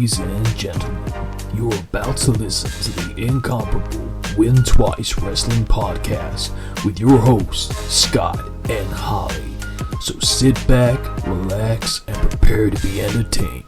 Ladies and gentlemen, you're about to listen to the incomparable Win Twice Wrestling Podcast with your hosts, Scott and Holly. So sit back, relax, and prepare to be entertained.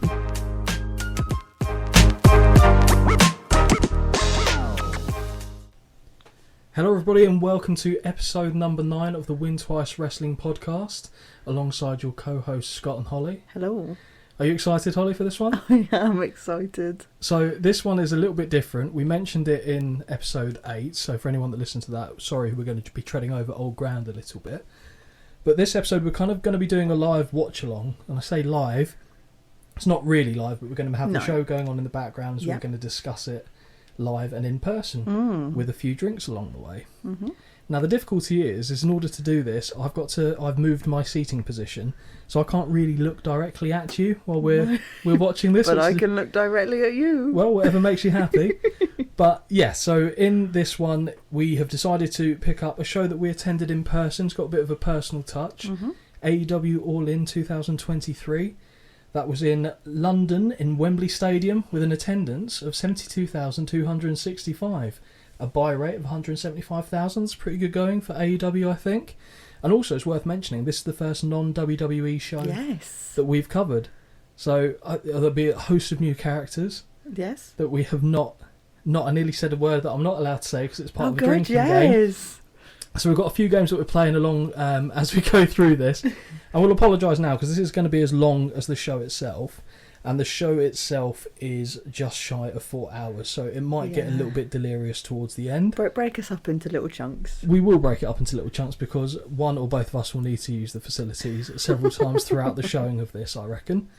Hello everybody and welcome to episode number 9 of the Win Twice Wrestling Podcast alongside your co-hosts Scott and Holly. Hello. Are you excited, Holly, for this one? I am excited. So this one is a little bit different. We mentioned it in episode 8, so for anyone that listened to that, sorry, we're going to be treading over old ground a little bit. But this episode we're kind of going to be doing a live watch-along, and I say live, it's not really live, but we're going to have the show going on in the background, so we're going to discuss it live and in person with a few drinks along the way. Mm-hmm. Now the difficulty is in order to do this, I've moved my seating position, so I can't really look directly at you while we're watching this. But I can look directly at you. Well, whatever makes you happy. But yeah, so in this one we have decided to pick up a show that we attended in person. It's got a bit of a personal touch. AEW All In 2023. That was in London, in Wembley Stadium, with an attendance of 72,265. A buy rate of 175,000. It's pretty good going for AEW, I think. And also, it's worth mentioning, this is the first non-WWE show that we've covered. So, there'll be a host of new characters that we have not... I nearly said a word that I'm not allowed to say because it's part of the drinking game. So we've got a few games that we're playing along as we go through this. And we'll apologise now because this is going to be as long as the show itself. And the show itself is just shy of 4 hours. So it might get a little bit delirious towards the end. Break us up into little chunks. We will break it up into little chunks because one or both of us will need to use the facilities several times throughout the showing of this, I reckon.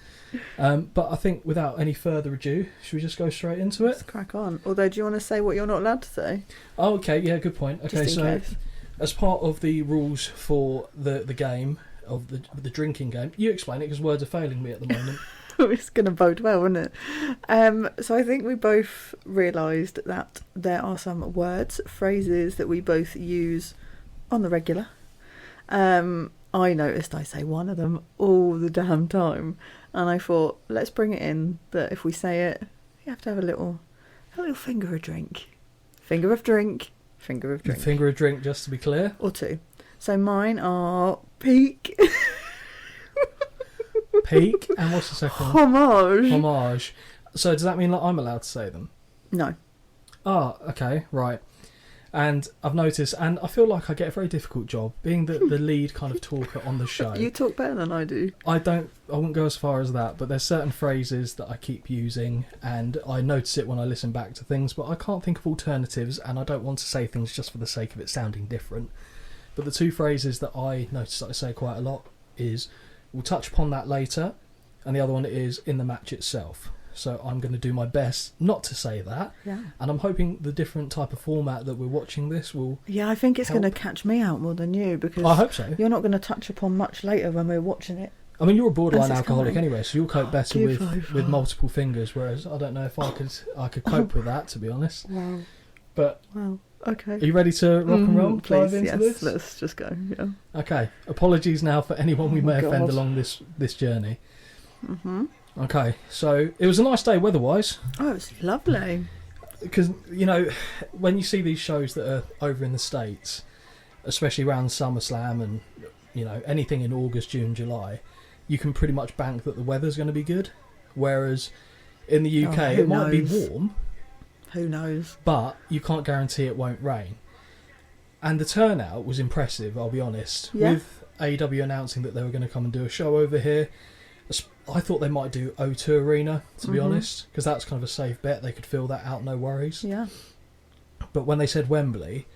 But I think without any further ado, should we just go straight into it? Let's crack on. Although, do you want to say what you're not allowed to say? Oh, okay. Yeah, good point. Okay, so... As part of the rules for the game, of the drinking game, you explain it because words are failing me at the moment. It's going to bode well, isn't it? So I think we both realised that there are some words, phrases that we both use on the regular. I noticed I say one of them all the damn time. And I thought, let's bring it in that if we say it, you have to have a little finger of drink. Finger of drink. Finger of drink. Finger of drink, just to be clear. Or two. So mine are peak. Peak, and what's the second? Homage. Homage. So does that mean that I'm allowed to say them? No. Ah, okay, right. And I've noticed, and I feel like I get a very difficult job, being the lead kind of talker on the show. You talk better than I do. I wouldn't go as far as that, but there's certain phrases that I keep using, and I notice it when I listen back to things, but I can't think of alternatives, and I don't want to say things just for the sake of it sounding different. But the two phrases that I notice that I say quite a lot is, we'll touch upon that later, and the other one is, in the match itself. So I'm going to do my best not to say that. Yeah. And I'm hoping the different type of format that we're watching this will... Yeah, I think it's going to catch me out more than you, because I hope so. You're not going to touch upon much later when we're watching it. I mean, you're a borderline alcoholic anyway, so you'll cope better with multiple fingers, whereas I don't know if I could cope with that, to be honest. Wow. But... Wow. Okay. Are you ready to rock and roll? Please, dive into this? Let's just go. Yeah. Okay. Apologies now for anyone we may offend along this journey. Mm-hmm. Okay, so it was a nice day weather-wise. Oh, it was lovely. Because, you know, when you see these shows that are over in the States, especially around SummerSlam and, you know, anything in August, June, July, you can pretty much bank that the weather's going to be good. Whereas in the UK, it might be warm. Who knows? But you can't guarantee it won't rain. And the turnout was impressive, I'll be honest. Yeah. With AEW announcing that they were going to come and do a show over here, I thought they might do O2 Arena, to be honest, because that's kind of a safe bet. They could fill that out, no worries. Yeah. But when they said Wembley,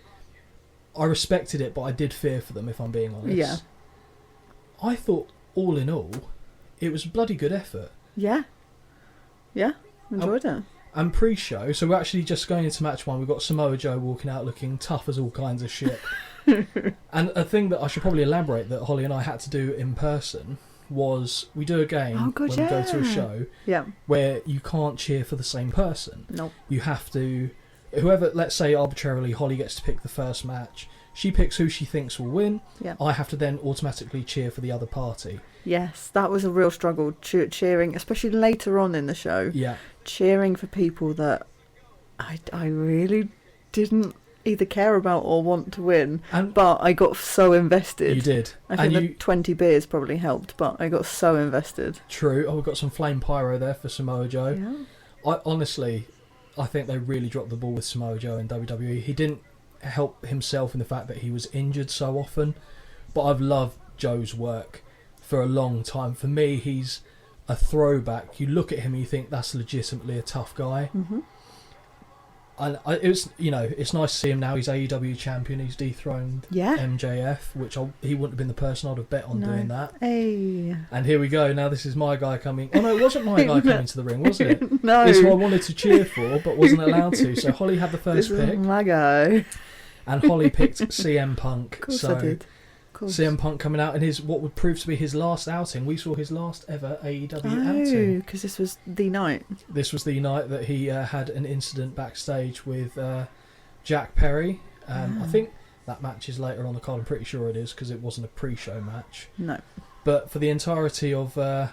I respected it, but I did fear for them, if I'm being honest. Yeah. I thought, all in all, it was a bloody good effort. Yeah. Yeah, enjoyed it. And pre-show, so we're actually just going into match one, we've got Samoa Joe walking out looking tough as all kinds of shit. And a thing that I should probably elaborate that Holly and I had to do in person was we do a game when we go to a show where you can't cheer for the same person. Nope. You have to... Whoever, let's say arbitrarily, Holly gets to pick the first match, She picks who she thinks will win. Yeah. I have to then automatically cheer for the other party. Yes, that was a real struggle, cheering, especially later on in the show. Yeah. Cheering for people that I really didn't either care about or want to win, but I got so invested. You did. I think the 20 beers probably helped, but I got so invested. True. Oh, we've got some flame pyro there for Samoa Joe. Yeah. I think they really dropped the ball with Samoa Joe in WWE. He didn't help himself in the fact that he was injured so often, but I've loved Joe's work for a long time. For me, he's a throwback. You look at him and you think that's legitimately a tough guy. Mm-hmm. And it's nice to see him now. He's AEW champion. He's dethroned MJF, which he wouldn't have been the person I'd have bet on doing that. Hey. And here we go. Now this is my guy coming. Oh no, it wasn't my guy coming to the ring, was it? No. It's who I wanted to cheer for, but wasn't allowed to. So Holly had the first this pick. Is my guy. And Holly picked CM Punk. Of course I did. CM Punk coming out in what would prove to be his last outing. We saw his last ever AEW outing. Because this was the night. This was the night that he had an incident backstage with Jack Perry. I think that match is later on the card. I'm pretty sure it is because it wasn't a pre-show match. No. But for the entirety of the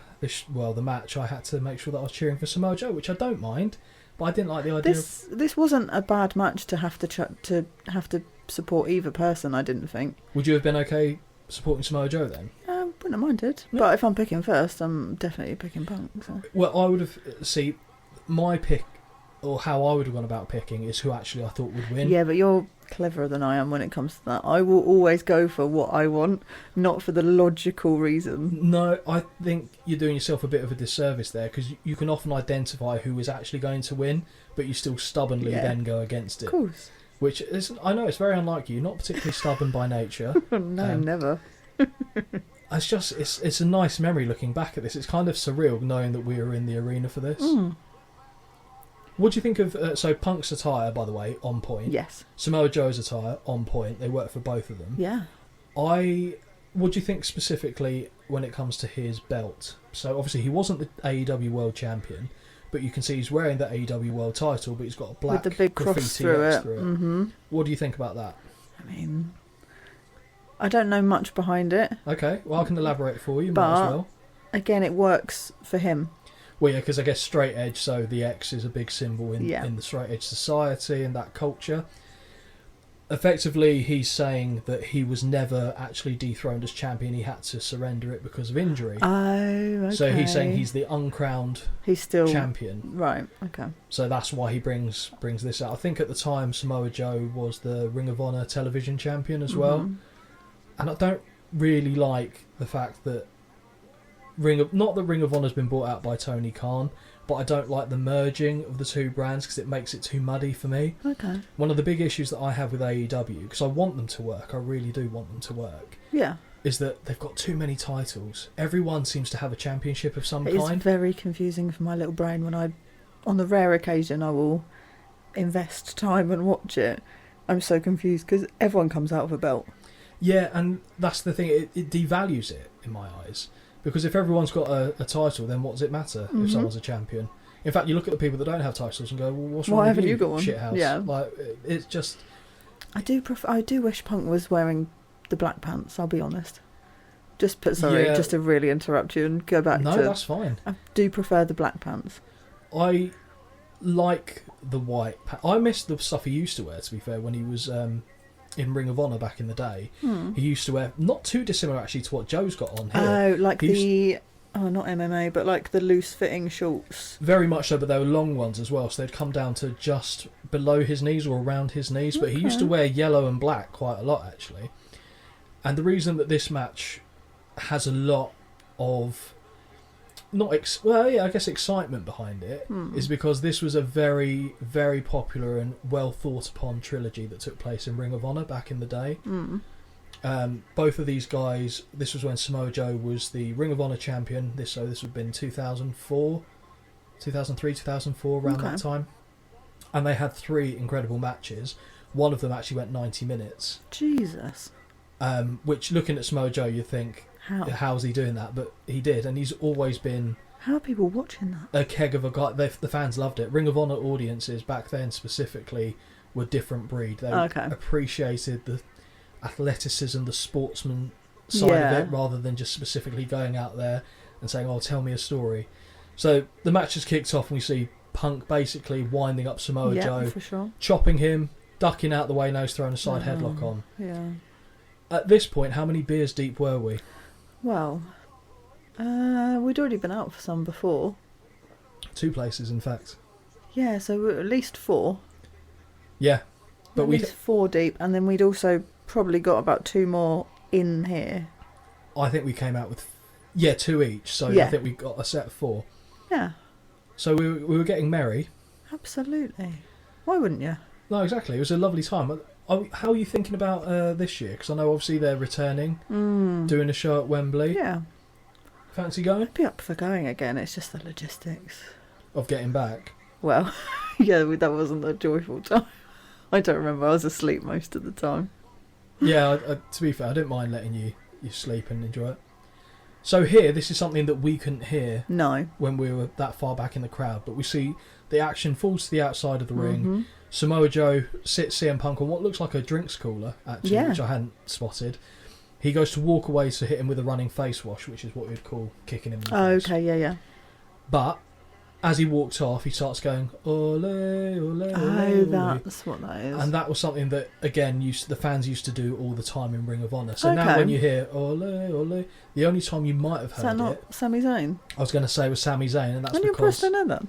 match, I had to make sure that I was cheering for Samoa Joe, which I don't mind. But I didn't like the idea. This wasn't a bad match to have to support either person. I didn't think. Would you have been okay supporting Samoa Joe then? Wouldn't have minded. Yeah. But if I'm picking first, I'm definitely picking Punk. So. Well, I would have my pick, or how I would have gone about picking, is who actually I thought would win. Yeah, but you're cleverer than I am when it comes to that. I will always go for what I want, not for the logical reason. No, I think you're doing yourself a bit of a disservice there, because you can often identify who is actually going to win, but you still stubbornly then go against it. Of course. Which is, I know it's very unlike you. You're not particularly stubborn by nature. No, never. It's a nice memory looking back at this. It's kind of surreal knowing that we were in the arena for this. What do you think of... so Punk's attire, by the way, on point. Yes. Samoa Joe's attire, on point. They work for both of them. Yeah. What do you think specifically when it comes to his belt? So obviously he wasn't the AEW World Champion, but you can see he's wearing the AEW World title, but he's got a black with the big cross through it. Mm-hmm. What do you think about that? I mean, I don't know much behind it. Okay, well I can elaborate for you. But, might as well. Again, it works for him. Well, yeah, because I guess straight edge, so the X is a big symbol in the straight edge society and that culture. Effectively, he's saying that he was never actually dethroned as champion. He had to surrender it because of injury. Oh, okay. So he's saying he's the uncrowned champion. Right, okay. So that's why he brings this out. I think at the time Samoa Joe was the Ring of Honor television champion as well. And I don't really like the fact that not that Ring of Honor's been bought out by Tony Khan, but I don't like the merging of the two brands because it makes it too muddy for me. Okay. One of the big issues that I have with AEW, because I want them to work, I really do want them to work, is that they've got too many titles. Everyone seems to have a championship of some kind. It's very confusing for my little brain when on the rare occasion I will invest time and watch it. I'm so confused because everyone comes out of a belt. Yeah, and that's the thing, it devalues it in my eyes. Because if everyone's got a title, then what does it matter if someone's a champion? In fact, you look at the people that don't have titles and go, "Well, what's wrong with you, got one? Shithouse?" Yeah, like it's just. I do wish Punk was wearing the black pants. I'll be honest. Just to really interrupt you and go back. No, that's fine. I do prefer the black pants. I like the white. I miss the stuff he used to wear. To be fair, when he was in Ring of Honor back in the day, he used to wear not too dissimilar actually to what Joe's got on here. Oh, like not MMA, but like the loose-fitting shorts. Very much so, but they were long ones as well, so they'd come down to just below his knees or around his knees. But he used to wear yellow and black quite a lot actually. And the reason that this match has a lot of I guess excitement behind it is because this was a very, very popular and well thought upon trilogy that took place in Ring of Honor back in the day. Both of these guys, this was when Samoa Joe was the Ring of Honor champion. This would have been 2003, 2004, around that time. And they had 3 incredible matches. One of them actually went 90 minutes. Jesus. Which, looking at Samoa Joe, you think, how's he doing that? But he did, and he's always been... How are people watching that? A keg of a guy. The fans loved it. Ring of Honor audiences back then specifically were different breed. They appreciated athleticism, the sportsman side of it, rather than just specifically going out there and saying, "Oh, tell me a story." So the match has kicked off, and we see Punk basically winding up Samoa Joe, for sure. chopping him, ducking out the way, nose throwing a side headlock on. Yeah. At this point, how many beers deep were we? Well, we'd already been out for some before. 2 places, in fact. Yeah, so we're at least 4. Yeah, but at least 4 deep, and then we'd also probably got about 2 more in here. I think we came out with 2 each, so I think we got a set of 4. Yeah. So we were getting merry. Absolutely. Why wouldn't you? No, exactly. It was a lovely time. How are you thinking about this year? Because I know obviously they're returning, doing a show at Wembley. Yeah. Fancy going? I'd be up for going again. It's just the logistics of getting back. Well, yeah, that wasn't a joyful time. I don't remember. I was asleep most of the time. Yeah, to be fair, I didn't mind letting you sleep and enjoy it. So here, this is something that we couldn't hear when we were that far back in the crowd, but we see the action falls to the outside of the ring. Samoa Joe sits CM Punk on what looks like a drinks cooler, actually, which I hadn't spotted. He goes to walk away to hit him with a running face wash, which is what we'd call kicking him in the face. Okay, yeah. But as he walks off, he starts going, ole, ole, ole. Oh, that's what that is. And that was something that, again, the fans used to do all the time in Ring of Honor. So now when you hear ole, ole, the only time you might have heard is that not Sami Zayn? I was going to say it was Sami Zayn, and that's because... you're impressed to know that?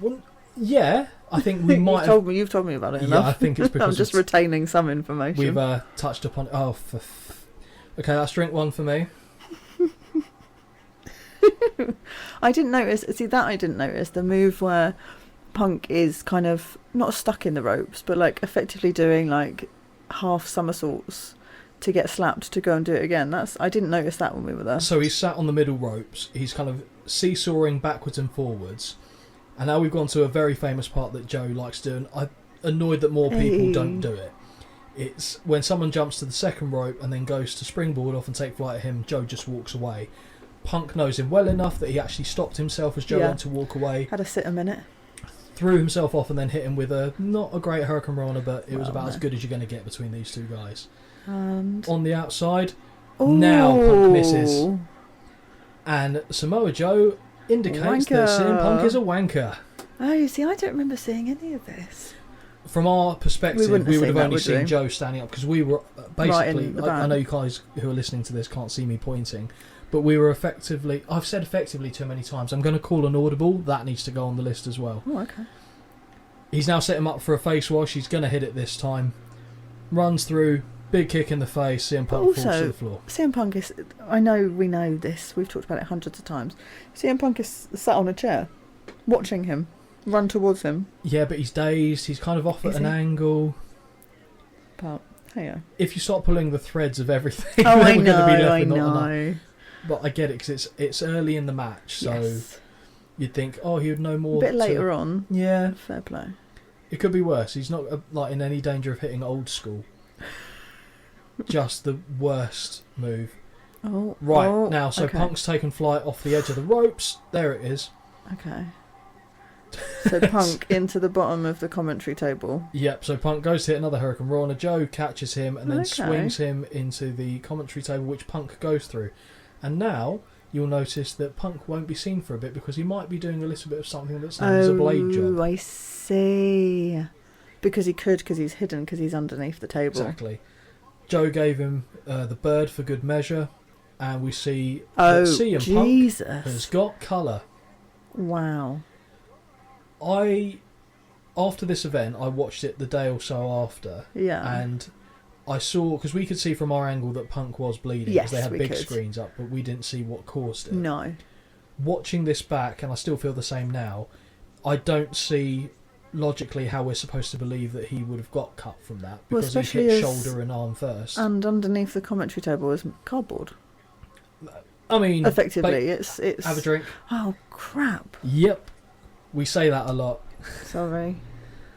Well, yeah, I think we might have... You've told me about it enough. Yeah, I think it's because... I'm just retaining some information. We've touched upon it. Oh, okay, that's drink 1 for me. I didn't notice. See, that I didn't notice. The move where Punk is kind of not stuck in the ropes, but like effectively doing like half somersaults to get slapped to go and do it again. I didn't notice that when we were there. So he's sat on the middle ropes. He's kind of seesawing backwards and forwards. And now we've gone to a very famous part that Joe likes doing. I'm annoyed that more people don't do it. It's when someone jumps to the second rope and then goes to springboard off and take flight at him, Joe just walks away. Punk knows him well enough that he actually stopped himself as Joe went to walk away. Had to sit a minute. Threw himself off and then hit him with not a great Hurricane Rana, but it was about as good as you're going to get between these two guys. And on the outside, now Punk misses. And Samoa Joe indicates that CM Punk is a wanker. Oh, you see, I don't remember seeing any of this. From our perspective, we would have only seen Joe standing up because we were basically... I know you guys who are listening to this can't see me pointing, but we were effectively... I've said effectively too many times. I'm going to call an audible. That needs to go on the list as well. Oh, okay. He's now set him up for a face wash. He's going to hit it this time. Runs through, big kick in the face. CM Punk falls to the floor. CM Punk is... I know we know this. We've talked about it hundreds of times. CM Punk is sat on a chair, watching him run towards him. Yeah, but he's dazed. He's kind of off at an angle. But, hey, if you start pulling the threads of everything, then we're going to be left with not enough. But I get it because it's early in the match, so you'd think, he would know more. A bit later on. Yeah. Fair play. It could be worse. He's not in any danger of hitting old school. Just the worst move. Now, Punk's taken flight off the edge of the ropes. There it is. Okay. So Punk into the bottom of the commentary table. Yep, so Punk goes to hit another Hurricane Rana. Joe catches him and then swings him into the commentary table, which Punk goes through. And now you'll notice that Punk won't be seen for a bit because he might be doing a little bit of something that's known as a blade job. Oh, I see. Because he's hidden because he's underneath the table. Exactly. Joe gave him the bird for good measure, and we see that CM Punk has got colour. Wow. After this event, I watched it the day or so after. Yeah. And I saw, because we could see from our angle that Punk was bleeding, because they had big screens up, but we didn't see what caused it. No. Watching this back, and I still feel the same now, I don't see logically how we're supposed to believe that he would have got cut from that, because he hit shoulder and arm first. And underneath the commentary table is cardboard. I mean... Effectively, it's... Have a drink. Oh, crap. Yep. We say that a lot. Sorry.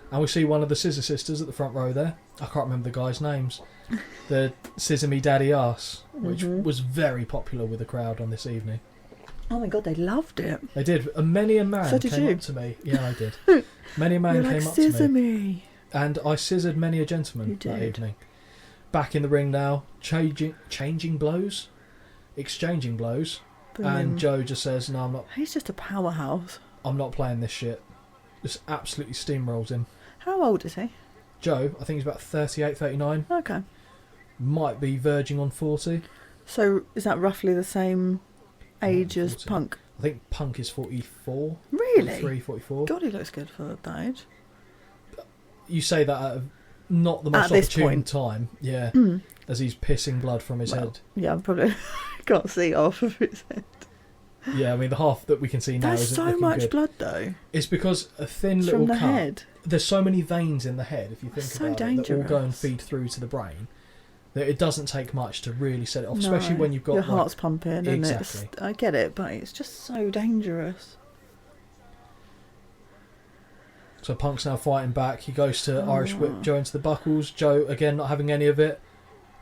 And we see one of the Scissor Sisters at the front row there. I can't remember the guys' names. The Scissor Me Daddy Ass, which was very popular with the crowd on this evening. Oh my God, they loved it. They did. And many a man came up to me. Yeah, I did. Many a man came up to me. Scissor me. And I scissored many a gentleman that evening. back in the ring now, exchanging blows. And Joe just says, "No, I'm not." He's just a powerhouse. I'm not playing this shit. Just absolutely steamrolls him. How old is he? Joe, I think he's about 38, 39. Okay. Might be verging on 40. So is that roughly the same age as Punk? I think Punk is 44. Really? 43, 44. God, he looks good for that age. You say that out of not the most opportune time. Yeah. As he's pissing blood from his head. Yeah, I probably can't see half of his head. Yeah, I mean, the half that we can see now There's isn't so looking much good. blood, though. It's because a thin It's little from the cut. head. There's so many veins in the head, if you think So about it, that all go and dangerous. feed through to the brain. That it doesn't take much to really set it off, No, especially when you've got your heart's pumping, and exactly. I get it, but it's just so dangerous. So Punk's now fighting back. He goes to Irish whip Joe into the buckles. Joe, again, not having any of it.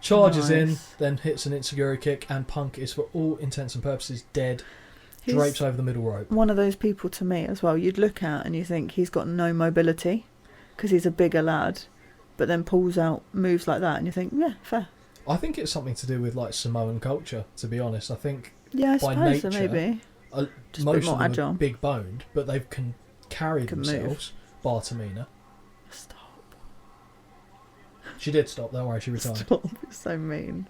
Charges in, then hits an enziguri kick, and Punk is, for all intents and purposes, dead. He's Drapes over the middle rope. one of those people to me as well. You'd look at and you think he's got no mobility because he's a bigger lad, but then pulls out moves like that, and you think, yeah, fair. I think it's something to do with like Samoan culture, to be honest. I think Yeah, I by suppose so, nature, maybe. Just a most bit more of them agile. are big boned, but they can carry Can themselves. Bar Tamina. Stop. She did stop, don't worry, she retired. Stop. It's so mean.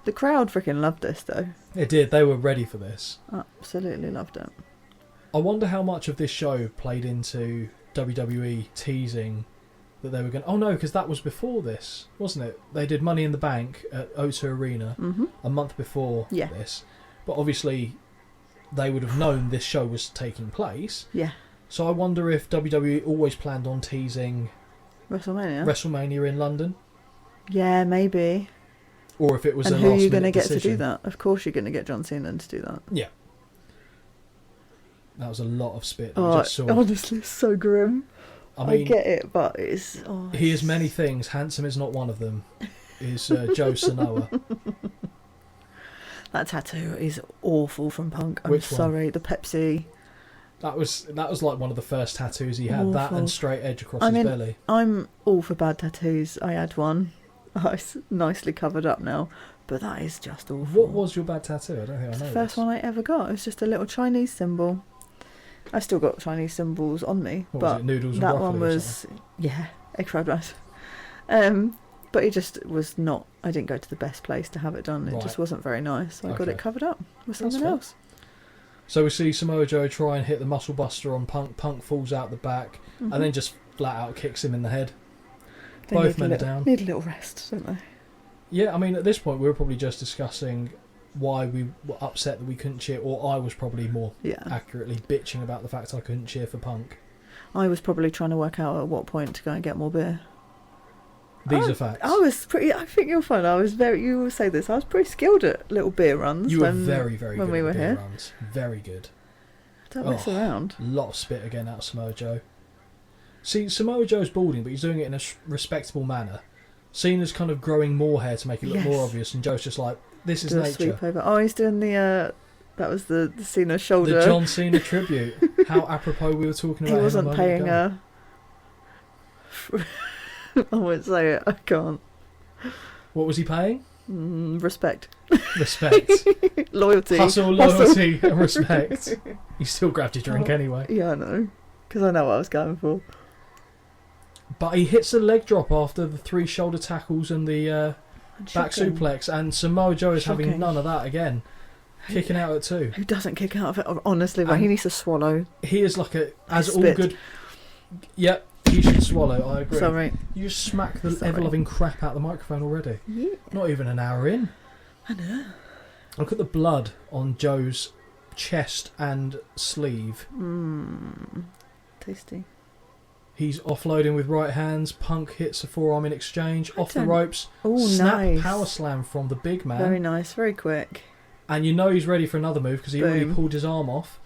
The crowd freaking loved this, though. It did, they were ready for this. Absolutely loved it. I wonder how much of this show played into WWE teasing that they were going. Oh no, because that was before this, wasn't it? They did Money in the Bank at O2 Arena a month before this, but obviously they would have known this show was taking place. Yeah. So I wonder if WWE always planned on teasing WrestleMania in London. Yeah, maybe. Or if it was and a who are you going to get to do that? Of course you're going to get John Cena to do that. Yeah. That was a lot of spit that Oh, we just saw. honestly, it's so grim. I mean, I get it, but it's... he is many things. Handsome is not one of them. Is Joe Sanoa. That tattoo is awful from Punk. I'm Which one? sorry. The Pepsi. That was like one of the first tattoos he had. Awful. That and straight edge across his belly. I'm all for bad tattoos. I had one. It's nicely covered up now, but that is just awful. What was your bad tattoo? I don't think I know. The first one I ever got. It was just a little Chinese symbol. I still got Chinese symbols on me, What but was it, noodles and that broccoli one was egg fried rice. But it just was not. I didn't go to the best place to have it done. It just wasn't very nice. So I got it covered up with something else. So we see Samoa Joe try and hit the muscle buster on Punk. Punk falls out the back and then just flat out kicks him in the head. They Both men are down. Need a little rest, don't they? Yeah, I mean, at this point we were probably just discussing why we were upset that we couldn't cheer, or I was probably more accurately bitching about the fact I couldn't cheer for Punk. I was probably trying to work out at what point to go and get more beer. These are facts. I was pretty. I think you'll find I was very. You will say this. I was pretty skilled at little beer runs. You were very, very when good we at were beer here. runs. Very good. Don't mess around. A lot of spit again out of Samoa Joe. See, Samoa Joe's balding, but he's doing it in a respectable manner. Cena's kind of growing more hair to make it look more obvious, and Joe's just like, this is nature. Sweep over. Oh, he's doing the. That was the Cena shoulder. The John Cena tribute. How apropos we were talking about. He wasn't paying a. I won't say it. I can't. What was he paying? Respect. Respect. Loyalty. Hustle, loyalty, and respect. He still grabbed your drink anyway. Yeah, I know. Because I know what I was going for. But he hits a leg drop after the 3 shoulder tackles and the back suplex, and Samoa Joe is having none of that again. Kicking out at 2. Who doesn't kick out of it? Honestly, but he needs to swallow. He is like all good... Yep, he should swallow, I agree. Sorry. You just smack the ever-loving crap out of the microphone already. Yeah. Not even an hour in. I know. Look at the blood on Joe's chest and sleeve. Tasty. He's offloading with right hands. Punk hits a forearm in exchange. Off the ropes. Oh, snap nice. Power slam from the big man. Very nice. Very quick. And you know he's ready for another move because he already pulled his arm off.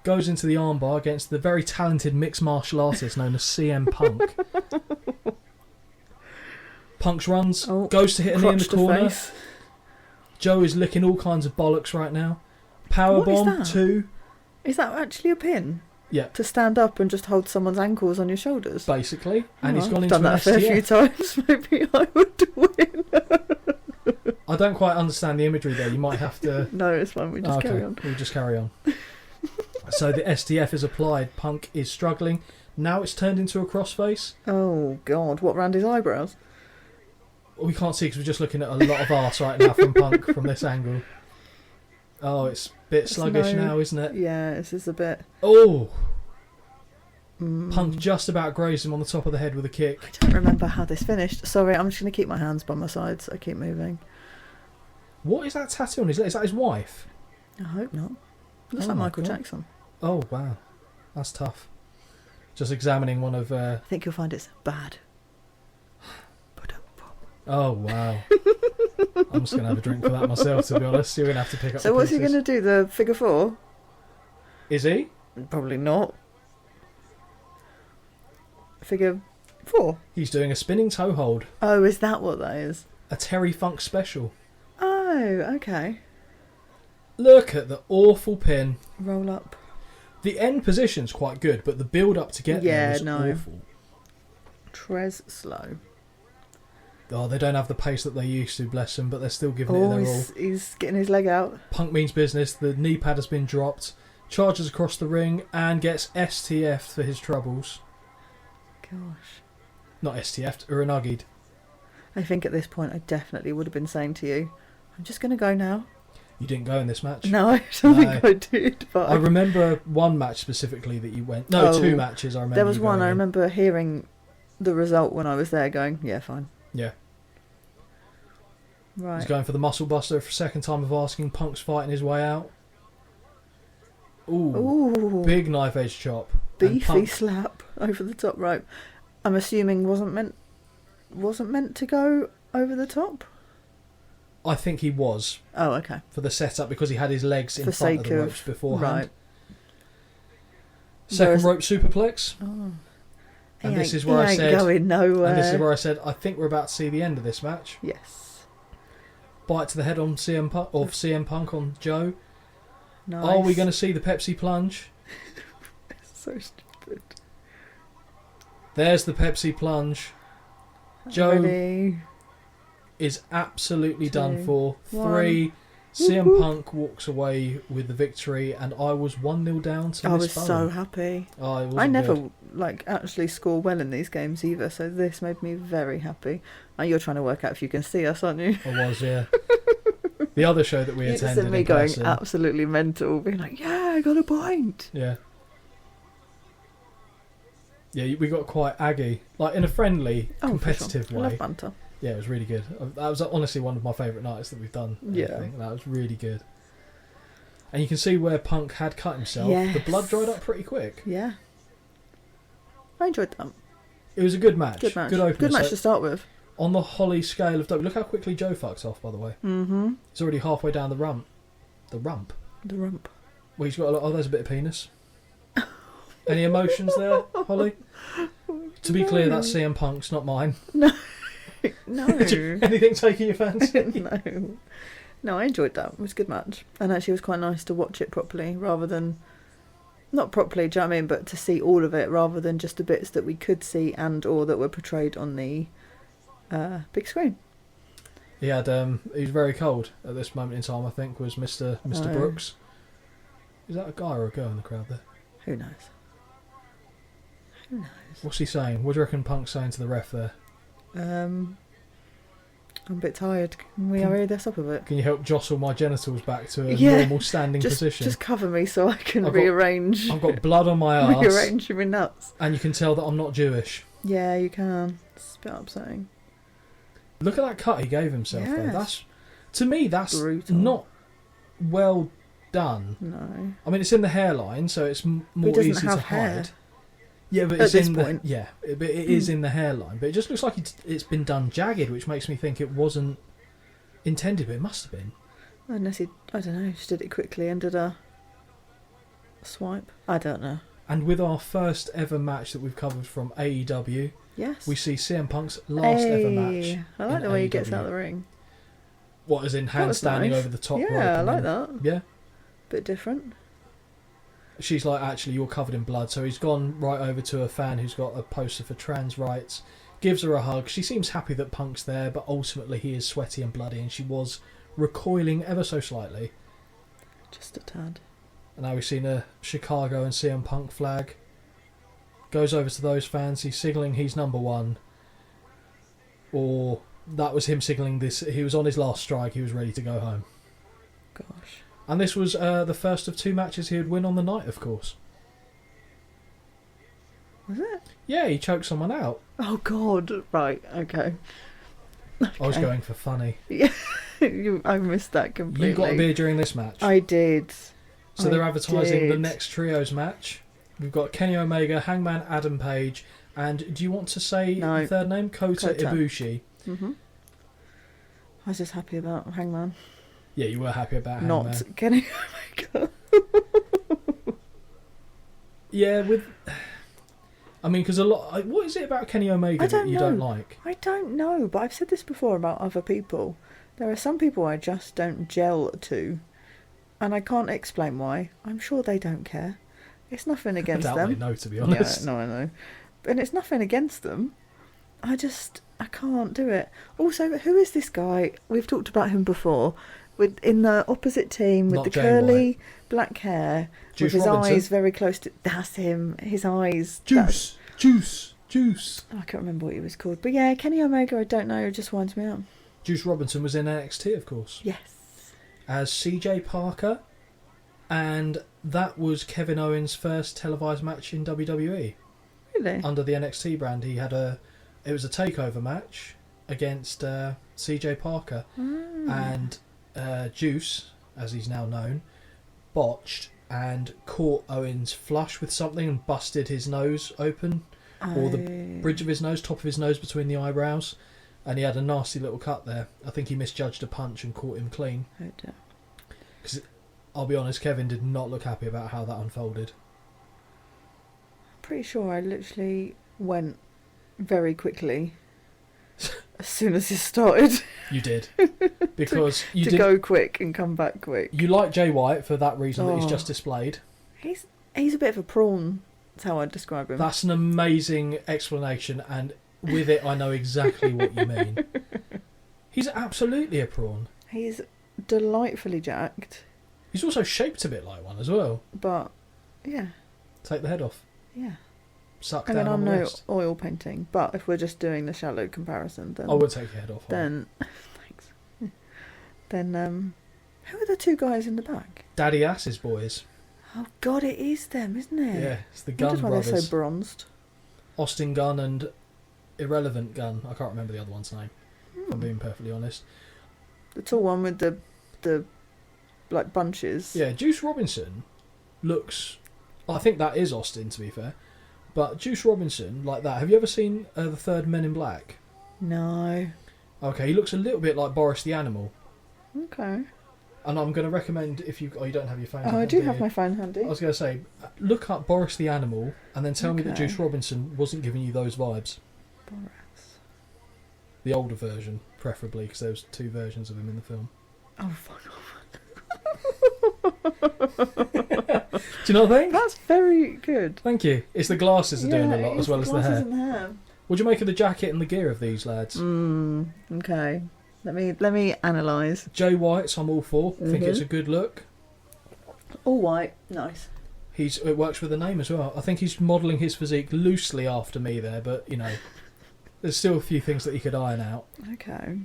Goes into the armbar against the very talented mixed martial artist known as CM Punk. Punk's runs. Goes to hit a knee in the corner. Joe is licking all kinds of bollocks right now. Powerbomb 2. Is that actually a pin? Yeah. To stand up and just hold someone's ankles on your shoulders? Basically. And he's gone I've into done that a fair few times. Maybe I would win. don't quite understand the imagery there. You might have to... No, it's fine. We just carry on. We'll just carry on. So the STF is applied. Punk is struggling. Now it's turned into a crossface. Oh, God. What, around his eyebrows? We can't see because we're just looking at a lot of arse right now from Punk from this angle. Oh, it's a bit sluggish now, isn't it? Yeah, it's just a bit... Oh! Punk just about grazed him on the top of the head with a kick. I don't remember how this finished. Sorry, I'm just going to keep my hands by my sides so I keep moving. What is that tattoo on his leg? Is that his wife? I hope not. Looks like Michael Jackson. Oh, wow. That's tough. Just examining one of... I think you'll find it's bad. Oh, wow. I'm just going to have a drink for that myself, to be honest. You're going to have to pick up So what's he going to do, the figure four? Is he? Probably not. Figure four? He's doing a spinning toe hold. Oh, is that what that is? A Terry Funk special. Oh, okay. Look at the awful pin. Roll up. The end position's quite good, but the build-up to get there is awful. Trez slow. Oh, they don't have the pace that they used to, bless them, but they're still giving it their all. He's getting his leg out. Punk means business. The knee pad has been dropped. Charges across the ring and gets STF'd for his troubles. Gosh. Not STF'd, Uranagi'd. I think at this point I definitely would have been saying to you, I'm just going to go now. You didn't go in this match? No, I don't think I did. But I remember one match specifically that you went... No, two matches I remember. There was one, I remember hearing the result when I was there going, yeah, fine. Yeah. Right. He's going for the muscle buster for a second time of asking. Punk's fighting his way out. Ooh. Big knife edge chop. Beefy slap over the top rope. I'm assuming wasn't meant to go over the top? I think he was. Oh, okay. For the setup, because he had his legs in front of the ropes beforehand. Right. Second rope superplex. Oh. And this is where I said... going nowhere. And this is where I said, I think we're about to see the end of this match. Yes. Bite to the head on CM Punk on Joe. Nice. Are we going to see the Pepsi plunge? So stupid. There's the Pepsi plunge. Joe is absolutely done for. 3. CM Punk walks away with the victory, and I was 1-0 down to I was so happy. I never actually score well in these games either, so this made me very happy. Now you're trying to work out if you can see us, aren't you? I was, yeah. The other show that we attended in me going absolutely mental, being like, yeah, I got a point. Yeah. Yeah, we got quite aggy, like in a friendly, competitive way. I love banter. Yeah, it was really good. That was honestly one of my favourite nights that we've done. Yeah. I think. That was really good. And you can see where Punk had cut himself. Yes. The blood dried up pretty quick. Yeah. I enjoyed that. It was a good match. Good match. Good opener. Good match to start with. On the Holly scale of dope. Look how quickly Joe fucks off, by the way. Mm-hmm. He's already halfway down the rump. The rump? The rump. Well, he's got there's a bit of penis. Any emotions there, Holly? To be clear, that's CM Punk's, not mine. No. No. Anything taking your fancy? No, I enjoyed that. It was a good match. And actually it was quite nice to watch it properly rather than... Not properly, do you know what I mean? But to see all of it rather than just the bits that we could see and or that were portrayed on the big screen. He had he was very cold at this moment in time, I think, was Mr. Brooks. Is that a guy or a girl in the crowd there? Who knows? Who knows? What's he saying? What do you reckon Punk's saying to the ref there? I'm a bit tired. Can we hurry this up a bit? Can you help jostle my genitals back to a normal standing position? Just cover me so I can rearrange. I've got blood on my arse. Rearrange my nuts. And you can tell that I'm not Jewish. Yeah, you can. It's a bit upsetting. Look at that cut he gave himself though. To me, that's brutal. Not well done. No. I mean, it's in the hairline, so it's more easy to hide. Yeah, but it's in the it is in the hairline. But it just looks like it's been done jagged, which makes me think it wasn't intended, but it must have been. Unless he, I don't know, just did it quickly and did a swipe. I don't know. And with our first ever match that we've covered from AEW, yes, we see CM Punk's last ever match. I like the way he gets out of the ring. What, as in hand standing over the top rope? Yeah, I like that. Yeah. Bit different. She's like, actually, you're covered in blood. So he's gone right over to a fan who's got a poster for trans rights. gives her a hug. She seems happy that Punk's there, but ultimately he is sweaty and bloody, and she was recoiling ever so slightly. Just a tad. And now we've seen a Chicago and CM Punk flag. Goes over to those fans. He's signalling he's number one. Or that was him signalling this. He was on his last strike. He was ready to go home. Gosh. And this was the first of 2 matches he would win on the night, of course. Was it? Yeah, he choked someone out. Oh, God. Right, okay. I was going for funny. Yeah, I missed that completely. You got a beer during this match. I did. So they're advertising the next trios match. We've got Kenny Omega, Hangman Adam Page, and do you want to say the third name? Kota Ibushi. Mm-hmm. I was just happy about Hangman. Yeah, you were happy about Hangman. Not Kenny Omega. Yeah, because a lot... What is it about Kenny Omega that you don't like? I don't know, but I've said this before about other people. There are some people I just don't gel to, and I can't explain why. I'm sure they don't care. It's nothing against them. I doubt they know, to be honest. Yeah, no, I know. And it's nothing against them. I can't do it. Also, who is this guy? We've talked about him before. In the opposite team, with Not the Jay curly White. black hair, Juice with his Robinson. eyes very close to... That's him. His eyes... Juice! I can't remember what he was called. But yeah, Kenny Omega, I don't know, just winds me up. Juice Robinson was in NXT, of course. Yes. As CJ Parker, and that was Kevin Owens' first televised match in WWE. Really? Under the NXT brand. It was a takeover match against CJ Parker. And Juice, as he's now known, botched and caught Owens flush with something and busted his nose open. Or the bridge of his nose, top of his nose between the eyebrows. And he had a nasty little cut there. I think he misjudged a punch and caught him clean. Oh dear. Because, I'll be honest, Kevin did not look happy about how that unfolded. Pretty sure I literally went very quickly as soon as it started. You did. Because you to did go quick and come back quick. You like Jay White for that reason that he's just displayed. He's a bit of a prawn. That's how I'd describe him. That's an amazing explanation, and with it I know exactly what you mean. He's absolutely a prawn. He's delightfully jacked. He's also shaped a bit like one as well. But, yeah. Take the head off. Yeah. Suck I down mean, on I'm the no wrist. oil painting, but if we're just doing the shallow comparison, then... I would take your head off. Then... Thanks. Then, who are the two guys in the back? Daddy Ass's boys. Oh, God, it is them, isn't it? Yeah, it's the Gunn why brothers. they're so bronzed. Austin Gunn and Irrelevant Gunn. I can't remember the other one's name, if I'm being perfectly honest. The tall one with the like bunches. Yeah, Juice Robinson looks... I think that is Austin, to be fair. But Juice Robinson, like that. Have you ever seen the third Men in Black? No. Okay, he looks a little bit like Boris the Animal. Okay. And I'm going to recommend, if you... Oh, you don't have your phone Oh, I do have my phone handy. I was going to say, look up Boris the Animal and then tell me that Juice Robinson wasn't giving you those vibes. Boris. The older version, preferably, because there was 2 versions of him in the film. Oh, fuck off. Do you know what I think? That's very good. Thank you. It's the glasses are doing a lot, as well as the hair. And the hair. What do you make of the jacket and the gear of these lads? Okay. Let me analyse. Jay White's I'm all for. I think it's a good look. All white. Nice. It works with the name as well. I think he's modelling his physique loosely after me there, but, you know, there's still a few things that he could iron out. Okay.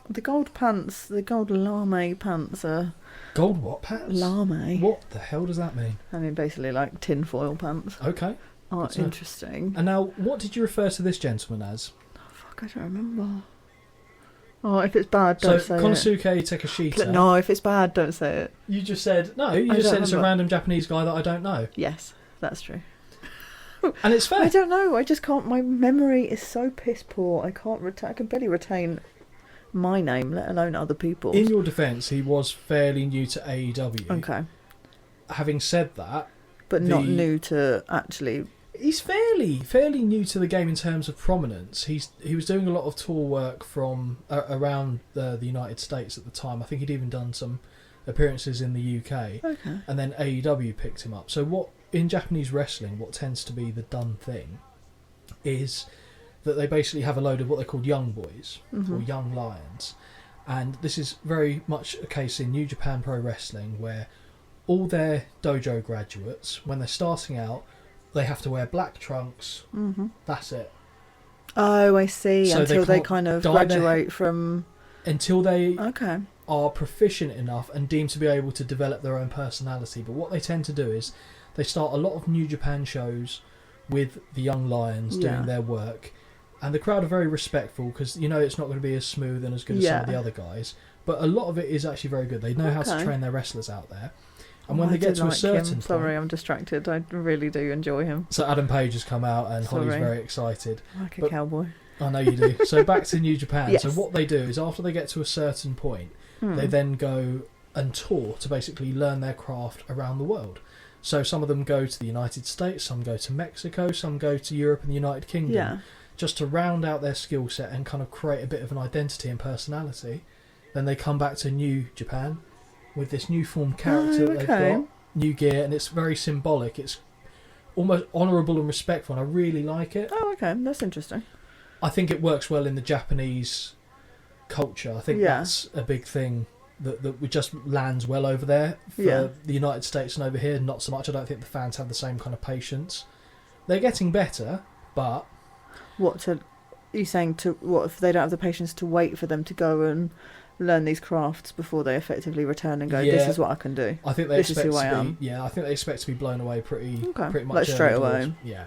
The gold pants, the gold lame pants are... Gold what pants? Lame. What the hell does that mean? I mean, basically like tinfoil pants. Okay. Oh, interesting. And now, what did you refer to this gentleman as? Oh, fuck, I don't remember. Oh, if it's bad, don't say Konosuke it. Takeshita. No, if it's bad, don't say it. You just said... No, you just said it's a random Japanese guy that I don't know. Yes, that's true. And it's fair. I don't know, I just can't... My memory is so piss poor, I can barely retain my name, let alone other people's. In your defence, he was fairly new to AEW. Okay. Having said that... But not new to actually... He's fairly new to the game in terms of prominence. He was doing a lot of tour work from around the United States at the time. I think he'd even done some appearances in the UK. Okay. And then AEW picked him up. So in Japanese wrestling, what tends to be the done thing is that they basically have a load of what they call young boys or young lions. And this is very much a case in New Japan Pro Wrestling where all their dojo graduates, when they're starting out, they have to wear black trunks. That's it. Oh, I see. So until they kind of graduate from... Until they are proficient enough and deemed to be able to develop their own personality. But what they tend to do is they start a lot of New Japan shows with the young lions doing their work. And the crowd are very respectful because, you know, it's not going to be as smooth and as good as some of the other guys. But a lot of it is actually very good. They know how to train their wrestlers out there. And when they get to a certain point... Sorry, I'm distracted. I really do enjoy him. So Adam Page has come out and Holly's very excited. Like a cowboy. I know you do. So back to New Japan. So what they do is after they get to a certain point, they then go and tour to basically learn their craft around the world. So some of them go to the United States, some go to Mexico, some go to Europe and the United Kingdom, just to round out their skill set and kind of create a bit of an identity and personality. Then they come back to New Japan with this new formed character that they've got, new gear, and it's very symbolic. It's almost honourable and respectful, and I really like it. Oh, okay, that's interesting. I think it works well in the Japanese culture. I think that's a big thing that just lands well over there. For the United States and over here, not so much. I don't think the fans have the same kind of patience. They're getting better, but... What if they don't have the patience to wait for them to go and learn these crafts before they effectively return and go, this is what I can do. I think they expect to be, I think they expect to be blown away pretty much like straight away. Yeah.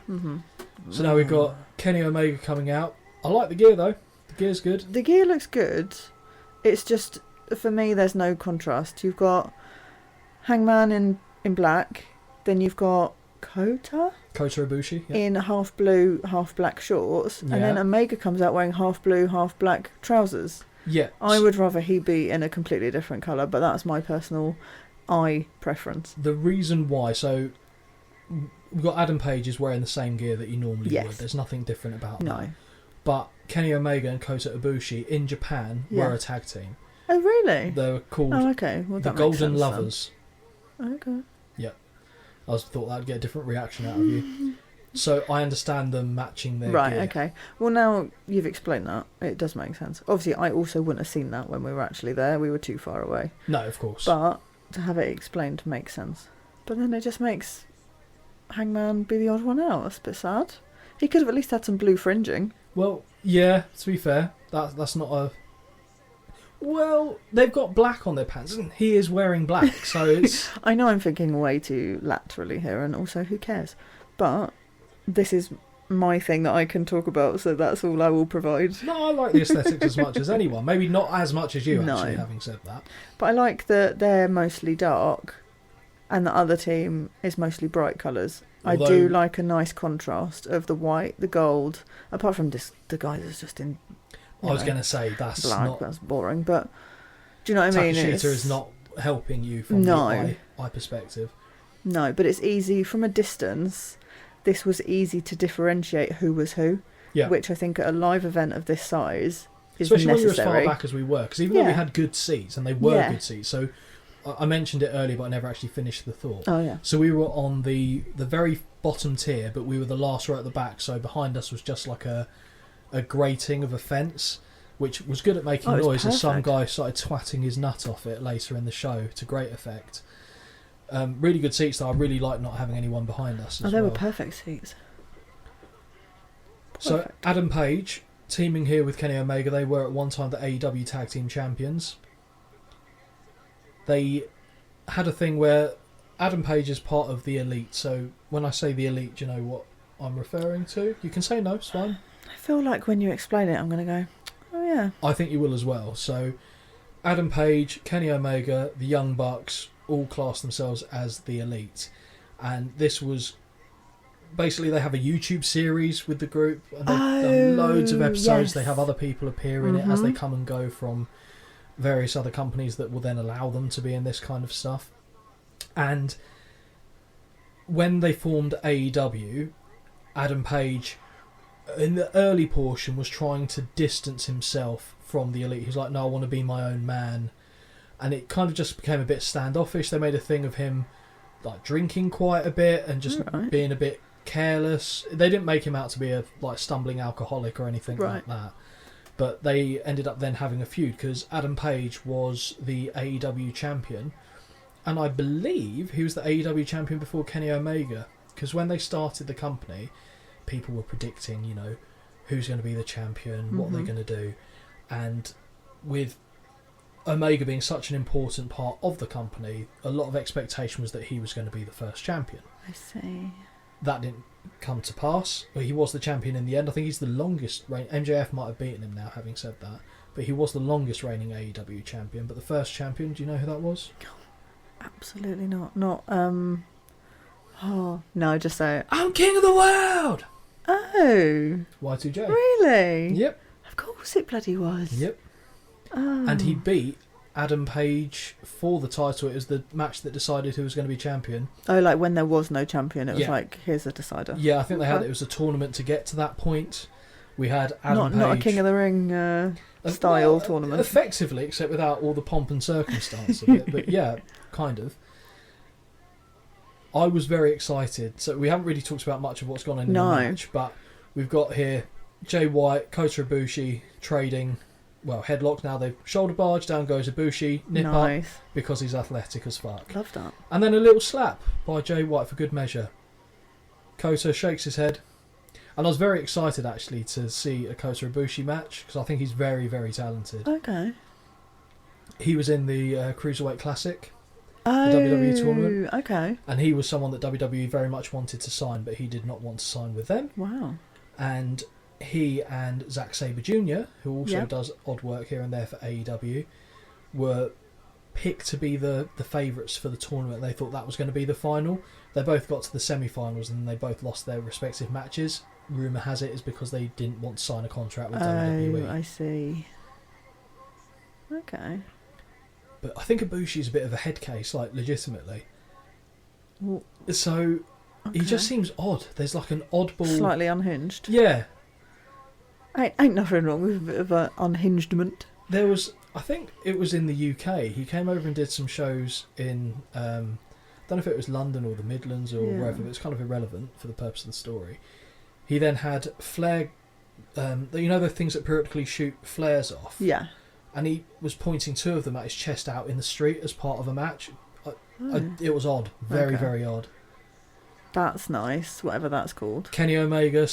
So now we've got Kenny Omega coming out. I like the gear though. The gear's good. The gear looks good. It's just, for me, there's no contrast. You've got Hangman in black, then you've got Kota Ibushi in half blue, half black shorts, and then Omega comes out wearing half blue, half black trousers. Yeah. I would rather he be in a completely different colour, but that's my personal eye preference. The reason why, so we've got Adam Page is wearing the same gear that he normally would. There's nothing different about that. But Kenny Omega and Kota Ibushi in Japan were a tag team. Oh, really? They were called the Golden Lovers. Okay. Yeah. I thought that would get a different reaction out of you. So I understand them matching their gear. Okay. Well, now you've explained that, it does make sense. Obviously, I also wouldn't have seen that when we were actually there. We were too far away. No, of course. But to have it explained makes sense. But then it just makes Hangman be the odd one out. That's a bit sad. He could have at least had some blue fringing. Well, yeah, to be fair, that's not a... Well, they've got black on their pants, and he is wearing black, so it's... I know I'm thinking way too laterally here, and also who cares? But this is my thing that I can talk about, so that's all I will provide. No, I like the aesthetics as much as anyone. Maybe not as much as you, actually, having said that. But I like that they're mostly dark, and the other team is mostly bright colours. Although, I do like a nice contrast of the white, the gold, apart from this, the guy that's just in... I was going to say, that's black, not... That's boring, but... Do you know what I mean? Takashita is not helping you from the eye perspective. No, but it's easy, from a distance, this was easy to differentiate who was who, which I think at a live event of this size is especially necessary. When you're as far back as we were, because even though we had good seats, and they were good seats, so I mentioned it earlier, but I never actually finished the thought. Oh, yeah. So we were on the very bottom tier, but we were the last row at the back, so behind us was just like a grating of a fence, which was good at making noise, and some guy started twatting his nut off it later in the show to great effect. Really good seats, though. I really like not having anyone behind us as they were perfect seats. So Adam Page teaming here with Kenny Omega. They were at one time the AEW Tag Team Champions. They had a thing where Adam Page is part of the Elite, so when I say the Elite, do you know what I'm referring to? You can say no, it's fine. I feel like when you explain it, I'm going to go, oh yeah. I think you will as well. So Adam Page, Kenny Omega, the Young Bucks all class themselves as the Elite. And this was... Basically, they have a YouTube series with the group. And they've done loads of episodes. Yes. They have other people appear in it as they come and go from various other companies that will then allow them to be in this kind of stuff. And when they formed AEW, Adam Page, in the early portion, was trying to distance himself from the Elite. He's like, no, I want to be my own man. And it kind of just became a bit standoffish. They made a thing of him like drinking quite a bit and just being a bit careless. They didn't make him out to be a stumbling alcoholic or anything like that. But they ended up then having a feud because Adam Page was the AEW champion, and I believe he was the AEW champion before Kenny Omega. Because when they started the company, people were predicting, who's going to be the champion, what they're going to do, and with Omega being such an important part of the company, a lot of expectation was that he was going to be the first champion. I see. That didn't come to pass, but he was the champion in the end. I think he's the longest reign. MJF might have beaten him now, having said that, but he was the longest reigning AEW champion. But the first champion, do you know who that was? Absolutely not. Oh no, just say I'm king of the world. Oh, Y2J. Really? Yep. Of course it bloody was. Yep. Oh. And he beat Adam Page for the title. It was the match that decided who was going to be champion. Oh, like when there was no champion, it was like, here's a decider. Yeah, I think they had it was a tournament to get to that point. We had Adam Page. Not a King of the Ring style tournament. Effectively, except without all the pomp and circumstance of it. But yeah, kind of. I was very excited. So we haven't really talked about much of what's gone on in the match, but we've got here Jay White, Kota Ibushi trading. Well, headlock now. They've shoulder barge, down goes Ibushi, nip up because he's athletic as fuck. Love that. And then a little slap by Jay White for good measure. Kota shakes his head. And I was very excited actually to see a Kota Ibushi match because I think he's very, very talented. Okay. He was in the Cruiserweight Classic, the WWE tournament. Okay. And he was someone that WWE very much wanted to sign, but he did not want to sign with them. Wow. And he and Zack Sabre Jr., who also does odd work here and there for AEW, were picked to be the favourites for the tournament. They thought that was going to be the final. They both got to the semi-finals and they both lost their respective matches. Rumour has it is because they didn't want to sign a contract with WWE. I see. Okay. But I think Ibushi's a bit of a head case, legitimately. Well, so he just seems odd. There's like an oddball... Slightly unhinged. Yeah. Ain't nothing wrong with a bit of an unhingedment. There was... I think it was in the UK. He came over and did some shows in... I don't know if it was London or the Midlands or wherever, but it's kind of irrelevant for the purpose of the story. He then had flare... the things that periodically shoot flares off? Yeah. And he was pointing two of them at his chest out in the street as part of a match. It was odd. Very, very odd. That's nice, whatever that's called. Kenny Omega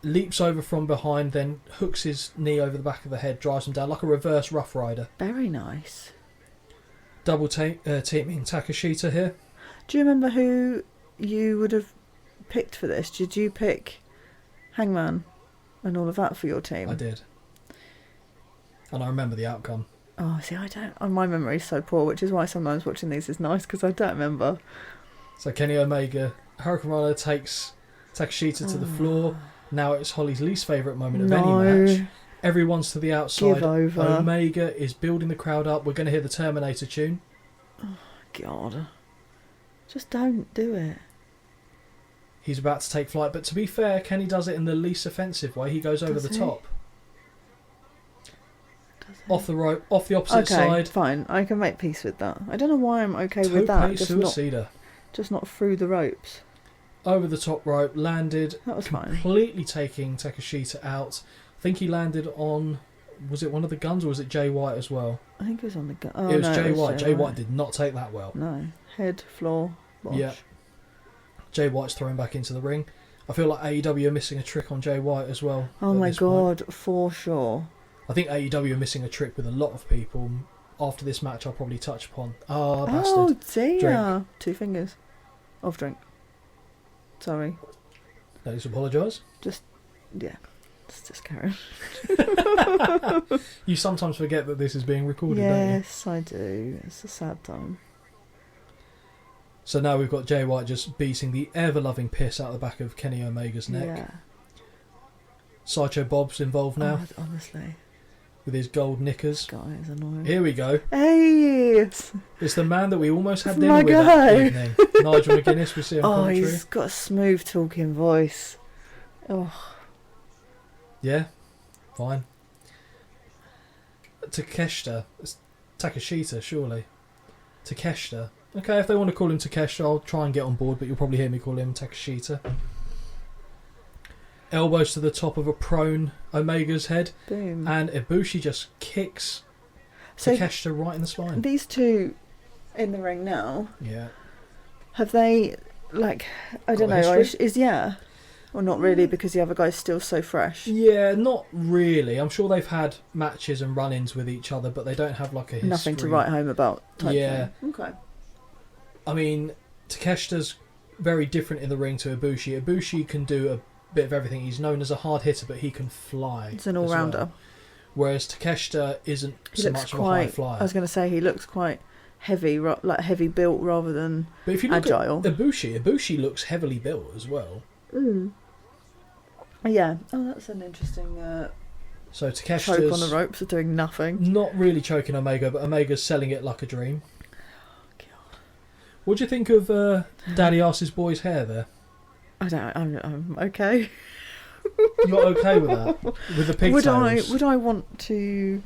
leaps over from behind, then hooks his knee over the back of the head, drives him down like a reverse Rough Rider. Very nice. Double teaming Takeshita here. Do you remember who you would have picked for this? Did you pick Hangman and all of that for your team? I did. And I remember the outcome. Oh, see, I don't... my memory's so poor, which is why sometimes watching these is nice, because I don't remember. So Kenny Omega, Hurricane Rana takes Takeshita to the floor. Now it's Holly's least favourite moment of any match. Everyone's to the outside. Give over. Omega is building the crowd up. We're going to hear the Terminator tune. Oh, God. Just don't do it. He's about to take flight, but to be fair, Kenny does it in the least offensive way. He goes over the top. Off the rope, off the opposite side. Okay, fine. I can make peace with that. I don't know why I'm okay with that. Just not through the ropes. Over the top rope, landed. That was completely taking Takeshita out. I think he landed on... Was it one of the guns or was it Jay White as well? I think it was on the gun. It was Jay White. Jay White did not take that well. No. Head, floor, wash. Yeah. Jay White's thrown back into the ring. I feel like AEW are missing a trick on Jay White as well. Oh my God, for sure. I think AEW are missing a trick with a lot of people. After this match, I'll probably touch upon. Oh, bastard. Oh, dear. Drink. 2 fingers of drink. Sorry. Let's apologise. Just carry on. You sometimes forget that this is being recorded, don't you? Yes, I do. It's a sad time. So now we've got Jay White just beating the ever-loving piss out of the back of Kenny Omega's neck. Yeah. Sideshow Bob's involved now. Oh, honestly. With his gold knickers. This guy is annoying. Here we go. Hey! It's the man that we almost had dinner with that evening. Nigel McGuinness, we see on commentary. He's got a smooth talking voice. Oh. Yeah, fine. Takeshita, surely. Takeshita. Okay, if they want to call him Takeshita, I'll try and get on board, but you'll probably hear me call him Takeshita. Elbows to the top of a prone Omega's head. Boom. And Ibushi just kicks Takeshita right in the spine. These two in the ring now. Yeah. Have they, like, I don't know, or not really, because the other guy's still so fresh? Yeah, not really. I'm sure they've had matches and run-ins with each other, but they don't have like a history. Nothing to write home about type thing. Okay. I mean, Takeshita's very different in the ring to Ibushi. Ibushi can do a bit of everything. He's known as a hard hitter, but he can fly. It's an all-rounder. Well. Whereas Takeshita isn't so much of a high flyer. I was going to say, he looks quite heavy, like heavy built rather than but if you look agile. At Ibushi looks heavily built as well. Yeah. Oh, that's an interesting so Takeshita's choke on the ropes are doing nothing. Not really choking Omega, but Omega's selling it like a dream. God. What do you think of Daddy Arse's boy's hair there? I'm okay. You're okay with that? With the pigtails? Would I want to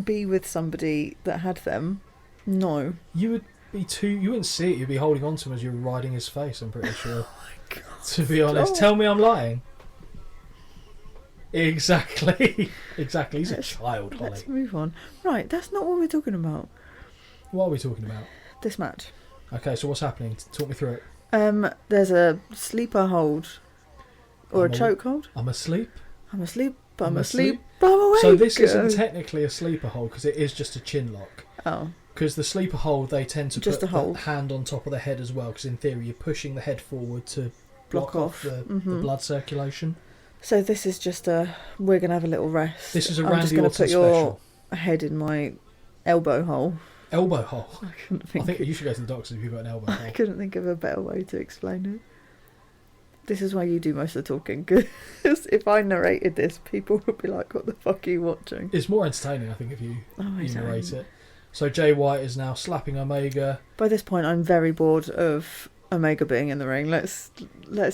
be with somebody that had them? No. You would be too. You wouldn't see it. You'd be holding on to him as you were riding his face. I'm pretty sure. Oh my God. To be honest, tell me I'm lying. Exactly. Exactly. He's a child, Holly. Let's move on. Right, that's not what we're talking about. What are we talking about? This match. Okay, so what's happening? Talk me through it. There's a sleeper hold. Or a choke hold. I'm asleep. I'm asleep. I'm asleep. I'm awake. So this isn't technically a sleeper hold because it is just a chin lock. Oh. Because the sleeper hold, they tend to just put the hand on top of the head as well. Because in theory, you're pushing the head forward to block off the blood circulation. So this is just we're going to have a little rest. This is a I'm Randy Orton special. I'm just going to put your head in my elbow hole. Elbow hole? I think you should go to the doctor if you've got an elbow hole. I couldn't think of a better way to explain it. This is why you do most of the talking, because if I narrated this, people would be like, what the fuck are you watching? It's more entertaining, I think, if you narrate it. So Jay White is now slapping Omega. By this point, I'm very bored of Omega being in the ring. Let's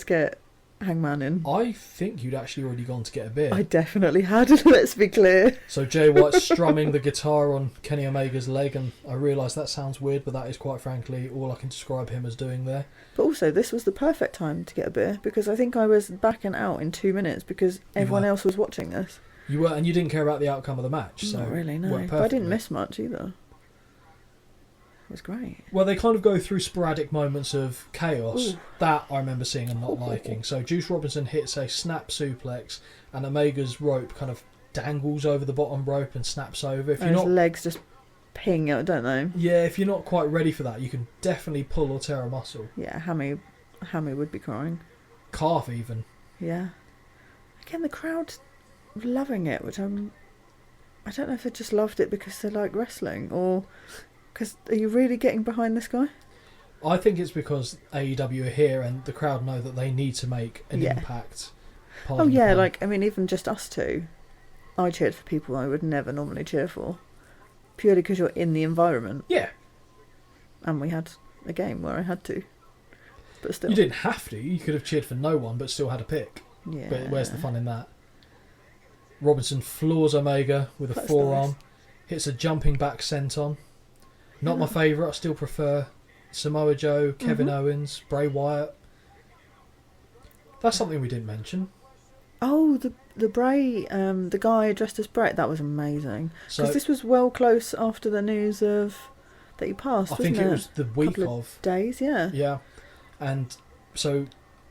get Hangman in. I think you'd actually already gone to get a beer. I definitely had, let's be clear. So Jay White's strumming the guitar on Kenny Omega's leg, and I realise that sounds weird, but that is quite frankly all I can describe him as doing there. But also, this was the perfect time to get a beer, because I think I was backing out in 2 minutes because everyone else was watching this. You were, and you didn't care about the outcome of the match. So not really, no. But I didn't miss much either. It was great. Well, they kind of go through sporadic moments of chaos. Ooh. That I remember seeing and not liking. So Juice Robinson hits a snap suplex, and Omega's rope kind of dangles over the bottom rope and snaps over. If his legs just ping out, don't they? Yeah, if you're not quite ready for that, you can definitely pull or tear a muscle. Yeah, Hammy would be crying. Calf even. Yeah. Again, the crowd loving it, which I don't know if they just loved it because they like wrestling or... Because are you really getting behind this guy? I think it's because AEW are here and the crowd know that they need to make an impact. Even just us two. I cheered for people I would never normally cheer for. Purely because you're in the environment. Yeah. And we had a game where I had to. But still. You didn't have to. You could have cheered for no one but still had a pick. Yeah. But where's the fun in that? Robinson floors Omega with a forearm. Nice. Hits a jumping back senton. Not my favourite. I still prefer Samoa Joe, Kevin Owens, Bray Wyatt. That's something we didn't mention. Oh, the Bray, the guy dressed as Bray. That was amazing. Because this was well close after the news of that he passed. I think it was the week of days. Yeah. Yeah, and so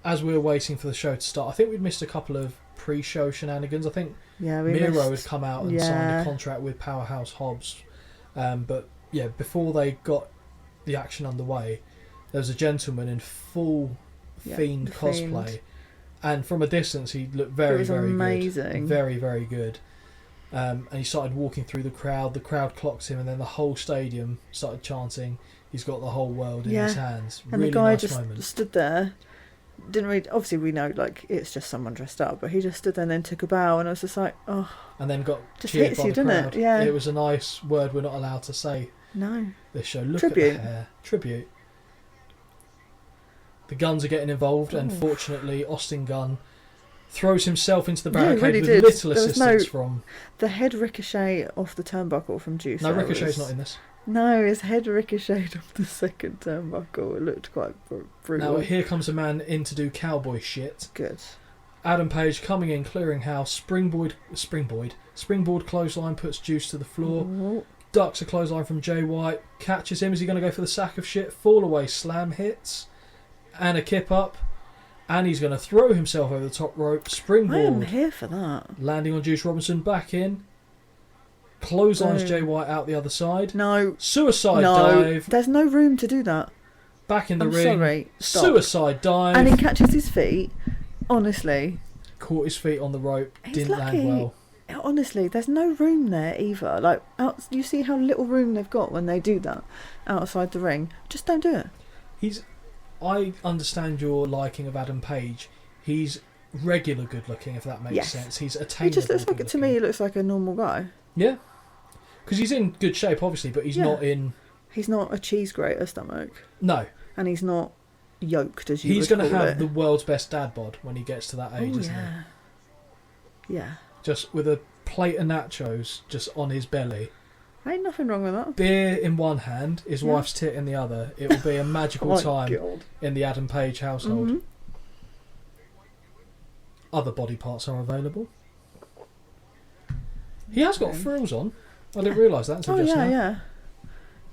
as we were waiting for the show to start, I think we'd missed a couple of pre-show shenanigans. I think Miro had come out and signed a contract with Powerhouse Hobbs, but. Yeah, before they got the action underway, there was a gentleman in full Fiend cosplay. Fiend. And from a distance, he looked very, very amazing. Good. Very, very good. And he started walking through the crowd. The crowd clocked him, and then the whole stadium started chanting, he's got the whole world in his hands. And really the guy nice just moment. Stood there. Didn't really, obviously we know it's just someone dressed up, but he just stood there and then took a bow, and I was just like, oh. And then got just cheered hits by you, the doesn't crowd. it? Yeah. It was a nice word we're not allowed to say. No. This show. Look Tribute. at the hair. Tribute. The Guns are getting involved, and fortunately Austin Gunn throws himself into the barricade with little assistance from... The head ricochet off the turnbuckle from Juice. No, Ricochet's not in this. No, his head ricocheted off the second turnbuckle. It looked quite brutal. Now here comes a man in to do cowboy shit. Good. Adam Page coming in, clearing house. Springboard clothesline puts Juice to the floor. Ooh. Ducks a clothesline from Jay White. Catches him. Is he going to go for the sack of shit? Fall away slam hits. And a kip up. And he's going to throw himself over the top rope. Springboard. I am here for that. Landing on Juice Robinson. Back in. Clotheslines Jay White out the other side. No. Suicide dive. There's no room to do that. Back in the I'm ring. Sorry. Stop. Suicide dive. And he catches his feet. Honestly. Caught his feet on the rope. He's Didn't lucky. land well. Honestly, there's no room there either. Like, you see how little room they've got when they do that outside the ring. Just don't do it. I understand your liking of Adam Page. He's regular good looking, if that makes sense. He's attainable. He just looks like, to me, he looks like a normal guy. Yeah. Because he's in good shape, obviously, but he's not in... He's not a cheese grater stomach. No. And he's not yoked, as you He's going to have the world's best dad bod when he gets to that age, isn't he? Yeah. Just with a plate of nachos just on his belly. Ain't nothing wrong with that. Beer in one hand, his wife's tit in the other. It will be a magical time in the Adam Page household. Mm-hmm. Other body parts are available. He has got frills on. I didn't realise that until just now. Yeah.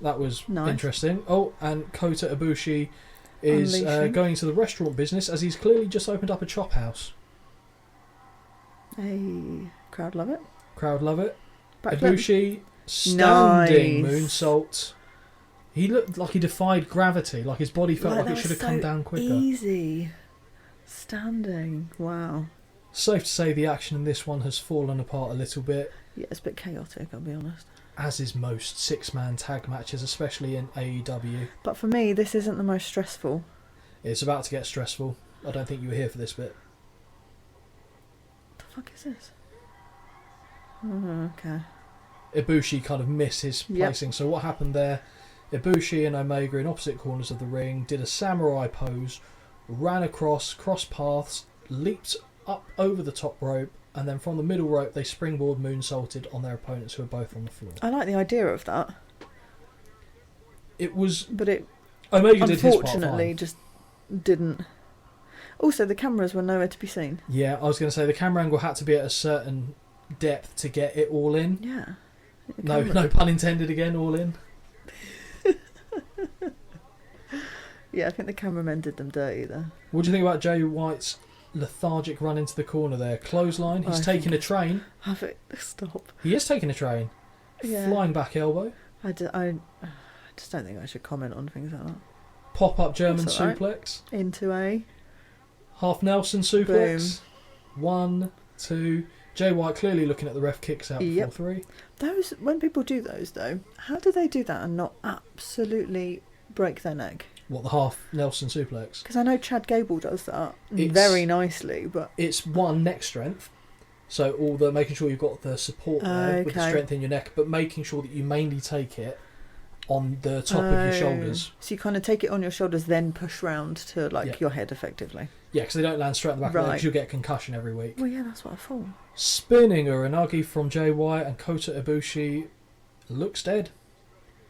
That was nice. Interesting. Oh, and Kota Ibushi is going to the restaurant business as he's clearly just opened up a chop house. Hey, crowd love it. Crowd love it. Back Ibushi standing moonsault. He looked like he defied gravity, like his body felt like it should have come down quicker. Easy. Standing. Wow. Safe to say the action in this one has fallen apart a little bit. Yeah, it's a bit chaotic, I'll be honest. As is most six-man tag matches, especially in AEW. But for me, this isn't the most stressful. It's about to get stressful. I don't think you were here for this bit. What the fuck is this? Oh, okay. Ibushi kind of missed his placing. So what happened there? Ibushi and Omega in opposite corners of the ring did a samurai pose, ran across, crossed paths, leaped up over the top rope, and then from the middle rope they springboard moonsaulted on their opponents who were both on the floor. I like the idea of that. It was... But it Omega did his part unfortunately just didn't. Also, the cameras were nowhere to be seen. Yeah, I was going to say the camera angle had to be at a certain depth to get it all in. Yeah. No pun intended again, all in. Yeah, I think the cameramen did them dirty there. What do you think about Jay White's lethargic run into the corner there? Clothesline, he's taking a train. Have it. Stop. He is taking a train. Yeah. Flying back elbow. I just don't think I should comment on things like that. Pop-up German suplex. Into a... Half Nelson suplex. Boom. 1, 2... Jay White clearly looking at the ref, kicks out before 3. Those, when people do those though, how do they do that and not absolutely break their neck? What, the half Nelson suplex? Because I know Chad Gable does that very nicely, but it's one neck strength, so all the making sure you've got the support there with the strength in your neck, but making sure that you mainly take it on the top of your shoulders. So you kind of take it on your shoulders, then push round to your head, effectively. Yeah, because they don't land straight on the back of the leg, because you'll get concussion every week. Well, yeah, that's what I thought. Spinning Uranagi from Jay White, and Kota Ibushi looks dead.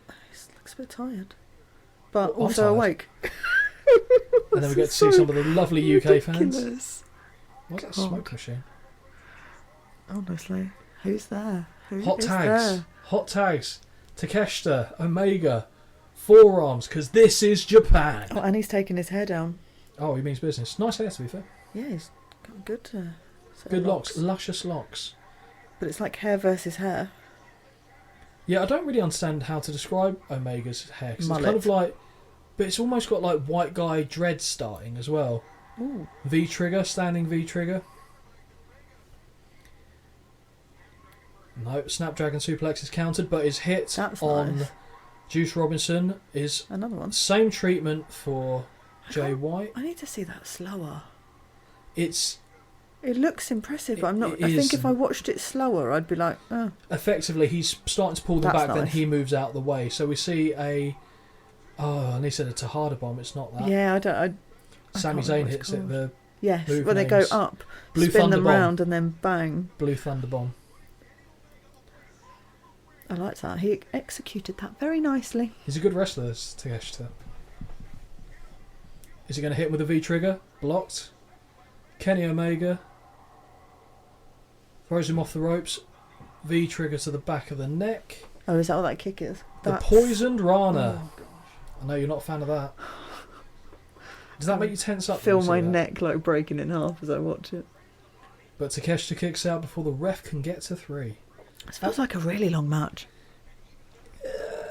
He looks a bit tired. But also awake. And then we get to see some of the lovely UK fans. What's that smoke machine? Honestly, who's there? Hot tags. Takeshita, Omega, forearms, because this is Japan. Oh, and he's taking his hair down. Oh, he means business. Nice hair, to be fair. Yeah, he's got good locks, luscious locks. But it's like hair versus hair. Yeah, I don't really understand how to describe Omega's hair, because it's kind of like... But it's almost got like white guy dreads starting as well. Ooh. V-trigger, standing V-trigger. No, Snapdragon suplex is countered, but his hit on Juice Robinson is another one. Same treatment for Jay White. I need to see that slower. It looks impressive, but I think if I watched it slower, I'd be like, oh. Effectively, he's starting to pull them back, then he moves out of the way. So we see and he said a Tejada bomb, it's not that. Yeah, I Sami Zayn hits it, yes, where they go up, Blue spin Thunder them bomb. round, and then bang. Blue Thunder Bomb. I liked that. He executed that very nicely. He's a good wrestler, this Takeshita. Is he going to hit him with a V-trigger? Blocked. Kenny Omega throws him off the ropes. V-trigger to the back of the neck. Oh, is that what that kick is? The poisoned Rana. Oh, gosh. I know you're not a fan of that. Does that make you tense up? Feel my neck like breaking in half as I watch it. But Takeshita kicks out before the ref can get to 3. It feels like a really long match.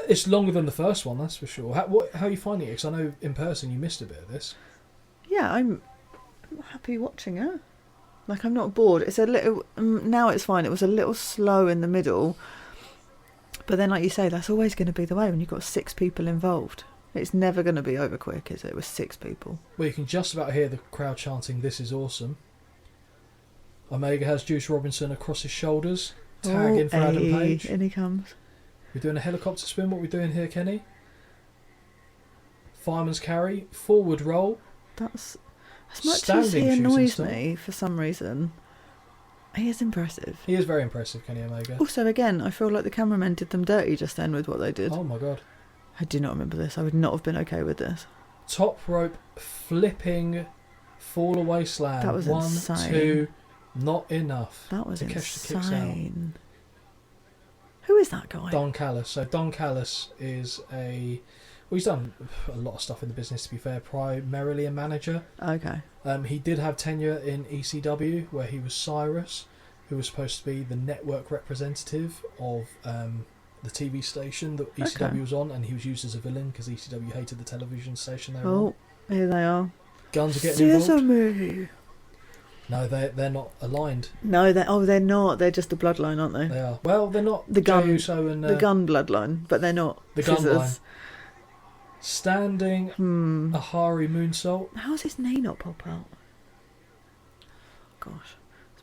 It's longer than the first one, that's for sure. How are you finding it? Because I know in person you missed a bit of this. Yeah, I'm happy watching it. Like, I'm not bored. It's a little... now it's fine. It was a little slow in the middle. But then, like you say, that's always going to be the way when you've got 6 people involved. It's never going to be over quick, is it? With 6 people. Well, you can just about hear the crowd chanting, "This is awesome." Omega has Juice Robinson across his shoulders. Tag in for Adam Page. In he comes. We're doing a helicopter spin. What are we doing here, Kenny? Fireman's carry. Forward roll. That's... As much as he annoys me for some reason, he is impressive. He is very impressive, Kenny Omega. Also, again, I feel like the cameramen did them dirty just then with what they did. Oh my god. I do not remember this. I would not have been okay with this. Top rope flipping fall away slam. That was 1, insane. 2, not enough. That was Takeshita insane. Who is that guy? Don Callis. So Don Callis is he's done a lot of stuff in the business, to be fair, primarily a manager. Okay. He did have tenure in ECW, where he was Cyrus, who was supposed to be the network representative of the TV station that ECW was on, and he was used as a villain because ECW hated the television station they were on. Here they are. Guns are getting involved. Sesame. No, they're not aligned. No, they're not. They're just the bloodline, aren't they? They are. Well, they're not the gun. Jey Uso and the gun bloodline, but they're not. The gun line. Standing Ahari moonsault. How does his knee not pop out? Gosh.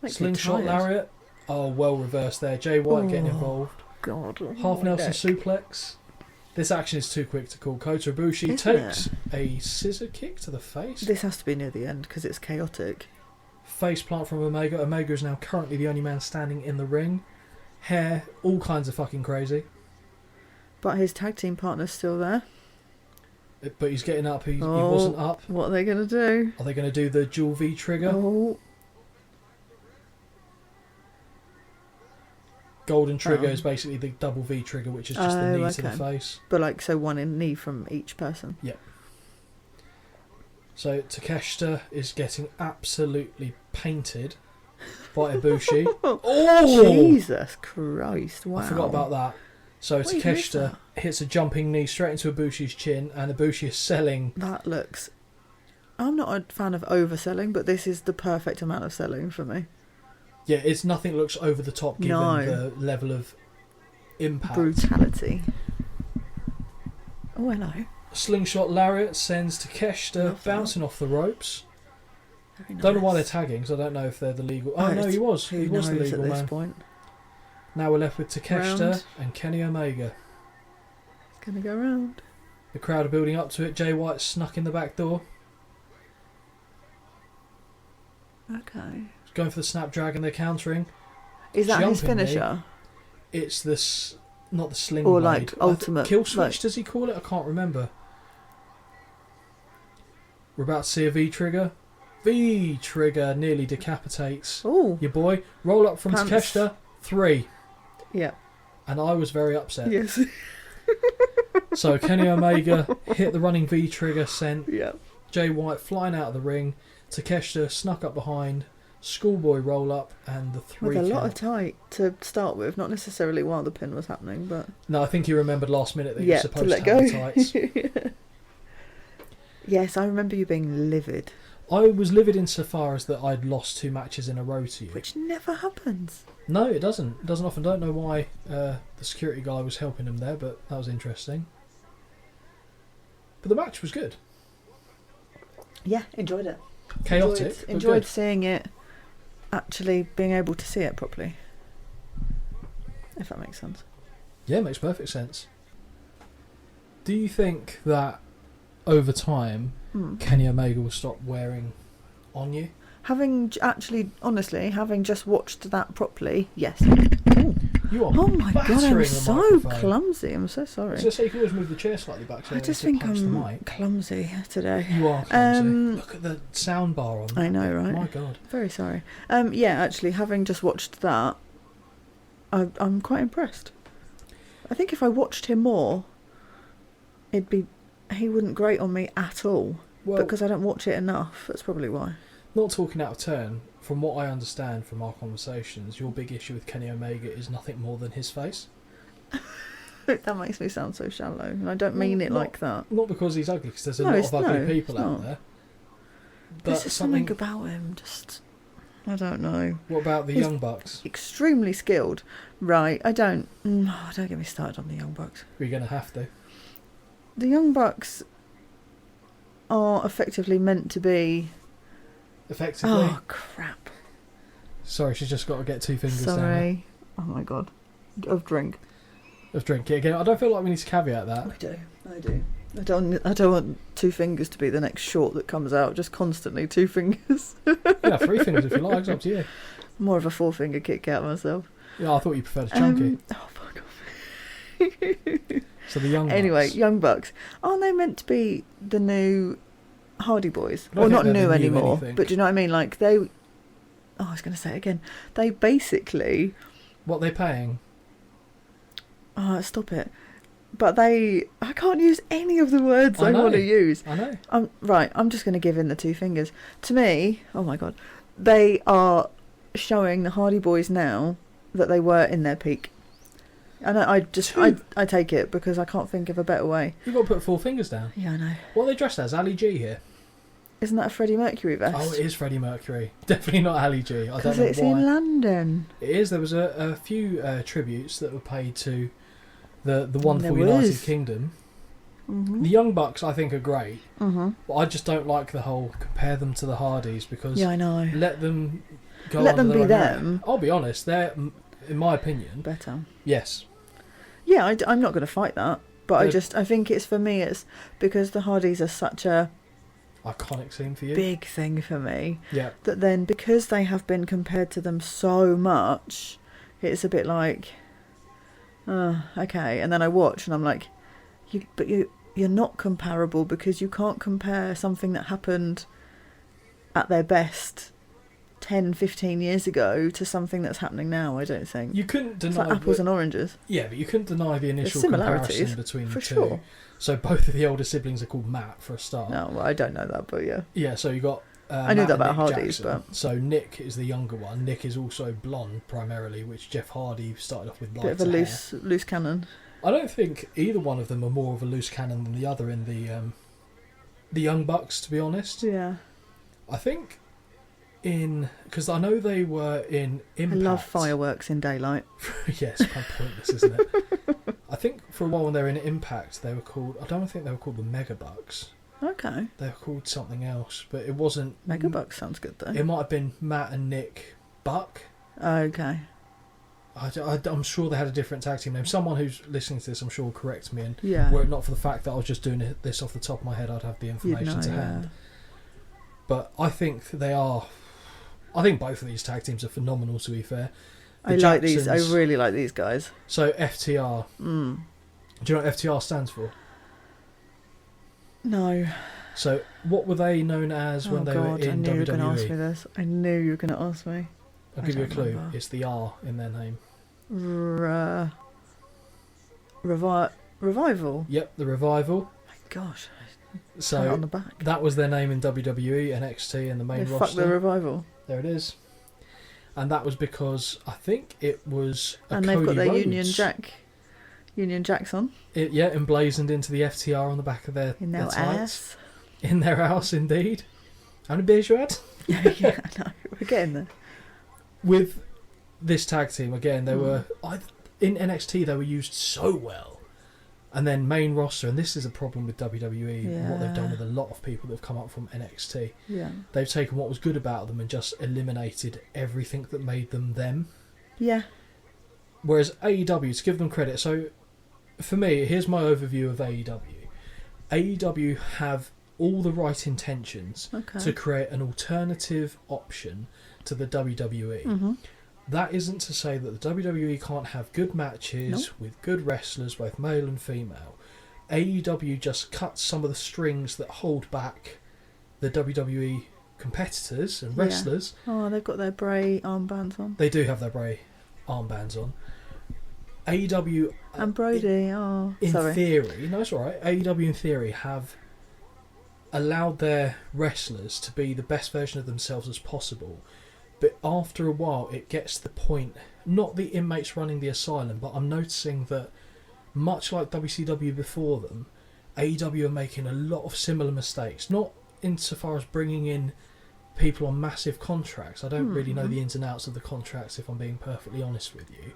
Slingshot lariat. Oh, well reversed there. Jay White getting involved. God. Half Nelson suplex. This action is too quick to call. Kota Ibushi takes a scissor kick to the face. This has to be near the end because it's chaotic. Face plant from Omega. Omega is now currently the only man standing in the ring. Hair, all kinds of fucking crazy. But his tag team partner's still there. But he's getting up. He wasn't up. What are they going to do? Are they going to do the dual V trigger? Oh. Golden trigger is basically the double V trigger, which is just the knee to the face. But so one in knee from each person. Yep. So Takeshita is getting absolutely painted by Ibushi. Oh! Jesus Christ, wow. I forgot about that. So Takeshita hits a jumping knee straight into Ibushi's chin, and Ibushi is selling. That looks... I'm not a fan of overselling, but this is the perfect amount of selling for me. Yeah, it's nothing looks over the top given the level of impact. Brutality. Oh, hello. Slingshot lariat sends Takeshita bouncing off the ropes. Very nice. Don't know why they're tagging, because I don't know if they're the legal... Oh, no, he was. He was the legal at this man. Point. Now we're left with Takeshita and Kenny Omega. It's going to go round. The crowd are building up to it. Jay White snuck in the back door. Okay. Going for the Snapdragon, they're countering. Is that his finisher? It's not the sling or blade. Like ultimate kill switch, does he call it? I can't remember. We're about to see a V-trigger. V-trigger nearly decapitates your boy. Roll up from Takeshita. 3. Yeah. And I was very upset. Yes. So Kenny Omega hit the running V-trigger sent. Yeah. Jay White flying out of the ring. Takeshita snuck up behind. Schoolboy roll up and the 3 with a lot of tight to start with, not necessarily while the pin was happening, but no, I think he remembered last minute that he was supposed to let go. Have the tights. Yes, I remember you being livid. I was livid insofar as that I'd lost 2 matches in a row to you, which never happens. No, it doesn't. It doesn't often. Don't know why the security guy was helping him there, but that was interesting. But the match was good. Yeah, enjoyed it. Chaotic. Enjoyed seeing it. Actually being able to see it properly, if that makes sense. Yeah, it makes perfect sense. Do you think that over time Kenny Omega will stop wearing on you? Having just watched that properly, yes. You are Oh my god, I'm battering the so microphone. clumsy. I'm so sorry. So you can always move the chair slightly back. So I just it think punch the I'm mic. clumsy today. You are clumsy. Look at the sound bar on. I know, right? My god. Very sorry. Yeah, actually, having just watched that, I'm quite impressed. I think if I watched him more, he wouldn't grate on me at all. Well, because I don't watch it enough. That's probably why. Not talking out of turn, from what I understand from our conversations, your big issue with Kenny Omega is nothing more than his face. That makes me sound so shallow, and I don't mean it like that. Not because he's ugly, because there's a lot of ugly people out there. But there's just something about him, I don't know. What about the Young Bucks? Extremely skilled. Right, don't get me started on the Young Bucks. We're going to have to. The Young Bucks are effectively meant to be... Effectively? Oh, crap. Sorry, she's just got to get 2 fingers down. Sorry. Oh my god. Of drink. Of drink. Yeah, again, I don't feel like we need to caveat that. I do. I don't want 2 fingers to be the next short that comes out. Just constantly 2 fingers. Yeah, 3 fingers if you like. It's up to you. More of a 4-finger Kit Kat myself. Yeah, I thought you preferred a chunky. Oh, fuck off. So the Young Bucks. Anyway, Young Bucks. Aren't they meant to be the new Hardy Boys? Well, not new the anymore. anything. But do you know what I mean? Like, they... Oh, I was going to say it again. They basically... What they're paying? Oh, stop it. But I can't use any of the words I want to use. I know. I'm just going to give in the 2 fingers. To me, oh my god, they are showing the Hardy Boys now that they were in their peak. And I take it because I can't think of a better way. You've got to put 4 fingers down. Yeah, I know. What are they dressed as? Ali G here? Isn't that a Freddie Mercury vest? Oh, it is Freddie Mercury. Definitely not Ali G. I don't know why. Because it's in London. It is. There was a few tributes that were paid to the wonderful United Kingdom. Mm-hmm. The Young Bucks, I think, are great. Mm-hmm. But I just don't like the whole compare them to the Hardys because... Yeah, I know. Let them go Let them be them. them. I'll be honest, they're, in my opinion... Better. Yes. Yeah, I'm not going to fight that. But I think it's for me, it's because the Hardys are such a... Iconic scene for you. Big thing for me. Yeah. That then, because they have been compared to them so much, it's a bit like... okay. And then I watch and I'm like, you're not comparable because you can't compare something that happened at their best 10, 15 years ago to something that's happening now, I don't think. You couldn't deny... It's like apples and oranges. Yeah, but you couldn't deny the initial similarities, comparison between the two. Sure. So both of the older siblings are called Matt, for a start. No, well, I don't know that, but yeah. Yeah, so you got... I knew that about Hardys, Jackson. but... So Nick is the younger one. Nick is also blonde, primarily, which Jeff Hardy started off with lighter Bit of a loose cannon. I don't think either one of them are more of a loose cannon than the other in the Young Bucks, to be honest. Yeah. I think because I know they were in Impact. I love fireworks in daylight. Yes, kind of pointless, isn't it? I think for a while when they were in Impact, they were called... I don't think they were called the Mega Bucks. Okay. They were called something else, but it wasn't... Mega Bucks sounds good, though. It might have been Matt and Nick Buck. Okay. I'm sure they had a different tag team name. Someone who's listening to this, I'm sure, will correct me. And were it not for the fact that I was just doing this off the top of my head, I'd have the information to hand. But I think they are... I think both of these tag teams are phenomenal, to be fair. I like these. I really like these guys. So FTR. Do you know what FTR stands for? No. So what were they known as when they were in WWE? I knew you were going to ask me this. I knew you were going to ask me. I'll give you a clue. Remember. It's the R in their name. Revival? Yep, the Revival. Oh my gosh. So on the back. That was their name in WWE, NXT, and the main roster. Fuck the Revival. There it is. And that was because I think it was and Cody they've got their Rhodes. Union Jacks on. Emblazoned into the FTR on the back of their tights. Ass. In their ass, indeed. How many beers you had? Yeah, I know. We're getting there. With this tag team, again, they were... in NXT, they were used so well. And then main roster, and this is a problem with WWE, and what they've done with a lot of people that have come up from NXT. Yeah. They've taken what was good about them and just eliminated everything that made them them. Yeah. Whereas AEW, to give them credit, so for me, here's my overview of AEW. AEW have all the right intentions to create an alternative option to the WWE. that isn't to say that the WWE can't have good matches with good wrestlers, both male and female. AEW just cuts some of the strings that hold back the WWE competitors and wrestlers. Oh, they've got their Bray armbands on. They do have their Bray armbands on. AEW... and Brody, in theory... No, it's alright. AEW, in theory, have allowed their wrestlers to be the best version of themselves as possible. But after a while, it gets to the point... Not the inmates running the asylum, but I'm noticing that, much like WCW before them, AEW are making a lot of similar mistakes. Not insofar as bringing in people on massive contracts. I don't really know the ins and outs of the contracts, if I'm being perfectly honest with you.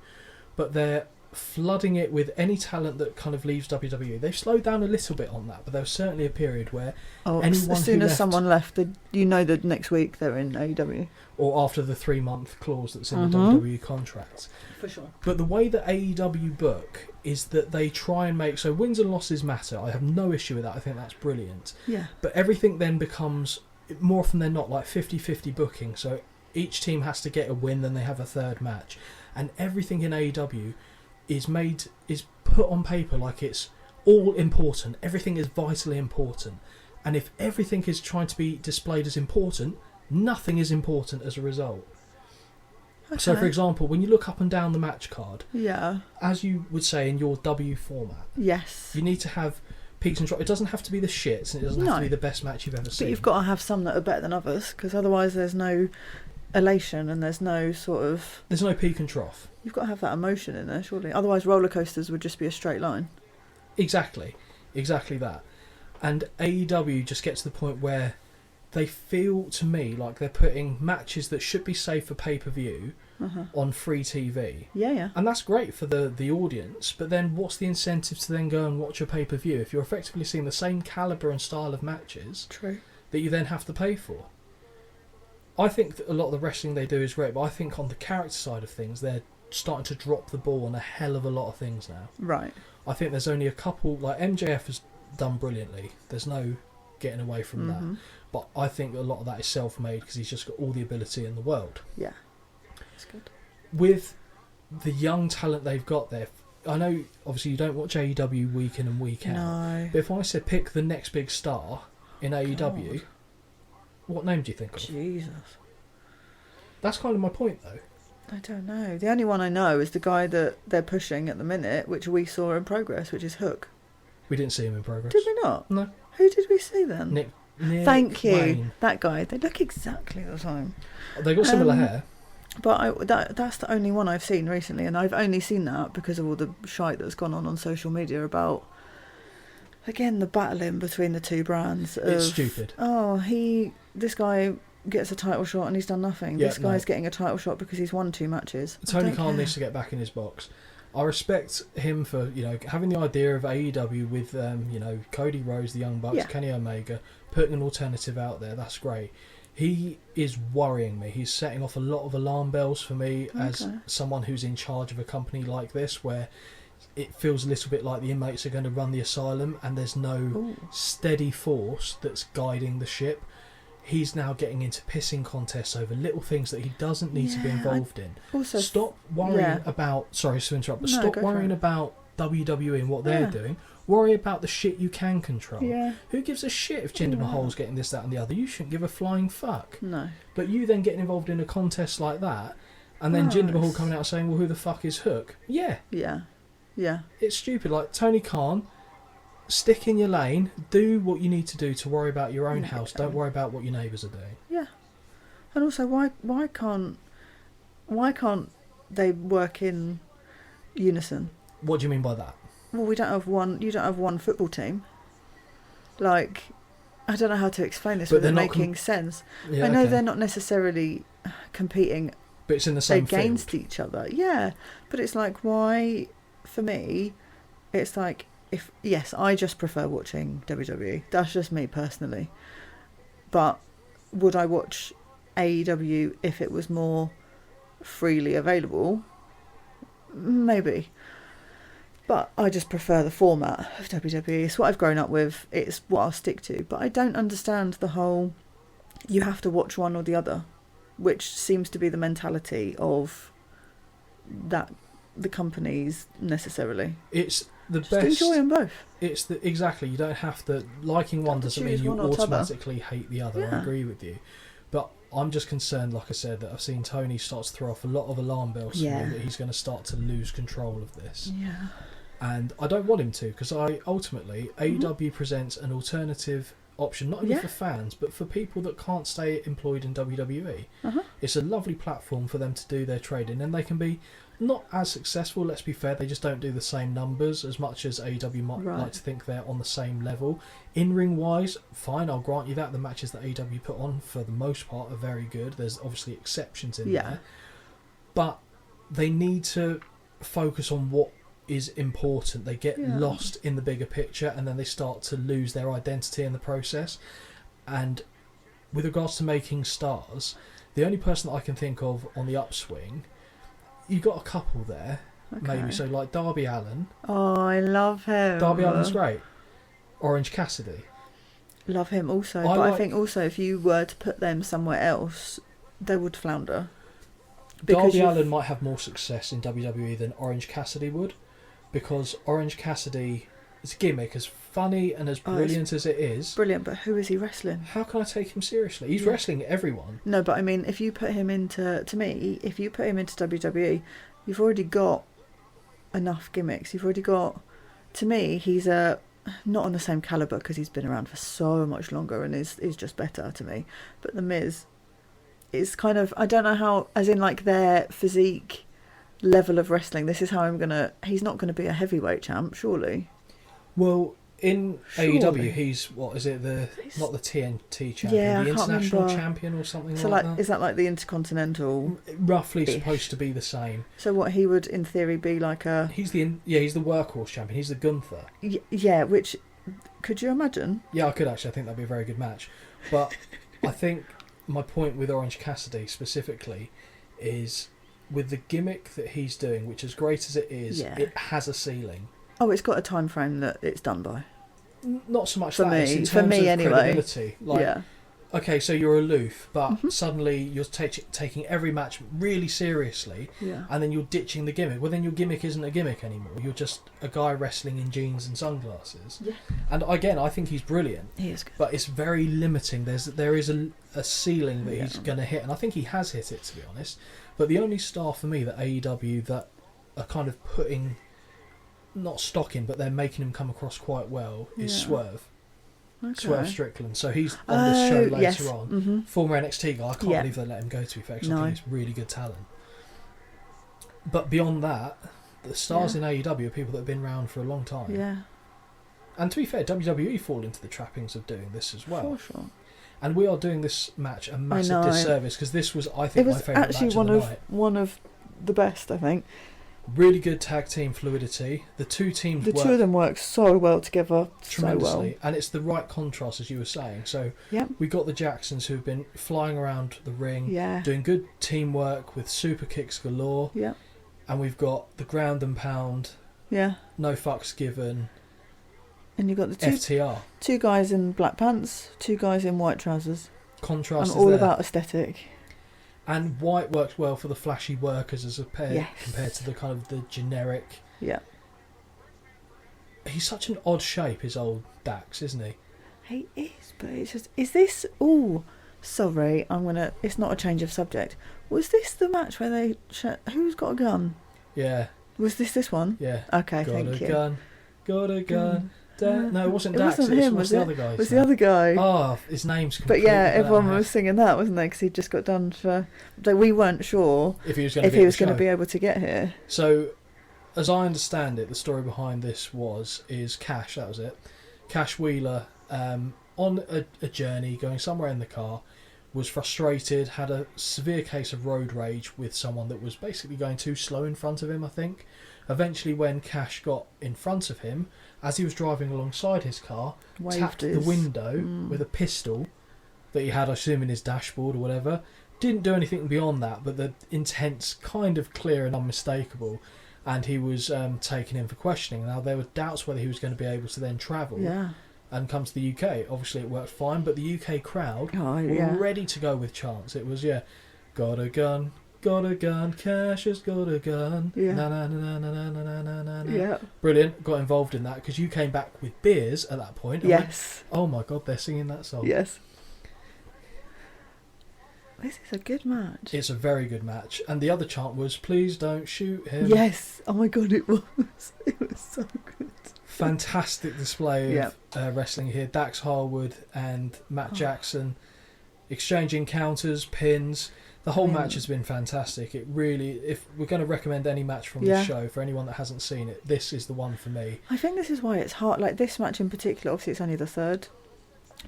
But they're flooding it with any talent that kind of leaves WWE. They've slowed down a little bit on that, but there was certainly a period where as soon as someone left, you know that next week they're in AEW. Or after the 3-month clause that's in the WWE contracts. For sure. But the way that AEW book is that they try and make... So wins and losses matter. I have no issue with that. I think that's brilliant. Yeah. But everything then becomes, more often than not, like 50-50 booking. So each team has to get a win, then they have a third match. And everything in AEW is put on paper like it's all important. Everything is vitally important. And if everything is trying to be displayed as important, nothing is important as a result. Okay. So, for example, when you look up and down the match card, as you would say in your W format, you need to have peaks and troughs. It doesn't have to be the shits, and it doesn't have to be the best match you've ever seen. But you've got to have some that are better than others, because otherwise there's no elation and there's no sort of... There's no peak and trough. You've got to have that emotion in there, surely. Otherwise roller coasters would just be a straight line. Exactly that. And AEW just gets to the point where they feel, to me, like they're putting matches that should be safe for pay-per-view on free TV. Yeah. And that's great for the audience, but then what's the incentive to then go and watch a pay-per-view if you're effectively seeing the same calibre and style of matches that you then have to pay for? I think that a lot of the wrestling they do is great, but I think on the character side of things, they're starting to drop the ball on a hell of a lot of things now. Right. I think there's only a couple... Like, MJF has done brilliantly. There's no getting away from that. But I think a lot of that is self-made because he's just got all the ability in the world. Yeah. That's good. With the young talent they've got there, I know obviously you don't watch AEW week in and week out. No. But if I said pick the next big star in AEW, what name do you think of? Jesus. That's kind of my point though. I don't know. The only one I know is the guy that they're pushing at the minute, which we saw in Progress, which is Hook. We didn't see him in Progress. Did we not? No. Who did we see then? Nick Thank you. Wayne. That guy. They look exactly the same. They got similar hair. But that's the only one I've seen recently, and I've only seen that because of all the shite that's gone on social media about, again, the battling between the two brands. It's stupid. Oh, this guy gets a title shot and he's done nothing. This guy's getting a title shot because he's won 2 matches. Tony Khan needs to get back in his box. I respect him for, having the idea of AEW with, Cody Rhodes, the Young Bucks, Kenny Omega, putting an alternative out there. That's great. He is worrying me. He's setting off a lot of alarm bells for me as someone who's in charge of a company like this, where it feels a little bit like the inmates are going to run the asylum and there's no steady force that's guiding the ship. He's now getting into pissing contests over little things that he doesn't need to be involved in. Also, stop worrying about... Sorry to interrupt, but stop worrying about WWE and what they're doing. Worry about the shit you can control. Yeah. Who gives a shit if Jinder Mahal's getting this, that and the other? You shouldn't give a flying fuck. No. But you then getting involved in a contest like that, and then Jinder Mahal coming out saying, well, who the fuck is Hook? Yeah. Yeah. Yeah. It's stupid. Like, Tony Khan... Stick in your lane, do what you need to do to worry about your own house, don't worry about what your neighbours are doing. Yeah. And also, why can't they work in unison? What do you mean by that? Well, you don't have one football team. Like, I don't know how to explain this without making sense. Yeah, I know they're not necessarily competing but it's in the same against field. Each other. Yeah. But it's like, why, for me, it's like, yes, I just prefer watching WWE. That's just me personally. But would I watch AEW if it was more freely available? Maybe. But I just prefer the format of WWE. It's what I've grown up with. It's what I'll stick to. But I don't understand the whole you have to watch one or the other, which seems to be the mentality of the companies necessarily. It's the Just best. Enjoy them both. It's exactly. You don't have to liking one doesn't mean you automatically hate the other. I agree with you, but I'm just concerned, like I said, that I've seen Tony start to throw off a lot of alarm bells for me that he's going to start to lose control of this. Yeah. And I don't want him to, because ultimately AEW presents an alternative option, not only for fans but for people that can't stay employed in WWE. It's a lovely platform for them to do their trading, and they can be not as successful, let's be fair. They just don't do the same numbers as much as AEW might like to think they're on the same level. In-ring wise, fine, I'll grant you that. The matches that AEW put on, for the most part, are very good. There's obviously exceptions in there. But they need to focus on what is important. They get lost in the bigger picture, and then they start to lose their identity in the process. And with regards to making stars, the only person that I can think of on the upswing, you got a couple there, maybe. So like Darby Allin. Oh, I love him. Darby Allin's great. Orange Cassidy. Love him also. I think also if you were to put them somewhere else, they would flounder. Darby Allin might have more success in WWE than Orange Cassidy would, because Orange Cassidy is a gimmick, as funny and as brilliant as it is. Brilliant, but who is he wrestling? How can I take him seriously? He's wrestling everyone. No, but I mean, if you put him into, if you put him into WWE, you've already got enough gimmicks. You've already got, to me, he's not on the same calibre because he's been around for so much longer and is just better to me. But The Miz is kind of, I don't know how, as in like their physique level of wrestling, this is how he's not going to be a heavyweight champ, surely. Well, in AEW, he's not the TNT champion, the international champion or something like that. Is that like the Intercontinental? Roughly supposed to be the same. So what, he would in theory be like a... He's the workhorse champion. He's the Gunther. Yeah, which, could you imagine? Yeah, I could actually. I think that'd be a very good match. But I think my point with Orange Cassidy specifically is, with the gimmick that he's doing, which as great as it is, it has a ceiling. Oh, it's got a time frame that it's done by. Not so much for that. Me, it's in terms for me of anyway. Credibility. Okay, so you're aloof, but suddenly you're taking every match really seriously, and then you're ditching the gimmick. Well, then your gimmick isn't a gimmick anymore. You're just a guy wrestling in jeans and sunglasses. Yeah. And again, I think he's brilliant. He is good. But it's very limiting. There is a ceiling that he's going to hit, and I think he has hit it, to be honest. But the only star for me that AEW that are kind of putting, not stock in, but they're making him come across quite well, is Swerve. Okay. Swerve Strickland. So he's on this show later on. Former NXT guy. I can't believe they let him go, to be fair, because I think he's really good talent. But beyond that, the stars in AEW are people that have been around for a long time. Yeah. And to be fair, WWE fall into the trappings of doing this as well. For sure. And we are doing this match a massive disservice, because this was, I think, my favourite match of the night. It was actually one of the best, I think. Really good tag team fluidity. The two teams two of them work so well together. Tremendously. So well. And it's the right contrast, as you were saying. So we got the Jacksons, who've been flying around the ring, doing good teamwork with super kicks galore. Yeah. And we've got the ground and pound. Yeah. No fucks given. And you've got the FTR. Two guys in black pants, two guys in white trousers. Contrast I'm all about aesthetic. And white works well for the flashy workers as a pair compared to the kind of the generic. Yeah. He's such an odd shape, his old Dax, isn't he? He is, but it's just... Is this... Oh, sorry, it's not a change of subject. Was this the match where they... Who's got a gun? Yeah. Was this one? Yeah. Okay, thank you. Got a gun. No, it wasn't Dax. Wasn't him, was the other guy? Was the other guy? Oh, his name's completely... But yeah, everyone was singing that, wasn't they? Because he'd just got done for... We weren't sure if he was going to be able to get here. So, as I understand it, the story behind this is Cash, that was it. Cash Wheeler, on a journey, going somewhere in the car, was frustrated, had a severe case of road rage with someone that was basically going too slow in front of him, I think. Eventually, when Cash got in front of him, as he was driving alongside his car, tapped the window with a pistol that he had, I assume, in his dashboard or whatever. Didn't do anything beyond that, but the intent's kind of clear and unmistakable. And he was taken in for questioning. Now, there were doubts whether he was going to be able to then travel and come to the UK. Obviously, it worked fine, but the UK crowd were ready to go with chants. It was, got a gun, got a gun, Cash has got a gun. Yeah. Na na na na na na na na na. Yeah. Brilliant. Got involved in that because you came back with beers at that point. Yes. Went, oh my God, they're singing that song. Yes. This is a good match. It's a very good match. And the other chant was, please don't shoot him. Yes. Oh my God, it was. It was so good. Fantastic display of wrestling here. Dax Harwood and Matt Jackson exchanging counters, pins. The whole match has been fantastic. It really, if we're going to recommend any match from this show for anyone that hasn't seen it, this is the one for me. I think this is why it's hard. Like this match in particular, obviously it's only the third,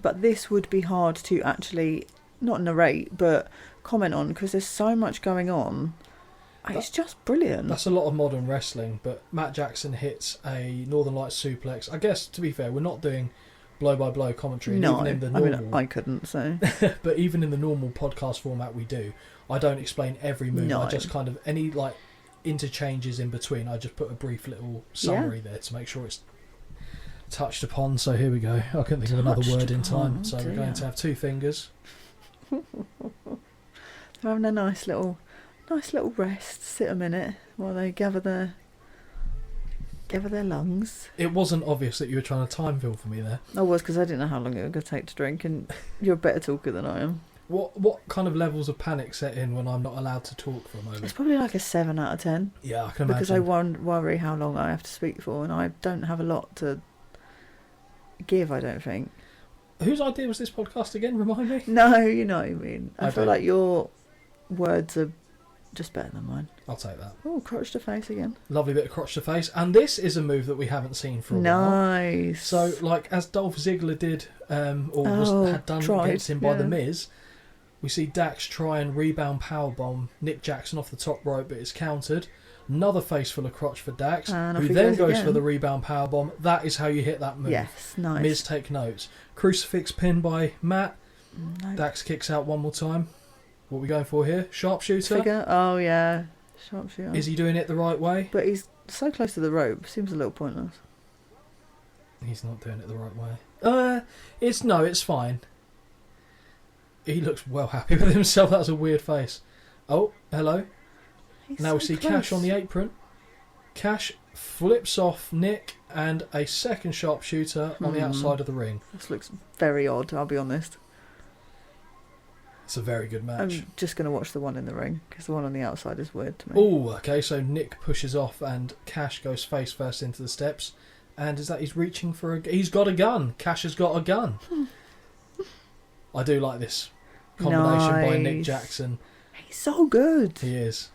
but this would be hard to actually not narrate but comment on because there's so much going on. It's just brilliant. That's a lot of modern wrestling, but Matt Jackson hits a Northern Lights suplex. I guess, to be fair, we're not doing blow-by-blow commentary. No, even in the normal, I couldn't, so... but even in the normal podcast format we do, I don't explain every move. No. I just kind of, any like interchanges in between, I just put a brief little summary there to make sure it's touched upon. So here we go. I couldn't think of another word in time. So we're going to have two fingers. They're having a nice little rest. Sit a minute while they gather their lungs. It wasn't obvious that you were trying to time fill for me there. I was, because I didn't know how long it was going to take to drink, and you're a better talker than I am. What kind of levels of panic set in when I'm not allowed to talk for a moment? It's probably like a 7 out of 10. Yeah, I can imagine. Because I won't worry how long I have to speak for, and I don't have a lot to give, I don't think. Whose idea was this podcast again? Remind me? No, you know what I mean. I feel don't. like your words are just better than mine. I'll take that. Oh, crotch to face again. Lovely bit of crotch to face. And this is a move that we haven't seen for a while. Nice. So, like, as Dolph Ziggler did, had done against him by The Miz, we see Dax try and rebound powerbomb Nick Jackson off the top rope, but it's countered. Another face full of crotch for Dax, who then goes for the rebound powerbomb. That is how you hit that move. Yes, nice. Miz, take notes. Crucifix pin by Matt. No. Dax kicks out one more time. What are we going for here? Sharpshooter? Figure? Oh, yeah. Sharpshooter. Is he doing it the right way? But he's so close to the rope. Seems a little pointless. He's not doing it the right way. It's fine. He looks well happy with himself. That's a weird face. Oh, hello. Now we see Cash on the apron. Cash flips off Nick and a second sharpshooter on the outside of the ring. This looks very odd, I'll be honest. It's a very good match. I'm just going to watch the one in the ring, because the one on the outside is weird to me. Oh, okay, so Nick pushes off and Cash goes face first into the steps. And is that he's reaching for a... He's got a gun. Cash has got a gun. I do like this combination by Nick Jackson. He's so good. He is.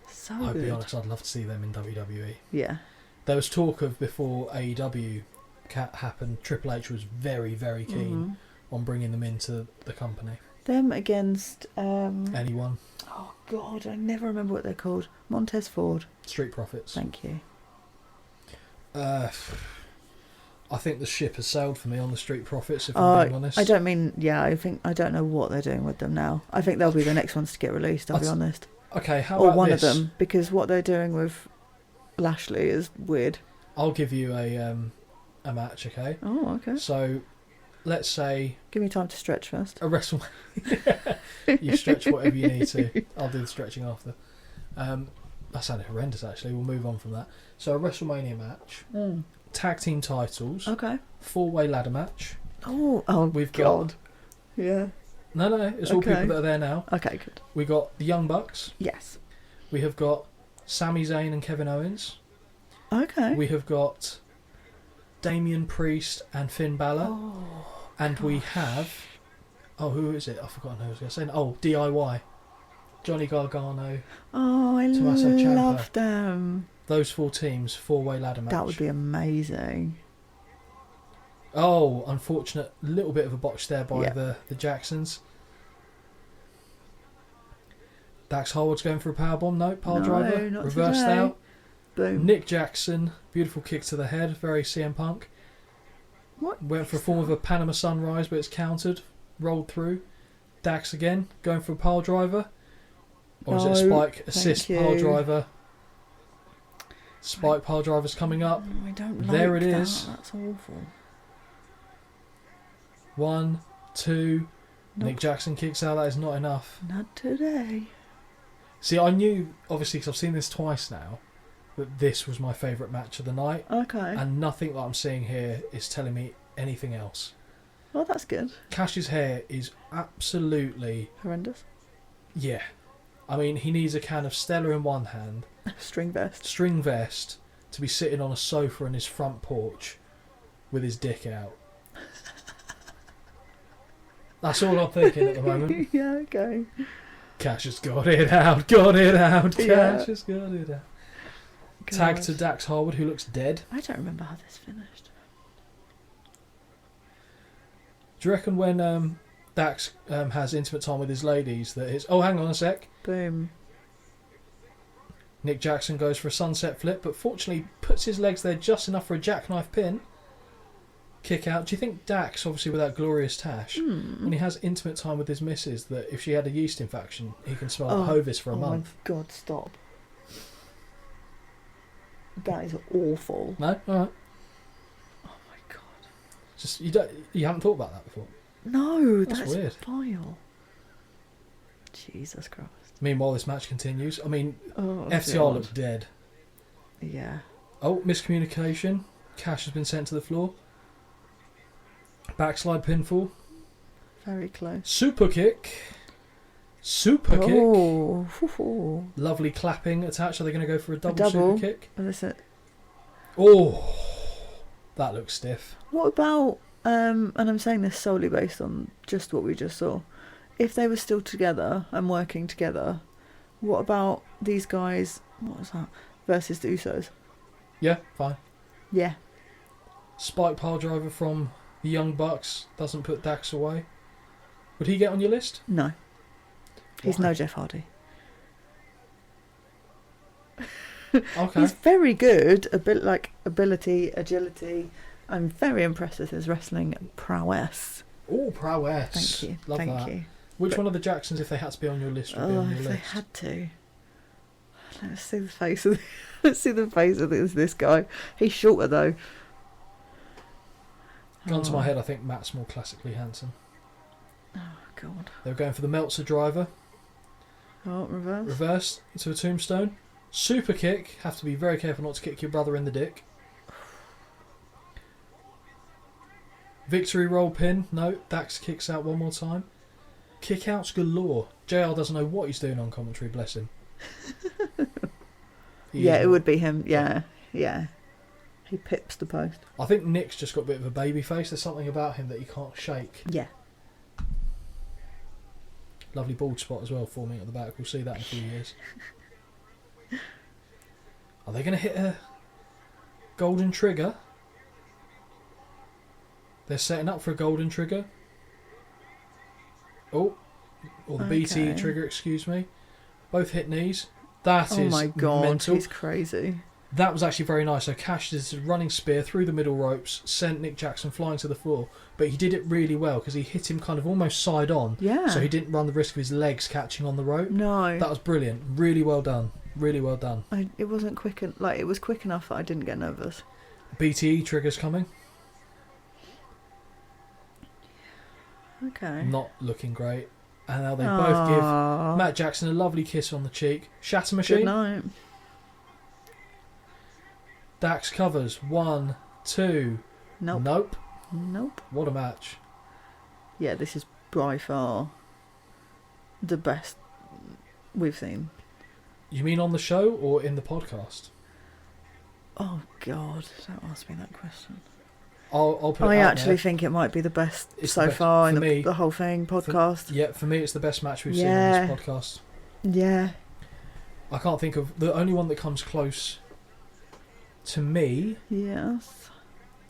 So I'll good. be honest, I'd love to see them in WWE. Yeah. There was talk of, before AEW happened, Triple H was very, very keen on bringing them into the company. Them against... Anyone. Oh, God, I never remember what they're called. Montez Ford. Street Profits. Thank you. I think the ship has sailed for me on the Street Profits, if I'm being honest. I don't mean... Yeah, I don't know what they're doing with them now. I think they'll be the next ones to get released, I'll be honest. Okay, how about one this? of them, because what they're doing with Lashley is weird. I'll give you a match, okay? Oh, okay. So, let's say... Give me time to stretch first. A WrestleMania. You stretch whatever you need to. I'll do the stretching after. That sounded horrendous, actually. We'll move on from that. So, a WrestleMania match. Tag team titles. Okay. 4-way ladder match. Oh, We've God. got... Yeah. No, it's all people that are there now. Okay, good. We got the Young Bucks. Yes. We have got Sami Zayn and Kevin Owens. Okay. We have got Damian Priest and Finn Balor. Oh, and we have... Oh, who is it? I've forgotten who I was going to say. Oh, DIY. Johnny Gargano. Oh, I Tommaso Ciampa. love them. Those 4 teams, 4-way ladder match. That would be amazing. Oh, unfortunate little bit of a botch there by the Jacksons. Dax Harwood's going for a powerbomb. No, pile driver. Not Reversed today. out. Boom. Nick Jackson, beautiful kick to the head. Very CM Punk. What? Went for a form of a Panama Sunrise, but it's countered. Rolled through. Dax again, going for a pile driver. Or is it a spike assist pile driver? Spike pile driver's coming up. I don't like There it that. is. That's awful. 1, 2. Nope. Nick Jackson kicks out. That is not enough. Not today. See, I knew, obviously, because I've seen this twice now, that this was my favourite match of the night. Okay. And nothing that I'm seeing here is telling me anything else. Well, that's good. Cash's hair is absolutely... horrendous. Yeah. I mean, he needs a can of Stella in one hand. String vest. To be sitting on a sofa in his front porch with his dick out. That's all I'm thinking at the moment. Yeah, okay. Cash has got it out. Cash Yeah. has got it out. Gosh. Tag to Dax Harwood, who looks dead. I don't remember how this finished. Do you reckon when Dax has intimate time with his ladies that it's... Oh, hang on a sec. Boom. Nick Jackson goes for a sunset flip, but fortunately puts his legs there just enough for a jackknife pin. Kick out. Do you think Dax, obviously with that glorious tash, when he has intimate time with his missus, that if she had a yeast infection, he can smell the Hovis for a month? Oh my God, stop. That is awful. No? Alright. Oh my God. Just you haven't thought about that before? No, That's weird. Vile. Jesus Christ. Meanwhile, this match continues. I mean, Oh, FTR God. looks dead. Yeah. Oh, miscommunication. Cash has been sent to the floor. Backslide pinfall. Very close. Super kick. Oh. Lovely clapping attached. Are they going to go for a double super kick? Listen. Oh, that looks stiff. What about, and I'm saying this solely based on just what we just saw, if they were still together and working together, what about these guys, what was that, versus the Usos? Yeah, fine. Yeah. Spike pile driver from the Young Bucks doesn't put Dax away. Would he get on your list? No. He's Why? no Jeff Hardy. Okay. He's very good, ability, agility. I'm very impressed with his wrestling prowess. Oh, prowess. Thank you. Love Thank that. you. Which one of the Jacksons, if they had to be on your list, would be on your If list? they had to. Let's see the face of this guy. He's shorter though. Gun to my head, I think Matt's more classically handsome. Oh God. They were going for the Meltzer driver. Oh, reverse. Reverse into a tombstone. Super kick. Have to be very careful not to kick your brother in the dick. Victory roll pin. No, Dax kicks out one more time. Kick outs galore. JR doesn't know what he's doing on commentary, bless him. Yeah, it would be him. Yeah. He pips the post. I think Nick's just got a bit of a baby face. There's something about him that he can't shake. Yeah. Lovely bald spot as well forming at the back. We'll see that in a few years. Are they going to hit a golden trigger? They're setting up for a golden trigger. Oh, or the BT trigger, excuse me. Both hit knees. That is my God, mental. he's crazy. That was actually very nice. So Cash did a running spear through the middle ropes, sent Nick Jackson flying to the floor, but he did it really well because he hit him kind of almost side on. Yeah. So he didn't run the risk of his legs catching on the rope. No. That was brilliant. Really well done. Really well done. It wasn't quick. It was quick enough that I didn't get nervous. BTE triggers coming. Okay. Not looking great. And now they both give Matt Jackson a lovely kiss on the cheek. Shatter machine. Good night. Dax covers. 1, 2. Nope. What a match. Yeah, this is by far the best we've seen. You mean on the show or in the podcast? Oh God, don't ask me that question. I'll put it I out actually there. think it might be the best It's so the best far for in me. the whole thing podcast. For me it's the best match we've seen on this podcast. Yeah. I can't think of... The only one that comes close to me... Yes.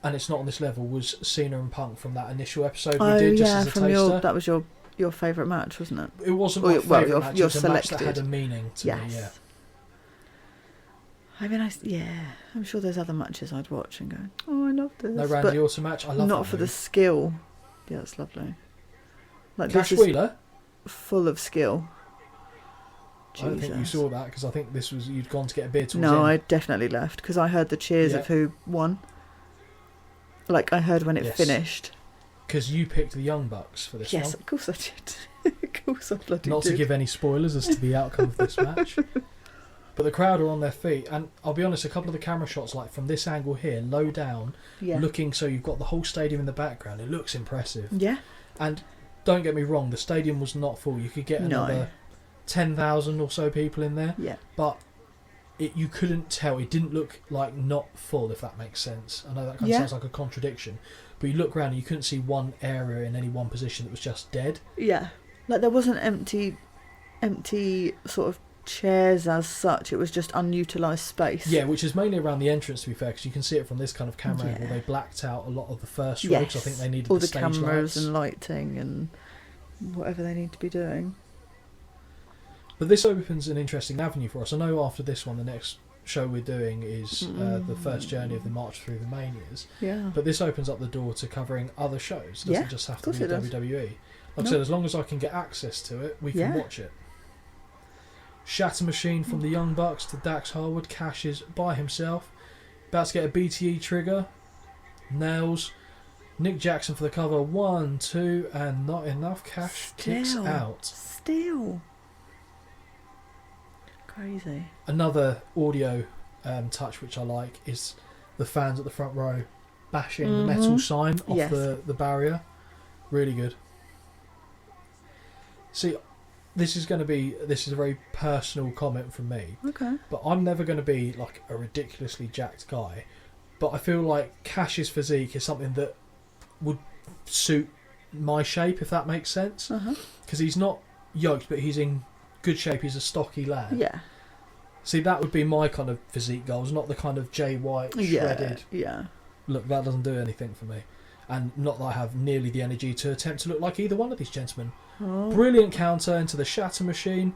And it's not on this level, was Cena and Punk from that initial episode we did just as a taster. that was your favourite match, wasn't it? It wasn't my favourite match, it was a match selected. that had a meaning to me, yeah. I mean, I'm sure there's other matches I'd watch and go, oh, I love this. No Randy Orton match, I love not that for move. the skill. Yeah, it's lovely. Like Cash this is Wheeler? full of skill. I don't think you saw that because I think this was you'd gone to get a beer towards No, the I end. definitely left because I heard the cheers of who won. Like I heard when it finished. Because you picked the Young Bucks for this one. Yes, of course I did. Of course I bloody Not did. to give any spoilers as to the outcome of this match. But the crowd are on their feet, and I'll be honest, a couple of the camera shots, like from this angle here, low down, looking so you've got the whole stadium in the background, it looks impressive. Yeah. And don't get me wrong, the stadium was not full. You could get another 10,000 or so people in there. Yeah. But you couldn't tell. It didn't look like not full, if that makes sense. I know that kind of sounds like a contradiction, but you look around and you couldn't see one area in any one position that was just dead. Yeah. Like there wasn't empty sort of chairs as such. It was just unutilised space. Yeah, which is mainly around the entrance, to be fair, because you can see it from this kind of camera angle. They blacked out a lot of the first row, because I think they needed all the the stage cameras lights and lighting and whatever they need to be doing. But this opens an interesting avenue for us. I know after this one, the next show we're doing is the first journey of the March Through the Manias. Yeah. But this opens up the door to covering other shows. It doesn't just have to be WWE. Like I said, as long as I can get access to it, we can watch it. Shatter Machine from the Young Bucks to Dax Harwood. Cash is by himself. About to get a BTE trigger. Nails. Nick Jackson for the cover. 1, 2, and not enough. Cash kicks out. Still. Crazy. Another audio touch which I like is the fans at the front row bashing the metal sign off the barrier. Really good. See, this is a very personal comment from me. Okay. But I'm never going to be like a ridiculously jacked guy. But I feel like Cash's physique is something that would suit my shape, if that makes sense. Because he's not yoked, but he's in good shape. He's a stocky lad. Yeah. See, that would be my kind of physique goals, not the kind of Jay White shredded. Yeah. Look, that doesn't do anything for me. And not that I have nearly the energy to attempt to look like either one of these gentlemen. Brilliant counter into the Shatter Machine.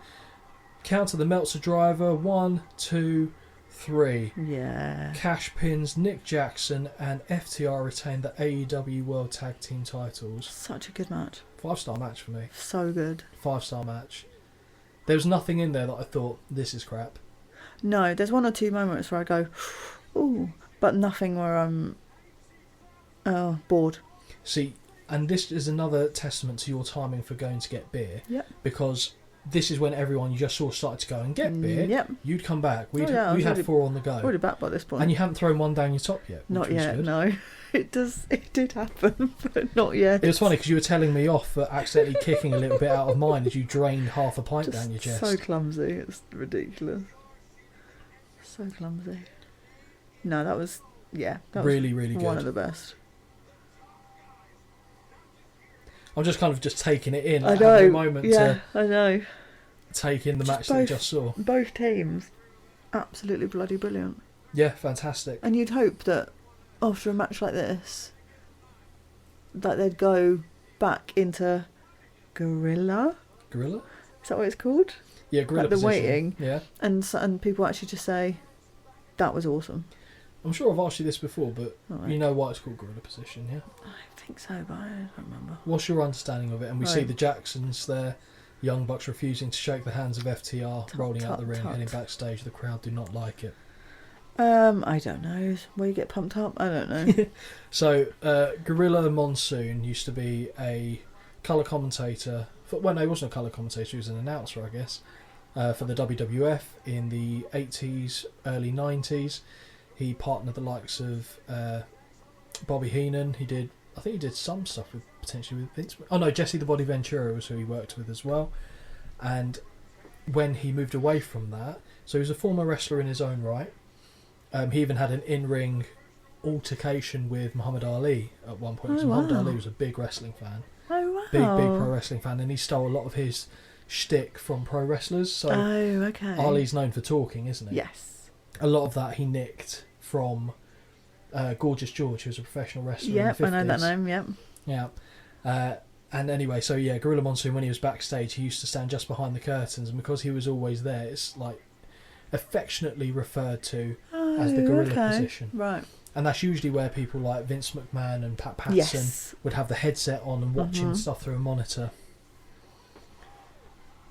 Counter the Meltzer Driver. 1, 2, 3. Yeah. Cash pins Nick Jackson, and FTR retain the AEW World Tag Team titles. Such a good match. 5-star match for me. So good. 5-star match. There was nothing in there that I thought, this is crap. No, there's one or two moments where I go, ooh, but nothing where I'm bored. See, and this is another testament to your timing for going to get beer. Yep. Because this is when everyone you just saw started to go and get beer. Yep. You'd come back. We had already, 4 on the go. Already back by this point. And you haven't thrown one down your top yet. Not yet, no. It did happen, but not yet. It was funny because you were telling me off for accidentally kicking a little bit out of mine as you drained half a pint down your chest. So clumsy, it's ridiculous. So clumsy. No, that was really, really good. One of the best. I'm just kind of taking it in. I know. A moment to I know. Take in the match that we just saw. Both teams, absolutely bloody brilliant. Yeah, fantastic. And you'd hope that after a match like this, that they'd go back into Gorilla. Gorilla? Is that what it's called? Yeah, Gorilla like the position. waiting. Yeah. And people actually just say, that was awesome. I'm sure I've asked you this before, but you know why it's called Gorilla position, yeah? I think so, but I don't remember. What's your understanding of it? And we see the Jacksons there, Young Bucks refusing to shake the hands of FTR, rolling out the ring, heading backstage. The crowd do not like it. I don't know. Where you get pumped up? I don't know. So, Gorilla Monsoon used to be a colour commentator. No, he wasn't a colour commentator, he was an announcer, I guess, for the WWF in the 80s, early 90s. He partnered the likes of Bobby Heenan. I think he did some stuff potentially with Vince. Oh no, Jesse the Body Ventura was who he worked with as well. And when he moved away from that, so he was a former wrestler in his own right. He even had an in-ring altercation with Muhammad Ali at one point. Muhammad Ali was a big wrestling fan. Oh wow! Big pro wrestling fan, and he stole a lot of his shtick from pro wrestlers. So Ali's known for talking, isn't he? Yes. A lot of that he nicked from Gorgeous George, who was a professional wrestler in the 50s. Yep, I know that name, yep. Yeah. And anyway, so yeah, Gorilla Monsoon, when he was backstage, he used to stand just behind the curtains, and because he was always there, it's like affectionately referred to as the gorilla position. Right. And that's usually where people like Vince McMahon and Pat Patterson would have the headset on and watching stuff through a monitor.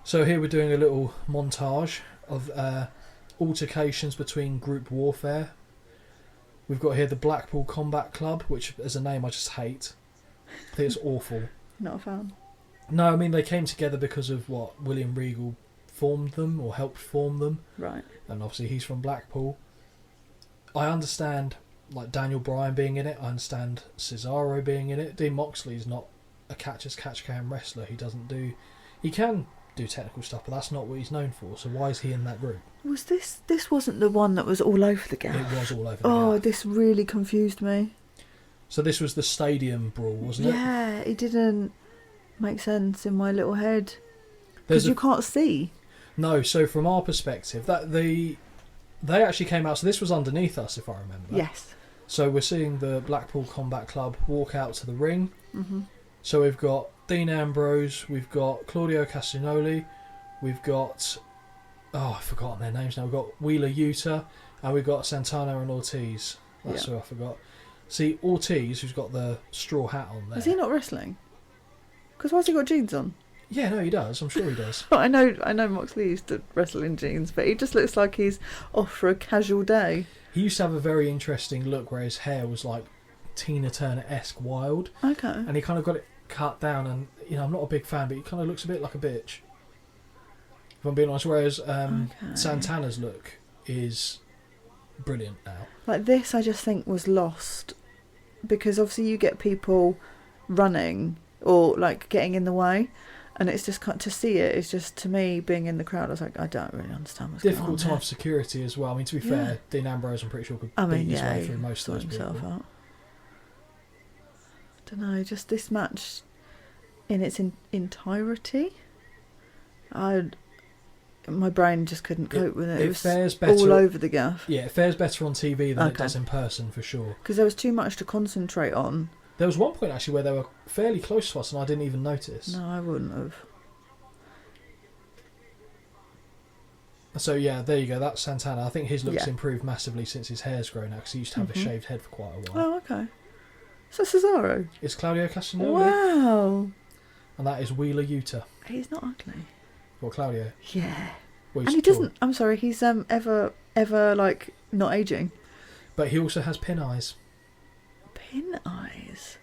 So here we're doing a little montage of altercations between group warfare. We've got here the Blackpool Combat Club, which as a name I just hate. I think it's awful. Not a fan. No, I mean, they came together because of what William Regal formed them, or helped form them. Right. And obviously he's from Blackpool. I understand, like, Daniel Bryan being in it. I understand Cesaro being in it. Dean Moxley's not a catch-as-catch-can wrestler. He can do technical stuff, but that's not what he's known for. So why is he in that group? Was this wasn't the one that was all over the gap? It was all over the gap. gap. This really confused me. So this was the stadium brawl, wasn't it? Yeah, it didn't make sense in my little head. Because you can't see. No, so from our perspective, that they actually came out. So this was underneath us, if I remember. Yes. So we're seeing the Blackpool Combat Club walk out to the ring. Mm-hmm. So we've got Dean Ambrose, we've got Claudio Castagnoli, we've got... Oh, I've forgotten their names now. We've got Wheeler Yuta, and we've got Santana and Ortiz. That's who I forgot. See, Ortiz, who's got the straw hat on there. Is he not wrestling? Because why's he got jeans on? Yeah, no, he does. I'm sure he does. I know Moxley used to wrestle in jeans, but he just looks like he's off for a casual day. He used to have a very interesting look where his hair was like Tina Turner-esque wild. Okay. And he kind of got it cut down, and, you know, I'm not a big fan, but he kind of looks a bit like a bitch, if I'm being honest. Whereas Santana's look is brilliant now. Like this, I just think was lost, because obviously you get people running or like getting in the way, and it's just to see it. It's just, to me, being in the crowd, I was like, I don't really understand what's going on. Difficult time for security as well. I mean, to be fair, Dean Ambrose, I'm pretty sure, could beat his way through most of those people. Out. I don't know, just this match in its entirety, my brain just couldn't cope with it. It was fares better, all over the gaff. Yeah, it fares better on TV than it does in person, for sure. Because there was too much to concentrate on. There was one point, actually, where they were fairly close to us and I didn't even notice. No, I wouldn't have. So, yeah, there you go. That's Santana. I think his look's improved massively since his hair's grown out, because he used to have a shaved head for quite a while. Oh, okay. So Cesaro? It's Claudio Castagnoli. Wow. And that is Wheeler Yuta. He's not ugly. Well, Claudio. Yeah. Well, and he doesn't... I'm sorry, he's ever, like, not ageing. But he also has pin eyes. Pin eyes?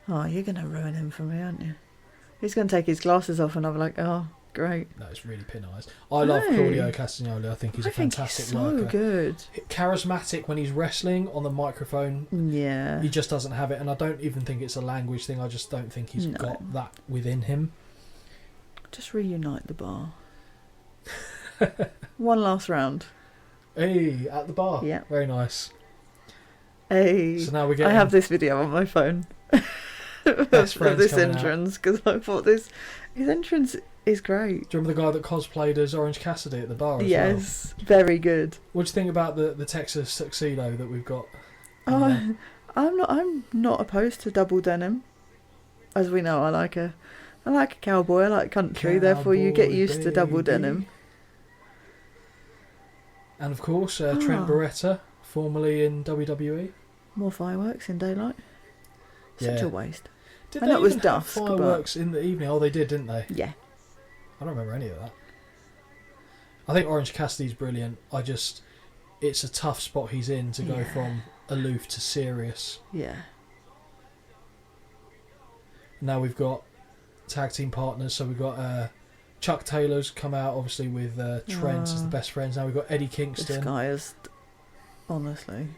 Oh, you're going to ruin him for me, aren't you? He's going to take his glasses off and I'll be like, oh, great. No, it's really pin eyes. I love Claudio Castagnoli. I think he's a fantastic worker. So good. Charismatic when he's wrestling on the microphone. Yeah. He just doesn't have it, and I don't even think it's a language thing. I just don't think he's got that within him. Just reunite the bar. One last round. Hey, at the bar. Yeah. Very nice. Hey. So now we're getting... I have this video on my phone. Best friends of this entrance, because I thought his entrance is great. Do you remember the guy that cosplayed as Orange Cassidy at the bar as well? Yes, very good. What do you think about the Texas tuxedo that we've got? Oh, I'm not opposed to double denim. As we know, I like a cowboy. I like country. Cowboy, therefore, you get used to double denim. And of course, Trent Beretta, formerly in WWE. More fireworks in daylight. Such a waste. Did and they it was even dusk, have fireworks in the evening? Oh, they did, didn't they? Yeah. I don't remember any of that. I think Orange Cassidy's brilliant. It's a tough spot he's in to go from aloof to serious. Yeah. Now we've got tag team partners, so we've got Chuck Taylor's come out, obviously, with Trent as the best friends. Now we've got Eddie Kingston. This guy is, honestly...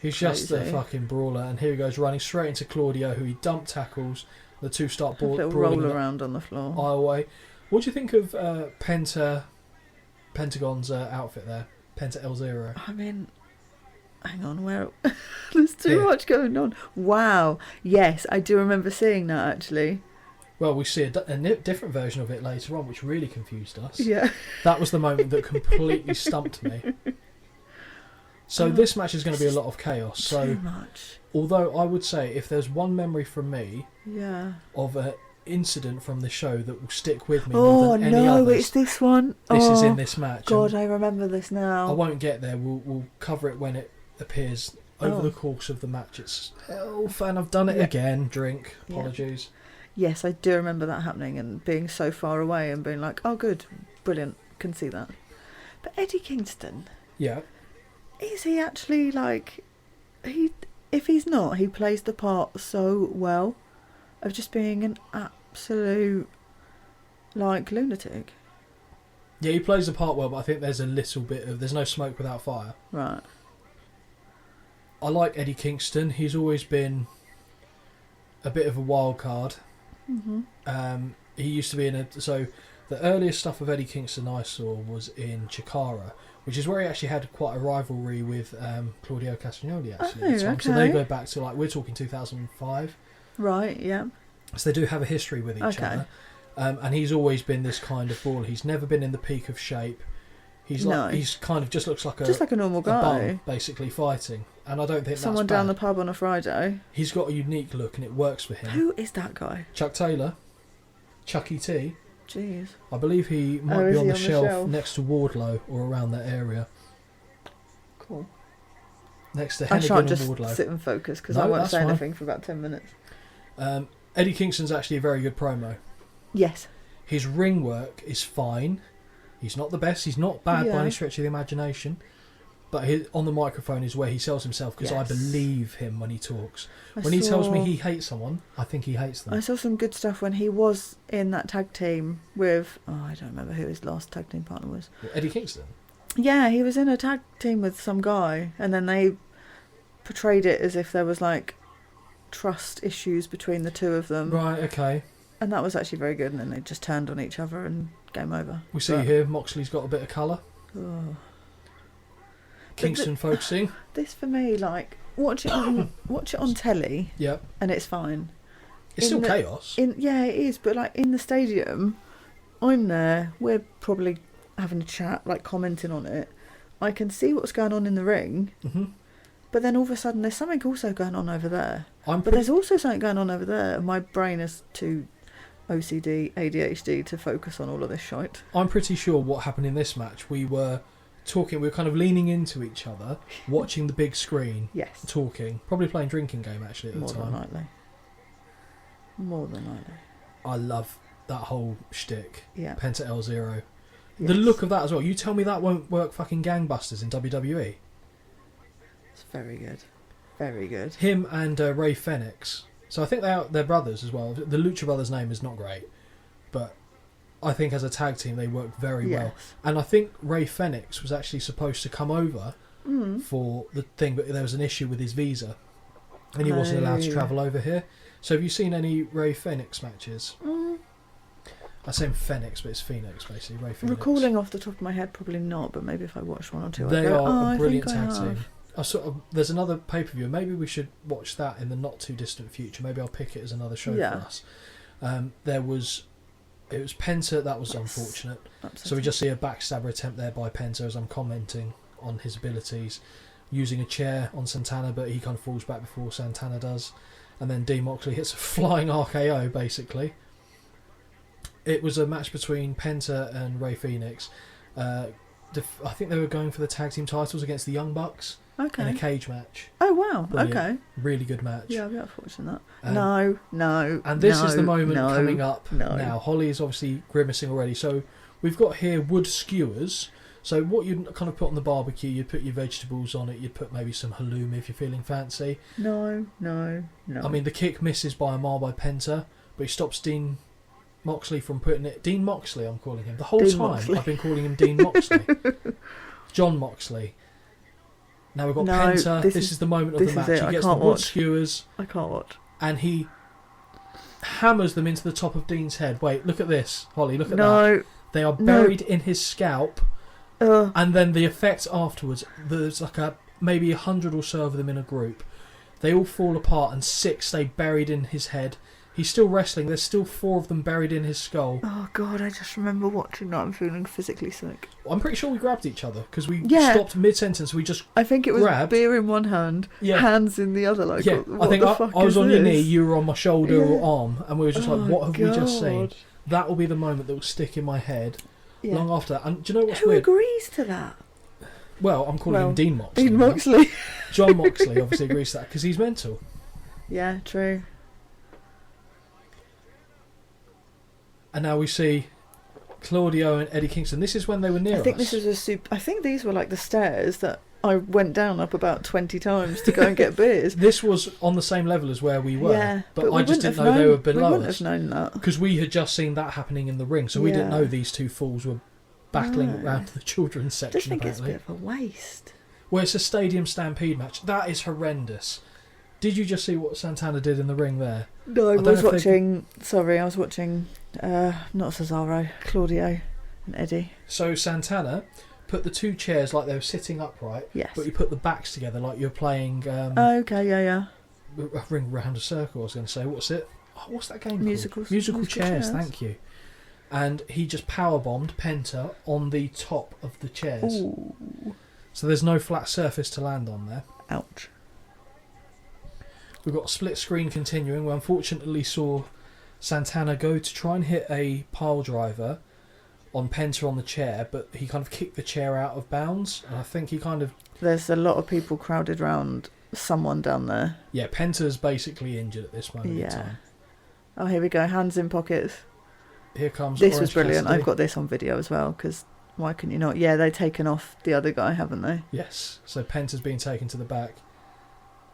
He's just a fucking brawler, and here he goes running straight into Claudio, who he dump tackles. The two start brawling. Roll around on the floor. Aisle way. What do you think of Pentagon's outfit there? Penta El Zero. I mean, hang on, where? There's too much going on. Wow. Yes, I do remember seeing that, actually. Well, we see a different version of it later on, which really confused us. Yeah. That was the moment that completely stumped me. So this match is going to be a lot of chaos. So too much. Although I would say, if there's one memory from me of an incident from the show that will stick with me more than any others, it's this one. This is in this match. God, I remember this now. I won't get there. We'll cover it when it appears over the course of the match. It's health, and I've done it again. Drink. Apologies. Yeah. Yes, I do remember that happening and being so far away and being like, oh, good, brilliant, can see that. But Eddie Kingston. Yeah. Is he actually like if he's not, he plays the part so well of just being an absolute, like, lunatic. Yeah, he plays the part well, but I think there's a little bit of... There's no smoke without fire. Right. I like Eddie Kingston. He's always been a bit of a wild card. Mm-hmm. He used to be in a... So the earliest stuff of Eddie Kingston I saw was in Chikara, which is where he actually had quite a rivalry with Claudio Castagnoli, actually, at the time. Okay. So they go back to, like, we're talking 2005. Right, yeah. So they do have a history with each other. And he's always been this kind of brawler. He's never been in the peak of shape. He's like he's kind of just looks like a normal guy, bum, basically fighting. And I don't think someone that's bad. down the pub on a Friday. He's got a unique look, and it works for him. Who is that guy? Chuck Taylor, Chucky T. Jeez. I believe he might be on the shelf next to Wardlow or around that area. Cool. Next to I Hennigan shan't and just Wardlow. sit and focus because I won't say anything for about 10 minutes. Eddie Kingston's actually a very good promo. Yes. His ring work is fine. He's not the best. He's not bad by any stretch of the imagination. But on the microphone is where he sells himself, because I believe him when he talks. When he tells me he hates someone, I think he hates them. I saw some good stuff when he was in that tag team with... Oh, I don't remember who his last tag team partner was. Well, Eddie Kingston? Yeah, he was in a tag team with some guy, and then they portrayed it as if there was, like, trust issues between the two of them. Right, okay. And that was actually very good, and then they just turned on each other and game over. We see here Moxley's got a bit of colour. Oh. Kingston focusing. This for me, like, watch it on telly. Yep. And it's fine. It's still chaos. Yeah, it is. But like in the stadium, I'm there. We're probably having a chat, like commenting on it. I can see what's going on in the ring. Mm-hmm. But then all of a sudden, there's something also going on over there. But there's also something going on over there. And my brain is too OCD, ADHD to focus on all of this shite. I'm pretty sure what happened in this match, we were kind of leaning into each other, watching the big screen, talking, probably playing drinking game actually at the time. More than likely. I love that whole shtick. Yeah. Penta L0. Yes. The look of that as well. You tell me that won't work fucking gangbusters in WWE. It's very good. Very good. Him and Ray Fenix. So I think they're brothers as well. The Lucha Brothers name is not great, but I think as a tag team they work very well. And I think Ray Fenix was actually supposed to come over for the thing, but there was an issue with his visa and he wasn't allowed to travel over here. So have you seen any Ray Fenix matches? I say Phoenix, but it's Phoenix basically. Ray Phoenix. Recalling off the top of my head, probably not, but maybe if I watch one or two, they are a brilliant tag team. There's another pay-per-view. Maybe we should watch that in the not too distant future. Maybe I'll pick it as another show for us. It was Penta. That was unfortunate. So we just see a backstabber attempt there by Penta as I'm commenting on his abilities, using a chair on Santana, but he kind of falls back before Santana does, and then Dean Moxley hits a flying RKO basically. It was a match between Penta and Ray Phoenix. I think they were going for the tag team titles against the Young Bucks in a cage match. Oh wow! Brilliant. Okay, really good match. Yeah, I'll be up for watching that. No. And this is the moment coming up now. Holly is obviously grimacing already. So we've got here wood skewers. So what you'd kind of put on the barbecue, you'd put your vegetables on it. You'd put maybe some halloumi if you're feeling fancy. No. I mean, the kick misses by a mile by Penta, but he stops Dean Moxley from putting it. Dean Moxley, I'm calling him. The whole Dean time Moxley. I've been calling him Dean Moxley. John Moxley. Now we've got Penta. This is the moment of the match. He gets the wood skewers. I can't watch. And he hammers them into the top of Dean's head. Wait, look at this, Holly. Look at that. They are buried in his scalp. And then the effect afterwards, there's like maybe 100 or so of them in a group. They all fall apart and 6 stay buried in his head. He's still wrestling. There's still 4 of them buried in his skull. Oh God, I just remember watching that. I'm feeling physically sick. I'm pretty sure we grabbed each other because we stopped mid-sentence. We just I think it was grabbed. Beer in one hand, hands in the other. Like, I think I was on your knee, you were on my shoulder or arm, and we were just like, what have we just seen? That will be the moment that will stick in my head long after that. And do you know what's weird? Who agrees to that? Well, I'm calling him Dean Moxley. Dean Moxley. John Moxley obviously agrees to that because he's mental. Yeah, true. And now we see Claudio and Eddie Kingston. This is when they were near us. I think this is I think these were like the stairs that I went down up about 20 times to go and get beers. This was on the same level as where we were. Yeah, but I just didn't know they were below us. We wouldn't have known that. Because we had just seen that happening in the ring, so we didn't know these two fools were battling around the children's section. I just think apparently. it's a bit of a waste. Well, it's a stadium stampede match. That is horrendous. Did you just see what Santana did in the ring there? No, I was watching... Sorry, I was watching... not Cesaro, Claudio and Eddie. So Santana put the two chairs like they were sitting upright, yes, but you put the backs together like you're playing... okay, yeah. A ring around a circle, I was going to say. What's it? Oh, what's that game Musical called? Musical chairs, thank you. And he just powerbombed Penta on the top of the chairs. Ooh. So there's no flat surface to land on there. Ouch. We've got a split screen continuing. We unfortunately saw Santana go to try and hit a pile driver on Penta on the chair, but he kind of kicked the chair out of bounds. And I think he kind of... There's a lot of people crowded around someone down there. Yeah, Penta's basically injured at this moment in time. Oh, here we go. Hands in pockets. Here comes This Orange was brilliant. Cassidy. I've got this on video as well, because why couldn't you not? Yeah, they've taken off the other guy, haven't they? Yes. So Penta's been taken to the back.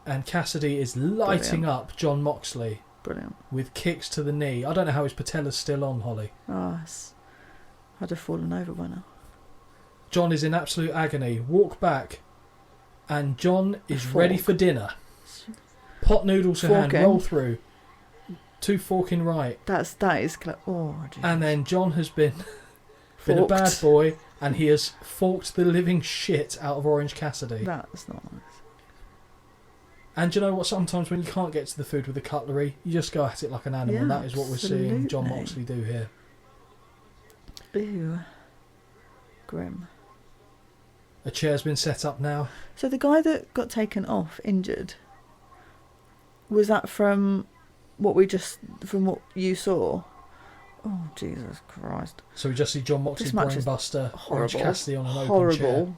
And Cassidy is lighting up John Moxley. Brilliant. With kicks to the knee. I don't know how his patella's still on, Holly. Oh, I'd have fallen over by now. John is in absolute agony. Walk back. And John is ready for dinner. Pot noodles to hand. Roll through. Two forking right. That is... Oh, geez. And then John has been a bad boy. And he has forked the living shit out of Orange Cassidy. That's not nice. And do you know what? Sometimes when you can't get to the food with the cutlery, you just go at it like an animal. Yeah, and that is what we're seeing John absolutely. Moxley do here. Ew. Grim. A chair's been set up now. So the guy that got taken off, injured, was that from what you saw? Oh, Jesus Christ. So we just see John Moxley brainbuster Orange Cassidy on an open chair.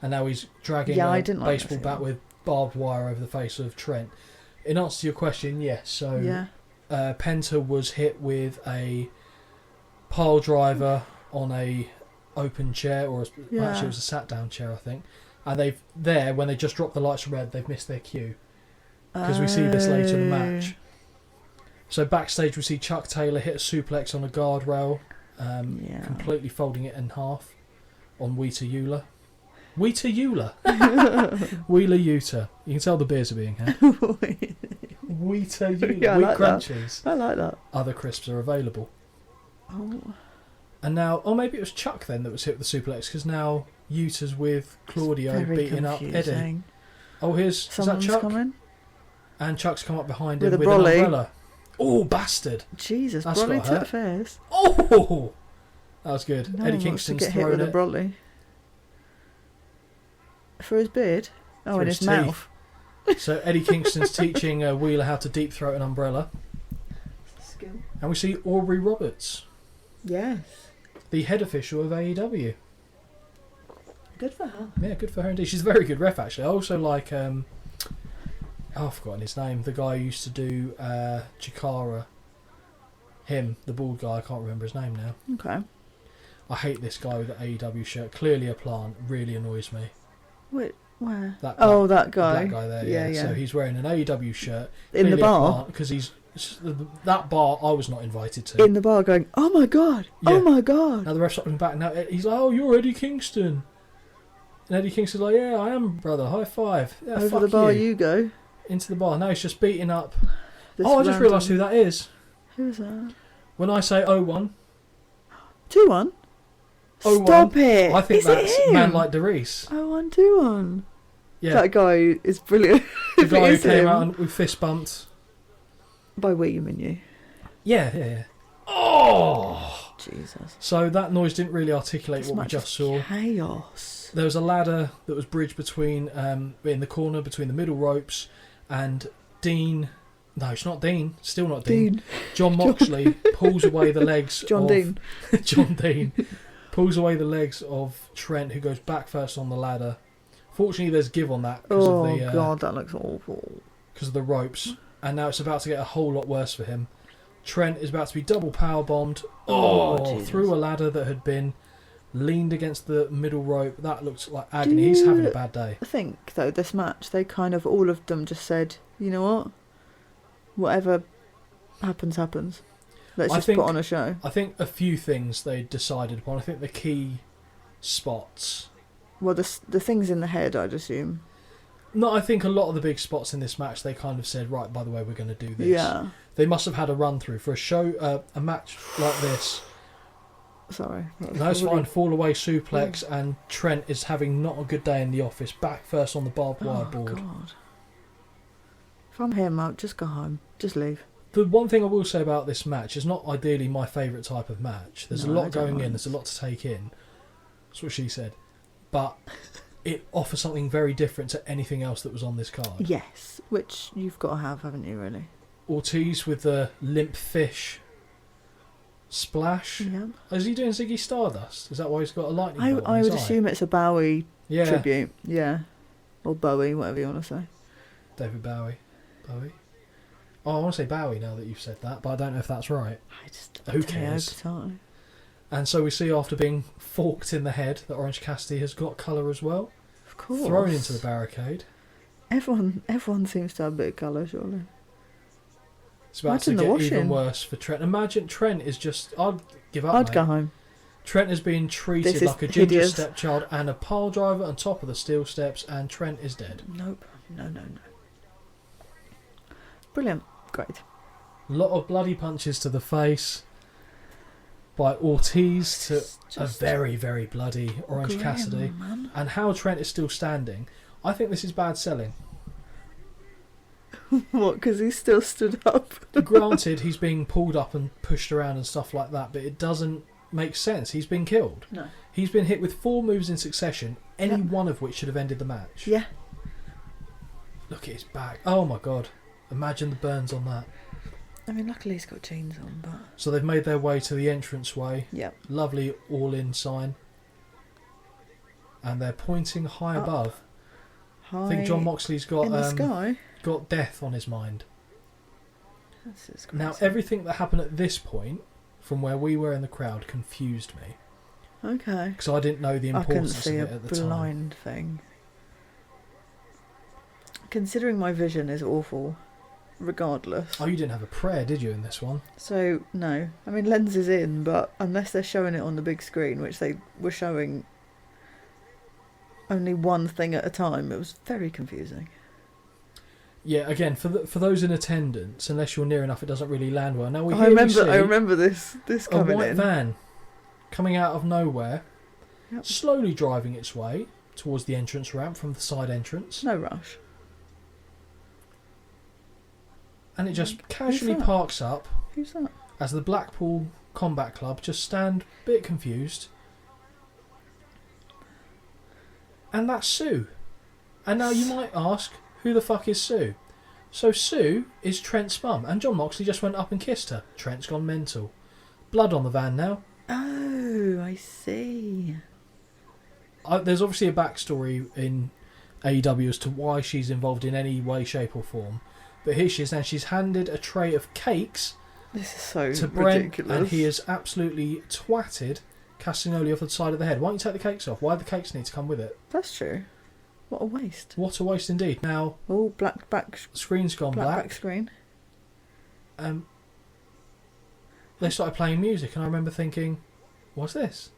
And now he's dragging a baseball bat with barbed wire over the face of Trent. In answer to your question, yes. So Penta was hit with a pile driver on a open chair, or actually it was a sat down chair, I think. And when they just dropped the lights red, they've missed their cue, because we see this later in the match. So backstage we see Chuck Taylor hit a suplex on a guardrail, completely folding it in half on Wheeler Yuta. Wheeler Yuta. You can tell the beers are being had. Wheater Yuta. Yeah, Wheat crunchies. I like that. Other crisps are available. Oh. And now, maybe it was Chuck then that was hit with the suplex, because now Yuta's with Claudio beating up Eddie. Oh, is that Chuck? Coming? And Chuck's come up behind him with an umbrella. Oh, bastard. Jesus, brolly to the face. Oh! That was good. No Eddie one Kingston's wants to get hit with a brolly. For his beard? Oh, for in his mouth. So Eddie Kingston's teaching Wheeler how to deep throat an umbrella. Skill. And we see Aubrey Roberts. Yes. The head official of AEW. Good for her. Yeah, good for her indeed. She's a very good ref, actually. I also like... I've forgotten his name. The guy who used to do Chikara. Him, the bald guy. I can't remember his name now. Okay. I hate this guy with the AEW shirt. Clearly a plant. Really annoys me. Wait, where? That guy The black guy there, yeah. So he's wearing an AEW shirt. In the bar? Because he's... That bar I was not invited to. In the bar going, oh my God, oh my God. Now the ref's looking back. Now he's like, oh, you're Eddie Kingston. And Eddie Kingston's like, yeah, I am, brother. High five. Yeah, over fuck the bar you go. Into the bar. Now he's just beating up. I just realised who that is. Who's that? When I say 0-1. 2-1? Stop it. I think that's him? Man Like DeReese. 0-1, 2-1. Yeah. That guy is brilliant. The guy who came out and we fist bumped. By we, you mean you? Yeah. Oh! Jesus. So that noise didn't really articulate what we just saw. Chaos. There was a ladder that was bridged between, in the corner between the middle ropes, and Dean... No, it's not Dean. Still not Dean. John Moxley pulls away the legs John Dean pulls away the legs of Trent, who goes back first on the ladder. Fortunately, there's give on that because of the... God, that looks awful. Because of the ropes. And now it's about to get a whole lot worse for him. Trent is about to be double power bombed through a ladder that had been leaned against the middle rope. That looks like agony. He's having a bad day. I think, though, this match, they kind of, all of them just said, you know what? Whatever happens, happens. Let's just put on a show. I think a few things they decided upon. I think the key spots. Well, the things in the head, I'd assume. No, I think a lot of the big spots in this match, they kind of said, right, by the way, we're going to do this. Yeah. They must have had a run-through. For a show, a match like this... Sorry. No, it's fine. Fall away suplex, and Trent is having not a good day in the office. Back first on the barbed wire board. God. If I'm him, I'll just go home. Just leave. The one thing I will say about this match is not ideally my favourite type of match. There's a lot going in. There's a lot to take in. That's what she said. But it offers something very different to anything else that was on this card. Yes, which you've got to have, haven't you, really? Ortiz with the limp fish splash. Yeah. Is he doing Ziggy Stardust? Is that why he's got a lightning bolt I in his would eye? assume it's a Bowie tribute. Yeah. Or Bowie, whatever you want to say. David Bowie. Bowie? Oh, I want to say Bowie now that you've said that, but I don't know if that's right. Who cares? And so we see after being forked in the head that Orange Cassidy has got colour as well. Of course. Thrown into the barricade. Everyone seems to have a bit of colour, surely. It's about to get even worse for Trent. Imagine Trent is just... I'd give up, I'd go home. Trent is being treated like a ginger stepchild and a pile driver on top of the steel steps, and Trent is dead. Nope. No. Brilliant. Great. A lot of bloody punches to the face by Ortiz to a very, very bloody Orange Cassidy. Man. And how Trent is still standing. I think this is bad selling. What, because he still stood up? Granted, he's being pulled up and pushed around and stuff like that, but it doesn't make sense. He's been killed. No. He's been hit with 4 moves in succession, any one of which should have ended the match. Yeah. Look at his back. Oh my god. Imagine the burns on that. I mean, luckily he's got jeans on, but... So they've made their way to the entranceway. Yep. Lovely all-in sign. And they're pointing high above. High I think John Moxley's got in the sky. Got death on his mind. That's now, everything that happened at this point, from where we were in the crowd, confused me. Okay. Because I didn't know the importance of it at the time. I couldn't see a blind thing. Considering my vision is awful, regardless. Oh, you didn't have a prayer, did you, in this one? So, no. I mean, lenses in, but unless they're showing it on the big screen, which they were showing only one thing at a time, it was very confusing. Yeah, again, for those in attendance, unless you're near enough, it doesn't really land well. Now I remember this coming in. A white van coming out of nowhere, slowly driving its way towards the entrance ramp from the side entrance. No rush. And it just casually parks up. Who's that? As the Blackpool Combat Club just stand a bit confused. And that's Sue. And now you might ask, who the fuck is Sue? So Sue is Trent's mum, and John Moxley just went up and kissed her. Trent's gone mental. Blood on the van now. Oh, I see. There's obviously a backstory in AEW as to why she's involved in any way, shape or form. But here she is, and she's handed a tray of cakes this is so to Brent, ridiculous. and he has absolutely twatted Castagnoli off the side of the head. Why don't you take the cakes off? Why do the cakes need to come with it? That's true. What a waste. What a waste indeed. Now, black back. Screen's gone black. Back screen. They started playing music, and I remember thinking, what's this?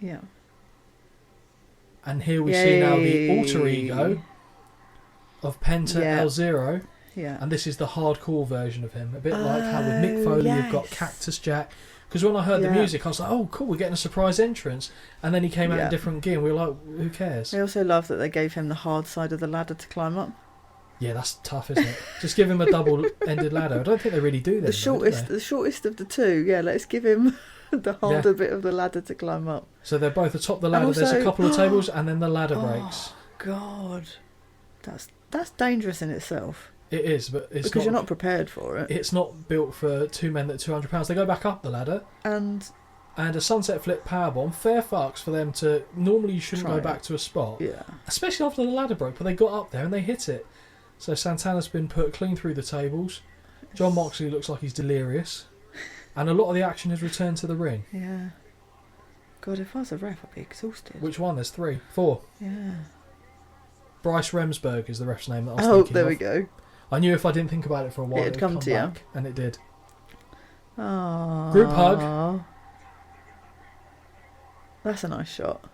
Yeah. And here we see now the alter ego of Penta El Zero. Yeah. And this is the hardcore version of him. A bit like how with Mick Foley you've got Cactus Jack. Because when I heard the music, I was like, oh, cool, we're getting a surprise entrance. And then he came out in different gear, and we were like, who cares? I also love that they gave him the hard side of the ladder to climb up. Yeah, that's tough, isn't it? Just give him a double-ended ladder. I don't think they really do that. The shortest of the two. Yeah, let's give him the harder bit of the ladder to climb up. So they're both atop the ladder. Also, there's a couple of tables, and then the ladder breaks. God, that's dangerous in itself. It is, but it's because you're not prepared for it. It's not built for 2 men at £200. They go back up the ladder, and a sunset flip powerbomb. Fair fucks for them to. Normally, you shouldn't go back to a spot, especially after the ladder broke. But they got up there and they hit it. So Santana's been put clean through the tables. John Moxley looks like he's delirious, and a lot of the action has returned to the ring. Yeah. God, if I was a ref, I'd be exhausted. Which one? There's 3. 4. Yeah. Bryce Remsburg is the ref's name that I was thinking there of. we go. I knew if I didn't think about it for a while, It'd come to you. back, and it did. Aww. Group hug. That's a nice shot.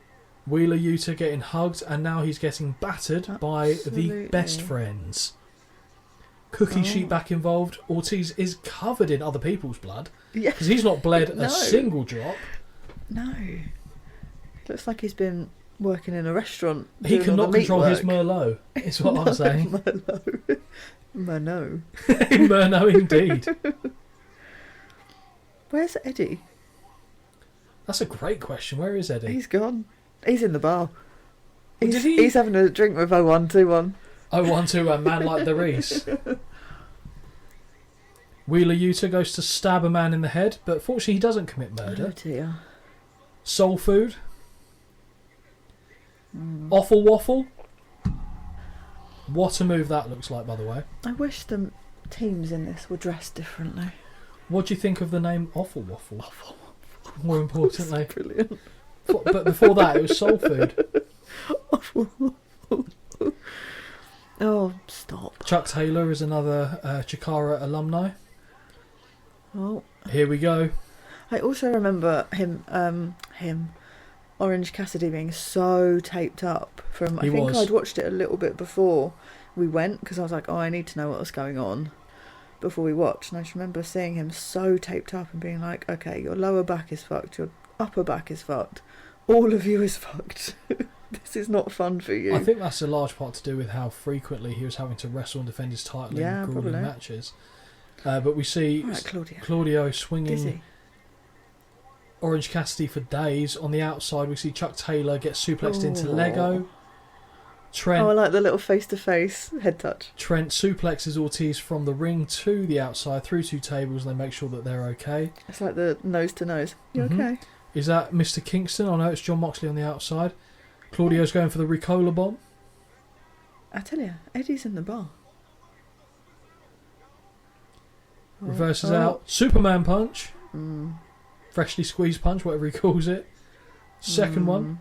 Wheeler Yuta getting hugged, and now he's getting battered by the best friends. Cookie sheet back involved. Ortiz is covered in other people's blood. Yeah. Because he's not bled a single drop. No. Looks like he's been working in a restaurant. He cannot control his Merlot, is what I'm saying. Merlot. Merlot. Merlot indeed. Where's Eddie? That's a great question. Where is Eddie? He's gone. He's in the bar. Well, he's having a drink with 0121. 0121, man like the Reese. Wheeler Yuta goes to stab a man in the head, but fortunately he doesn't commit murder. Oh dear. Soul Food. Awful Waffle. What a move that looks like, by the way. I wish the teams in this were dressed differently. What do you think of the name Awful Waffle? Awful Waffle. More importantly. Brilliant. But before that, it was Soul Food. Awful Waffle. Oh, stop. Chuck Taylor is another Chikara alumni. Oh. Here we go. I also remember him, Orange Cassidy, being so taped up from... I think I'd watched it a little bit before we went, because I was like, oh, I need to know what was going on before we watched. And I just remember seeing him so taped up and being like, okay, your lower back is fucked, your upper back is fucked, all of you is fucked. This is not fun for you. I think that's a large part to do with how frequently he was having to wrestle and defend his title in grueling matches. But we see Claudio swinging Dizzy. Orange Cassidy for days. On the outside, we see Chuck Taylor get suplexed into Lego. Trent. Oh, I like the little face-to-face head touch. Trent suplexes Ortiz from the ring to the outside through 2 tables, and they make sure that they're okay. It's like the nose-to-nose. You okay? Is that Mr. Kingston? Oh no, it's John Moxley on the outside. Claudio's going for the Ricola bomb. I tell you, Eddie's in the bar. Reverses out. Superman punch. Freshly squeezed punch, whatever he calls it. Second one.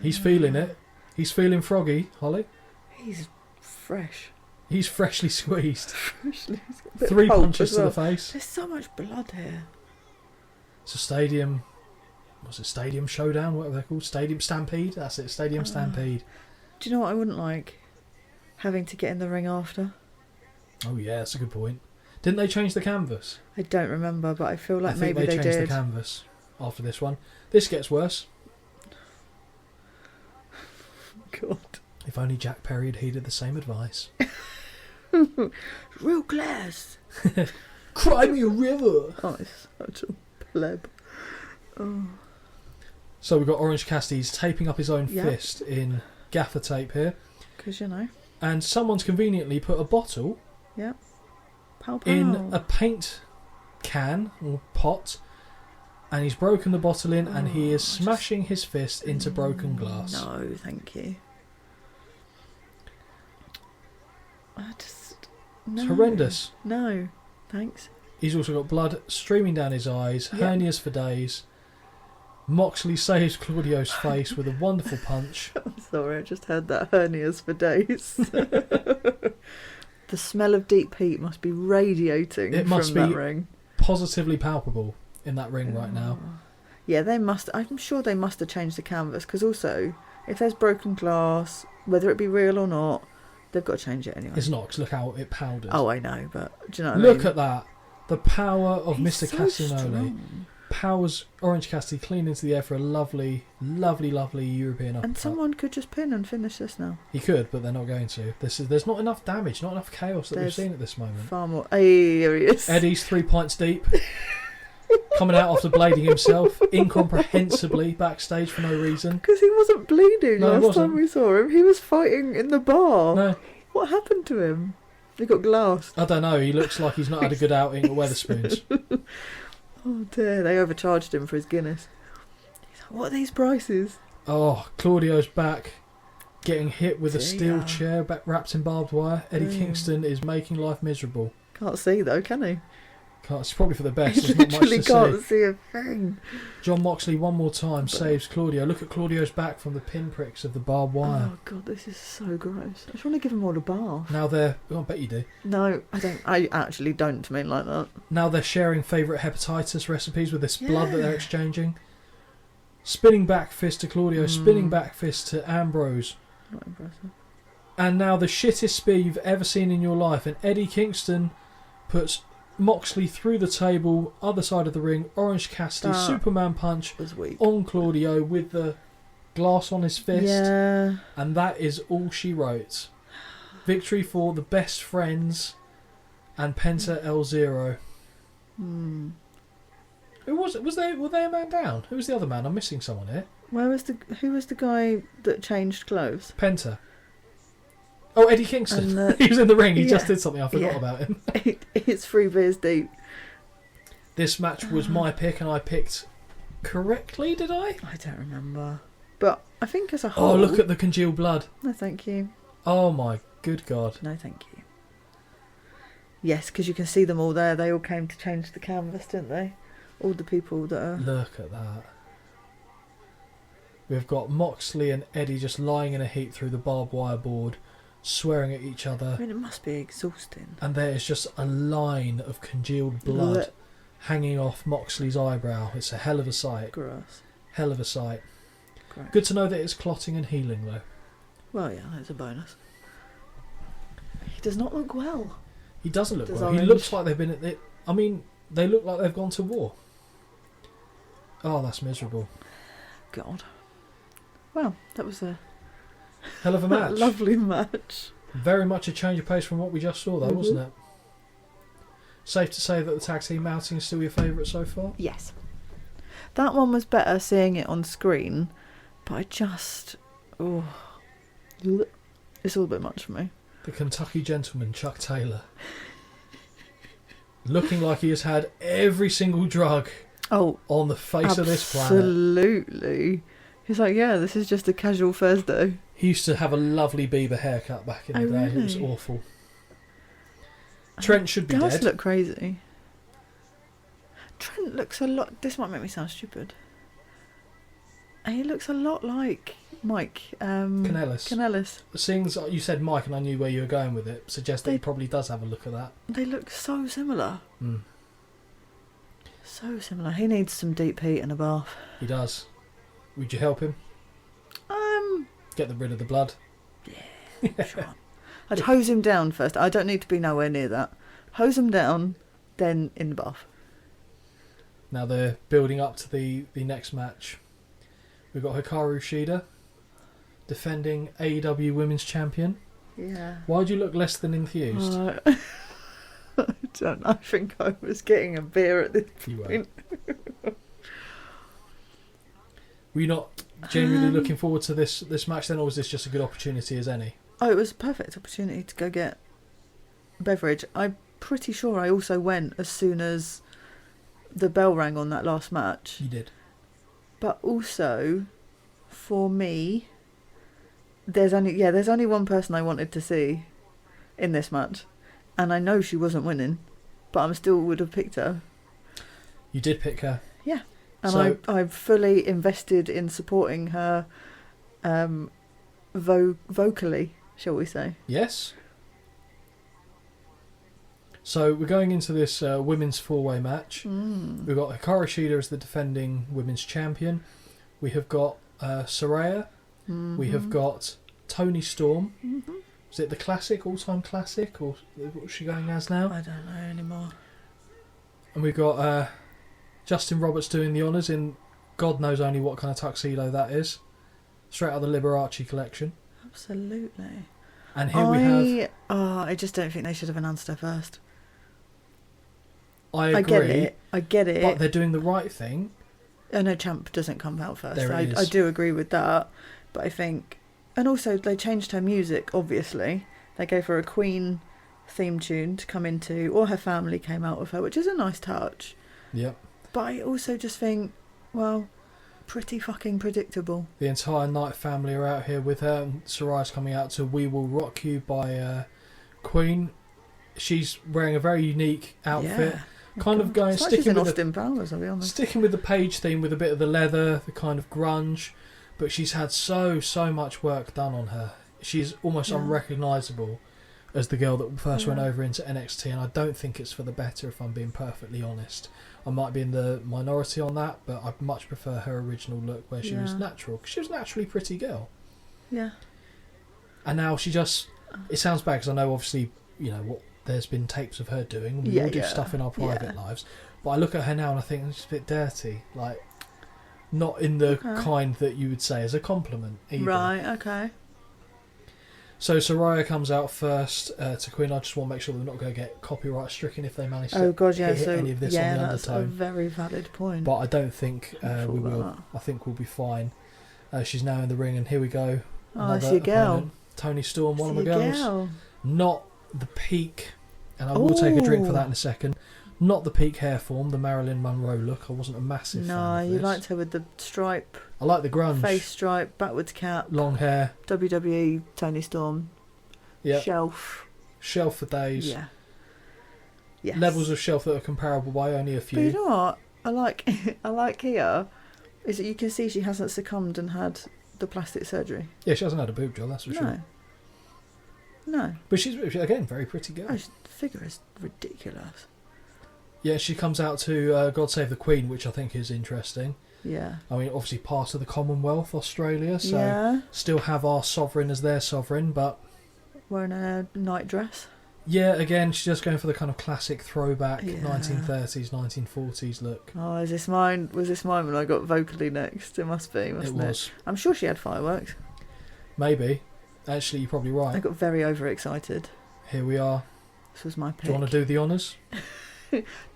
He's feeling it. He's feeling froggy, Holly. He's fresh. He's freshly squeezed. Freshly. 3 punches to the face. There's so much blood here. It's a stadium... Was it Stadium Showdown? Whatever they're called. Stadium Stampede? That's it. Stadium Stampede. Do you know what I wouldn't like? Having to get in the ring after. Oh yeah, that's a good point. Didn't they change the canvas? I don't remember, but I feel like maybe they did. changed the canvas after this one. This gets worse. God. If only Jack Perry had heeded the same advice. Real glass. Cry me a river. Oh, it's such a pleb. Oh. So we've got Orange Cassidy's taping up his own fist in gaffer tape here. Because, you know. And someone's conveniently put a bottle Pow, pow. in a paint can or pot, and he's broken the bottle in, and he is smashing his fist into broken glass. No, thank you. No. It's horrendous. No, thanks. He's also got blood streaming down his eyes, hernias for days. Moxley saves Claudio's face with a wonderful punch. I'm sorry, I just heard that hernias for days. The smell of deep heat must be radiating from that ring. Positively palpable in that ring right now. Yeah, they must. I'm sure they must have changed the canvas, because also, if there's broken glass, whether it be real or not, they've got to change it anyway. It's not, because look how it powders. Oh, I know, but do you know what I mean? Look at that. The power of He's Mr. so Castagnoli strong. powers Orange Cassidy clean into the air for a lovely, lovely, lovely European uppercut. And someone could just pin and finish this now. He could, but they're not going to. There's not enough damage, not enough chaos that we've seen at this moment. Far more. Hey, here he is. Eddie's 3 pints deep. Coming out after blading himself incomprehensibly backstage for no reason. Because he wasn't bleeding No, last time we saw him. He was fighting in the bar. No. What happened to him? He got glassed. I don't know. He looks like he's not had a good outing at Wetherspoons. Oh dear, they overcharged him for his Guinness. He's like, what are these prices? Oh, Claudio's back, getting hit with a steel chair wrapped in barbed wire. Eddie Kingston is making life miserable. Can't see though, can he? It's probably for the best. He There's not much literally to can't see. see a thing. John Moxley one more time saves Claudio. Look at Claudio's back from the pinpricks of the barbed wire. Oh god, this is so gross. I just want to give them all a bath. Now they're... Oh, I bet you do. No, I don't. I actually don't mean like that. Now they're sharing favourite hepatitis recipes with this blood that they're exchanging. Spinning back fist to Claudio, spinning back fist to Ambrose. Not impressive. And now the shittest spear you've ever seen in your life. And Eddie Kingston puts Moxley through the table, other side of the ring, Orange Cassidy, Superman punch was weak. on Claudio with the glass on his fist. Yeah. And that is all she wrote. Victory for the best friends and Penta El Zero. Hmm. Who was it? Were they a man down? Who was the other man? I'm missing someone here. Who was the guy that changed clothes? Penta. Oh, Eddie Kingston. He was in the ring. He just did something. I forgot about him. It's 3 beers deep. This match was my pick, and I picked correctly, did I? I don't remember. But I think as a whole... Oh, look at the congealed blood. No, thank you. Oh, my good God. No, thank you. Yes, because you can see them all there. They all came to change the canvas, didn't they? All the people that are... Look at that. We've got Moxley and Eddie just lying in a heap through the barbed wire board, swearing at each other. I mean, it must be exhausting. And there is just a line of congealed blood hanging off Moxley's eyebrow. It's a hell of a sight. Gross. Hell of a sight. Gross. Good to know that it's clotting and healing, though. Well, yeah, that's a bonus. He does not look well. He doesn't look well. He looks like they've been at the... I mean, they look like they've gone to war. Oh, that's miserable. God. Well, that was a... Hell of a match. Lovely match. Very much a change of pace from what we just saw, though, wasn't it? Safe to say that the tag team outing is still your favourite so far? Yes. That one was better seeing it on screen, but I just... Oh, it's a little bit much for me. The Kentucky gentleman, Chuck Taylor. Looking like he has had every single drug on the face of this planet. Absolutely. He's like, yeah, this is just a casual Thursday. He used to have a lovely Bieber haircut back in the day. Really? It was awful. Trent should be dead. He does look crazy. Trent looks a lot... This might make me sound stupid. He looks a lot like Mike Kanellis. Seeing as you said Mike and I knew where you were going with it, suggests that he probably does have a look at that. They look so similar. Mm. So similar. He needs some deep heat and a bath. He does. Would you help him? Get rid of the blood? Yeah, sure. I'd hose him down first. I don't need to be nowhere near that. Hose him down, then in the bath. Now they're building up to the next match. We've got Hikaru Shida defending AEW Women's Champion. Yeah. Why do you look less than enthused? I don't know. I think I was getting a beer at this point. Were you not genuinely looking forward to this match then, or was this just a good opportunity as any? Oh, it was a perfect opportunity to go get a beverage. I'm pretty sure I also went as soon as the bell rang on that last match. You did. But also, for me, there's only one person I wanted to see in this match, and I know she wasn't winning, but I still would have picked her. You did pick her. Yeah, and I've fully invested in supporting her, vocally, shall we say? Yes. So we're going into this women's four-way match. We've got Hikaru Shida as the defending women's champion. We have got Saraya. We have got Toni Storm. Is it the classic, all-time classic, or what's she going as now? I don't know anymore. And we've got Justin Roberts doing the honours in God knows only what kind of tuxedo that is. Straight out of the Liberace collection. Absolutely. And here we have... I just don't think they should have announced her first. I agree. I get it. But they're doing the right thing. I know Champ doesn't come out first. There it is. I do agree with that. But I think... And also, they changed her music, obviously. They gave her a Queen theme tune to come into, or her family came out with her, which is a nice touch. Yep. But I also just think, well, pretty fucking predictable. The entire Knight family are out here with her. And Saraya's coming out to We Will Rock You by Queen. She's wearing a very unique outfit. Yeah. kind of going sticking with Austin Powers, I'll be honest. Sticking with the Paige theme with a bit of the leather, the kind of grunge, but she's had so much work done on her. She's almost unrecognisable as the girl that first went over into NXT, and I don't think it's for the better, if I'm being perfectly honest. I might be in the minority on that, but I much prefer her original look where she was natural, because she was a naturally pretty girl. Yeah. And now she just... It sounds bad, because I know, obviously, there's been tapes of her doing. We all do stuff in our private lives. But I look at her now and I think she's a bit dirty. Like, not in the kind that you would say as a compliment either. Right, okay. So Saraya comes out first to Queen. I just want to make sure they're not going to get copyright stricken if they manage to hit any of this on the that's undertone. A very valid point. But I don't think we will. I think we'll be fine. She's now in the ring, and here we go. Oh, it's your girl. Tony Storm, one of my girls. Not the peak, and I will take a drink for that in a second. Not the peak hair form, the Marilyn Monroe look. I wasn't a massive fan of this. No, you liked her with the stripe. I like the grunge. Face stripe, backwards cap. Long hair. WWE, Tony Storm. Yeah. Shelf. Shelf for days. Yeah. Yes. Levels of shelf that are comparable by only a few. But you know what I like here is that you can see she hasn't succumbed and had the plastic surgery. Yeah, she hasn't had a boob job, that's for sure. No. But she's, again, very pretty girl. The figure is ridiculous. Yeah, she comes out to God Save the Queen, which I think is interesting. Yeah. I mean, obviously part of the Commonwealth, Australia, so still have our sovereign as their sovereign, but... Wearing a nightdress. Yeah, again, she's just going for the kind of classic throwback 1930s, 1940s look. Oh, was this mine when I got vocally next? It must be, mustn't it? It was. I'm sure she had fireworks. Maybe. Actually, you're probably right. I got very overexcited. Here we are. This was my pick. Do you want to do the honours?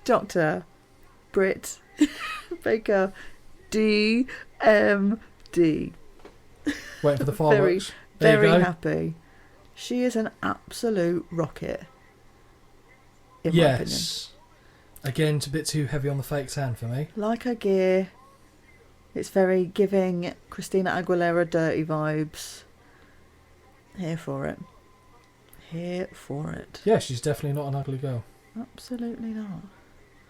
Dr. Britt Baker, DMD. Waiting for the fireworks. Very happy. She is an absolute rocket. In my opinion. Again, it's a bit too heavy on the fake tan for me. Like her gear. It's very giving Christina Aguilera dirty vibes. Here for it. Yeah, she's definitely not an ugly girl. Absolutely not.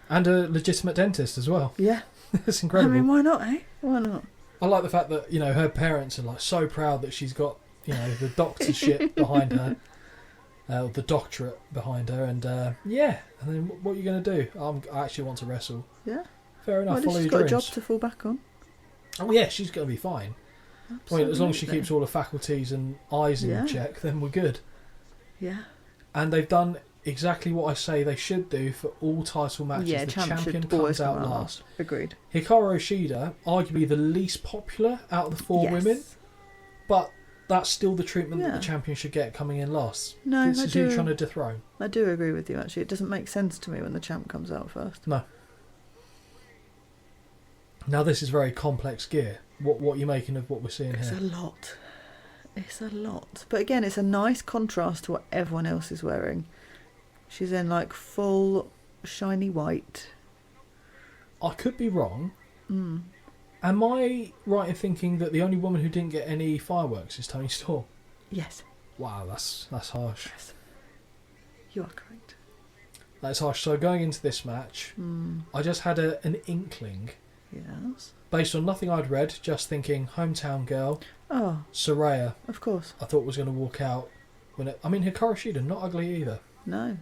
And a legitimate dentist as well. Yeah. It's incredible. I mean, why not, eh? Why not? I like the fact that, her parents are like so proud that she's got, the doctorship behind her. The doctorate behind her. And, and then what are you going to do? I actually want to wrestle. Yeah. Fair enough, follow your dreams. She's got a job to fall back on. Oh, yeah, she's going to be fine. Absolutely. I mean, as long as she keeps all her faculties and eyes in check, then we're good. Yeah. And they've done exactly what I say they should do for all title matches. Yeah, the champion comes out last. Agreed. Hikaru Shida, arguably the least popular out of the four women, but that's still the treatment that the champion should get coming in last. No, this is who you're trying to dethrone. I do agree with you, actually. It doesn't make sense to me when the champ comes out first. No. Now, this is very complex gear. What are you making of what we're seeing here? It's a lot. But again, it's a nice contrast to what everyone else is wearing. She's in like full shiny white. I could be wrong. Am I right in thinking that the only woman who didn't get any fireworks is Toni Storm? Yes. Wow, that's harsh. Yes. You are correct. That's harsh. So going into this match, I just had an inkling. Yes. Based on nothing I'd read, just thinking hometown girl. Oh. Saraya. Of course. I thought was going to walk out. Hikaru Shida, not ugly either. No.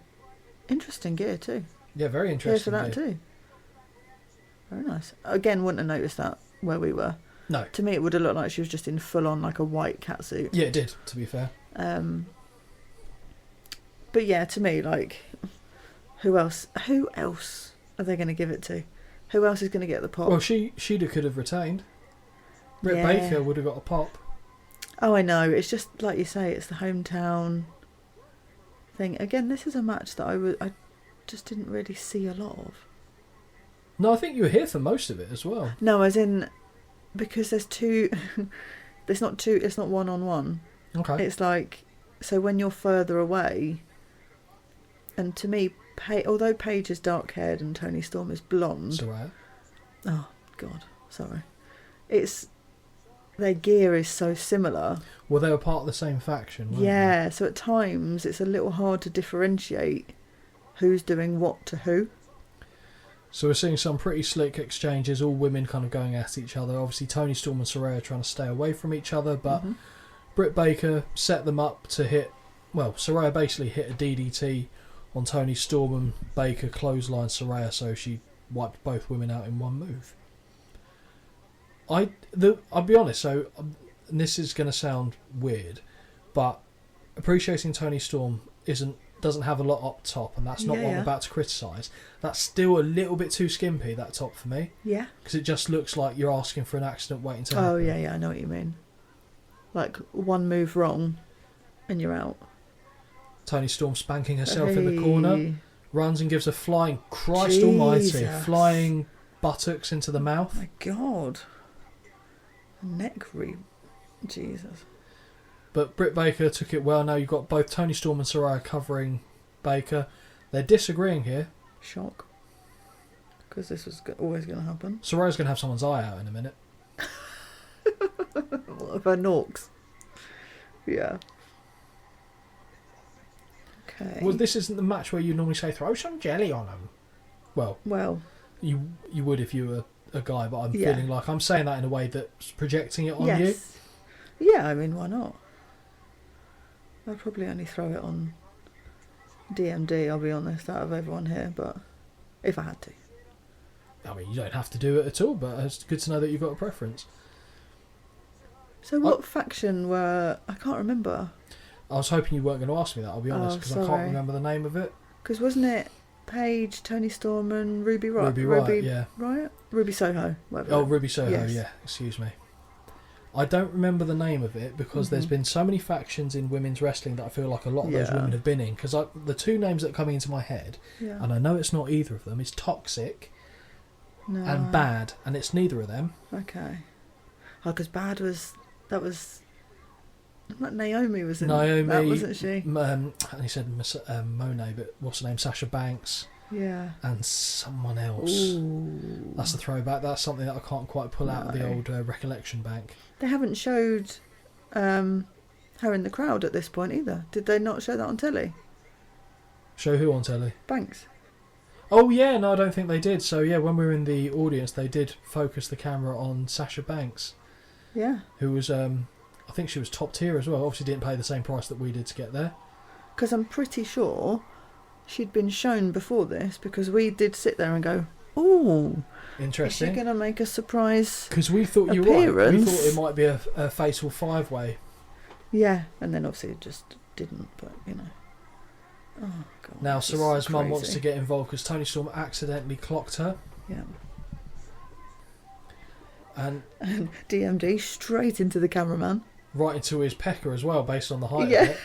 Interesting gear too. Yeah, very interesting. Here for that too. Very nice. Again, wouldn't have noticed that where we were. No. To me, it would have looked like she was just in full on like a white catsuit. Yeah, it did, to be fair. But yeah, to me, like, who else are they going to give it to? Who else is going to get the pop? Well, Shida could have retained. Britt Baker would have got a pop. Oh, I know. It's just like you say. It's the hometown thing. Again, this is a match that I just didn't really see a lot of. No, I think you were here for most of it as well. No, as in because there's two. There's not two. It's not 1-on-1. Okay. It's like so when you're further away. And to me, although Paige is dark haired and Toni Storm is blonde. Saraya. Oh God, sorry. It's their gear is so similar. Well, they were part of the same faction, weren't they? So at times it's a little hard to differentiate who's doing what to who. So we're seeing some pretty slick exchanges, all women kind of going at each other. Obviously, Toni Storm and Saraya trying to stay away from each other, but Britt Baker set them up to hit... Well, Saraya basically hit a DDT on Toni Storm, and Baker clotheslined Saraya, so she wiped both women out in one move. I'll be honest, so and this is going to sound weird, but appreciating Toni Storm doesn't have a lot up top, and that's not what I'm about to criticise. That's still a little bit too skimpy, that top, for me. Yeah. Because it just looks like you're asking for an accident waiting to happen. Oh, yeah, I know what you mean. Like, one move wrong, and you're out. Toni Storm spanking herself in the corner, runs and gives a flying, Christ almighty, flying buttocks into the mouth. Oh my God. Neck re... Jesus. But Britt Baker took it well. Now you've got both Toni Storm and Saraya covering Baker. They're disagreeing here. Shock. Because this was always going to happen. Saraya's going to have someone's eye out in a minute. What of her Norks? Yeah. Okay. Well, this isn't the match where you normally say, throw some jelly on them. Well. You would if you were a guy, but I'm feeling like I'm saying that in a way that's projecting it on you. Yeah, I mean, why not? I'd probably only throw it on DMD, I'll be honest, out of everyone here, but if I had to. I mean, you don't have to do it at all, but it's good to know that you've got a preference. So what faction were... I can't remember. I was hoping you weren't going to ask me that, I'll be honest, because I can't remember the name of it. Because wasn't it Paige, Toni Storm and Ruby Riott? Ruby Riott, yeah. Riott? Ruby Soho. Whatever. Oh, Ruby Soho, yeah. Excuse me. I don't remember the name of it because there's been so many factions in women's wrestling that I feel like a lot of those women have been in. Because the two names that are coming into my head, and I know it's not either of them, is Toxic and Bad, and it's neither of them. Okay. Oh, because Bad was... That was... Naomi was in Naomi, that, wasn't she? And he said Monet, but what's her name? Sasha Banks. Yeah. And someone else. Ooh. That's a throwback. That's something that I can't quite pull out of the old recollection bank. They haven't showed her in the crowd at this point either. Did they not show that on telly? Show who on telly? Banks. Oh yeah, no, I don't think they did. So yeah, when we were in the audience, they did focus the camera on Sasha Banks. Yeah. Who was, I think she was top tier as well. Obviously didn't pay the same price that we did to get there. Because I'm pretty sure she'd been shown before this, because we did sit there and go, ooh, interesting. Is she going to make a surprise? Because we thought you were right. We thought it might be a fatal five-way. Yeah, and then obviously it just didn't, but you know. Oh, God. Now Saraya's mum wants to get involved because Toni Storm accidentally clocked her. Yeah. And DMD straight into the cameraman. Right into his pecker as well, based on the height of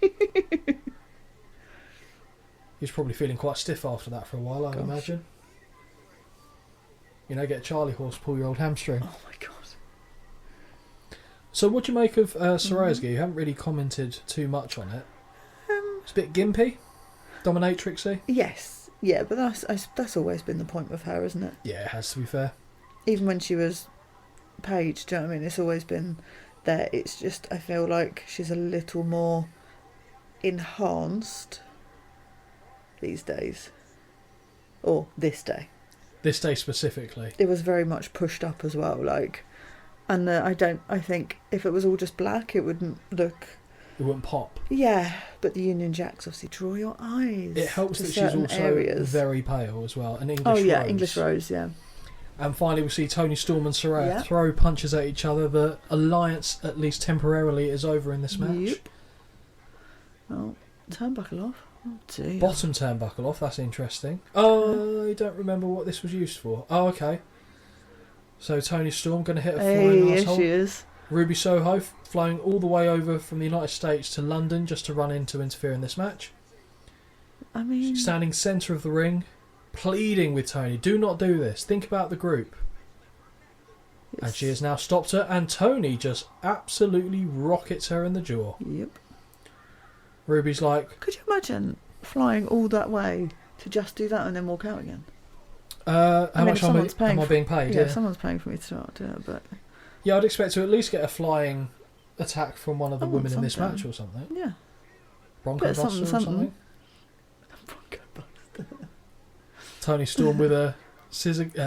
it. He's probably feeling quite stiff after that for a while, I imagine. You know, get a Charlie horse, pull your old hamstring. Oh my God. So what do you make of Saraya's gear? You haven't really commented too much on it. It's a bit gimpy, dominatrixy. Yes, yeah, but that's always been the point with her, isn't it? Yeah, it has, to be fair. Even when she was Paige, do you know what I mean? It's always been there. It's just, I feel like she's a little more enhanced these days. Or this day. This day specifically. It was very much pushed up as well, like... And I think if it was all just black, it wouldn't look... It wouldn't pop. Yeah, but the Union Jacks obviously draw your eyes. It helps that she's also very pale as well. An English rose. Oh yeah, English rose, yeah. And finally we see Toni Storm and Saraya throw punches at each other. The alliance, at least temporarily, is over in this match. Yep. Oh, turnbuckle off. Oh dear. Bottom turnbuckle off, that's interesting. Oh, I don't remember what this was used for. Oh, okay. So Toni Storm going to hit a flying asshole. Yes, she is. Ruby Soho flying all the way over from the United States to London just to run in to interfere in this match. I mean... She's standing centre of the ring, pleading with Toni, do not do this. Think about the group. Yes. And she has now stopped her, and Toni just absolutely rockets her in the jaw. Yep. Ruby's like... Could you imagine flying all that way to just do that and then walk out again? How much am I being paid? Yeah, someone's paying for me to start doing it, but... Yeah, I'd expect to at least get a flying attack from one of the women in this match or something. Yeah. Bronco Buster or something. Bronco Buster. Toni Storm with a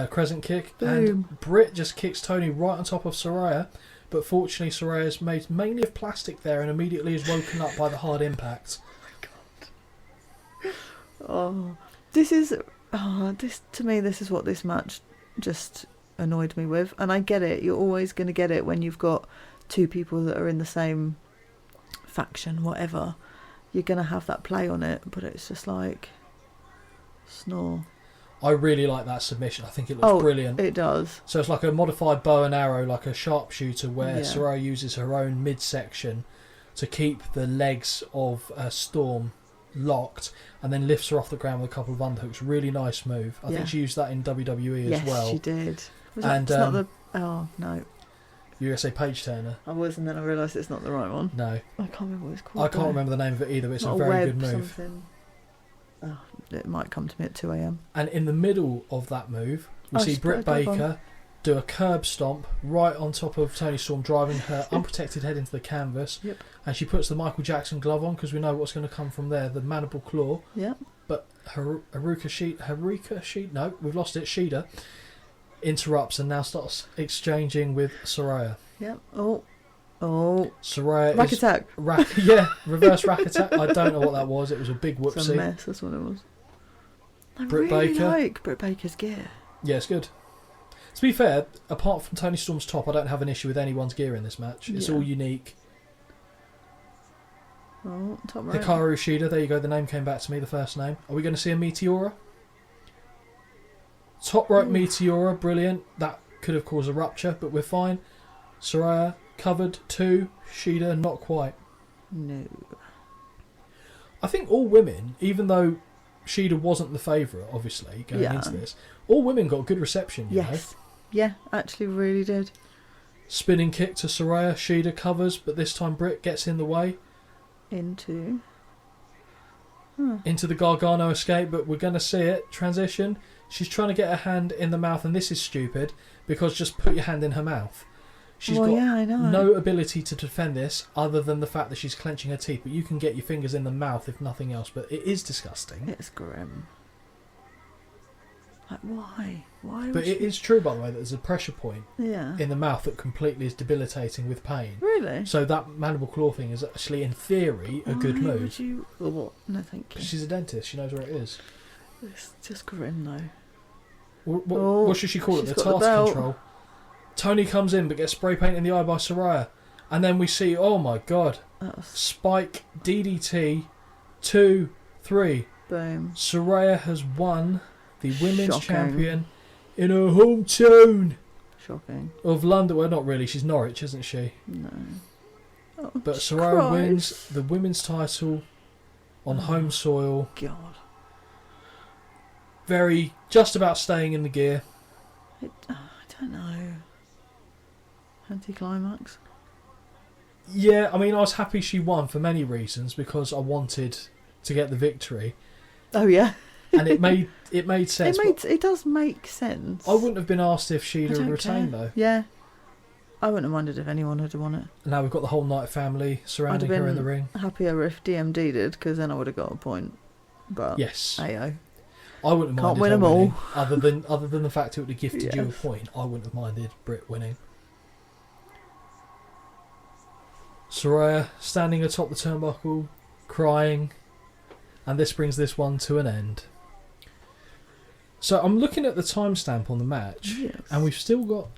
crescent kick. Boom. And Britt just kicks Toni right on top of Saraya. But fortunately, Soraya's made mainly of plastic there and immediately is woken up by the hard impact. Oh, this to me, this is what this match just annoyed me with. And I get it. You're always going to get it when you've got two people that are in the same faction, whatever. You're going to have that play on it. But it's just like, snore. I really like that submission. I think it looks brilliant. It does. So it's like a modified bow and arrow, like a sharpshooter, where Saraya uses her own midsection to keep the legs of Storm locked and then lifts her off the ground with a couple of underhooks. Really nice move. I think she used that in WWE as well. Yes, she did. And not the... Oh, no. You were going to say page turner. I was, and then I realised it's not the right one. No. I can't remember what it's called. I can't remember the name of it either, but it's not a very good move. Something. Oh, it might come to me at 2 a.m. And in the middle of that move, we see Britt Baker do a curb stomp right on top of Toni Storm, driving her unprotected head into the canvas. Yep. And she puts the Michael Jackson glove on because we know what's going to come from there, the mandible claw. Yep. But no, we've lost it. Shida interrupts and now starts exchanging with Saraya. Yep. Oh. Saraya rack attack. Reverse rack attack. I don't know what that was. It was a big whoopsie. It's a mess, that's what it was. I Britt really Baker. like Britt Baker's gear. Yeah, it's good. To be fair, apart from Toni Storm's top, I don't have an issue with anyone's gear in this match. It's all unique. Oh, top right. Hikaru Shida, there you go, the name came back to me, the first name. Are we going to see a Meteora? Top right Meteora, brilliant. That could have caused a rupture, but we're fine. Saraya, covered, 2. Shida, not quite. No. I think all women, even though Shida wasn't the favourite, obviously, going into this, all women got good reception, you know? Yeah, actually really did. Spinning kick to Saraya, Shida covers, but this time Britt gets in the way. Into the Gargano escape, but we're going to see it. Transition. She's trying to get her hand in the mouth, and this is stupid, because just put your hand in her mouth. She's got no ability to defend this, other than the fact that she's clenching her teeth, but you can get your fingers in the mouth if nothing else, but it is disgusting. It's grim. Like, why? But it is true, by the way, that there's a pressure point in the mouth that completely is debilitating with pain. Really? So that mandible claw thing is actually, in theory, a good move. Would you... Or what? No, thank you. She's a dentist. She knows where it is. It's just grim, though. What should she call it? The task control. Toni comes in but gets spray paint in the eye by Saraya. And then we see, oh my god, Spike, DDT, 2, 3. Boom. Saraya has won the women's champion in her hometown. Shocking. Of London. Well, not really. She's Norwich, isn't she? No. Oh, but Saraya wins the women's title on home soil. God. Very, just about staying in the gear. I don't know. Anticlimax? Yeah, I mean, I was happy she won for many reasons, because I wanted to get the victory. Oh, yeah. And it made sense. It does make sense. I wouldn't have been asked if she'd have retained, though. Yeah. I wouldn't have minded if anyone had won it. And now we've got the whole Knight family surrounding her in the ring. Happier if DMD did, because then I would have got a point. But yes. Ayo. I wouldn't have minded. Can't win them all. Other than the fact it would have gifted you a point, I wouldn't have minded Britt winning. Saraya standing atop the turnbuckle, crying, and this brings this one to an end. So I'm looking at the timestamp on the match, and we've still got,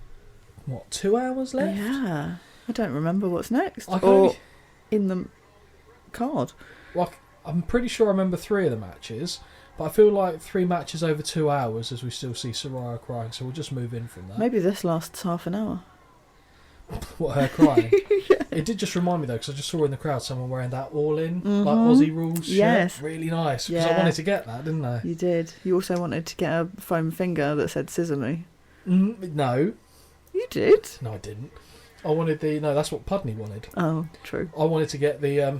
2 hours left? Yeah. I don't remember what's next. In the card. Well, I'm pretty sure I remember 3 of the matches, but I feel like 3 matches over 2 hours as we still see Saraya crying, so we'll just move in from that. Maybe this lasts half an hour. What, her crying? Yeah. It did just remind me, though, because I just saw in the crowd someone wearing that All In, like Aussie Rules shirt. Yes. Really nice, because I wanted to get that, didn't I? You did. You also wanted to get a foam finger that said "Scissor Me." No. You did? No, I didn't. I wanted the... No, that's what Pudney wanted. Oh, true. I wanted to get the...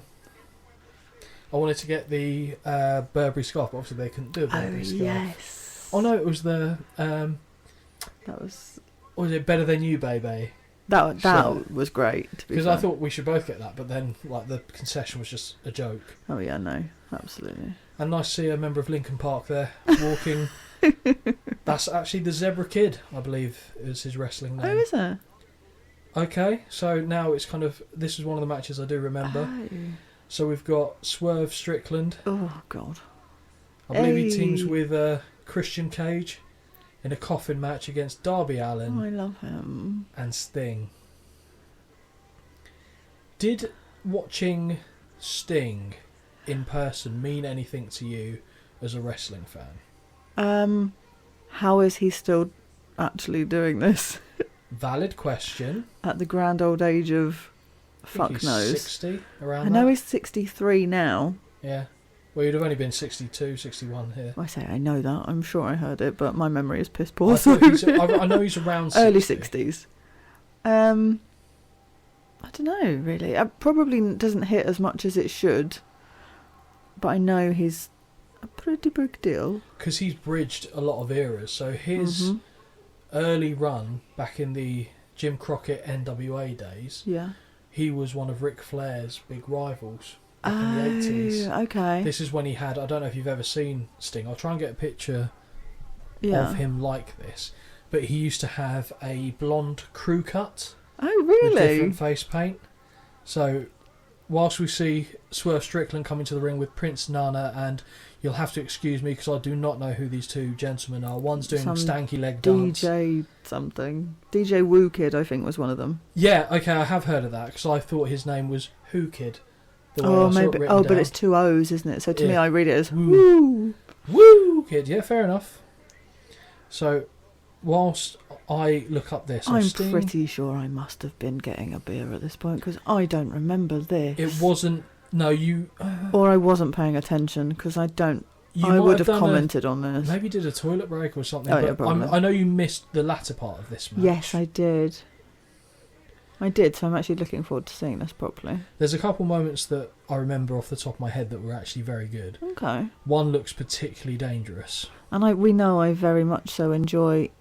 Burberry scarf, but obviously they couldn't do a Burberry scarf. Yes. Oh, no, it was the... that was... Or was it Better Than You, Baby? That was great, to be because fair. I thought we should both get that, but then the concession was just a joke. Oh yeah, no, absolutely. And nice to see a member of Linkin Park there walking That's actually the Zebra Kid, I believe, is his wrestling name. Oh, is it? Okay, so now it's kind of... This is one of the matches I do remember. Oh. So we've got Swerve Strickland. Oh, God. I believe he teams with Christian Cage in a coffin match against Darby Allin. Oh, I love him. And Sting. Did watching Sting in person mean anything to you as a wrestling fan? How is he still actually doing this? Valid question. At the grand old age of fuck he's knows. 60, around I know that. he's 63 now. Yeah. Well, you'd have only been 62, 61 here. I say I know that. I'm sure I heard it, but my memory is piss poor. I know he's around 60. Early 60s. I don't know, really. It probably doesn't hit as much as it should, but I know he's a pretty big deal. Because he's bridged a lot of eras. So his early run back in the Jim Crockett NWA days, he was one of Ric Flair's big rivals back in the 80s. Okay. This is when he had, I don't know if you've ever seen Sting, I'll try and get a picture of him like this, but he used to have a blonde crew cut. Oh, really? With different face paint. So, whilst we see Swerve Strickland coming to the ring with Prince Nana, and you'll have to excuse me because I do not know who these two gentlemen are. One's doing stanky leg dance. DJ something. DJ Woo Kid, I think, was one of them. Yeah, okay, I have heard of that because I thought his name was Who Kid. Oh, maybe. Oh, but it's two O's, isn't it? So to me, I read it as Woo. Woo Kid, yeah, fair enough. So, whilst I look up this, I'm pretty sure I must have been getting a beer at this point because I don't remember this. It wasn't. No, you. Or I wasn't paying attention because I don't. I would have commented on this. Maybe did a toilet break or something. Oh, yeah, probably. I know you missed the latter part of this match. Yes, I did. So I'm actually looking forward to seeing this properly. There's a couple moments that I remember off the top of my head that were actually very good. Okay. One looks particularly dangerous. And we know I very much so enjoy...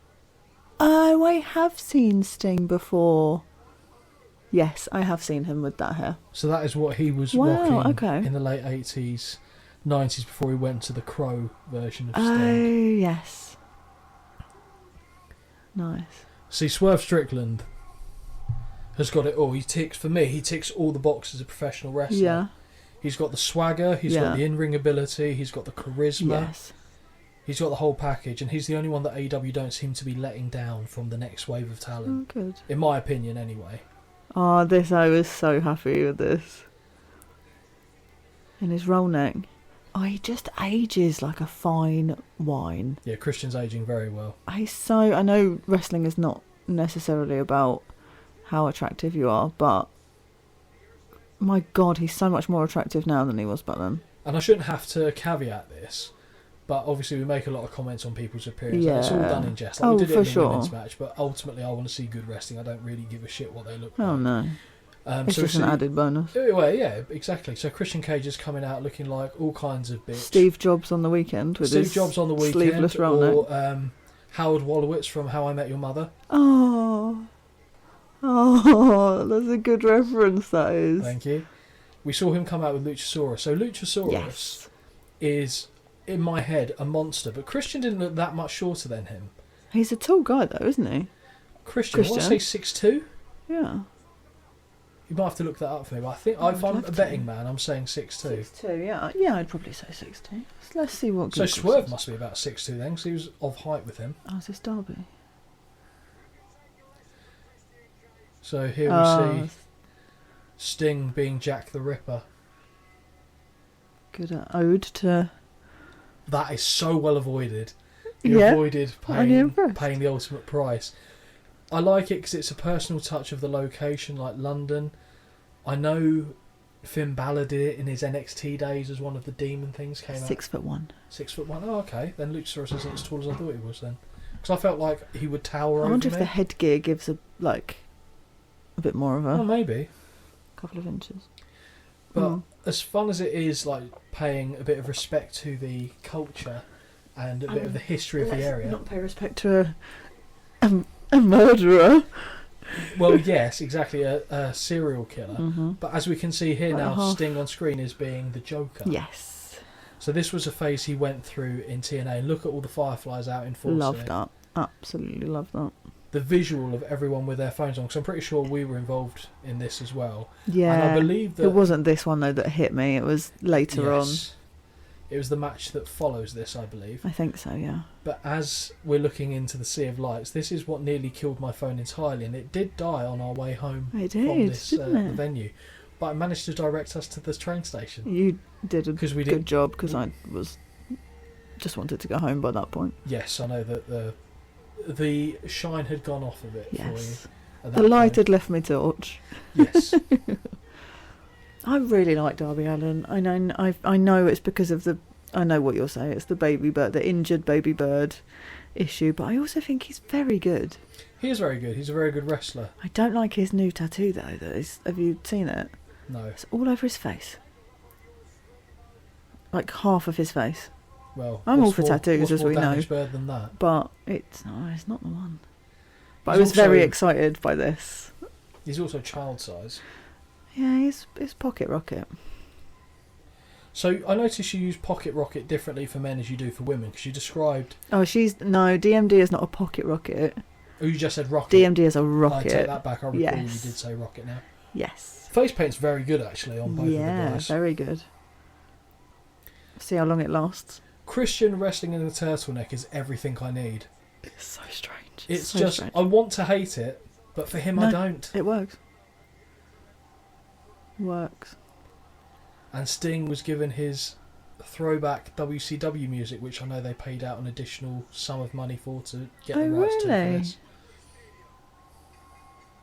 Oh, I have seen Sting before. Yes, I have seen him with that hair. So that is what he was rocking in the late 80s, 90s before he went to the Crow version of Sting. Oh, yes. Nice. See, Swerve Strickland has got it all. He ticks all the boxes of professional wrestler. Yeah. He's got the swagger, he's got the in-ring ability, he's got the charisma. Yes. He's got the whole package, and he's the only one that AEW don't seem to be letting down from the next wave of talent. Oh, good. In my opinion, anyway. Oh, I was so happy with this. And his roll neck. Oh, he just ages like a fine wine. Yeah, Christian's aging very well. I know wrestling is not necessarily about how attractive you are, but my God, he's so much more attractive now than he was back then. And I shouldn't have to caveat this, but obviously we make a lot of comments on people's appearance. Yeah. It's all done in jest. Like we did it in the women's match, but ultimately I want to see good wrestling. I don't really give a shit what they look like. Oh no. It's just an added bonus. Well, yeah, exactly. So Christian Cage is coming out looking like all kinds of bitch. Steve Jobs on the weekend with his sleeveless roll neck. Or Howard Wolowitz from How I Met Your Mother. Oh, that's a good reference, that is. Thank you. We saw him come out with Luchasaurus. So Luchasaurus is, in my head, a monster. But Christian didn't look that much shorter than him. He's a tall guy, though, isn't he? Christian. I want to say 6'2". Yeah. You might have to look that up for me. But I think if I'm a betting man, I'm saying 6'2". 6'2", yeah. Yeah, I'd probably say 6'2". Let's see what... So Swerve must be about 6'2" then, because he was of height with him. Oh, is this Derby? So here we see Sting being Jack the Ripper. Good ode to... That is so well avoided. You avoided paying the ultimate price. I like it because it's a personal touch of the location, like London. I know Finn Balor did it in his NXT days as one of the demon things came out. 6'1". 6'1". Oh, okay. Then Luchasaurus isn't as tall as I thought he was then. Because I felt like he would tower over me. I wonder if the headgear gives a bit more of a... Oh, maybe. Couple of inches. But as fun as it is, like, paying a bit of respect to the culture and a bit of the history of the area... not pay respect to a murderer. Well, yes, exactly, a serial killer. Mm-hmm. But as we can see here now, Sting on screen is being the Joker. Yes. So this was a phase he went through in TNA. Look at all the Fireflies out in Force. Love that. Absolutely love that. The visual of everyone with their phones on, because I'm pretty sure we were involved in this as well. Yeah. And I believe that... It wasn't this one, though, that hit me. It was later on. It was the match that follows this, I believe. I think so, yeah. But as we're looking into the Sea of Lights, this is what nearly killed my phone entirely, and it did die on our way home from this the venue. But I managed to direct us to the train station. You did a good job, because I just wanted to go home by that point. Yes, I know that the shine had gone off of it for you. The light had left my torch. Yes. I really like Darby Allin. I know it's because of I know what you'll say. It's the baby bird, the injured baby bird issue. But I also think he's very good. He is very good. He's a very good wrestler. I don't like his new tattoo though. Have you seen it? No. It's all over his face. Like half of his face. Well, I'm all for tattoos, as we know. Bird than that? But it's not the one. But I was very excited by this. He's also child size. Yeah, he's Pocket Rocket. So I noticed you use Pocket Rocket differently for men as you do for women, because you described... Oh, DMD is not a Pocket Rocket. Oh, you just said Rocket. DMD is a rocket. I take that back, I recall you did say Rocket now. Yes. Face paint's very good, actually, on both of the guys. Yeah, very good. See how long it lasts. Christian wrestling in a turtleneck is everything I need. It's so strange. It's so just... strange. I want to hate it, but for him I don't. It works. And Sting was given his throwback WCW music, which I know they paid out an additional sum of money to get the rights to for this.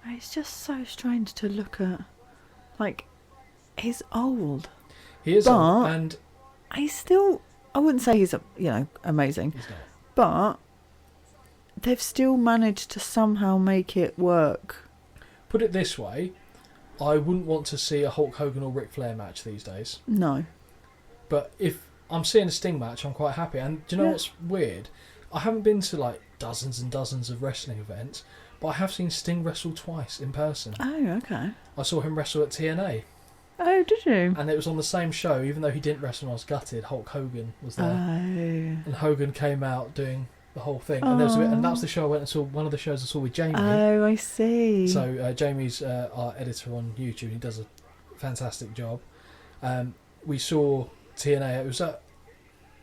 It's just so strange to look at. Like, he's old. He is old, and he's still... I wouldn't say he's amazing. He's not. But they've still managed to somehow make it work. Put it this way, I wouldn't want to see a Hulk Hogan or Ric Flair match these days. No. But if I'm seeing a Sting match, I'm quite happy. And do you know what's weird? I haven't been to like dozens and dozens of wrestling events, but I have seen Sting wrestle twice in person. Oh, okay. I saw him wrestle at TNA. Oh, did you? And it was on the same show, even though he didn't wrestle when I was gutted. Hulk Hogan was there. Oh. And Hogan came out doing the whole thing. And and that was the show I went and saw, one of the shows I saw with Jamie. Oh, I see. So Jamie's our editor on YouTube. He does a fantastic job. We saw TNA. It was at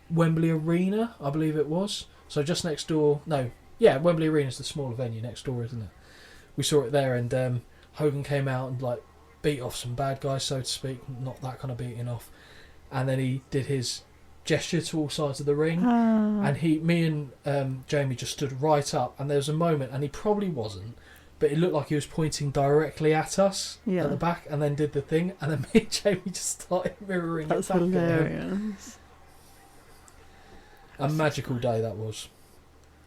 Wembley Arena, I believe it was. So just next door. No, yeah, Wembley Arena is the smaller venue next door, isn't it? We saw it there, and Hogan came out and like beat off some bad guys, so to speak. Not that kind of beating off. And then he did his gesture to all sides of the ring, and me and Jamie just stood right up, and there was a moment, and he probably wasn't, but it looked like he was pointing directly at us at the back, and then did the thing, and then me and Jamie just started mirroring it back. That's hilarious. A magical day that was.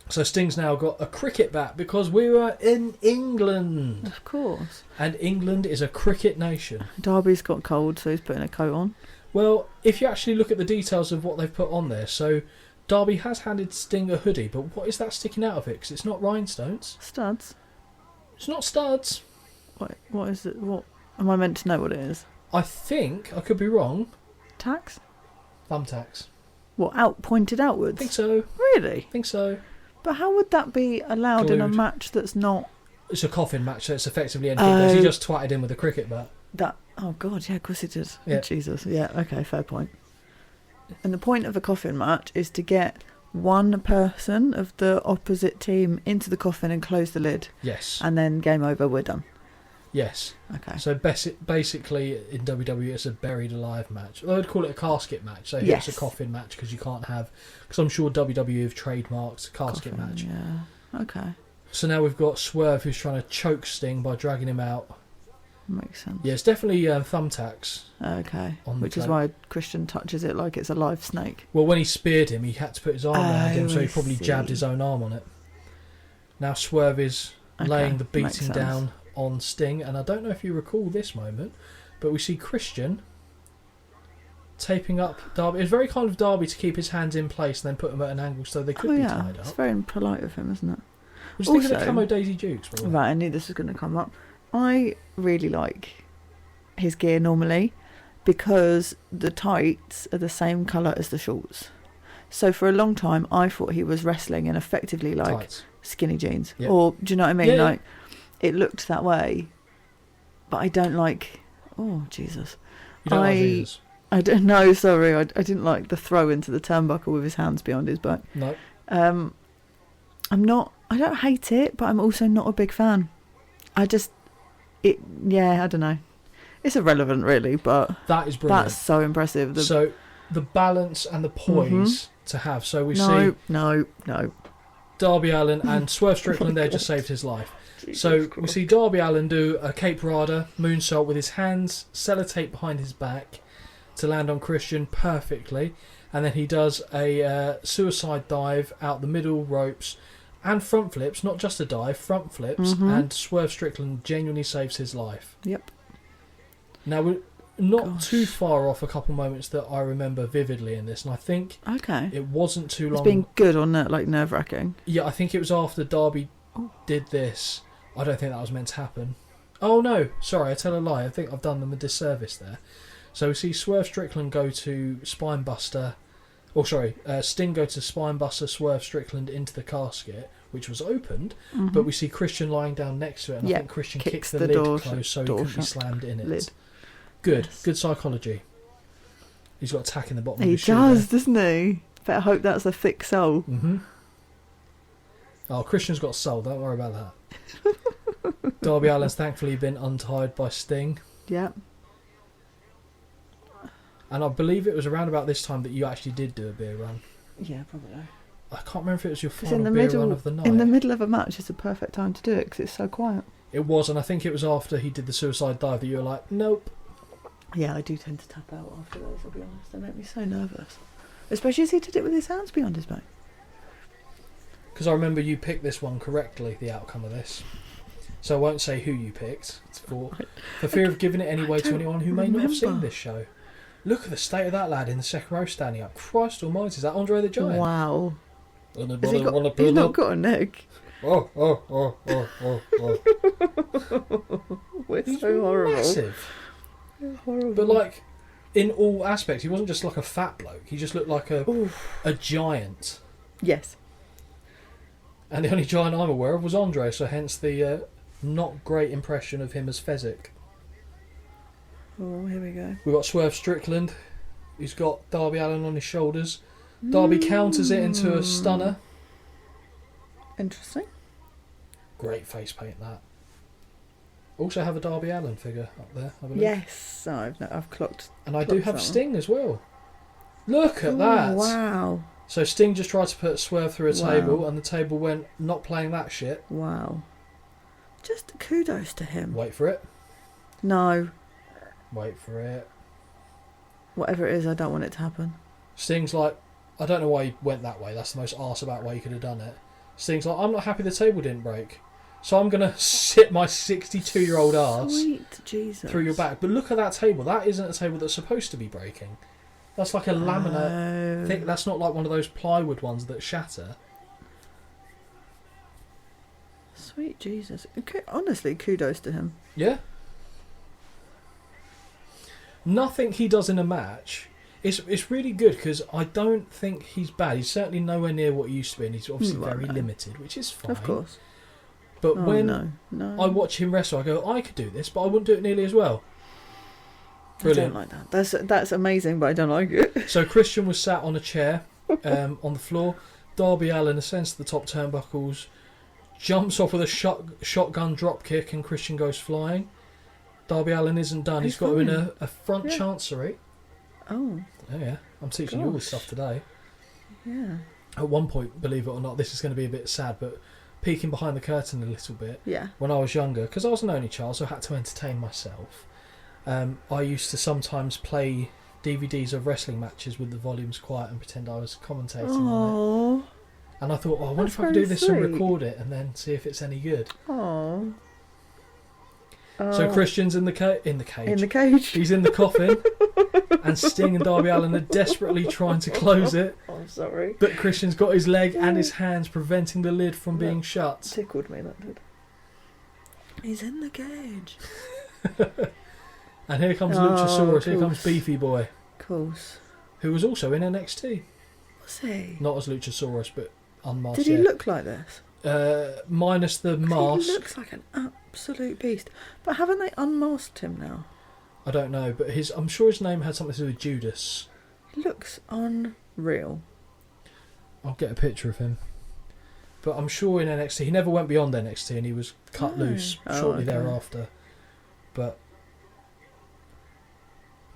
So Sting's now got a cricket bat because we were in England. Of course. And England is a cricket nation. Darby's got cold, so he's putting a coat on. Well, if you actually look at the details of what they've put on there, so Darby has handed Sting a hoodie, but what is that sticking out of it? Because it's not rhinestones. Studs. It's not studs. What is it? What am I meant to know what it is? I think, I could be wrong. Tacks? Thumbtacks. What, pointed outwards? I think so. Really? I think so. But how would that be allowed in a match that's not... It's a coffin match, so it's effectively anything. He just twatted in with a cricket bat. Oh, God, yeah, of course he did. Yeah. Oh, Jesus. Yeah, okay, fair point. And the point of a coffin match is to get one person of the opposite team into the coffin and close the lid. Yes. And then game over, we're done. Yes. Okay. So basically in WWE it's a buried alive match. I would call it a casket match. So it's a coffin match because you can't have... Because I'm sure WWE have trademarked casket match. Yeah. Okay. So now we've got Swerve who's trying to choke Sting by dragging him out. Makes sense. Yeah, it's definitely thumbtacks. Okay. Which is why Christian touches it like it's a live snake. Well, when he speared him, he had to put his arm around him, so he probably jabbed his own arm on it. Now Swerve is laying the beating down on Sting, and I don't know if you recall this moment, but we see Christian taping up Darby. It's very kind of Darby to keep his hands in place and then put them at an angle so they could be tied up. It's very impolite of him, isn't it? What do you think of the camo Daisy Dukes? Probably? Right, I knew this was going to come up. I really like his gear normally, because the tights are the same colour as the shorts. So for a long time, I thought he was wrestling in effectively like tights. Skinny jeans. Yep. Or, do you know what I mean? Yeah, like, it looked that way. But I don't like... Oh, Jesus. You don't like Jesus? I don't know, sorry. I didn't like the throw into the turnbuckle with his hands behind his back. No. I don't hate it, but I'm also not a big fan. I don't know. It's irrelevant, really, but that is brilliant. That's so impressive. So the balance and the poise to have. So we see no. Darby Allin and Swerve Strickland there just saved his life. So we see Darby Allin do a Cape Rada moonsault with his hands sellotape behind his back to land on Christian perfectly, and then he does a suicide dive out the middle ropes and front flips, not just a dive, front flips, and Swerve Strickland genuinely saves his life. Yep. Now we're not too far off a couple moments that I remember vividly in this, and I think it wasn't too long. It's been good on that, like nerve-wracking. Yeah, I think it was after Darby did this. I don't think that was meant to happen. Oh no, sorry, I tell a lie. I think I've done them a disservice there. So we see Swerve Strickland go to Spinebuster. Sting go to Spinebuster Swerve Strickland into the casket, which was opened, but we see Christian lying down next to it, and I think Christian kicks the lid closed so he couldn't be slammed in it. Lid. Good psychology. He's got a tack in the bottom of his shoe. He does, doesn't he? Better hope that's a thick sole. Oh, Christian's got soul, don't worry about that. Darby Allin's thankfully been untied by Sting. Yep. And I believe it was around about this time that you actually did do a beer run. Yeah, probably. I can't remember if it was your final beer run of the night. In the middle of a match is the perfect time to do it because it's so quiet. It was, and I think it was after he did the suicide dive that you were like, nope. Yeah, I do tend to tap out after those, I'll be honest. They make me so nervous. Especially as he did it with his hands behind his back. Because I remember you picked this one correctly, the outcome of this. So I won't say who you picked, for fear of giving it anyway to anyone who may not have seen this show. Look at the state of that lad in the second row standing up. Christ almighty, is that Andre the Giant? Wow. Anybody want to he's not got a neck. Oh. We're so horrible. Massive. Horrible. But like, in all aspects, he wasn't just like a fat bloke. He just looked like a giant. Yes. And the only giant I'm aware of was Andre, so hence the not great impression of him as Fezzik. Oh, here we go. We've got Swerve Strickland, who's got Darby Allin on his shoulders. Darby counters it into a stunner. Interesting. Great face paint, that. Also have a Darby Allin figure up there, I believe. Yes, I've clocked. And I do have Sting as well. Look at that. Wow. So Sting just tried to put Swerve through a table, and the table went, not playing that shit. Wow. Just kudos to him. Wait for it. No. Wait for it. Whatever it is, I don't want it to happen. Sting's like, I don't know why he went that way. That's the most arse about way you could have done it. Sting's like, I'm not happy the table didn't break. So I'm going to sit my 62-year-old arse Sweet Jesus. through your back. But look at that table. That isn't a table that's supposed to be breaking. That's like a laminate thing. That's not like one of those plywood ones that shatter. Sweet Jesus. Honestly, kudos to him. Yeah. Nothing he does in a match. It's really good because I don't think he's bad. He's certainly nowhere near what he used to be, and he's obviously very limited, which is fine. Of course. But when I watch him wrestle, I go, I could do this, but I wouldn't do it nearly as well. Brilliant. I don't like that. That's amazing, but I don't like it. So Christian was sat on a chair on the floor. Darby Allin ascends to the top turnbuckles, jumps off with a shotgun drop kick, and Christian goes flying. Darby Allin isn't done. He's got him in a front chancery. Oh yeah. I'm teaching you all this stuff today. Yeah. At one point, believe it or not, this is going to be a bit sad, but peeking behind the curtain a little bit. Yeah. When I was younger, because I was an only child, so I had to entertain myself. I used to sometimes play DVDs of wrestling matches with the volumes quiet and pretend I was commentating on it. And I thought, I wonder if I could do this and record it and then see if it's any good. Oh. So Christian's in the cage. In the cage. He's in the coffin. And Sting and Darby Allin are desperately trying to close it. I'm sorry. But Christian's got his leg and his hands preventing the lid from being shut. Tickled me, that did. He's in the cage. And here comes Luchasaurus, here comes Beefy Boy. Of course. Who was also in NXT. Was he? Not as Luchasaurus, but unmasked. Did he look like this? Minus the mask. He looks like an absolute beast. But haven't they unmasked him now? I don't know, but I'm sure his name had something to do with Judas. He looks unreal. I'll get a picture of him. But I'm sure in NXT, he never went beyond NXT and he was cut loose shortly thereafter. But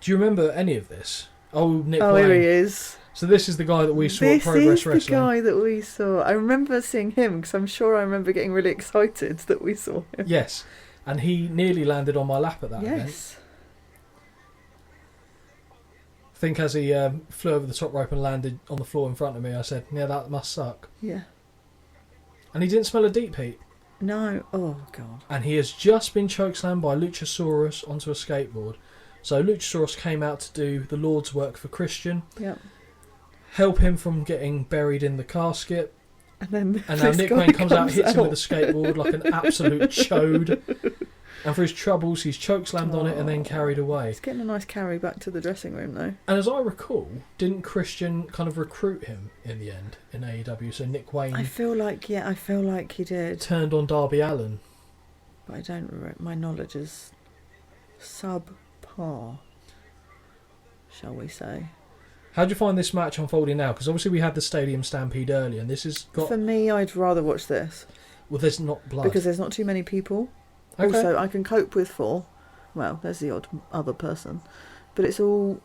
do you remember any of this? Oh, Nick Wayne. Here he is. So this is the guy that we saw at Progress Wrestling. This is the guy that we saw. I remember seeing him because I'm sure I remember getting really excited that we saw him. Yes, and he nearly landed on my lap at that event. Yes. I think as he flew over the top rope and landed on the floor in front of me, I said, yeah, that must suck. Yeah. And he didn't smell a deep heat. No. Oh, God. And he has just been chokeslammed by Luchasaurus onto a skateboard. So Luchasaurus came out to do the Lord's work for Christian. Yep. Help him from getting buried in the casket. And now Nick Wayne comes out, hits him with a skateboard like an absolute chode. And for his troubles, he's chokeslammed on it and then carried away. He's getting a nice carry back to the dressing room, though. And as I recall, didn't Christian kind of recruit him in the end in AEW? So Nick Wayne... I feel like he did. Turned on Darby Allin. But I don't... My knowledge is subpar, shall we say. How do you find this match unfolding now? Because obviously we had the Stadium Stampede earlier, and this has got... For me, I'd rather watch this. Well, there's not blood. Because there's not too many people. Okay. Also, I can cope with 4. Well, there's the odd other person. But it's all...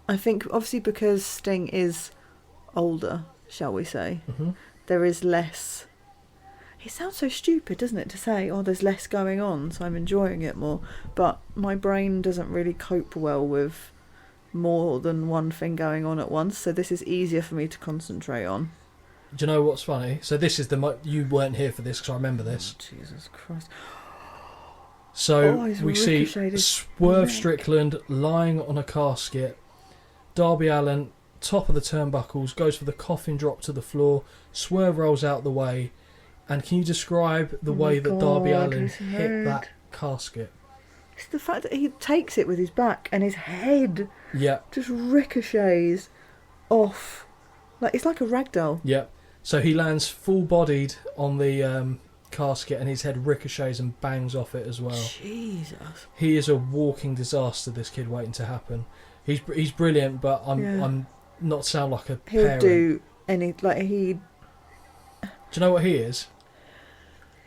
I think, obviously, because Sting is older, shall we say, there is less... It sounds so stupid, doesn't it, to say, there's less going on, so I'm enjoying it more. But my brain doesn't really cope well with more than one thing going on at once, so this is easier for me to concentrate on. Do you know what's funny? So this is you weren't here for this, because I remember this. Oh, Jesus Christ. So we see Swerve Strickland lying on a casket. Darby Allin, top of the turnbuckles, goes for the coffin drop to the floor. Swerve rolls out the way. And can you describe the way that Darby Allin hit that casket? It's the fact that he takes it with his back and his head just ricochets off. It's like a ragdoll. Yeah. So he lands full-bodied on the... casket and his head ricochets and bangs off it as well. Jesus. He is a walking disaster, this kid, waiting to happen. He's brilliant, but I'm not sound like a parent. He'll do any... Do you know what he is?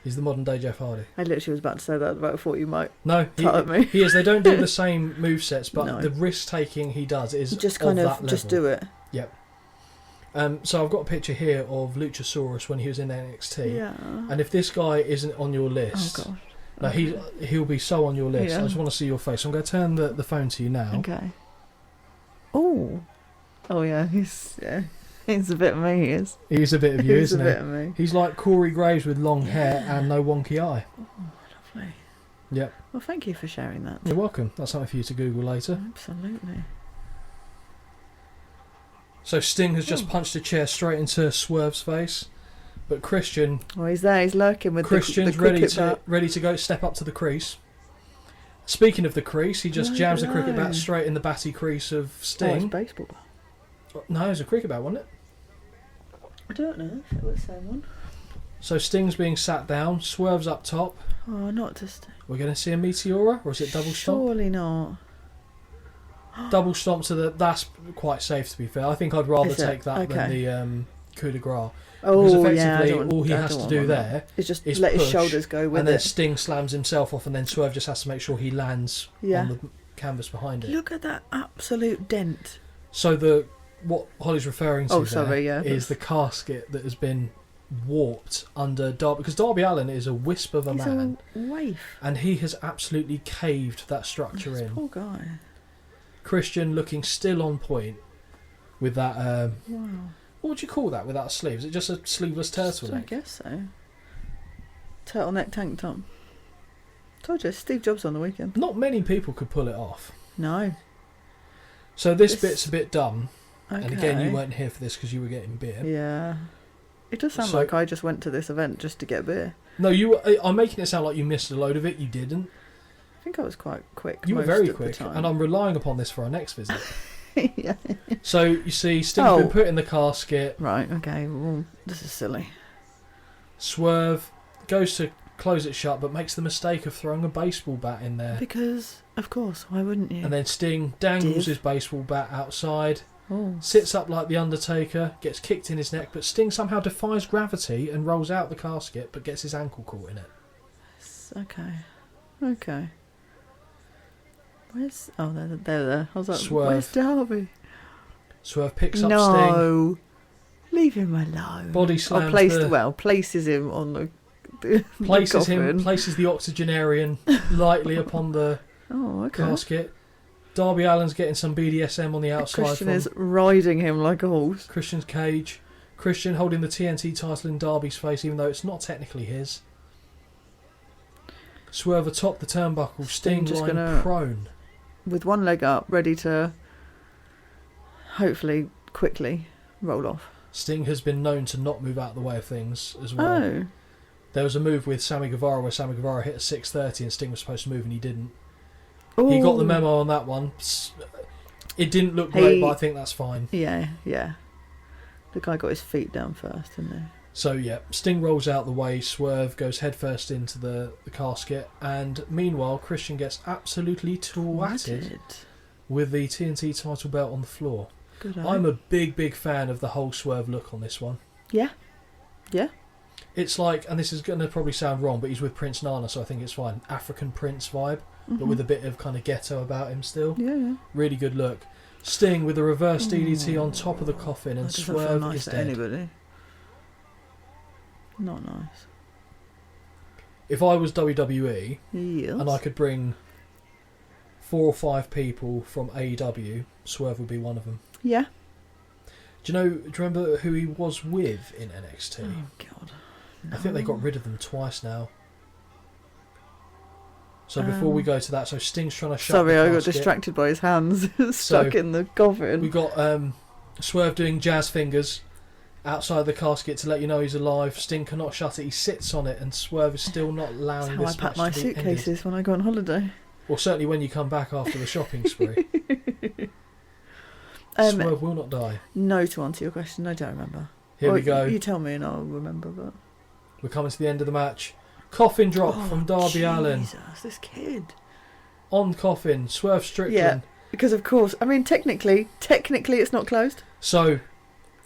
He's the modern day Jeff Hardy. I literally was about to say that, but I thought you might at me. He is. They don't do the same movesets, but the risk-taking he does is just kind of that level. Just do it. Yep. So I've got a picture here of Luchasaurus when he was in NXT. Yeah. And if this guy isn't on your list... Oh, God. No, he'll be so on your list. Yeah. I just want to see your face. So I'm going to turn the phone to you now. Okay. Oh yeah, he's a bit of me. He is. He's a bit of you, isn't he? He's a bit of me. He's like Corey Graves with long hair and no wonky eye. Oh, lovely. Yep. Well, thank you for sharing that. You're welcome. That's something for you to Google later. Absolutely. So Sting has just punched a chair straight into Swerve's face, but Christian... Well, he's there. He's lurking with Christian's the cricket bat. ready to go step up to the crease. Speaking of the crease, he just jams the cricket bat straight in the batty crease of Sting. Oh, it's baseball bat. No, it was a cricket bat, wasn't it? I don't know if it was the same one. So Sting's being sat down, Swerve's up top. Oh, not to Sting. We're going to see a Meteora, or is it double stomp? Surely not. Double stomp to the... That's quite safe, to be fair. I think I'd rather take that than the coup de grace. Because effectively, all he has to do there is just let his shoulders go with it. And then Sting slams himself off, and then Swerve just has to make sure he lands on the canvas behind it. Look at that absolute dent. So what Holly's referring to is the casket that has been warped under Darby, because Darby Allin is a wisp of a man. A waif. And he has absolutely caved that structure in. Poor guy. Christian looking still on point with that... wow. What would you call that without a sleeve? Is it just a sleeveless turtleneck? I guess so. Turtleneck tank top. Told you, Steve Jobs on the weekend. Not many people could pull it off. No. So this bit's a bit dumb. Okay. And again, you weren't here for this because you were getting beer. Yeah. It does sound like I just went to this event just to get beer. No, I'm making it sound like you missed a load of it. You didn't. think I was quite quick. You were very quick, and I'm relying upon this for our next visit. Yeah. So you see, Sting's been put in the casket. Right. Okay. Well, this is silly. Swerve goes to close it shut, but makes the mistake of throwing a baseball bat in there. Because, of course, why wouldn't you? And then Sting dangles his baseball bat outside, Oh. sits up like the Undertaker, gets kicked in his neck, but Sting somehow defies gravity and rolls out the casket, but gets his ankle caught in it. Okay. Where's... Oh, they're there. I was like, Swerve. Where's Darby? Swerve picks up Sting. No. Leave him alone. Body slams places him on the places the octogenarian lightly upon the casket. Darby Allin's getting some BDSM on the outside. Christian is riding him like a horse. Christian's cage. Christian holding the TNT title in Darby's face, even though it's not technically his. Swerve atop the turnbuckle. Sting lying prone. With one leg up, ready to hopefully quickly roll off. Sting has been known to not move out of the way of things as well. Oh. There was a move with Sammy Guevara where Sammy Guevara hit a 630 and Sting was supposed to move and he didn't. Ooh. He got the memo on that one. It didn't look great, but I think that's fine. Yeah. The guy got his feet down first, didn't he? So, yeah, Sting rolls out the way, Swerve goes headfirst into the casket, and meanwhile, Christian gets absolutely twatted with the TNT title belt on the floor. I'm a big fan of the whole Swerve look on this one. Yeah. It's like, and this is going to probably sound wrong, but he's with Prince Nana, so I think it's fine. African Prince vibe, but with a bit of kind of ghetto about him still. Yeah. Really good look. Sting with a reverse DDT on top of the coffin, and Swerve is dead. Anybody. Not nice. If I was WWE, yes, and I could bring 4 or 5 people from AEW, Swerve would be one of them. Yeah. Do you remember who he was with in NXT? Oh, God. No. I think they got rid of them twice now. So before we go to that, so Sting's trying to shut the casket. I got distracted by his hands stuck in the coffin. We got Swerve doing jazz fingers outside the casket to let you know he's alive. Sting cannot shut it. He sits on it, and Swerve is still not allowing this match to be ended. That's how I pack my suitcases when I go on holiday. Or certainly when you come back after the shopping spree. Swerve will not die. No, to answer your question, I don't remember. Here we go. You tell me and I'll remember. But we're coming to the end of the match. Coffin drop from Darby Allin. Jesus, this kid. On coffin, Swerve Strickland. Yeah, because of course, I mean, technically it's not closed. So,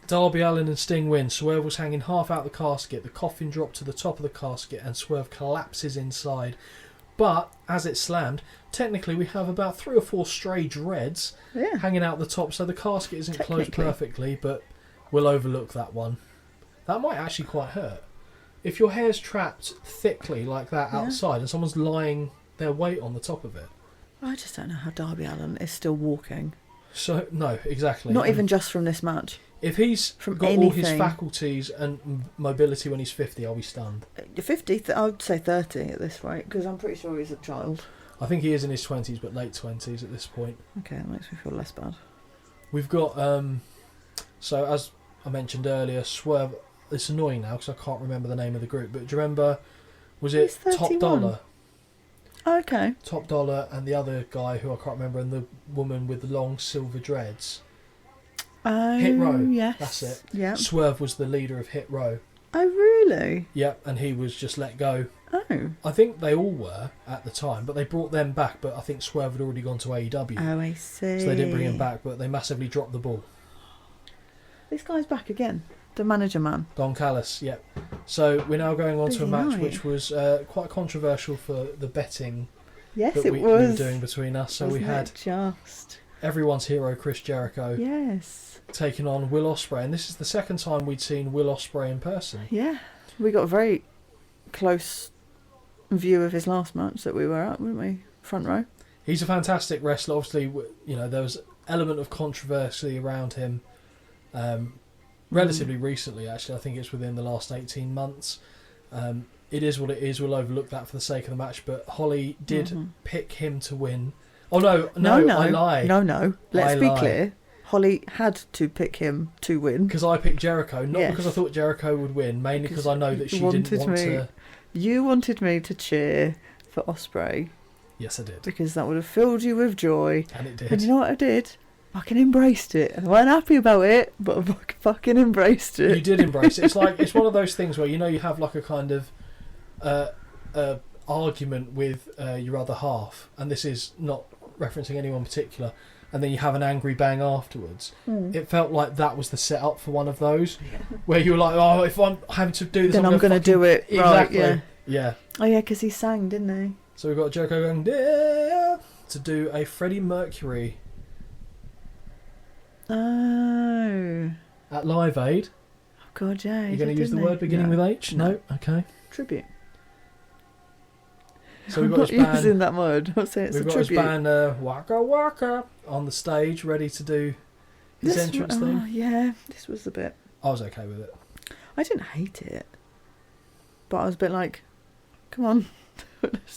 Darby Allin and Sting win. Swerve was hanging half out the casket. The coffin dropped to the top of the casket and Swerve collapses inside. But, as it slammed, technically we have about 3 or 4 stray dreads hanging out the top, so the casket isn't closed perfectly, but we'll overlook that one. That might actually quite hurt. If your hair's trapped thickly like that outside and someone's lying their weight on the top of it. I just don't know how Darby Allin is still walking. So, no, exactly. Not even just from this match. If he's got all his faculties and mobility when he's 50, I'll be stunned. 50? I would say 30 at this rate, because I'm pretty sure he's a child. I think he is in his 20s, but late 20s at this point. Okay, that makes me feel less bad. We've got, so as I mentioned earlier, Swerve. It's annoying now because I can't remember the name of the group, but do you remember, was it Top Dollar? Oh, okay. Top Dollar and the other guy who I can't remember, and the woman with the long silver dreads. Hit Row. Yes. That's it. Yeah. Swerve was the leader of Hit Row. Oh, really? Yep, and he was just let go. Oh. I think they all were at the time, but they brought them back, but I think Swerve had already gone to AEW. Oh, I see. So they didn't bring him back, but they massively dropped the ball. This guy's back again. The manager man. Don Callis, yep. So we're now going on to a match which was quite controversial for the betting that we were doing between us. So we had everyone's hero Chris Jericho taking on Will Ospreay, and this is the second time we'd seen Will Ospreay in person. Yeah, we got a very close view of his last match that we were at, weren't we? Front row. He's a fantastic wrestler. Obviously, there was an element of controversy around him. Relatively recently, actually, I think it's within the last 18 months. It is what it is. We'll overlook that for the sake of the match. But Holly did pick him to win. Oh no, I lie. No. Let's be clear. Holly had to pick him to win because I picked Jericho, not because I thought Jericho would win, mainly because I know that she didn't want to. You wanted me to cheer for Ospreay Yes, I did. Because that would have filled you with joy. And it did. And you know what I did? Fucking embraced it. And I wasn't happy about it, but I fucking embraced it. You did embrace it. It's like, it's one of those things where, you know, you have like a kind of argument with your other half, and this is not referencing anyone particular, and then you have an angry bang afterwards. It felt like that was the setup for one of those, where you were like, oh, if I'm having to do this, then I'm going to do it. Exactly. Right, yeah. Oh yeah, because he sang, didn't he? So we've got Jericho going, yeah, to do a Freddie Mercury Oh. at Live Aid. Oh God, yeah. You're going to use the word beginning with H? No? Okay. Tribute. So we've I'm got not his band, using that word. I'll say it's a we've got tribute. his band Waka Waka on the stage, ready to do his entrance thing. Oh, yeah, this was a bit... I was okay with it. I didn't hate it. But I was a bit like, come on,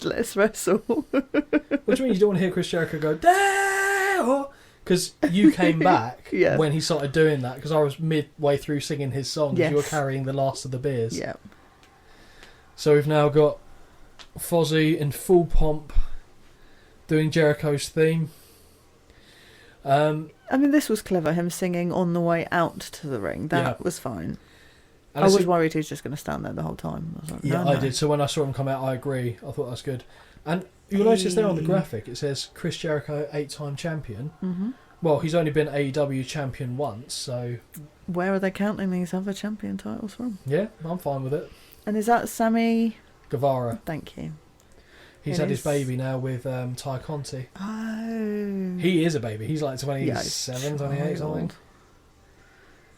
let's wrestle. What do you mean you don't want to hear Chris Jericho go, Dale? Because you came back Yeah. when he started doing that, because I was midway through singing his song, Yes. you were carrying the last of the beers. Yeah. So we've now got Fozzy in full pomp doing Jericho's theme. I mean, this was clever, him singing on the way out to the ring. That was fine. And I was worried he was just going to stand there the whole time. I was like, yeah, no. I did. So when I saw him come out, I agree. I thought that's good. And you'll notice there on the graphic, it says Chris Jericho, 8-time champion. Mm-hmm. Well, he's only been AEW champion once, so... Where are they counting these other champion titles from? Yeah, I'm fine with it. And is that Sammy... Guevara. Thank you. He's had his baby now with Ty Conti. Oh. He is a baby. He's like 27, 28 something.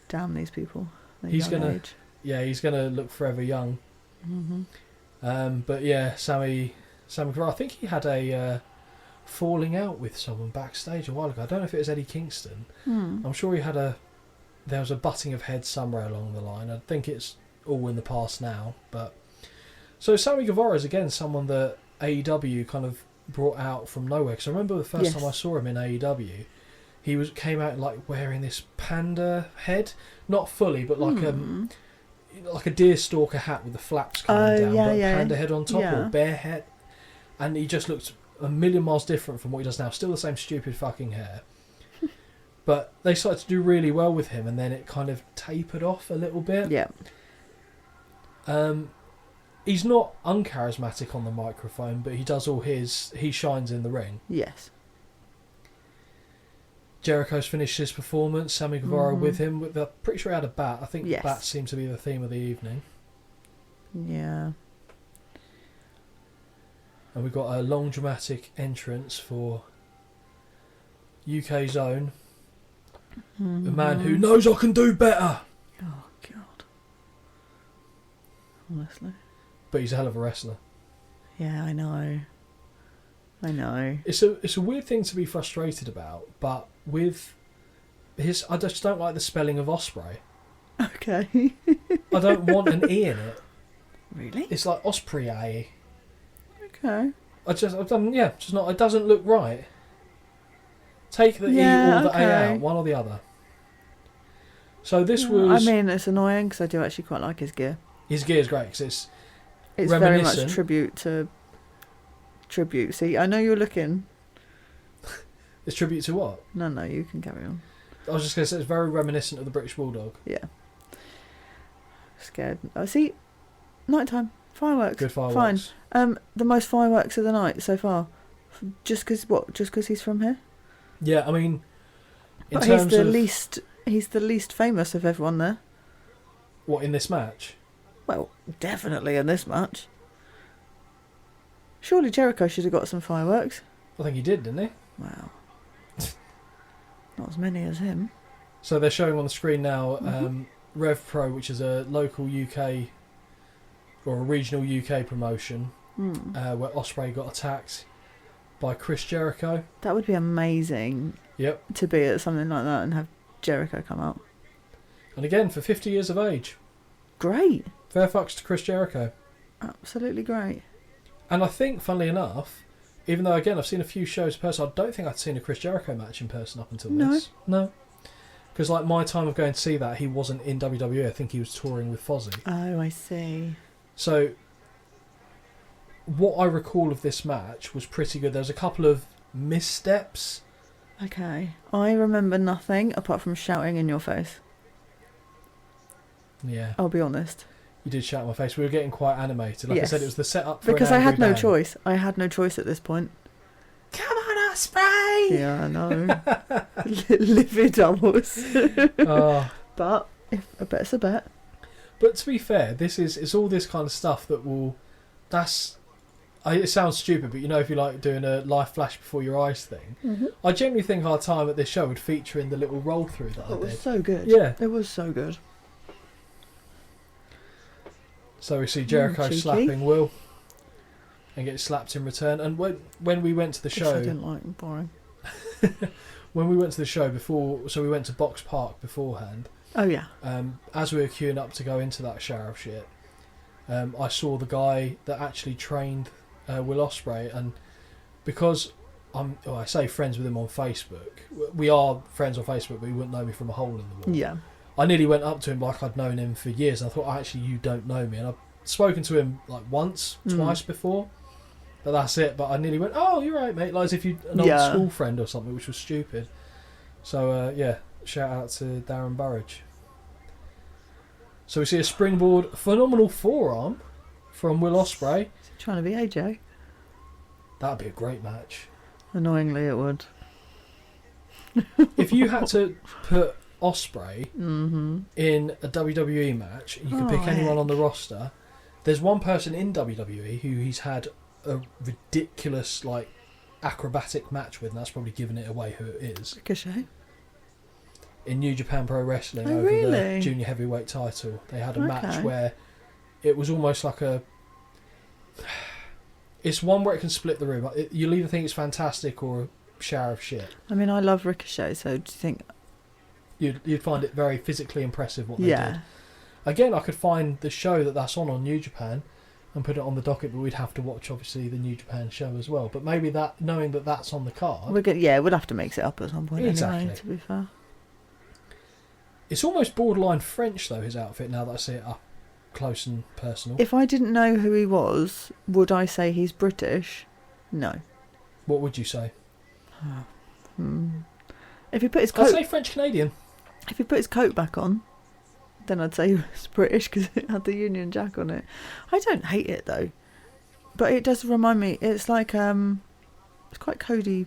Damn these people. He's gonna... Age. Yeah, he's going to look forever young. Mm-hmm. But yeah, Sammy Guevara, I think he had a falling out with someone backstage a while ago. I don't know if it was Eddie Kingston. I'm sure there was a butting of heads somewhere along the line. I think it's all in the past now. But so Sammy Guevara is again someone that AEW kind of brought out from nowhere. Because I remember the first time I saw him in AEW, he came out like wearing this panda head, not fully, but like a deer stalker hat with the flaps coming down, but panda head on top or bear head, and he just looked a million miles different from what he does now. Still the same stupid fucking hair, but they started to do really well with him, and then it kind of tapered off a little bit. Yeah. He's not uncharismatic on the microphone, but he shines in the ring. Yes. Jericho's finished his performance, Sammy Guevara with him. I'm pretty sure he had a bat. I think bats seem to be the theme of the evening. Yeah. And we've got a long dramatic entrance for UK's own. The man who knows I can do better. Oh, God. Honestly. But he's a hell of a wrestler. Yeah, I know. It's a weird thing to be frustrated about, but with I just don't like the spelling of Osprey. Okay. I don't want an E in it. Really? It's like Osprey. Okay. Just not. It doesn't look right. Take the E or the A out, one or the other. So this was. I mean, it's annoying because I do actually quite like his gear. His gear is great because it's very much tribute. See, I know you're looking. It's tribute to what? No, you can carry on. I was just going to say it's very reminiscent of the British Bulldog. Yeah. Scared. Oh, see, nighttime fireworks. Good fireworks. Fine. The most fireworks of the night so far. Just because he's from here. Yeah, I mean, but he's the least famous of everyone there. What, in this match? Well, definitely in this match. Surely Jericho should have got some fireworks. I think he did, didn't he? Wow. Not as many as him. So they're showing on the screen now Rev Pro, which is a local UK or a regional UK promotion where Ospreay got attacked by Chris Jericho. That would be amazing. Yep. To be at something like that and have Jericho come out. And again, for 50 years of age. Great. Fair fucks to Chris Jericho. Absolutely great. And I think, funnily enough, even though, again, I've seen a few shows in person, I don't think I'd seen a Chris Jericho match in person up until this. No. Because, like, my time of going to see that, he wasn't in WWE. I think he was touring with Fozzy. Oh, I see. So, what I recall of this match was pretty good. There was a couple of missteps. Okay. I remember nothing apart from shouting in your face. Yeah. I'll be honest. You did shout in my face. We were getting quite animated. Like I said, it was the setup for because an I had angry no bang. choice. I had no choice at this point. Come on, Ospreay! Yeah, I know. Livid I was. But a bet's a bet. But to be fair, it's all this kind of stuff that will... it sounds stupid, but if you like doing a live flash before your eyes thing, I genuinely think our time at this show would feature in the little roll through that I did. It was so good. Yeah. It was so good. So we see Jericho slapping Will and get slapped in return. And when we went to the show... I didn't like it, boring. When we went to the show before... So we went to Box Park beforehand. Oh, yeah. As we were queuing up to go into that shower of shit, I saw the guy that actually trained Will Ospreay, and because I say friends with him on Facebook, we are friends on Facebook, but he wouldn't know me from a hole in the wall. Yeah. I nearly went up to him like I'd known him for years, and I thought, actually, you don't know me. And I've spoken to him like once, twice before, but that's it. But I nearly went, oh, you're right, mate, like as if you're an old school friend or something, which was stupid. So, shout out to Darren Burridge. So we see a springboard, phenomenal forearm from Will Ospreay. Trying to be AJ. That'd be a great match. Annoyingly, it would. If you had to put Ospreay in a WWE match, you could pick anyone on the roster. There's one person in WWE who he's had a ridiculous, like, acrobatic match with, and that's probably giving it away who it is. Ricochet. In New Japan Pro Wrestling over the junior heavyweight title, they had a match where it was almost like it's one where it can split the room. You'll either think it's fantastic or a shower of shit. I mean, I love Ricochet, so do you think you'd find it very physically impressive what they did? Again, I could find the show that's on New Japan and put it on the docket, but we'd have to watch obviously the New Japan show as well. But maybe that, knowing that that's on the card, we'll have to mix it up at some point. Exactly. Anyway, to be fair. It's almost borderline French, though, his outfit, now that I see it up close and personal. If I didn't know who he was, would I say he's British? No. What would you say? If he put his coat... I'd say French-Canadian. If he put his coat back on, then I'd say he was British because it had the Union Jack on it. I don't hate it, though. But it does remind me... It's like... it's quite Cody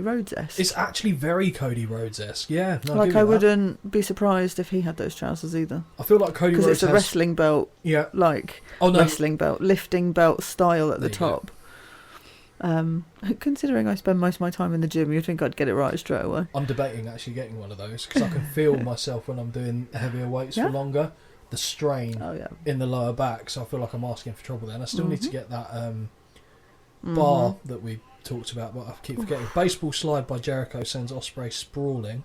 Rhodes-esque. It's actually very Cody Rhodes-esque, yeah. No, like, I wouldn't be surprised if he had those trousers either. I feel like Cody Rhodes because it's a wrestling belt, wrestling belt, lifting belt style at the top. Considering I spend most of my time in the gym, you'd think I'd get it right straight away. I'm debating actually getting one of those because I can feel myself when I'm doing heavier weights for longer, the strain in the lower back, so I feel like I'm asking for trouble there. And I still need to get that bar that we talked about, but I keep forgetting. Baseball slide by Jericho sends Ospreay sprawling.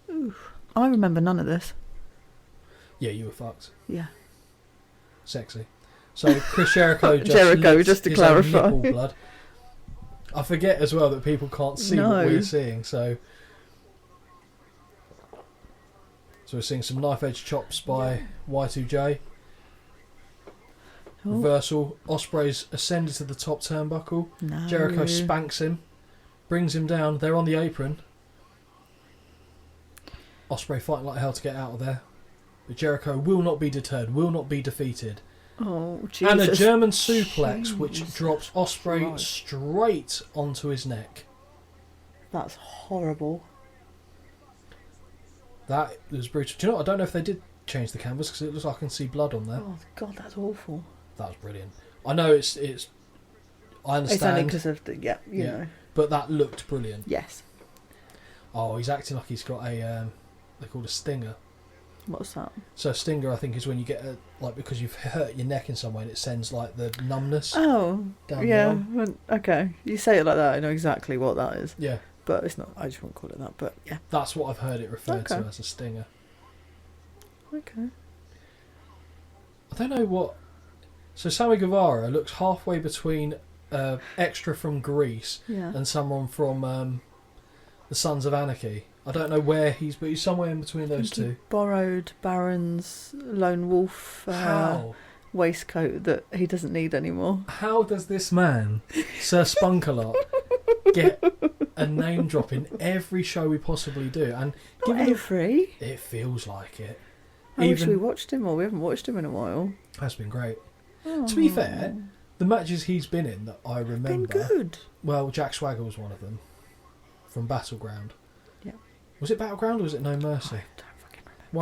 Oof. I remember none of this. Yeah, you were fucked. Yeah. Sexy. So Chris Jericho just to clarify. Nipple blood. I forget as well that people can't see what we're seeing, so we're seeing some knife edge chops by Y2J. Reversal. Ospreay's ascended to the top turnbuckle. No. Jericho spanks him, brings him down. They're on the apron. Ospreay fighting like hell to get out of there. But Jericho will not be deterred, will not be defeated. Oh, Jesus. And a German suplex which drops Ospreay straight onto his neck. That's horrible. That was brutal. Do you know what? I don't know if they did change the canvas because it looks like I can see blood on there. Oh, God, that's awful. That was brilliant. I know it's I understand. It's only because of the, you know. But that looked brilliant. Yes. Oh, he's acting like he's got a, they're called a stinger. What's that? So a stinger, I think, is when you get because you've hurt your neck in some way and it sends like the numbness. Oh, down yeah. Well, okay, you say it like that, I know exactly what that is. Yeah. But it's not. I just won't call it that. But yeah. That's what I've heard it referred to as a stinger. Okay. I don't know what. So Sammy Guevara looks halfway between extra from Greece and someone from the Sons of Anarchy. I don't know where but he's somewhere in between those two. Borrowed Baron's Lone Wolf. How? waistcoat that he doesn't need anymore. How does this man, Sir Spunkalot, get a name drop in every show we possibly do? And Not every. It feels like it. I wish we watched him more. We haven't watched him in a while. That's been great. Oh. To be fair, the matches he's been in that I remember... Been good. Well, Jack Swagger was one of them. From Battleground. Yeah. Was it Battleground or was it No Mercy? I don't fucking remember.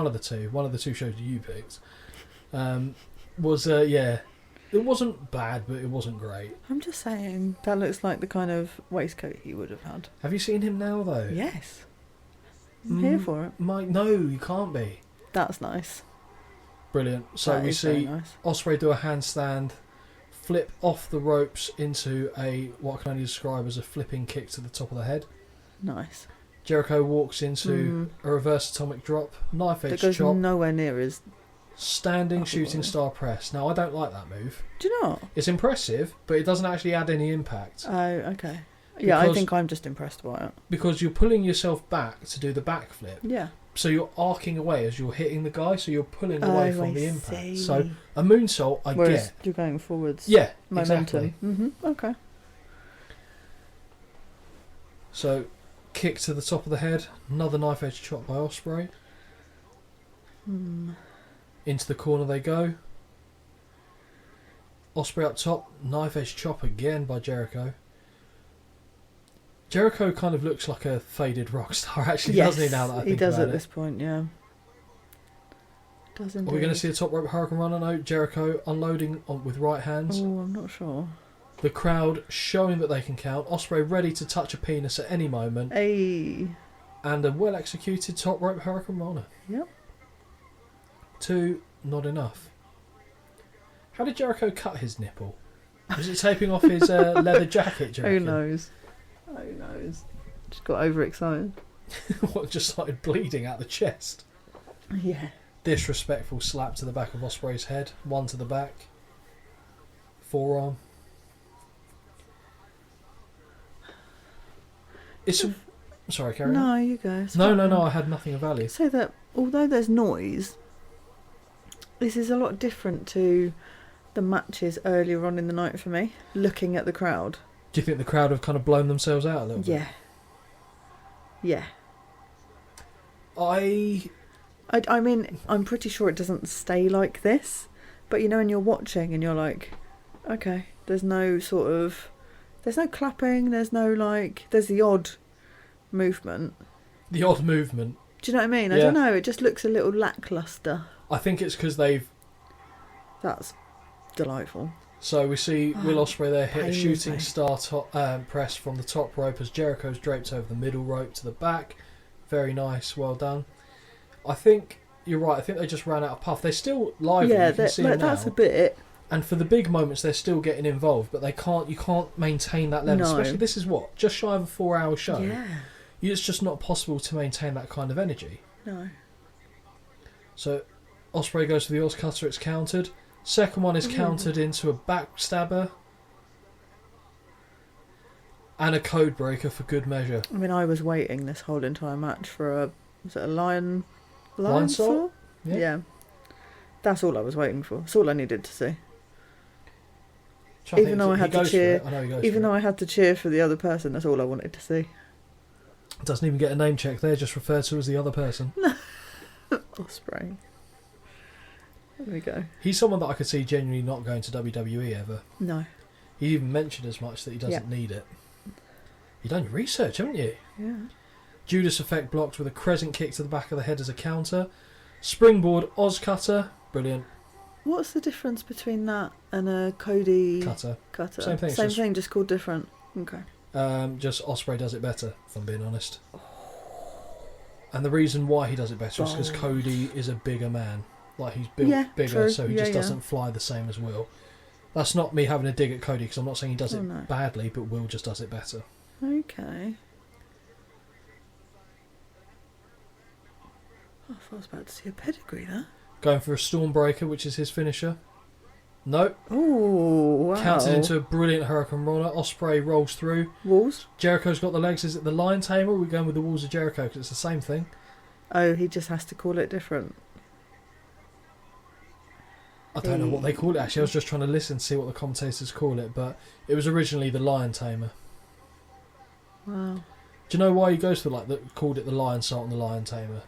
One of the two shows you picked. Yeah, it wasn't bad, but it wasn't great. I'm just saying, that looks like the kind of waistcoat he would have had. Have you seen him now, though? Yes. I'm here for it. Mike, no, you can't be. That's nice. Brilliant. So we see nice. Ospreay do a handstand, flip off the ropes into what I can only describe as a flipping kick to the top of the head. Nice. Jericho walks into a reverse atomic drop, knife edge that goes chop, nowhere near his standing shooting star press. Now, I don't like that move. Do you not? It's impressive, but it doesn't actually add any impact. Oh, okay. Yeah, I think I'm just impressed by it. Because you're pulling yourself back to do the backflip. Yeah. So you're arcing away as you're hitting the guy, so you're pulling away from the impact. See. So a moonsault, Whereas get. You're going forwards. Yeah, momentum. exactly. Okay. So, kick to the top of the head, another knife edge chop by Ospreay. Into the corner they go. Ospreay up top, knife edge chop again by Jericho. Jericho kind of looks like a faded rock star, actually, doesn't he? Now that I think he does about at this point, yeah. Does indeed. Are we going to see a top rope Hurricane Runner? No, Jericho unloading with right hands. Oh, I'm not sure. The crowd showing that they can count. Ospreay ready to touch a penis at any moment. Hey. And a well executed top rope Hurricane Runner. Yep. 2, not enough. How did Jericho cut his nipple? Was it taping off his leather jacket, do you reckon? Who knows? Who knows? Just got overexcited. What, just started bleeding out the chest? Yeah. Disrespectful slap to the back of Ospreay's head. One to the back. Forearm. Sorry, carry on. No, you go. No, I had nothing of value. So that although there's noise, this is a lot different to the matches earlier on in the night for me, looking at the crowd. Do you think the crowd have kind of blown themselves out a little bit? Yeah. Yeah. I mean, I'm pretty sure it doesn't stay like this, but you know, when you're watching and you're like, okay, there's no clapping, there's the odd movement. The odd movement. Do you know what I mean? Yeah. I don't know, it just looks a little lackluster. I think it's because That's delightful. So we see Will Ospreay there hit a pains shooting me. star press from the top rope as Jericho's draped over the middle rope to the back. Very nice, well done. I think you're right. I think they just ran out of puff. They're still live. Yeah, you can see them now. that's a bit. And for the big moments, they're still getting involved, but you can't maintain that level. No. Especially this is just shy of a 4-hour show. Yeah. It's just not possible to maintain that kind of energy. No. So Ospreay goes for the Oz Cutter. It's countered. Second one is countered into a backstabber. And a code breaker for good measure. I mean, I was waiting this whole entire match for was it a lion saw? Yeah. That's all I was waiting for. That's all I needed to see. Even though I had to cheer, I had to cheer for the other person, that's all I wanted to see. Doesn't even get a name check there, just referred to as the other person. Ospreay. There we go. He's someone that I could see genuinely not going to WWE ever. No. He even mentioned as much that he doesn't need it. You've done your research, haven't you? Yeah. Judas effect blocked with a crescent kick to the back of the head as a counter. Springboard Oz Cutter. Brilliant. What's the difference between that and a Cody Cutter? Same thing. Same thing, just called different. Okay. Just Ospreay does it better, if I'm being honest. And the reason why he does it better is because Cody is a bigger man. Like, he's built bigger, true. so he just doesn't fly the same as Will. That's not me having a dig at Cody, because I'm not saying he does it badly, but Will just does it better. Okay. I thought I was about to see a pedigree there. Going for a Stormbreaker, which is his finisher. Nope. Oh, wow. Counted into a brilliant Hurricane Runner. Ospreay rolls through. Walls? Jericho's got the legs. Is it the Lion Tamer, or are we going with the Walls of Jericho? Because it's the same thing. Oh, he just has to call it different. I don't know what they call it, actually. I was just trying to listen to see what the commentators call it, but it was originally the Lion Tamer. Wow. Do you know why he goes for called it the Lion Sultan, the Lion Tamer?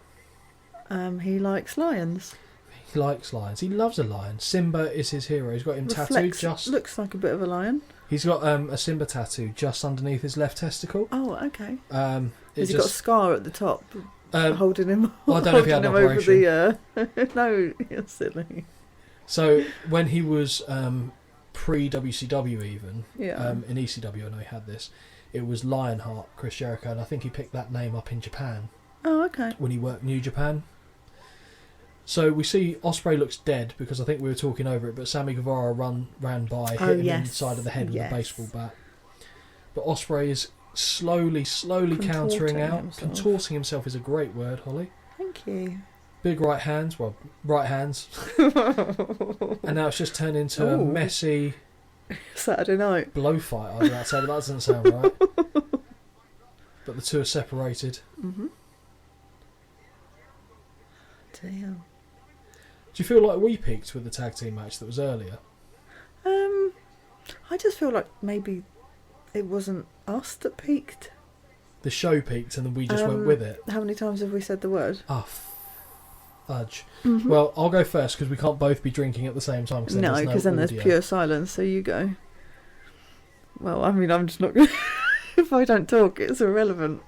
He likes lions. He likes lions. He loves a lion. Simba is his hero. He's got him tattooed just... Looks like a bit of a lion. He's got a Simba tattoo just underneath his left testicle. Oh, okay. Has he got a scar at the top, holding him? Well, I don't know if he had an operation. Over no, you're silly. So when he was pre-WCW even, in ECW, I know he had this. It was Lionheart, Chris Jericho, and I think he picked that name up in Japan. Oh, okay. When he worked New Japan. So we see Ospreay looks dead because I think we were talking over it, but Sammy Guevara ran by, hit him in the side of the head with a baseball bat. But Ospreay is slowly countering out. Contorting himself is a great word, Holly. Thank you. Big right hands. And now it's just turned into a messy... Saturday night. Blow fight, I was about to say, but that doesn't sound right. But the two are separated. Mm-hmm. Damn. Do you feel like we peaked with the tag team match that was earlier? I just feel like maybe it wasn't us that peaked. The show peaked and then we just went with it. How many times have we said the word? Fudge. Mm-hmm. Well, I'll go first because we can't both be drinking at the same time. No, because then there's pure silence, so you go. Well, I mean, I'm just not going to... If I don't talk, it's irrelevant.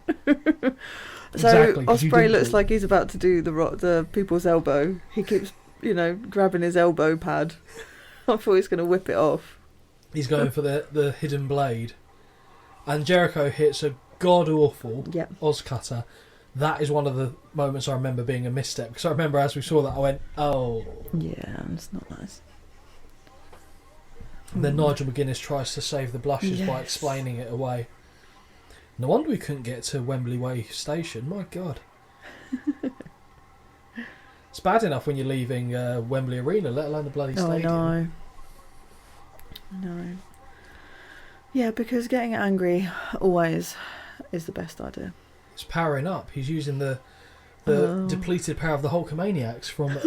So Ospreay looks like he's about to do the people's elbow. He keeps, grabbing his elbow pad. I thought he was going to whip it off. He's going for the hidden blade. And Jericho hits a god-awful Oz cutter. That is one of the moments I remember being a misstep. Because I remember as we saw that, I went, oh. Yeah, it's not nice. And then Nigel McGuinness tries to save the blushes by explaining it away. No wonder we couldn't get to Wembley Way Station. My God. It's bad enough when you're leaving Wembley Arena, let alone the bloody stadium. I know. Yeah, because getting angry always is the best idea. It's powering up. He's using the depleted power of the Hulkamaniacs from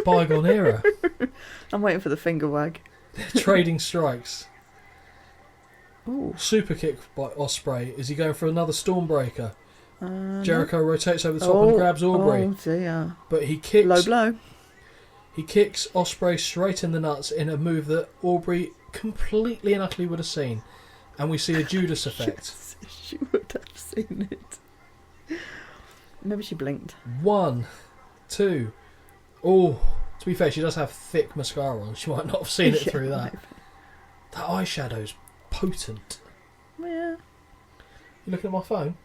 bygone era. I'm waiting for the finger wag. Trading strikes. Ooh. Super kick by Ospreay. Is he going for another Stormbreaker? Jericho rotates over the top and grabs Aubrey. Oh dear. But he kicks... Low blow. He kicks Ospreay straight in the nuts in a move that Aubrey completely and utterly would have seen. And we see a Judas effect. Yes, she would have seen it. Maybe she blinked. 1, 2. Oh, to be fair, she does have thick mascara on. She might not have seen it through that. Maybe. That eyeshadow's potent. Yeah. You looking at my phone?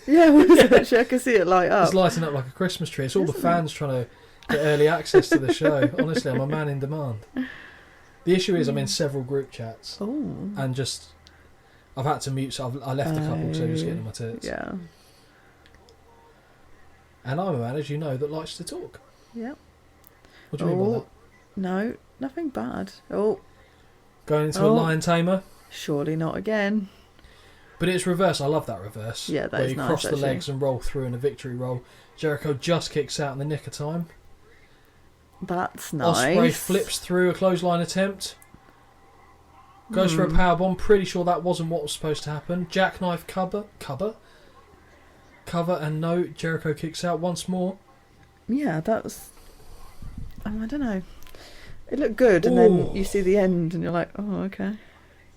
Yeah, actually, I can see it light up. It's lighting up like a Christmas tree. It's all the fans trying to get early access to the show. Honestly, I'm a man in demand. The issue is I'm in several group chats. Oh. And just... I've had to mute, so I left a couple because they were just getting on my tits. Yeah. And I'm a man, as you know, that likes to talk. Yep. What do you mean by that? No, nothing bad. Oh. Going into a lion tamer? Surely not again. But it's reverse. I love that reverse. Yeah, that where is you nice, cross the legs and roll through in a victory roll. Jericho just kicks out in the nick of time. That's nice. Ospreay flips through a clothesline attempt. Goes for a powerbomb. Pretty sure that wasn't what was supposed to happen. Jackknife cover and no. Jericho kicks out once more. Yeah, that was... I don't know. It looked good, and then you see the end and you're like, oh, okay.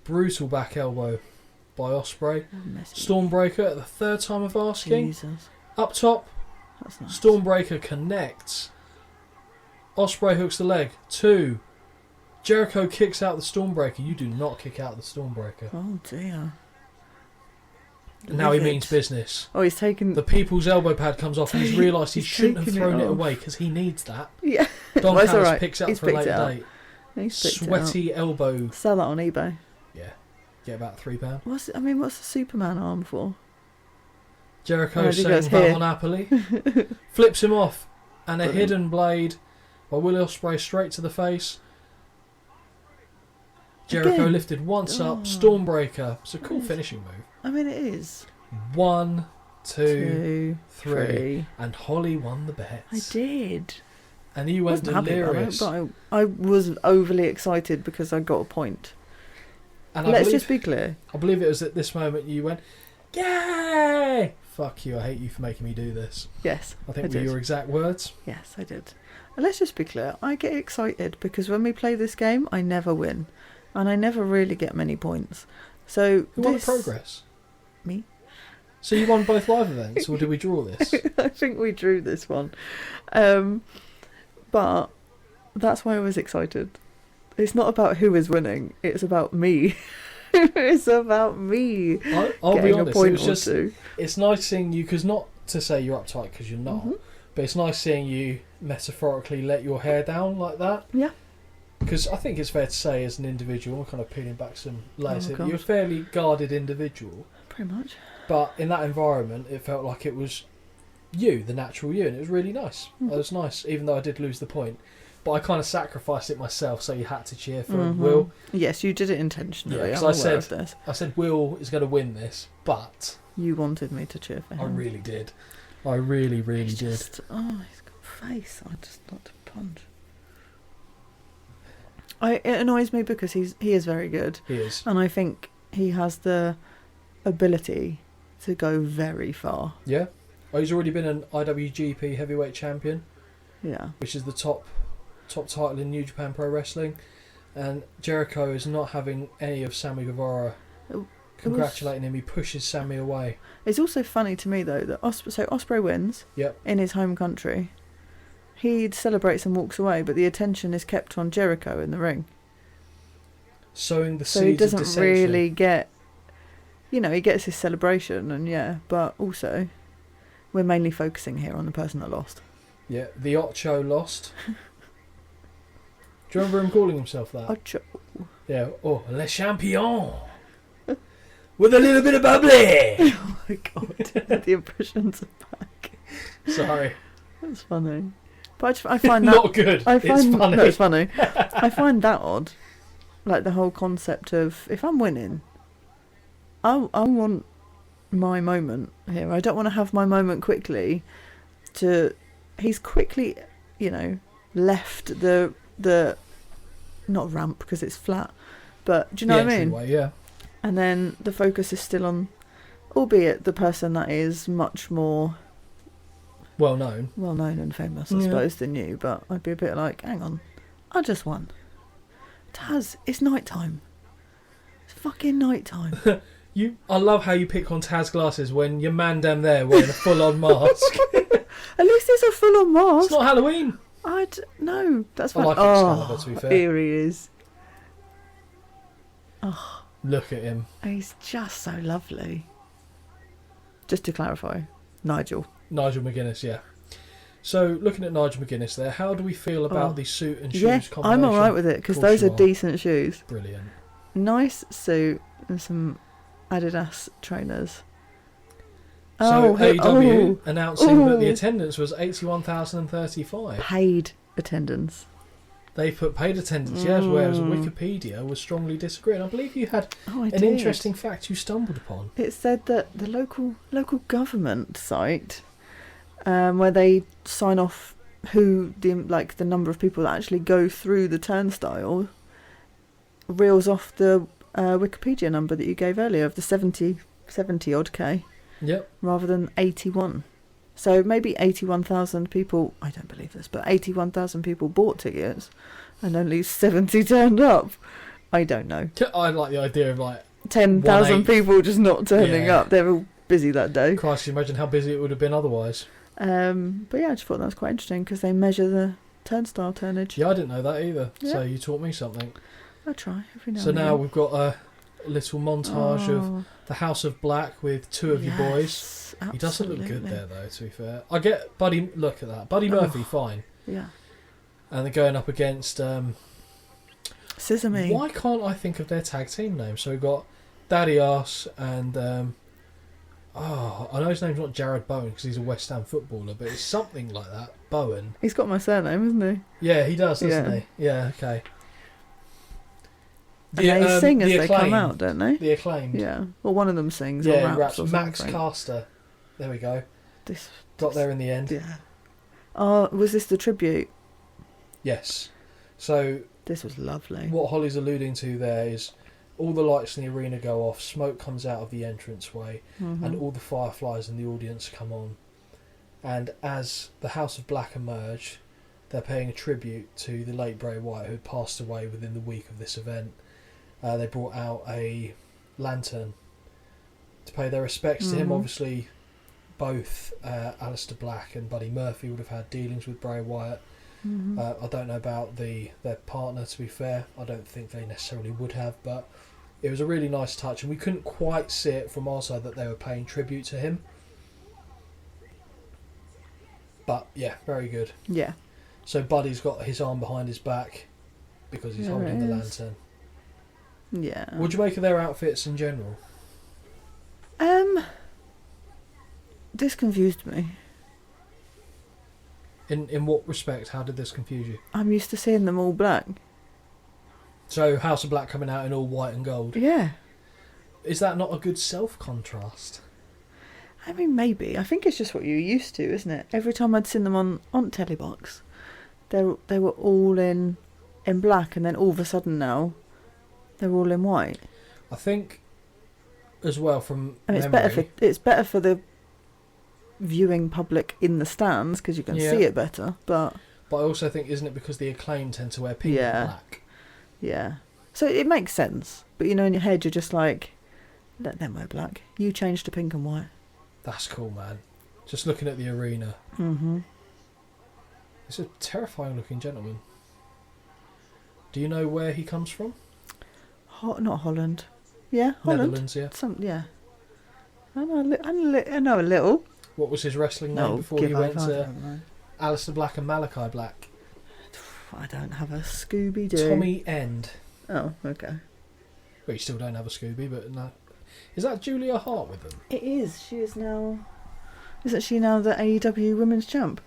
Brutal back elbow by Ospreay. Oh, Stormbreaker at the third time of asking. Jesus. Up top. That's nice. Stormbreaker connects. Ospreay hooks the leg. 2. Jericho kicks out the Stormbreaker. You do not kick out the Stormbreaker. Oh dear. Now he means business. Oh, he's taken... The people's elbow pad comes off and he's realised he shouldn't have thrown it away because he needs that. Yeah. Don Well, Callis picks it up for a later date. He's Sweaty elbow. Sell that on eBay. Yeah. Get about £3. What's the Superman arm for? Jericho saying Valon Napoli. Flips him off. And a hidden blade by Will Ospreay straight to the face. Jericho lifted once up. Stormbreaker. It's a cool finishing move. I mean, it is. 1, 2, 3. And Holly won the bets. I did. And you went delirious. But I was overly excited because I got a point. And let's just be clear. I believe it was at this moment you went, yay! Fuck you, I hate you for making me do this. Yes, I think were your exact words. Yes, I did. And let's just be clear. I get excited because when we play this game, I never win. And I never really get many points. So who won the progress? Me. So you won both live events, or did we draw this? I think we drew this one. But that's why I was excited. It's not about who is winning. It's about me. It's about me. I'll be honest. It's nice seeing you, because not to say you're uptight, because you're not, but it's nice seeing you metaphorically let your hair down like that. Yeah. Because I think it's fair to say, as an individual, I'm kind of peeling back some layers here, you're a fairly guarded individual. Pretty much. But in that environment, it felt like it was you, the natural you, and it was really nice. It was nice, even though I did lose the point. But I kind of sacrificed it myself, so you had to cheer for Will. Yes, you did it intentionally. Yeah, I said Will is going to win this, but you wanted me to cheer for him. I really did. I really did. He's got a face. I just like to punch. It annoys me because he is very good. He is, and I think he has the ability to go very far. Yeah. Oh, he's already been an IWGP Heavyweight Champion. Yeah. Which is the top title in New Japan Pro Wrestling, and Jericho is not having any of Sammy Guevara congratulating him. He pushes Sammy away. It's also funny to me though that Ospreay wins in his home country. He celebrates and walks away, but the attention is kept on Jericho in the ring. Sowing the seeds so he doesn't of dissension. Really get, he gets his celebration but also we're mainly focusing here on the person that lost. Yeah, the Ocho lost. Do you remember him calling himself that? Ocho. Yeah. Oh, Le Champion. With a little bit of bubbly. Oh my god. The impressions are back. Sorry. That's funny. But I find that... Not good. It's funny. No, it's funny. I find that odd. Like the whole concept of, if I'm winning, I want my moment here. I don't want to have my moment quickly. He's quickly, left the not ramp because it's flat, but do you know what I mean? Way, yeah. And then the focus is still on, albeit the person that is much more well known and famous, I suppose, than you. But I'd be a bit like, hang on, I just won. Taz, it's night time. It's fucking night time. I love how you pick on Taz glasses when your man down there wearing a full-on mask. At least it's a full-on mask. It's not Halloween. No, that's fine. I like Excalibur, to be fair. Here he is. Oh, look at him. He's just so lovely. Just to clarify, Nigel McGuinness, yeah. So, looking at Nigel McGuinness there, how do we feel about the suit and shoes combination? I'm alright with it, because those are decent shoes. Brilliant. Nice suit and some Adidas trainers. So AEW announcing that the attendance was 81,035. Paid attendance. They put paid attendance, yes, whereas Wikipedia was strongly disagreeing. I believe you had an interesting fact you stumbled upon. It said that the local government site, where they sign off the number of people that actually go through the turnstile, reels off the Wikipedia number that you gave earlier of the 70 odd K. Yep. Rather than 81. So maybe 81,000 people, I don't believe this, but 81,000 people bought tickets and only 70 turned up. I don't know. I like the idea of 10,000 people just not turning up. They're all busy that day. Christ, can you imagine how busy it would have been otherwise? But I just thought that was quite interesting because they measure the turnstile turnage. Yeah, I didn't know that either. Yeah. So you taught me something. I try every now and then. So now we've got a little montage of the House of Black with two of you boys. Absolutely. He doesn't look good there, though, to be fair. I get Buddy... Look at that. Buddy Murphy, fine. Yeah. And they're going up against... Sesame. Why can't I think of their tag team name? So we've got Daddy Arse and... I know his name's not Jared Bowen because he's a West Ham footballer, but it's something like that. Bowen. He's got my surname, hasn't he? Yeah, he does, doesn't he? Yeah, okay. And they sing as they come out, don't they? The Acclaimed. Yeah. Well, one of them sings or raps. Or Max something. Caster. There we go. Got there in the end. Yeah. Oh, was this the tribute? Yes. So this was lovely. What Holly's alluding to there is all the lights in the arena go off, smoke comes out of the entranceway, and all the fireflies in the audience come on. And as the House of Black emerge, they're paying a tribute to the late Bray Wyatt, who had passed away within the week of this event. They brought out a lantern to pay their respects to him. Obviously, both Aleister Black and Buddy Murphy would have had dealings with Bray Wyatt. I don't know about their partner, to be fair. I don't think they necessarily would have, but it was a really nice touch, and we couldn't quite see it from our side that they were paying tribute to him. But yeah, very good. Yeah. So Buddy's got his arm behind his back because he's holding the lantern. Yeah. What do you make of their outfits in general? This confused me. In what respect? How did this confuse you? I'm used to seeing them all black. So House of Black coming out in all white and gold. Yeah. Is that not a good self-contrast? I mean, maybe. I think it's just what you're used to, isn't it? Every time I'd seen them on Telebox, they were all in black, and then all of a sudden now, they're all in white. I think, as well, from and memory, it's better for the viewing public in the stands because you can see it better. But I also think, isn't it because the Acclaim tend to wear pink and black? Yeah. So it makes sense. But in your head you're just like, let them wear black. You change to pink and white. That's cool, man. Just looking at the arena. It's a terrifying looking gentleman. Do you know where he comes from? Not Holland. Yeah, Holland. Netherlands, yeah. I know a little. What was his wrestling name before he went to Aleister Black and Malachi Black? I don't have a Scooby-Doo. Tommy End. Oh, okay. Well, you still don't have a Scooby, but no. Is that Julia Hart with them? It is. She is now... Isn't she now the AEW Women's Champ?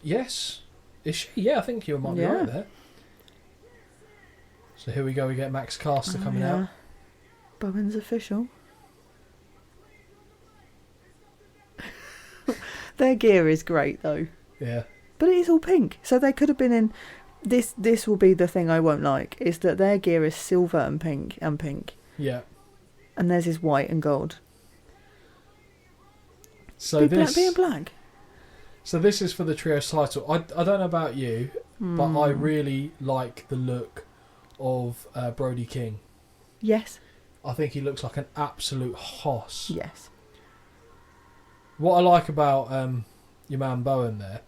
Yes. Is she? Yeah, I think you might be right there. So here we go, we get Max Caster coming out. Bowen's official. Their gear is great though. Yeah. But it is all pink. So they could have been in... This will be the thing I won't like, is that their gear is silver and pink. Yeah. And theirs is white and gold. So being black. So this is for the Trios title. I don't know about you, but I really like the look of Brody King. Yes. I think he looks like an absolute hoss. Yes. What I like about your man Bowen there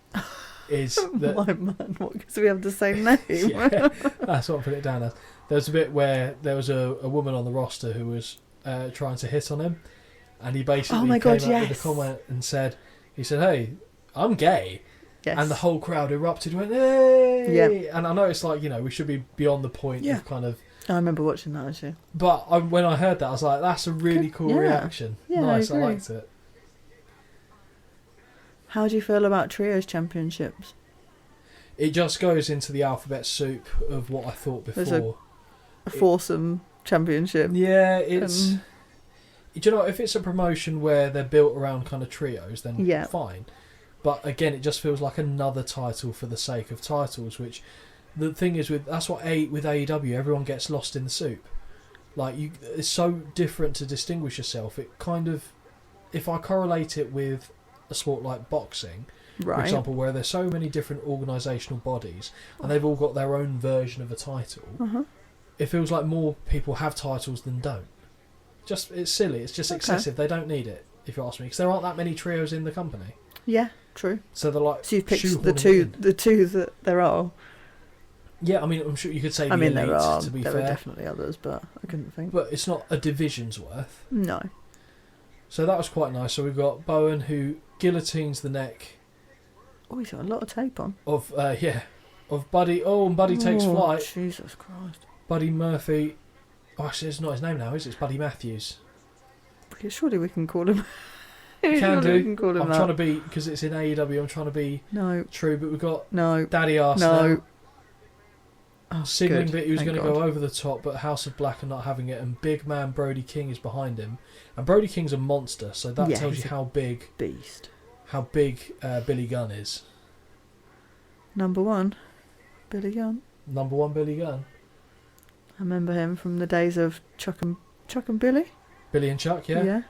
is that... My man, what? Because we have the same name. Yeah, that's what I put it down as. There was a bit where there was a woman on the roster who was trying to hit on him, and he basically came out with a comment and said, hey, I'm gay. Yes. And the whole crowd erupted, went, hey! Yeah. And I know it's like, we should be beyond the point of kind of... I remember watching that actually. But when I heard that, I was like, that's a really cool reaction. Yeah, nice, I liked it. How do you feel about Trios Championships? It just goes into the alphabet soup of what I thought before. There's a foursome championship. Yeah, it's... do you know, if it's a promotion where they're built around kind of trios, then fine. But again, it just feels like another title for the sake of titles, which the thing is with AEW, everyone gets lost in the soup. Like, it's so different to distinguish yourself. It kind of, if I correlate it with a sport like boxing, for example, where there's so many different organisational bodies and they've all got their own version of a title, it feels like more people have titles than don't. It's silly. It's just excessive. They don't need it, if you ask me, because there aren't that many trios in the company. Yeah, true. So they're like, so you've picked the two that there are. Yeah, I mean, I'm sure you could say the elite, there are. To be fair, are definitely others, but I couldn't think. But it's not a division's worth. No. So that was quite nice. So we've got Bowen who guillotines the neck. Oh, he's got a lot of tape on. Of Buddy. Oh, and Buddy takes flight. Jesus Christ. Buddy Murphy. Oh, actually, it's not his name now, is it? It's Buddy Matthews. Surely we can call him. We can do. I'm trying to be, because it's in AEW, I'm trying to be true, but we've got Daddy Arse now. Oh, signaling that he was going to go over the top, but House of Black are not having it, and big man Brody King is behind him. And Brody King's a monster, so that tells you how big beast. How big Billy Gunn is. Number 1, Billy Gunn. Number 1, Billy Gunn. I remember him from the days of Chuck and Billy. Billy and Chuck, yeah. Yeah.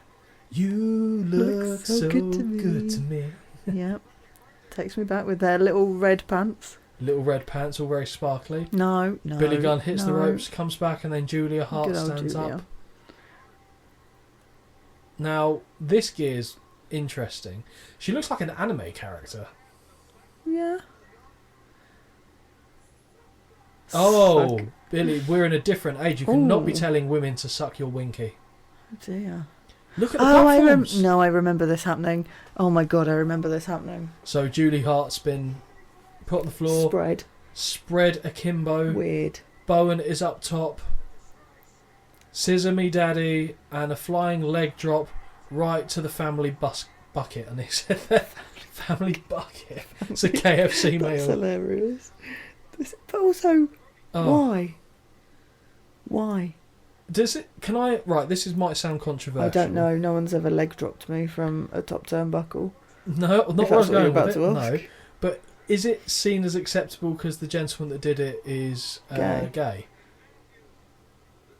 You look so good to me. Yeah. Takes me back with their little red pants. Little red pants, all very sparkly. No. Billy Gunn hits the ropes, comes back, and then Julia Hart stands Julia. up. Now, this gear's interesting. She looks like an anime character. Yeah. Oh, Billy, we're in a different age. You cannot be telling women to suck your winky. Oh dear. Look at the platforms. I remember this happening. Oh my god, I remember this happening. So Julie Hart's been put on the floor. Spread akimbo. Weird. Bowen is up top. Scissor me daddy, and a flying leg drop right to the family bucket. And they said that family bucket. It's a KFC meal. That's hilarious. But also, why? Why? Does it? Can I? Right, might sound controversial. I don't know. No one's ever leg dropped me from a top turnbuckle. No, not what I was going with it. No, but is it seen as acceptable because the gentleman that did it is gay?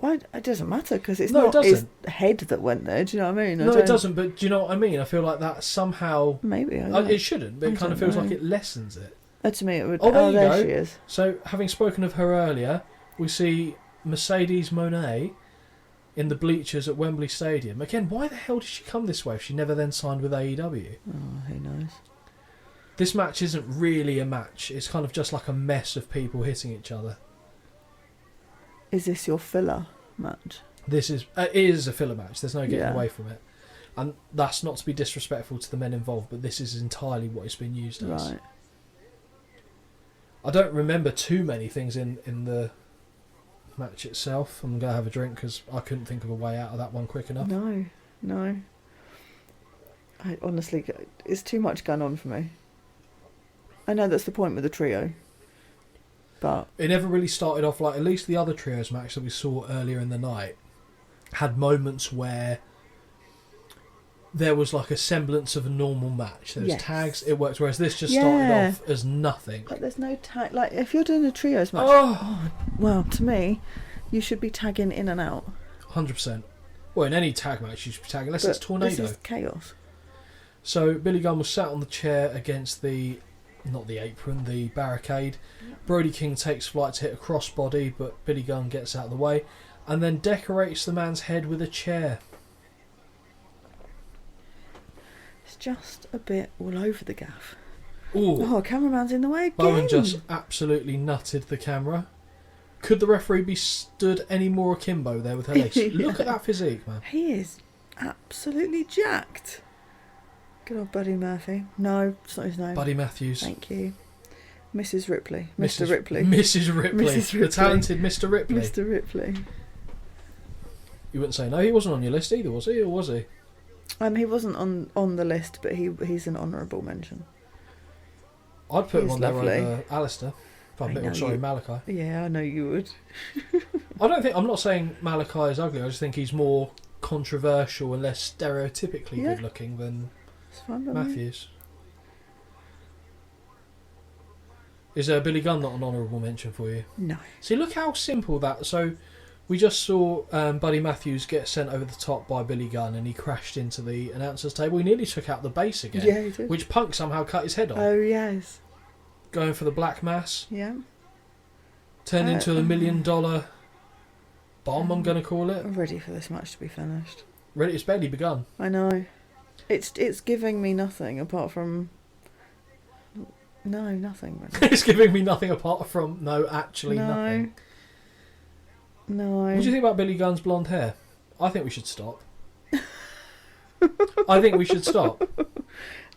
Well, it doesn't matter because it's not his head that went there. Do you know what I mean? It doesn't. But do you know what I mean? I feel like that somehow maybe it shouldn't, but it kind of feels like it lessens it. To me, it would. There she is. So, having spoken of her earlier, we see Mercedes Moné in the bleachers at Wembley Stadium. Again, why the hell did she come this way if she never then signed with AEW? Oh, who knows? This match isn't really a match. It's kind of just like a mess of people hitting each other. Is this your filler match? This is it is a filler match. There's no getting away from it. And that's not to be disrespectful to the men involved, but this is entirely what it's been used as. Right. I don't remember too many things in the match itself. I'm going to have a drink because I couldn't think of a way out of that one quick enough. No. I honestly, it's too much going on for me. I know that's the point with the trio. But it never really started off like, at least the other trios match that we saw earlier in the night had moments where there was like a semblance of a normal match. There was tags, it worked, whereas this just started off as nothing. But there's no tag. Like, if you're doing a trios match, well, to me, you should be tagging in and out. 100%. Well, in any tag match, you should be tagging, unless it's Tornado. This is chaos. So, Billy Gunn was sat on the chair against not the apron, the barricade. Brody King takes flight to hit a crossbody, but Billy Gunn gets out of the way and then decorates the man's head with a chair. It's just a bit all over the gaff. Ooh. Oh, cameraman's in the way again. Bowen just absolutely nutted the camera. Could the referee be stood any more akimbo there with her legs? Look at that physique, man. He is absolutely jacked. Good old Buddy Murphy. No, it's not his name. Buddy Matthews. Thank you. Mrs. Ripley. Mr. Ripley. Mrs. Ripley. Mrs. Ripley. The talented Mr. Ripley. Mr. Ripley. You wouldn't say no, he wasn't on your list either, was he? Or was he? He wasn't on the list, but he's an honourable mention. I'd put him on there over Alistair. Malachi. Yeah, I know you would. I'm not saying Malachi is ugly, I just think he's more controversial and less stereotypically good looking than Matthews. Is Billy Gunn not an honourable mention for you? No. See, look how simple that. So, we just saw Buddy Matthews get sent over the top by Billy Gunn, and he crashed into the announcer's table. He nearly took out the base again. Yeah, he did. Which Punk somehow cut his head on. Oh yes. Going for the Black Mass. Yeah. Turned into $1 million bomb. I'm going to call it. I'm ready for this match to be finished. Ready? It's barely begun. I know. It's giving me nothing apart from. No, nothing. Really. It's giving me nothing apart from nothing. No. What do you think about Billy Gunn's blonde hair? I think we should stop.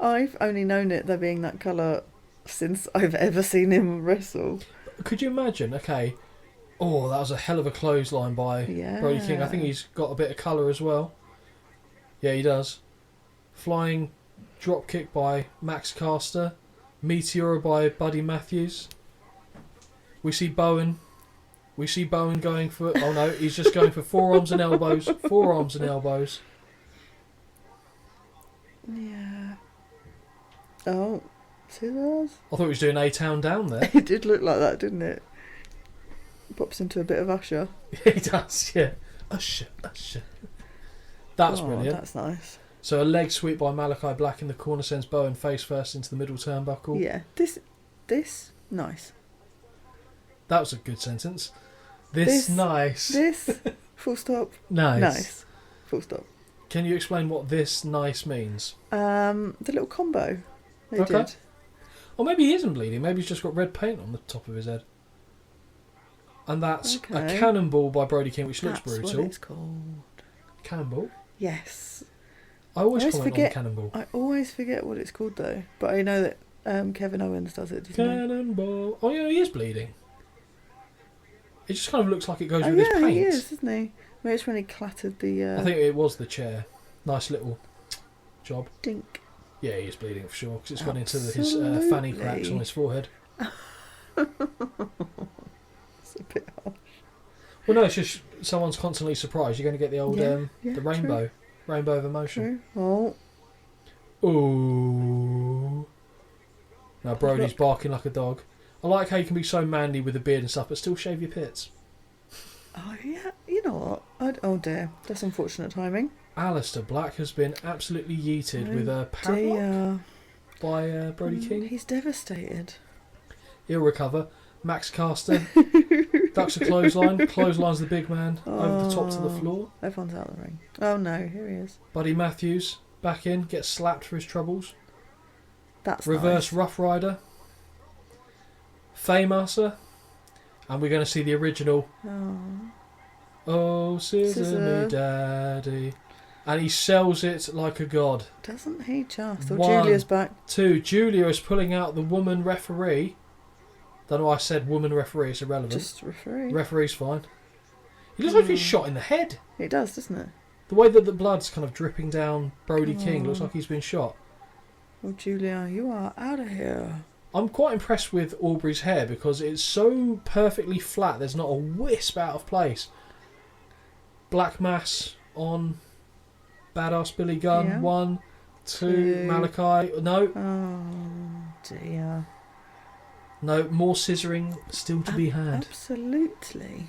I've only known it there being that colour since I've ever seen him wrestle. Could you imagine? Okay. Oh, that was a hell of a clothesline by Brody King. I think he's got a bit of colour as well. Yeah, he does. Flying drop kick by Max Caster. Meteor by Buddy Matthews. We see Bowen going for... Oh no, he's just going for forearms and elbows. Yeah. Oh. Scissors. I thought he was doing A-Town Down there. It did look like that, didn't it? Pops into a bit of Usher. He does, yeah. Usher. That's brilliant. That's nice. So a leg sweep by Malachi Black in the corner sends Bowen face first into the middle turnbuckle. Yeah. This, nice. That was a good sentence. This nice. This, full stop. Nice. Full stop. Can you explain what this nice means? The little combo they did. Or maybe he isn't bleeding. Maybe he's just got red paint on the top of his head. And that's a cannonball by Brody King, which looks brutal. That's what it's called. Cannonball? Yes. I always comment on the cannonball. I always forget what it's called though. But I know that Kevin Owens does it, doesn't Cannonball. Oh yeah, he is bleeding. It just kind of looks like it goes with his paint. He is, isn't he? Maybe it's when he clattered the... I think it was the chair. Nice little job. Dink. Yeah, he is bleeding for sure, because it's gone into his fanny cracks on his forehead. It's a bit harsh. Well, no, it's just someone's constantly surprised. You're going to get the old the rainbow. True. Rainbow of emotion. True. Oh. Ooh. Now Brody's barking like a dog. I like how you can be so manly with a beard and stuff, but still shave your pits. Oh, yeah. You know what? Oh, dear. That's unfortunate timing. Aleister Black has been absolutely yeeted with a padlock by Brody King. He's devastated. He'll recover. Max Caster ducks a clothesline. Clotheslines the big man over the top to the floor. Everyone's out of the ring. Oh, no. Here he is. Buddy Matthews back in. Gets slapped for his troubles. That's Reverse nice. Rough Rider. Faymaster. And we're going to see the original. Oh, Scissor Me Daddy. And he sells it like a god. Doesn't he just? Or 1, Julia's back. 2. Julia is pulling out the woman referee. Don't know why I said woman referee. It's irrelevant. Just referee. Referee's fine. He looks like he's shot in the head. It does, doesn't it? The way that the blood's kind of dripping down Brody King looks like he's been shot. Oh, Julia, you are out of here. I'm quite impressed with Aubrey's hair because it's so perfectly flat. There's not a wisp out of place. Black mass on Badass Billy Gunn. Yeah. 1, 2, Malachi. No. Oh, dear. No, more scissoring still to be had. Absolutely.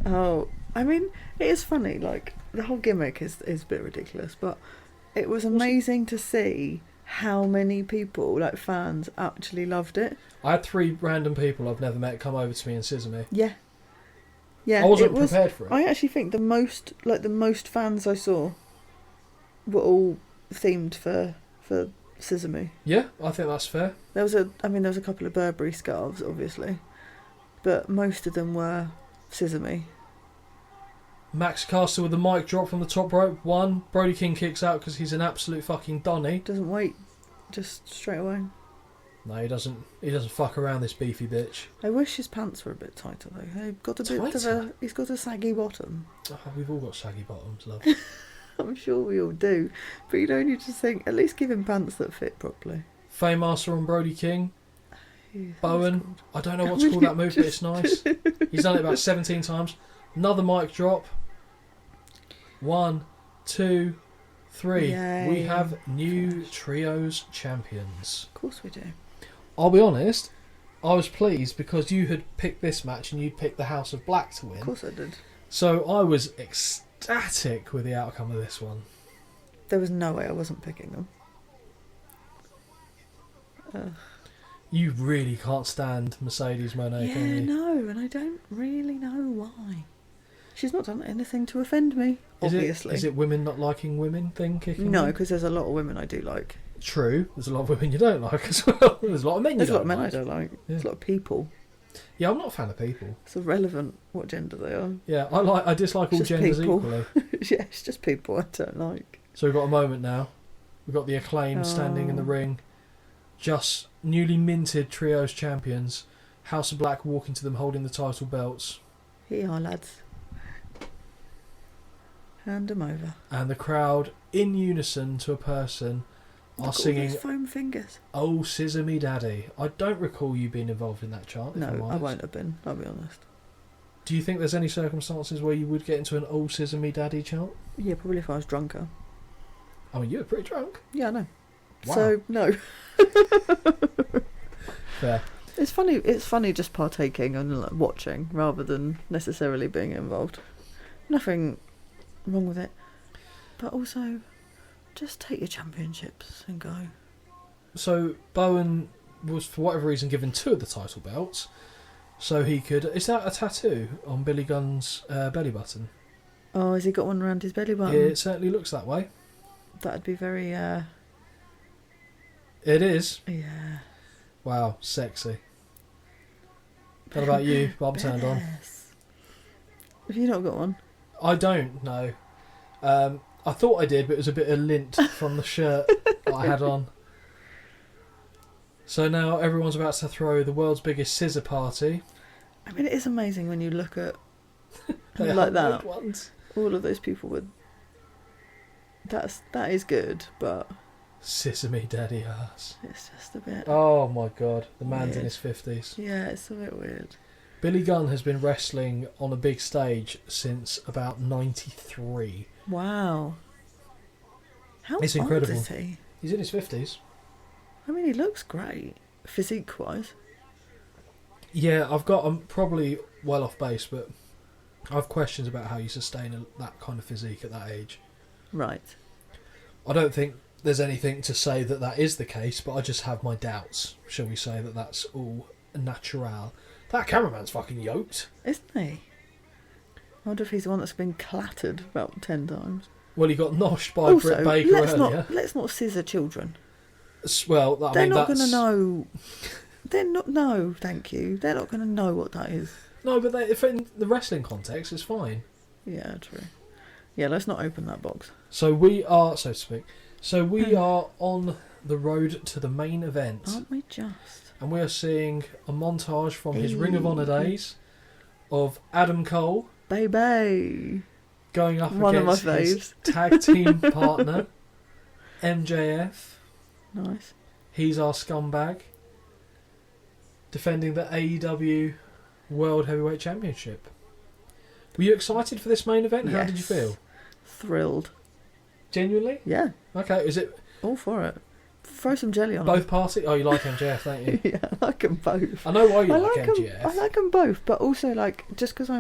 Oh, I mean, it is funny. Like, the whole gimmick is a bit ridiculous, but it was amazing to see how many people, like fans, actually loved it. I had 3 random people I've never met come over to me and scissor me. Yeah. Yeah, I wasn't prepared for it. I actually think the most fans I saw were all themed for Scissor Me. Yeah, I think that's fair. There was a couple of Burberry scarves, obviously, but most of them were Scissor Me. Max Caster with the mic drop from the top rope. 1. Brody King kicks out because he's an absolute fucking Donny. Doesn't wait, just straight away. No, he doesn't. He doesn't fuck around, this beefy bitch. I wish his pants were a bit tighter though. They've got a bit of he's got a saggy bottom. Oh, we've all got saggy bottoms, love. I'm sure we all do, but you don't need to think. At least give him pants that fit properly. Faymaster on Brody King. Yeah, Bowen. I don't know what to call that move, but it's nice. He's done it about 17 times. Another mic drop. 1, 2, 3. Yay. We have new trios champions. Of course we do. I'll be honest, I was pleased because you had picked this match and you'd picked the House of Black to win. Of course I did. So I was ecstatic with the outcome of this one. There was no way I wasn't picking them. You really can't stand Mercedes Moné, can you? No, and I don't really know why. She's not done anything to offend me, obviously. Is it women not liking women thing kicking? No, because there's a lot of women I do like. True, there's a lot of women you don't like as well. There's a lot of men There's a lot of men I don't like. Yeah. There's a lot of people. Yeah, I'm not a fan of people. It's irrelevant what gender they are. Yeah, I dislike all Just genders people. equally. Yeah, it's just people I don't like. So we've got a moment now. We've got the Acclaim standing in the ring. Just newly minted trios champions. House of Black walking to them holding the title belts. Here you are, lads. Hand them over. And the crowd, in unison to a person, are singing all those foam fingers. Oh Scissor Me Daddy. I don't recall you being involved in that chant. No, I won't have been, I'll be honest. Do you think there's any circumstances where you would get into an Oh Scissor Me Daddy chant? Yeah, probably if I was drunker. I mean, you were pretty drunk. Yeah, I know. Wow. So no. Fair. It's funny just partaking and like, watching rather than necessarily being involved. Nothing wrong with it. But also, just take your championships and go. So Bowen was, for whatever reason, given 2 of the title belts, so he could... Is that a tattoo on Billy Gunn's belly button? Oh, has he got one around his belly button? It certainly looks that way. That'd be very... It is. Yeah. Wow, sexy. What about you? Bob turned on. Have you not got one? I don't know. I thought I did, but it was a bit of lint from the shirt that I had on. So now everyone's about to throw the world's biggest scissor party. I mean, it is amazing when you look at like that. Ones. All of those people with. That is good, but Sesame daddy ass. it's just a bit. Oh my god, the man's weird. in his 50s. Yeah, it's a bit weird. Billy Gunn has been wrestling on a big stage since about 93. Wow. How It's old incredible. is he? He's in his 50s. I mean, he looks great, physique-wise. Yeah, I'm probably well off base, but I have questions about how you sustain that kind of physique at that age. Right. I don't think there's anything to say that that is the case, but I just have my doubts, shall we say, that that's all natural. That cameraman's fucking yoked. Isn't he? I wonder if he's the one that's been clattered about 10 times. Well, he got noshed by Also, Britt Baker earlier. let's not scissor children. Well, They're not going to know. They're not. No, thank you. They're not going to know what that is. No, but if in the wrestling context, it's fine. Yeah, true. Yeah, let's not open that box. So we are, so to speak. So we are on the road to the main event, Aren't we just? and we are seeing a montage from his Ring of Honor days of Adam Cole Baby. going up One of my against his faves. tag team partner MJF. Nice. He's our scumbag, defending the AEW World Heavyweight Championship. Were you excited for this main event? How did you feel? Thrilled. Genuinely? Yeah. Okay, is it All for it. Throw some jelly on both parties? Oh, you like MJF, don't you? Yeah, I like them both. I know why you I like like 'em- MJF. I like them both, but also like just because I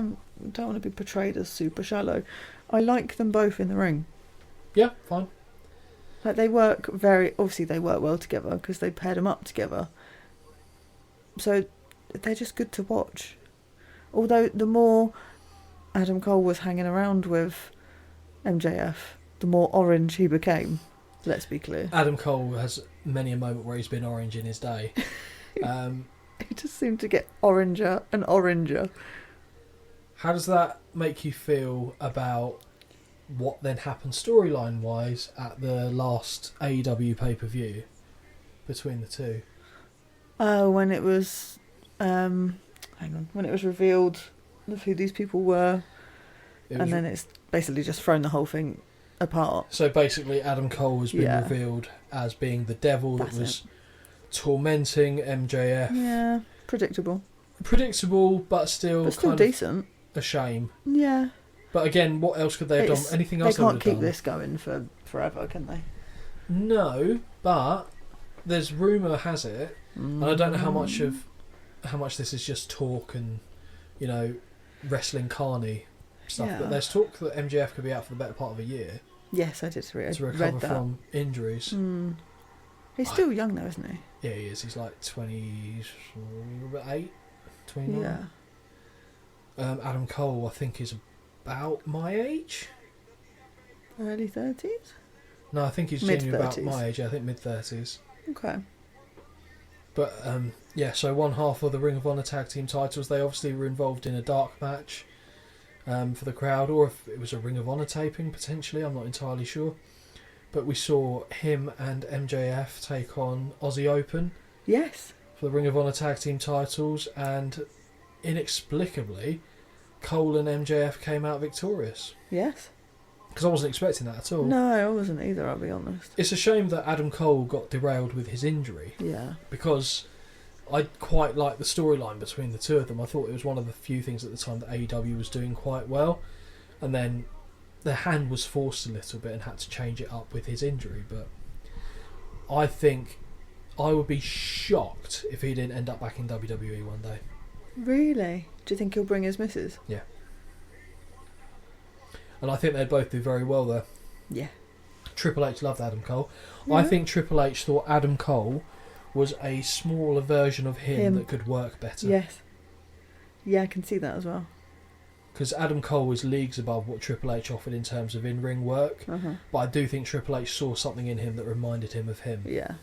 don't want to be portrayed as super shallow, I like them both in the ring. Yeah, fine. Like they work obviously they work well together because they paired them up together. So they're just good to watch. Although the more Adam Cole was hanging around with MJF, the more orange he became. Let's be clear. Adam Cole has many a moment where he's been orange in his day. He just seemed to get oranger and oranger. How does that make you feel about what then happened storyline-wise at the last AEW pay-per-view between the two? Oh, when it was... when it was revealed of who these people were, then it's basically just thrown the whole thing apart. So basically Adam Cole has been revealed as being the devil that was tormenting MJF. Yeah, predictable. Predictable, but still kind decent. Of a shame. Yeah. But again, what else could they have done? Anything else they they can't keep done? this going for forever, can they? No, but there's rumour has it, and I don't know how much this is just talk and, you know, wrestling carny stuff, but there's talk that MJF could be out for the better part of a year. Yes, I did read to recover that. from injuries. He's still young though, isn't he? Yeah, he is. He's like 28, 29. Yeah. Adam Cole, I think, is about my age. Early 30s? No, I think he's genuinely about Mid-30s. my age. I think mid-30s. Okay. But, so one half of the Ring of Honor tag team titles, they obviously were involved in a dark match for the crowd, or if it was a Ring of Honor taping, potentially, I'm not entirely sure. But we saw him and MJF take on Aussie Open. Yes. For the Ring of Honor tag team titles, and inexplicably, Cole and MJF came out victorious. Yes. Because I wasn't expecting that at all. No, I wasn't either, I'll be honest. It's a shame that Adam Cole got derailed with his injury. Yeah. Because I quite liked the storyline between the two of them. I thought it was one of the few things at the time that AEW was doing quite well. And then their hand was forced a little bit and had to change it up with his injury. But I think I would be shocked if he didn't end up back in WWE one day. Really? Do you think he'll bring his missus? Yeah. And I think they'd both do very well there. Yeah. Triple H loved Adam Cole. Yeah. I think Triple H thought Adam Cole was a smaller version of him that could work better. Yes. Yeah, I can see that as well. Because Adam Cole was leagues above what Triple H offered in terms of in-ring work. But I do think Triple H saw something in him that reminded him of him. Yeah.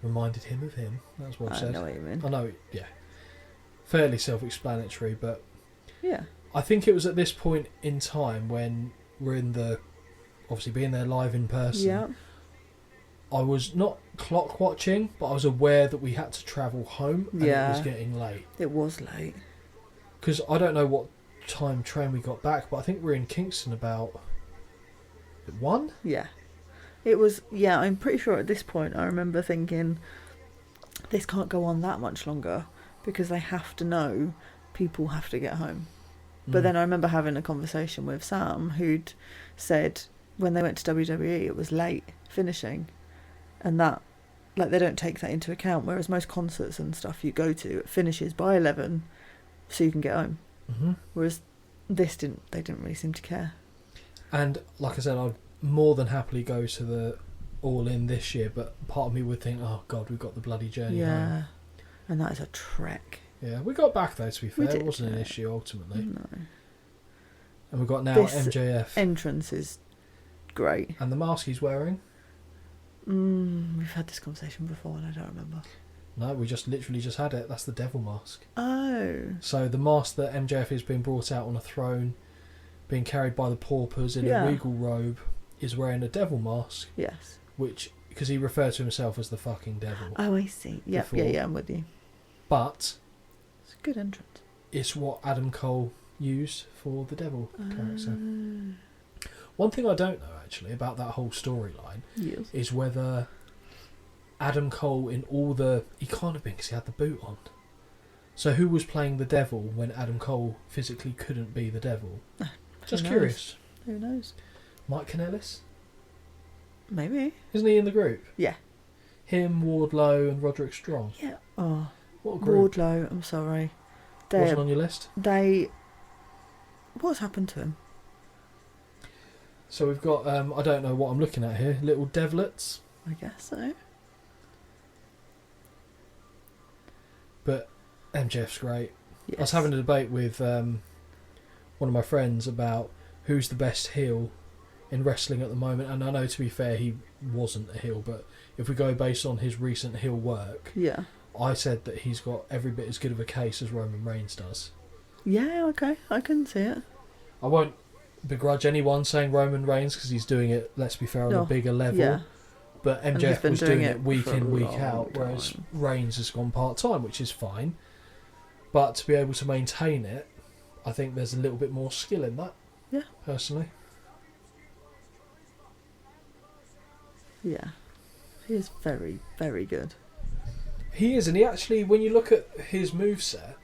Reminded him of him. That's what I said. I know what you mean. I know, yeah. Fairly self-explanatory, but... Yeah. I think it was at this point in time when we're in the... Obviously being there live in person. Yeah. I was not clock watching, but I was aware that we had to travel home and it was getting late. It was late. Because I don't know what time train we got back, but I think we're in Kingston about 1? Yeah. It was, yeah, I'm pretty sure at this point I remember thinking this can't go on that much longer because they have to know people have to get home. But then I remember having a conversation with Sam who'd said when they went to WWE it was late finishing, and that, like, they don't take that into account, whereas most concerts and stuff you go to it finishes by 11 so you can get home. Whereas they didn't really seem to care. And like I said, I'd more than happily go to the All In this year, but part of me would think, oh god, we've got the bloody journey home. And that is a trek. Yeah, we got back though, to be fair. It wasn't an issue ultimately. No. And we've got now this MJF. Entrance is great. And the mask he's wearing? We've had this conversation before and I don't remember. No, we literally just had it. That's the devil mask. Oh. So the mask that MJF is being brought out on a throne, being carried by the paupers in a regal robe, is wearing a devil mask. Yes. Which, because he referred to himself as the fucking devil. Oh, I see. Yeah, I'm with you. But it's a good entrance. It's what Adam Cole used for the devil character. One thing I don't know actually about that whole storyline is whether Adam Cole in all the... He can't have been because he had the boot on. So who was playing the devil when Adam Cole physically couldn't be the devil? Just curious. Who knows? Mike Kanellis? Maybe. Isn't he in the group? Yeah. Him, Wardlow and Roderick Strong? Yeah. Oh, what a group. Wardlow, I'm sorry. Wasn't on your list? What's happened to him? So we've got, I don't know what I'm looking at here, little devlets. I guess so. But MJF's great. Yes. I was having a debate with one of my friends about who's the best heel in wrestling at the moment, and I know, to be fair, he wasn't a heel, but if we go based on his recent heel work, I said that he's got every bit as good of a case as Roman Reigns does. Yeah, okay, I can see it. I won't begrudge anyone saying Roman Reigns because he's doing it, let's be fair, on a bigger level. But MJF was doing it week in, week out, whereas Reigns has gone part-time, which is fine. But to be able to maintain it, I think there's a little bit more skill in that. Yeah. Personally. Yeah. He is very, very good. He is, and he actually, when you look at his moveset,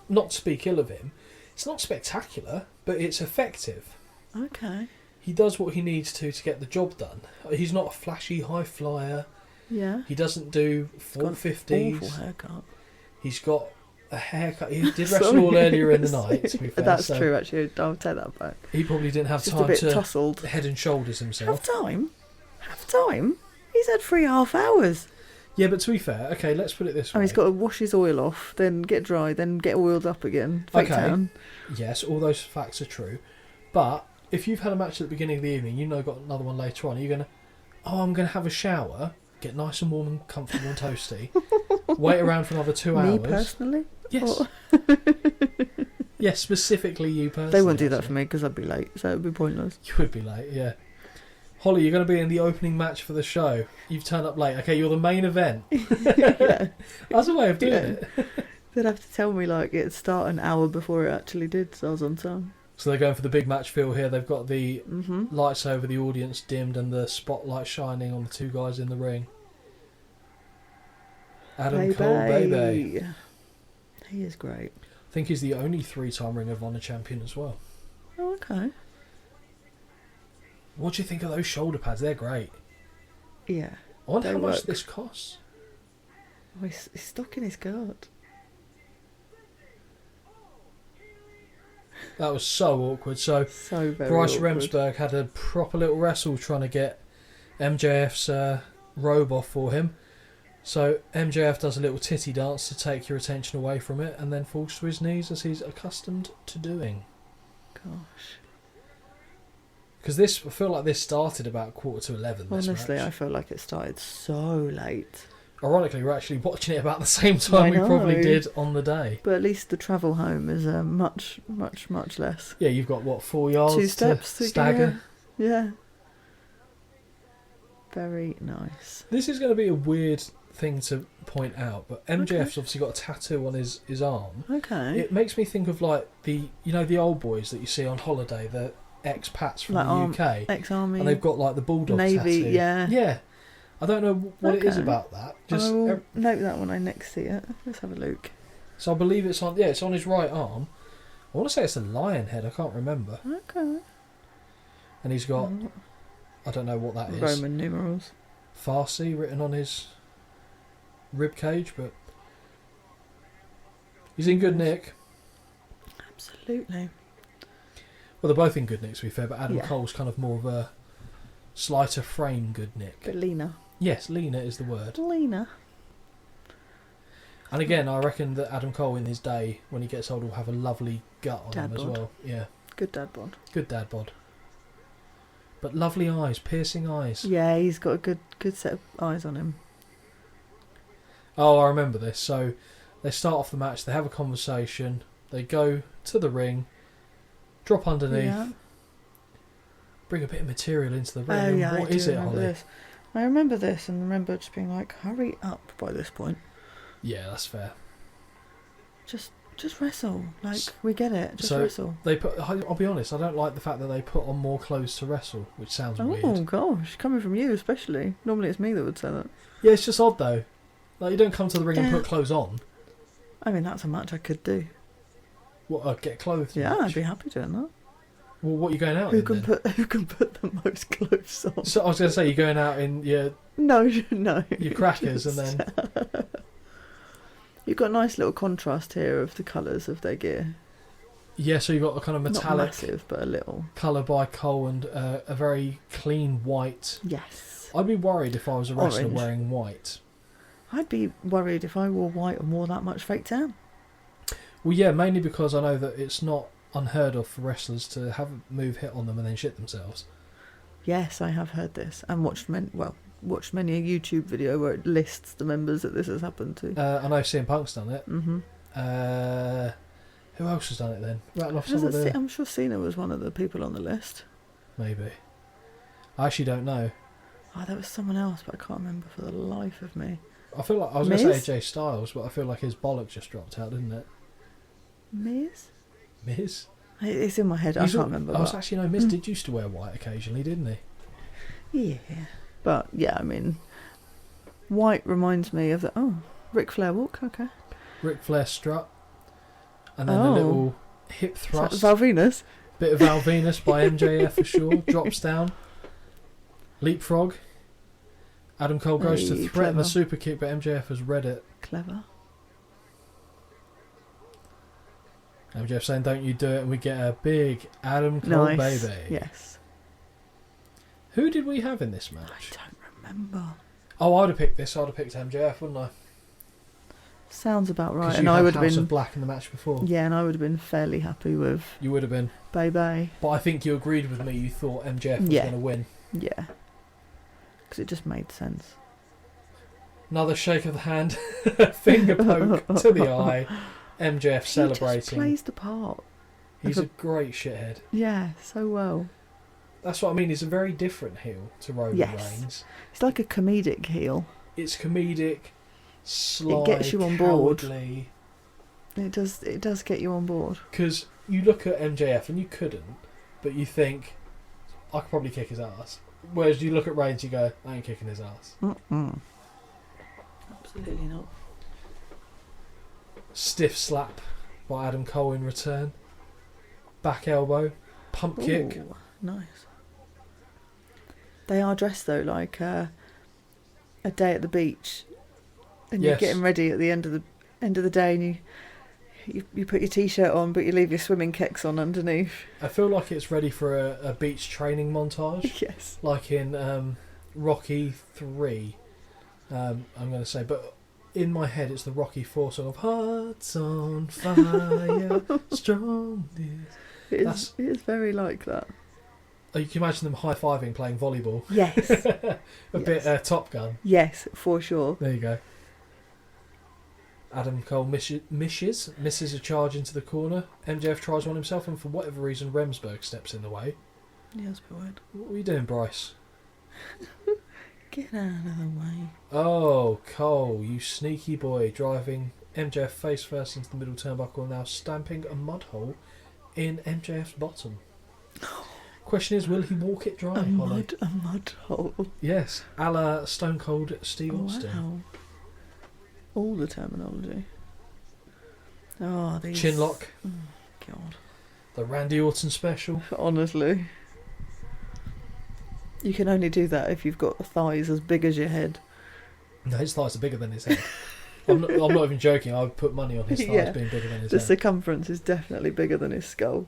not to speak ill of him, it's not spectacular, but it's effective. Okay. He does what he needs to get the job done. He's not a flashy high flyer. Yeah. He doesn't do 450s. Awful haircut. He's got a haircut. He did wrestle all earlier in the night, to be fair. That's true, actually. I'll take that back. He probably didn't have time to tousled. Head and shoulders himself. Have time? He's had 3.5 hours. Yeah, but to be fair, okay, let's put it this way. He's got to wash his oil off, then get dry, then get oiled up again. Okay. Yes, all those facts are true. But if you've had a match at the beginning of the evening, you know you've got another one later on, you're going to, I'm going to have a shower, get nice and warm and comfortable and toasty, wait around for another 2 hours. Me personally? Yes. Yes, specifically you personally. They wouldn't do that for me because I'd be late, so it would be pointless. You would be late, yeah. Holly, you're going to be in the opening match for the show. You've turned up late. Okay, you're the main event. Yeah. That's a way of doing it. They'd have to tell me, like, it'd start an hour before it actually did, so I was on time. So they're going for the big match feel here. They've got the lights over the audience dimmed and the spotlight shining on the two guys in the ring. Adam Cole, baby. He is great. I think he's the only 3-time Ring of Honor champion as well. Oh, okay. What do you think of those shoulder pads? They're great. Yeah. I wonder they how much work. this costs. Oh, he's stuck in his gut. That was so awkward. So very Bryce awkward. Remsburg had a proper little wrestle trying to get MJF's robe off for him. So MJF does a little titty dance to take your attention away from it and then falls to his knees as he's accustomed to doing. Gosh. Because I feel like this started about 11:15. Honestly, I feel like it started so late. Ironically, we're actually watching it about the same time we probably did on the day. But at least the travel home is much, much, much less. Yeah, you've got, 4 yards 2 steps to stagger? Yeah. Very nice. This is going to be a weird thing to point out, but MJF's obviously got a tattoo on his arm. Okay. It makes me think of like the old boys that you see on holiday, the expats from the UK, ex-army, and they've got like the bulldog Navy, tattoo. yeah. I don't know what it is about that. I will note that when I next see it. Let's have a look. So I believe it's on his right arm. I want to say it's a lion head. I can't remember. Okay. And he's got, I don't know what that is. Roman numerals. Farsi written on his rib cage, but he's in good nick. Absolutely. Well, they're both in good nick, to be fair, but Adam Cole's kind of more of a slighter frame good nick. But leaner. Yes, leaner is the word. Leaner. And again, I reckon that Adam Cole in his day, when he gets older, will have a lovely gut on him as well. Yeah. Good dad bod. Good dad bod. But lovely eyes, piercing eyes. Yeah, he's got a good set of eyes on him. Oh, I remember this. So they start off the match, they have a conversation, they go to the ring, drop underneath, bring a bit of material into the ring. Oh, yeah, what is it, Holly? I remember this and remember just being like, hurry up by this point. Yeah, that's fair. Just wrestle. Like, we get it. Just wrestle. I'll be honest, I don't like the fact that they put on more clothes to wrestle, which sounds weird. Oh, gosh. Coming from you, especially. Normally it's me that would say that. Yeah, it's just odd, though. Like, you don't come to the ring and put clothes on. I mean, that's a match I could do. What, get clothes? Yeah, match? I'd be happy doing that. Well, what are you going out Who in, can put the most clothes on? So I was going to say, you're going out in your... No. Your crackers and then... You've got a nice little contrast here of the colours of their gear. Yeah, so you've got a kind of metallic... Not massive, but a little. Colour by Cole and a very clean white. Yes. I'd be worried if I was a wrestler wearing white. I'd be worried if I wore white and wore that much fake tan. Well, yeah, mainly because I know that it's not unheard of for wrestlers to have a move hit on them and then shit themselves. Yes, I have heard this and watched many a YouTube video where it lists the members that this has happened to. I know CM Punk's done it. Mm-hmm. Who else has done it then? Rattle off some of the... I'm sure Cena was one of the people on the list. Maybe. I actually don't know. Oh, there was someone else, but I can't remember for the life of me. I feel like I was going to say AJ Styles, but I feel like his bollock just dropped out, didn't it? Miz? Miz? It's in my head. I can't remember. Miz did used to wear white occasionally, didn't he? Yeah. But, yeah, I mean, white reminds me of the... Oh, Ric Flair walk, okay. Ric Flair strut. And then a little hip thrust. Val Venus. Bit of Val Venus by MJF for sure. Drops down. Leapfrog. Adam Cole goes to threaten the super kick, but MJF has read it. Clever. MJF saying, don't you do it, and we get a big Adam Cole baby. Yes. Who did we have in this match? I don't remember. Oh, I'd have picked this. I'd have picked MJF, wouldn't I? Sounds about right. And I would have been House of Black in the match before. Yeah, and I would have been fairly happy with. You would have been. Baby. But I think you agreed with me. You thought MJF was going to win. Yeah. Because it just made sense. Another shake of the hand, finger poke to the eye. MJF celebrating. He just plays the part. He's a great shithead. Yeah, so well. That's what I mean. He's a very different heel to Roman Reigns. It's like a comedic heel. It's comedic, sly, it gets you on cowardly. Board. It does get you on board. Because you look at MJF and you couldn't, but you think, I could probably kick his ass. Whereas you look at Reigns, you go, I ain't kicking his ass. Absolutely not. Stiff slap by Adam Cole in return. Back elbow. Pump kick. Nice. They are dressed though like a day at the beach, and you're Yes. getting ready at the end of the day, and you put your t-shirt on, but you leave your swimming kicks on underneath. I feel like it's ready for a beach training montage. Yes. Like in Rocky 3, I'm going to say. But in my head, it's the Rocky 4 song of Hearts on Fire, Strong. It is very like that. You can imagine them high-fiving playing volleyball. Yes. a bit Top Gun. Yes, for sure. There you go. Adam Cole misses a charge into the corner. MJF tries one himself, and for whatever reason, Remsburg steps in the way. Yeah, that's a bit weird. What are you doing, Bryce? Get out of the way. Oh, Cole, you sneaky boy, driving MJF face first into the middle turnbuckle, now stamping a mud hole in MJF's bottom. Question is, will he walk it dry, Holly? A mud hole. Yes, a la Stone Cold Steve Austin. Wow. All the terminology. Oh, these... Chinlock. Oh, God. The Randy Orton special. Honestly. You can only do that if you've got thighs as big as your head. No, his thighs are bigger than his head. I'm not even joking. I would put money on his thighs being bigger than his the head. circumference is definitely bigger than his skull.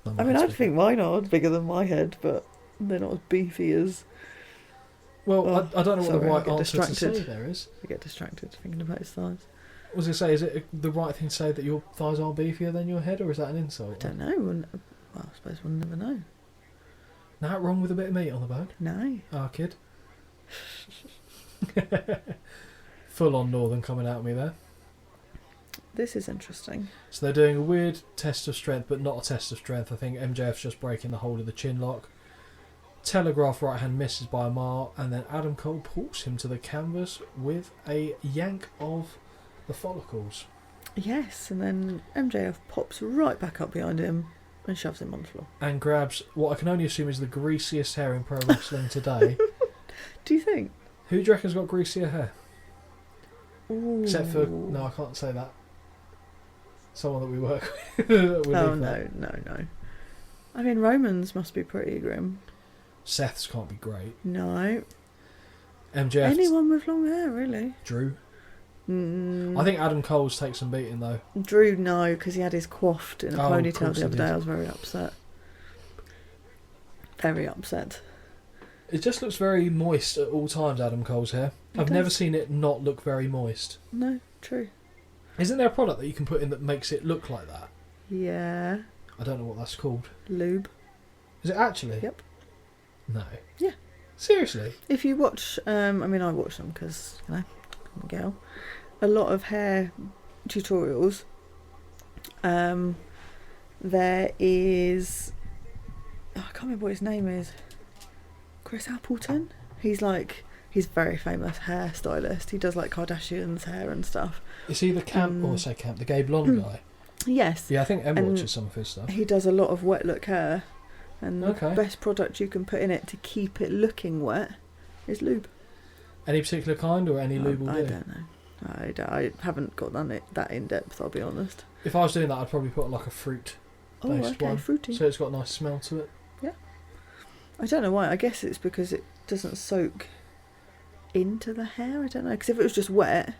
No, I mean, I'd think mine are bigger than my head, but they're not as beefy as... Well, I don't know what the right answer distracted. to say there is. I get distracted thinking about his thighs. I was going to say, is it the right thing to say that your thighs are beefier than your head, or is that an insult? I don't know. Well, I suppose we'll never know. Not wrong with a bit of meat on the bone? No. Ah, kid. Full on Northern coming at me there. This is interesting. So they're doing a weird test of strength, but not a test of strength. I think MJF's just breaking the hold of the chin lock. Telegraph right hand misses by a mile, and then Adam Cole pulls him to the canvas with a yank of the follicles. Yes, and then MJF pops right back up behind him and shoves him on the floor. And grabs what I can only assume is the greasiest hair in pro wrestling today. Do you think? Who do you reckon's got greasier hair? Ooh. Except for... No, I can't say that. Someone that we work with. Oh, no. I mean, Roman's must be pretty grim. Seth's can't be great. No. MJF... Anyone with long hair, really. Drew. I think Adam Cole's takes some beating, though. Drew, no, because he had his coiffed in a ponytail the other day. I was very upset. Very upset. It just looks very moist at all times, Adam Cole's hair. I've never seen it not look very moist. No, true. Isn't there a product that you can put in that makes it look like that? Yeah. I don't know what that's called. Lube. Is it actually? Yep. No. Yeah. Seriously? If you watch, I watch them because, I'm a girl. A lot of hair tutorials. There is... I can't remember what his name is. Chris Appleton? He's a very famous hairstylist. He does like Kardashian's hair and stuff. Is he the the gay blonde guy? Yes. Yeah, I think Em watches some of his stuff. He does a lot of wet look hair. And the best product you can put in it to keep it looking wet is lube. Any particular kind or any lube will do? I don't know. I haven't got that in depth, I'll be honest. If I was doing that, I'd probably put like a fruit based one. Fruity. So it's got a nice smell to it. Yeah. I don't know why. I guess it's because it doesn't soak into the hair. I don't know. Because if it was just wet,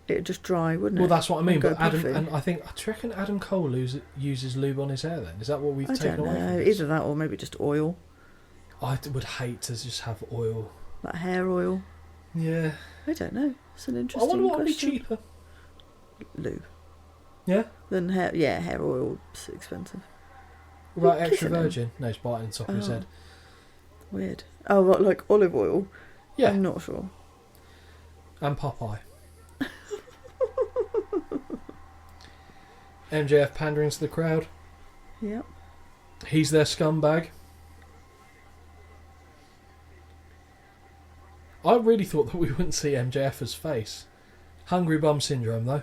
it would just dry, wouldn't it? Well, that's what I mean. But puffy. do you reckon Adam Cole uses lube on his hair then? Is that what we've taken away from this? Either that or maybe just oil. I would hate to just have oil. Like hair oil. Yeah. I don't know. It's an interesting I wonder what would be question. cheaper. Lube. Yeah? Than hair. Yeah, hair oil's expensive. Right, extra virgin? No, it's biting the top of his head. Weird. Oh, like olive oil? Yeah. I'm not sure. And Popeye. MJF pandering to the crowd. Yep. He's their scumbag. I really thought that we wouldn't see MJF's face. Hungry bum syndrome, though.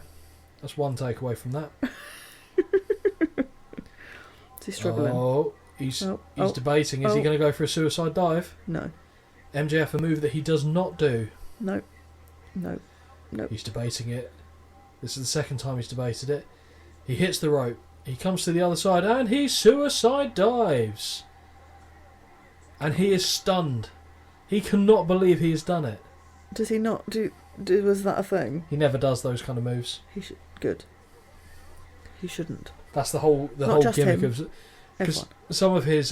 That's one takeaway from that. Is he struggling? Oh, he's debating. Is he going to go for a suicide dive? No. MJF, a move that he does not do. No. He's debating it. This is the second time he's debated it. He hits the rope. He comes to the other side and he suicide dives. And he is stunned. He cannot believe he has done it. Does he not do... Was that a thing? He never does those kind of moves. He should... Good. He shouldn't. That's the whole Not gimmick him. of... Because some of his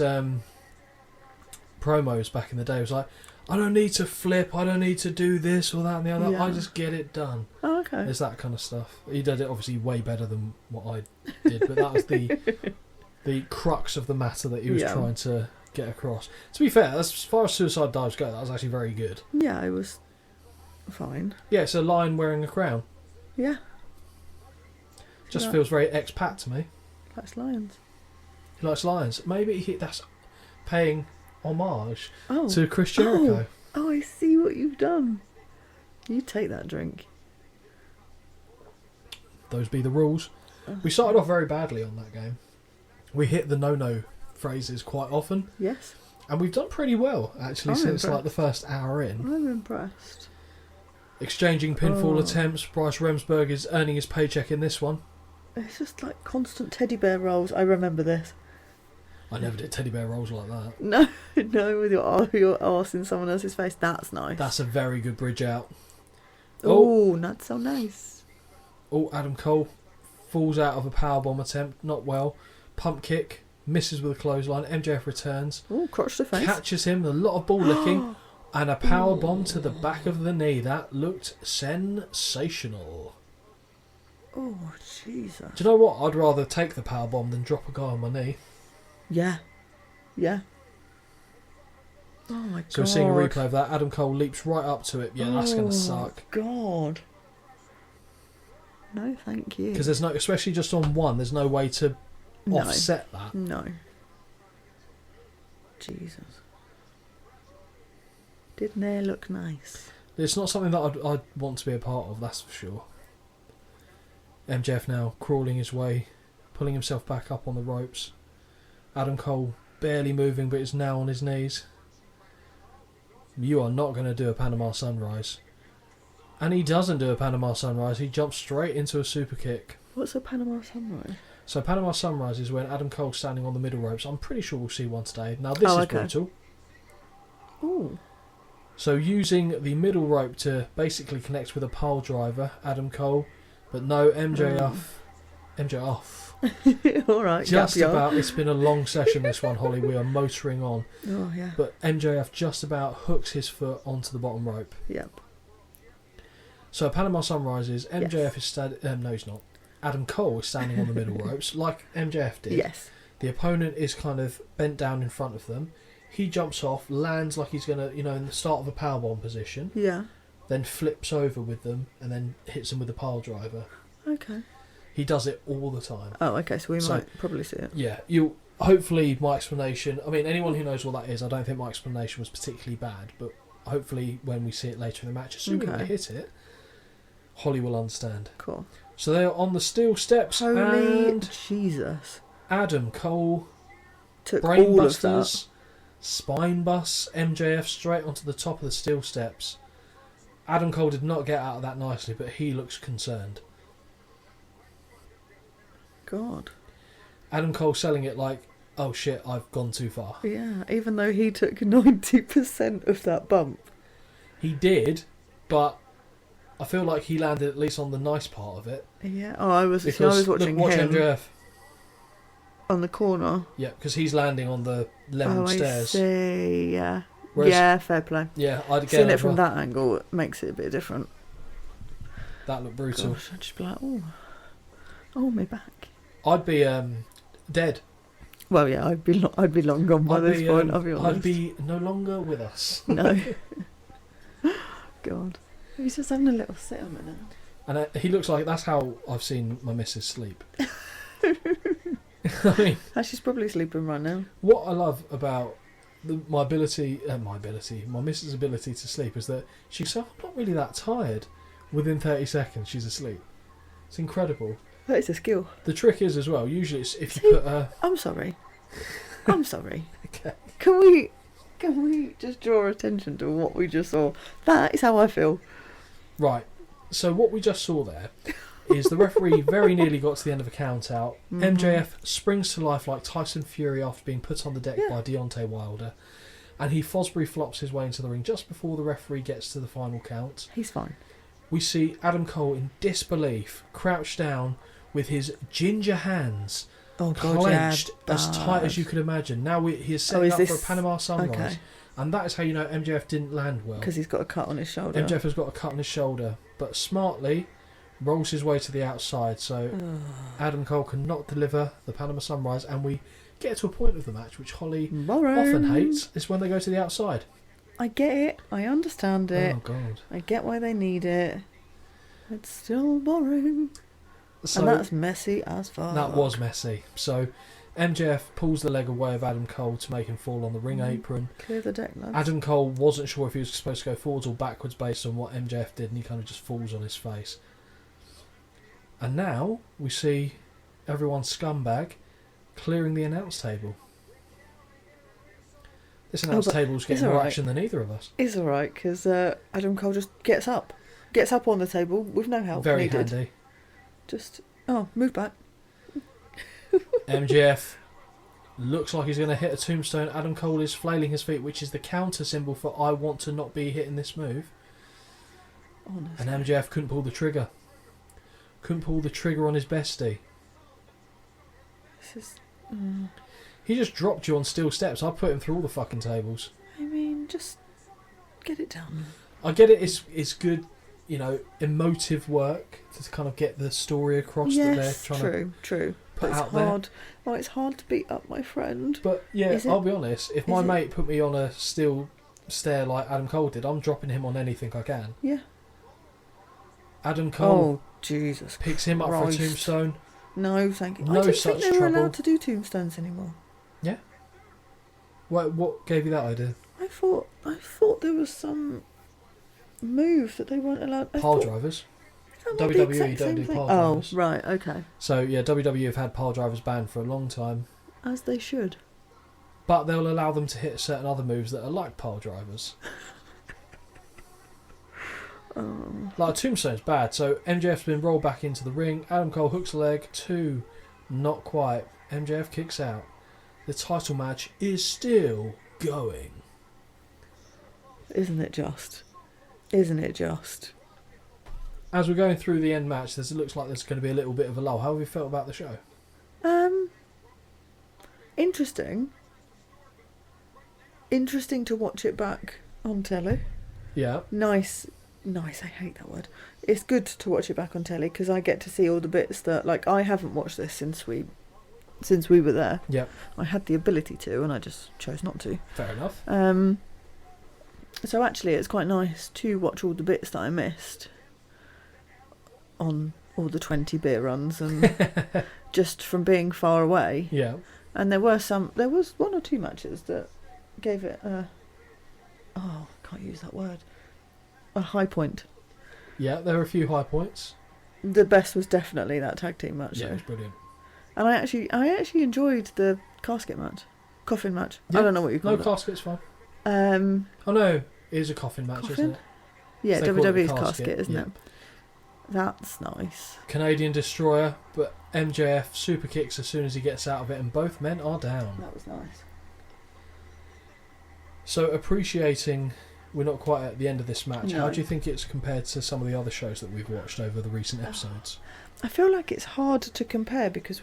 promos back in the day was like, I don't need to flip, I don't need to do this or that and the other, Yeah. I just get it done. Oh, okay. There's that kind of stuff. He did it obviously way better than what I did, but that was the crux of the matter that he was trying to get across. To be fair, as far as suicide dives go, that was actually very good. Yeah, it was fine. Yeah, it's a lion wearing a crown. Yeah. Just feels very expat to me. Likes lions. He likes lions. Maybe that's paying homage to Chris Jericho. Oh, I see what you've done. You take that drink. Those be the rules. We started off very badly on that game. We hit the no-no phrases quite often. Yes. And we've done pretty well, actually, since like the first hour in. I'm impressed. Exchanging pinfall attempts. Bryce Remsburg is earning his paycheck in this one. It's just like constant teddy bear rolls. I remember this. I never did teddy bear rolls like that. No, with your arse in someone else's face. That's nice. That's a very good bridge out. Oh, not so nice. Oh, Adam Cole falls out of a powerbomb attempt. Not well. Pump kick. Misses with a clothesline. MJF returns. Oh, crotch to face. Catches him. A lot of ball licking. And a powerbomb to the back of the knee. That looked sensational. Oh, Jesus. Do you know what? I'd rather take the powerbomb than drop a guy on my knee. Yeah. Yeah. Oh my god. So we're seeing a replay of that. Adam Cole leaps right up to it. Yeah, that's going to suck. God. No, thank you. Because there's no, especially just on one, there's no way to offset that. No. Jesus. Didn't they look nice? It's not something that I'd want to be a part of, that's for sure. MJF now crawling his way, pulling himself back up on the ropes. Adam Cole barely moving, but is now on his knees. You are not going to do a Panama Sunrise. And he doesn't do a Panama Sunrise, he jumps straight into a super kick. What's a Panama Sunrise? So Panama Sunrise is when Adam Cole's standing on the middle ropes. I'm pretty sure we'll see one today. Now this is brutal. Ooh. So using the middle rope to basically connect with a pile driver, Adam Cole, but no, MJF. Alright, just about. It's been a long session this one, Holly. We are motoring on. Oh, yeah. But MJF just about hooks his foot onto the bottom rope. Yep. So Panama Sunrise is MJF is standing... no, he's not. Adam Cole is standing on the middle ropes, like MJF did. Yes. The opponent is kind of bent down in front of them. He jumps off, lands like he's going to, in the start of a powerbomb position. Yeah. Then flips over with them and then hits them with a pile driver. Okay. He does it all the time. Oh, okay, so we might probably see it. Yeah, hopefully my explanation... I mean, anyone who knows what that is, I don't think my explanation was particularly bad, but hopefully when we see it later in the match, assuming they hit it, Holly will understand. Cool. So they're on the steel steps. Holy and Jesus. Adam Cole took brain all busters, of that. Spine bus MJF straight onto the top of the steel steps. Adam Cole did not get out of that nicely, but he looks concerned. God. Adam Cole selling it like, oh shit, I've gone too far. Yeah, even though he took 90% of that bump. He did, but I feel like he landed at least on the nice part of it. Yeah. Oh, I was watching watch him MJF. on the corner. Yeah, because he's landing on the level stairs. I see. Yeah. Whereas, yeah, fair play. Yeah, I'd get seeing it from that angle makes it a bit different. That looked brutal. Gosh, I'd just be like, oh, my back. I'd be dead. Well, yeah, I'd be long gone by this point. I'll be honest. I'd be no longer with us. No. God, he's just having a little sit a minute. And he looks like that's how I've seen my missus sleep. I mean, she's probably sleeping right now. What I love about my missus' ability to sleep is that she says, I'm not really that tired. Within 30 seconds, she's asleep. It's incredible. That is a skill. The trick is as well, usually it's if you put her... I'm sorry. Okay. Can we just draw attention to what we just saw? That is how I feel. Right. So what we just saw there is the referee very nearly got to the end of a count out. MJF springs to life like Tyson Fury after being put on the deck by Deontay Wilder. and he Fosbury flops his way into the ring just before the referee gets to the final count. He's fine. We see Adam Cole in disbelief, crouched down with his ginger hands clenched as tight as you could imagine. Now he is setting up for a Panama Sunrise. Okay. And that is how you know MJF didn't land well. Because he's got a cut on his shoulder. MJF has got a cut on his shoulder, but smartly rolls his way to the outside. So Adam Cole cannot deliver the Panama Sunrise, and we get to a point of the match which Holly often hates, is when they go to the outside. I get it. I understand it. Oh, God. I get why they need it. It's still boring. So, and that's messy as fuck. That was messy. So MJF pulls the leg away of Adam Cole to make him fall on the ring apron. Clear the deck, lads. Adam Cole wasn't sure if he was supposed to go forwards or backwards based on what MJF did, and he kind of just falls on his face. And now we see everyone's scumbag clearing the announce table. This announce table's getting more action than either of us. It's alright, because Adam Cole just gets up on the table with no help Very needed. handy. Just, move back. MJF looks like he's going to hit a tombstone. Adam Cole is flailing his feet, which is the counter symbol for I want to not be hitting this move. Honestly. And MJF couldn't pull the trigger. Couldn't pull the trigger on his bestie. This is... He just dropped you on steel steps. I put him through all the fucking tables. I mean, just get it done. I get it. It's good, emotive work to kind of get the story across that they're trying to put out there. Well, it's hard to beat up my friend. But yeah, I'll be honest. If my mate put me on a steel stair like Adam Cole did, I'm dropping him on anything I can. Yeah. Adam Cole. Oh, Jesus picks him up for a tombstone. No, thank you. No I don't such think they were trouble. allowed to do tombstones anymore. Yeah. What gave you that idea? I thought there was some move that they weren't allowed. Pile drivers. WWE don't do pile drivers. Oh, right, okay. So yeah, WWE have had pile drivers banned for a long time. As they should. But they'll allow them to hit certain other moves that are like pile drivers. Like a tombstone's bad. So MJF's been rolled back into the ring. Adam Cole hooks a leg. 2, not quite. MJF kicks out. The title match is still going. Isn't it just? Isn't it just? As we're going through the end match, it looks like there's going to be a little bit of a lull. How have you felt about the show? Interesting. Interesting to watch it back on telly. Yeah. Nice, I hate that word. It's good to watch it back on telly because I get to see all the bits that, like, I haven't watched this since we were there. Yeah. I had the ability to and I just chose not to. Fair enough. So actually it's quite nice to watch all the bits that I missed on all the 20 beer runs and just from being far away. Yeah. And there was 1 or 2 matches that gave it can't use that word. A high point. Yeah, there were a few high points. The best was definitely that tag team match. Yeah, though. it was brilliant. And I actually enjoyed the coffin match. Yeah. I don't know what you call it. No, casket's fine. Oh no, it is a coffin match, isn't it? Yeah, so WWE's casket, isn't it? That's nice. Canadian Destroyer, but MJF super kicks as soon as he gets out of it, and both men are down. That was nice. So appreciating we're not quite at the end of this match. No. How do you think it's compared to some of the other shows that we've watched over the recent episodes? I feel like it's hard to compare because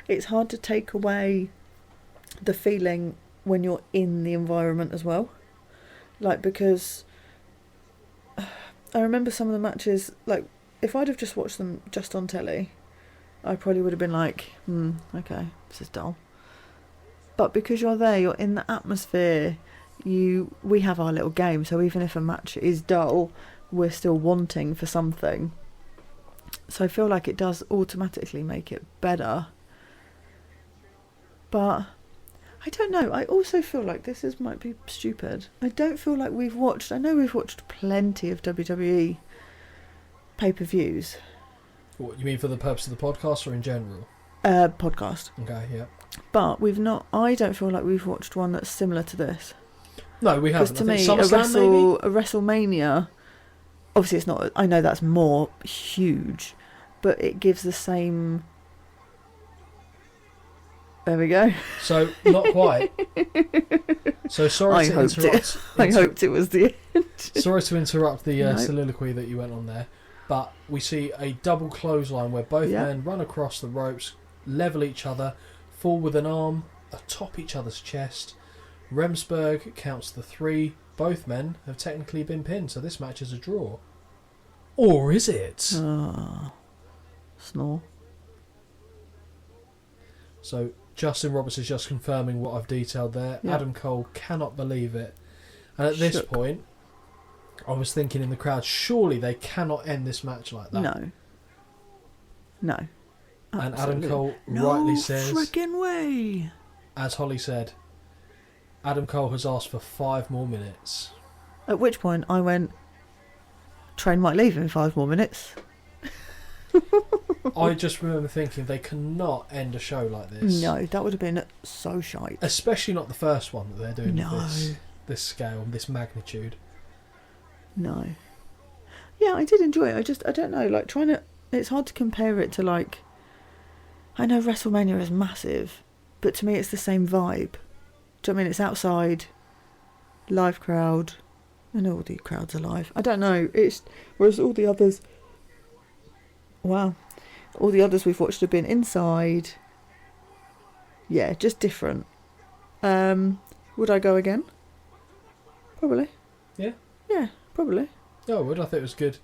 it's hard to take away the feeling when you're in the environment as well. Like, because I remember some of the matches, like, if I'd have just watched them just on telly, I probably would have been like, okay, this is dull. But because you're there, you're in the atmosphere, we have our little game, so even if a match is dull, we're still wanting for something. So I feel like it does automatically make it better. But I don't know. I also feel like might be stupid. I don't feel like I know we've watched plenty of WWE pay-per-views. What, you mean for the purpose of the podcast or in general? Podcast. Okay, yeah. But I don't feel like we've watched one that's similar to this. No, we haven't. Because to me, a WrestleMania, obviously it's not, I know that's more huge, but it gives the same There we go. So, not quite. So, sorry to interrupt. I hoped it was the end. Sorry to interrupt the soliloquy that you went on there. But we see a double clothesline where both men run across the ropes, level each other, fall with an arm atop each other's chest. Remsburg counts the 3. Both men have technically been pinned, so this match is a draw. Or is it? Snore. So Justin Roberts is just confirming what I've detailed there. Yeah. Adam Cole cannot believe it. And at this point, I was thinking in the crowd, surely they cannot end this match like that. No. And Adam Cole rightly says... No frickin' way! As Holly said, Adam Cole has asked for 5 more minutes. At which point I went, train might leave in 5 more minutes. I just remember thinking they cannot end a show like this. No, that would have been so shite. Especially not the first one that they're doing this scale, this magnitude. No. Yeah, I did enjoy it. I don't know, like it's hard to compare it to like, I know WrestleMania is massive, but to me it's the same vibe. Do you know what I mean? It's outside, live crowd. I know all the crowds are live. I don't know. Whereas all the others, all the others we've watched have been inside. Yeah, just different. Would I go again? Probably. Yeah. Yeah, probably. Yeah, I would. I think it was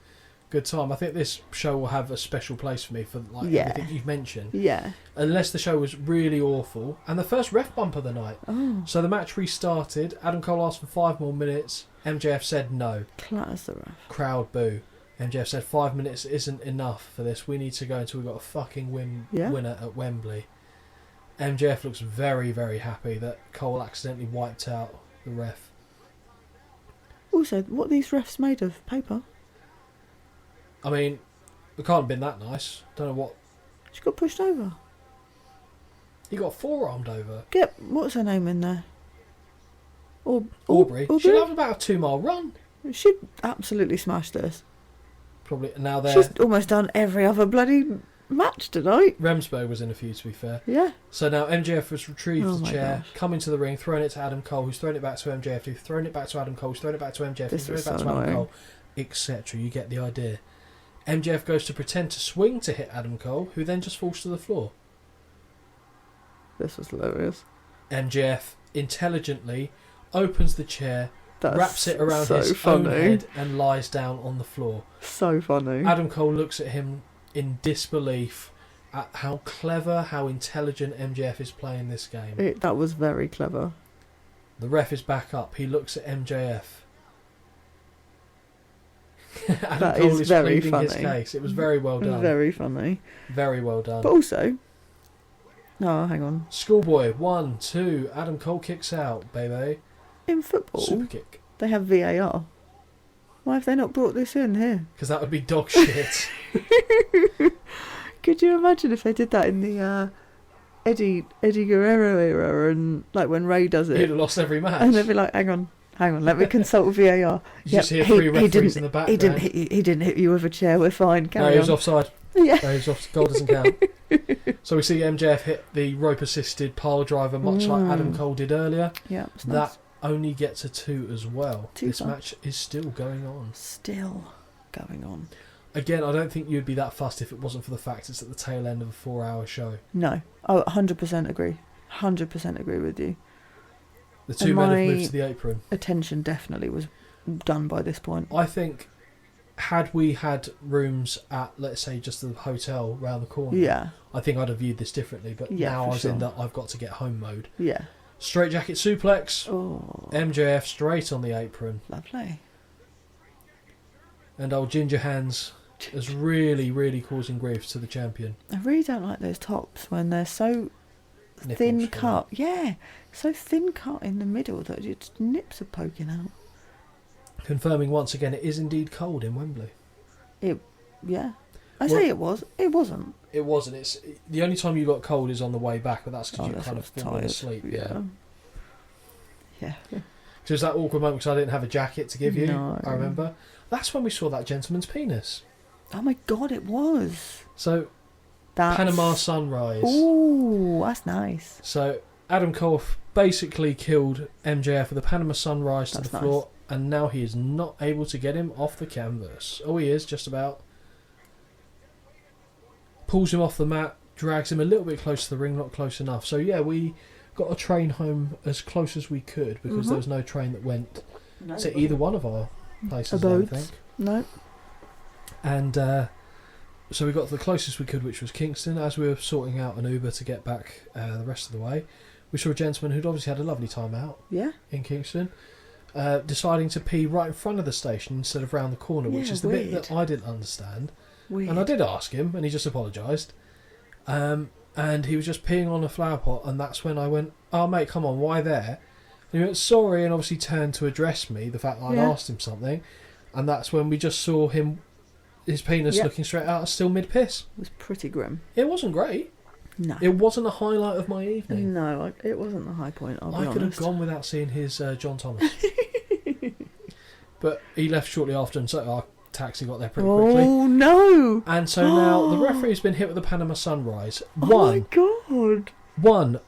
good time. I think this show will have a special place for me for everything you've mentioned. Yeah. Unless the show was really awful. And the first ref bump of the night. Oh. So the match restarted. Adam Cole asked for 5 more minutes. MJF said no. Clatters the ref. Crowd boo. MJF said 5 minutes isn't enough for this. We need to go until we've got a fucking winner at Wembley. MJF looks very, very happy that Cole accidentally wiped out the ref. Also, what are these refs made of? Paper? I mean, it can't have been that nice. Don't know what... She got pushed over. He got forearmed over. What's her name in there? Aubrey. She'll have about a 2-mile run. She absolutely smashed this. Probably. Now they're... She's almost done every other bloody match tonight. Remsburg was in a few, to be fair. Yeah. So now MJF has retrieved the chair, gosh. come into the ring, thrown it to Adam Cole, who's thrown it back to MJF, who's thrown it back to Adam Cole, who's thrown it back to MJF, who's thrown it back to Adam Cole, etc. You get the idea. MJF goes to pretend to swing to hit Adam Cole, who then just falls to the floor. This was hilarious. MJF intelligently opens the chair, wraps it around his own head, and lies down on the floor. So funny. Adam Cole looks at him in disbelief at how clever, how intelligent MJF is playing this game. That was very clever. The ref is back up. He looks at MJF. Adam Cole is very pleading his case. It was very well done. Very funny. Very well done. But also... Oh, hang on. Schoolboy, 1, 2. Adam Cole kicks out, baby. In football, Super kick. They have VAR. Why have they not brought this in here? Because that would be dog shit. Could you imagine if they did that in the Eddie Guerrero era, and like when Ray does it? He'd have lost every match. And they'd be like, hang on, let me consult VAR. You just hear 3 referees in the back. He didn't hit you with a chair. We're fine. Carry on. He was offside. Yeah. No, he was off. Goal doesn't count. So we see MJF hit the rope-assisted pile driver, much like Adam Cole did earlier. Yeah, that nice. Only gets a 2 as well. This fun. Match is still going on. Again, I don't think you'd be that fussed if it wasn't for the fact it's at the tail end of a 4-hour show. No, I 100% agree. 100% agree with you. The 2 men have moved to the apron. Attention definitely was done by this point. I think, had we had rooms at, let's say, just the hotel round the corner, I think I'd have viewed this differently. But now I was in that I've got to get home mode. Yeah. Straight jacket suplex. Oh. MJF straight on the apron. Lovely. And old Ginger Hands is really, really causing grief to the champion. I really don't like those tops when they're so thin cut. Yeah, so thin cut in the middle that your nips are poking out. Confirming once again, it is indeed cold in Wembley. I say it was. It wasn't. It wasn't. It's the only time you got cold is on the way back, but that's because you kind of fallen tired. asleep. Yeah. Just that awkward moment because I didn't have a jacket to give you. No. I remember. That's when we saw that gentleman's penis. Oh my god, it was. So, Panama Sunrise. Ooh, that's nice. So Adam Cole basically killed MJF with a Panama Sunrise to the floor, and now he is not able to get him off the canvas. Oh, he is, just about. Pulls him off the mat, drags him a little bit close to the ring, not close enough. So yeah, we got a train home as close as we could because there was no train that went to either one of our places, I don't think. No. And so we got to the closest we could, which was Kingston. As we were sorting out an Uber to get back the rest of the way, we saw a gentleman who'd obviously had a lovely time out in Kingston, deciding to pee right in front of the station instead of round the corner, which is the bit that I didn't understand. Weird. And I did ask him, and he just apologised. And he was just peeing on a flower pot, and that's when I went, "Oh mate, come on, why there?" And he went, "Sorry," and obviously turned to address me, the fact that I'd asked him something. And that's when we just saw him, his penis looking straight out, still mid-piss. It was pretty grim. It wasn't great. No. It wasn't a highlight of my evening. No, it wasn't the high point, I'll be honest. I could have gone without seeing his John Thomas. But he left shortly after, and so our taxi got there pretty quickly. Oh, no! And so now the referee's been hit with a Panama Sunrise. Oh, my God! One,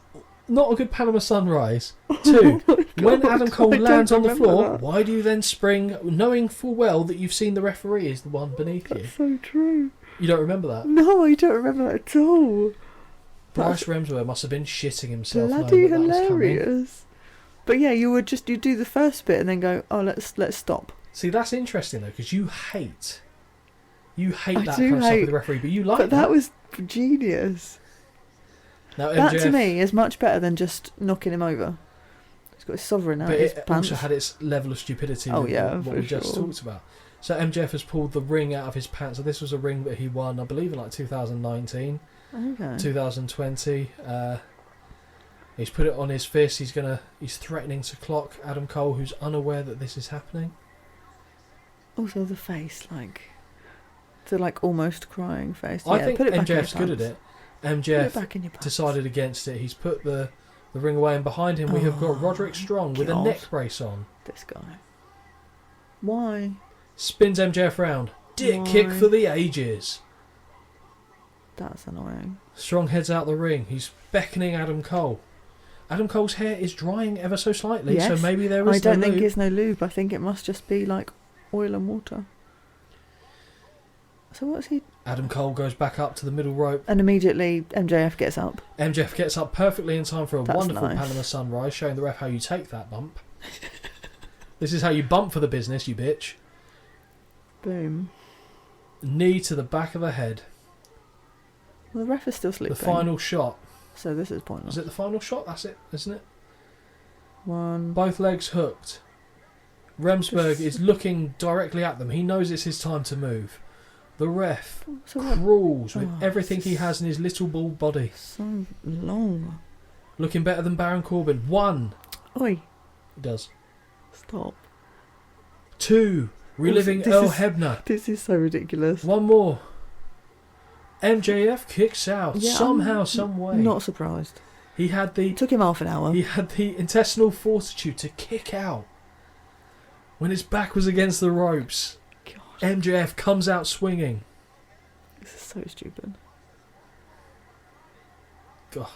not a good Panama Sunrise. Two, when Adam Cole lands on the floor, why do you then spring, knowing full well that you've seen the referee is the one beneath you? That's so true. You don't remember that? No, I don't remember that at all. Bryce Remsburg must have been shitting himself. Bloody hilarious. But yeah, you do the first bit and then go, oh, let's stop. See, that's interesting though, because you hate that kind of stuff with the referee, but you like that. But that was genius. Now, that to me is much better than just knocking him over. He's got his sovereign out of his pants. But it also had its level of stupidity with what we just talked about. So MJF has pulled the ring out of his pants. So this was a ring that he won, I believe, in like 2019, 2020. He's put it on his fist. He's threatening to clock Adam Cole, who's unaware that this is happening. Also the face, the almost crying face. I think MJF's good at it. MJF decided against it. He's put the ring away, and behind him we have got Roderick Strong with a neck brace on. This guy. Why? Spins MJF round. Dick kick for the ages. That's annoying. Strong heads out the ring. He's beckoning Adam Cole. Adam Cole's hair is drying ever so slightly, so maybe there is no lube. I don't think it's no lube. I think it must just be like oil and water. So what's he... Adam Cole goes back up to the middle rope. And immediately MJF gets up. MJF gets up perfectly in time for a wonderful Panama Sunrise, showing the ref how you take that bump. This is how you bump for the business, you bitch. Boom. Knee to the back of the head. Well, the ref is still sleeping. The final shot. So this is pointless. Is it the final shot? That's it, isn't it? One. Both legs hooked. Remsburg is looking directly at them. He knows it's his time to move. The ref crawls with everything he has in his little bald body. So long. Looking better than Baron Corbin. 1. Oi. He does. Stop. 2. Reliving Earl Hebner. This is so ridiculous. 1 more. MJF kicks out somehow, some way. Not surprised. It took him half an hour. He had the intestinal fortitude to kick out when his back was against the ropes. God. MJF comes out swinging. This is so stupid. God.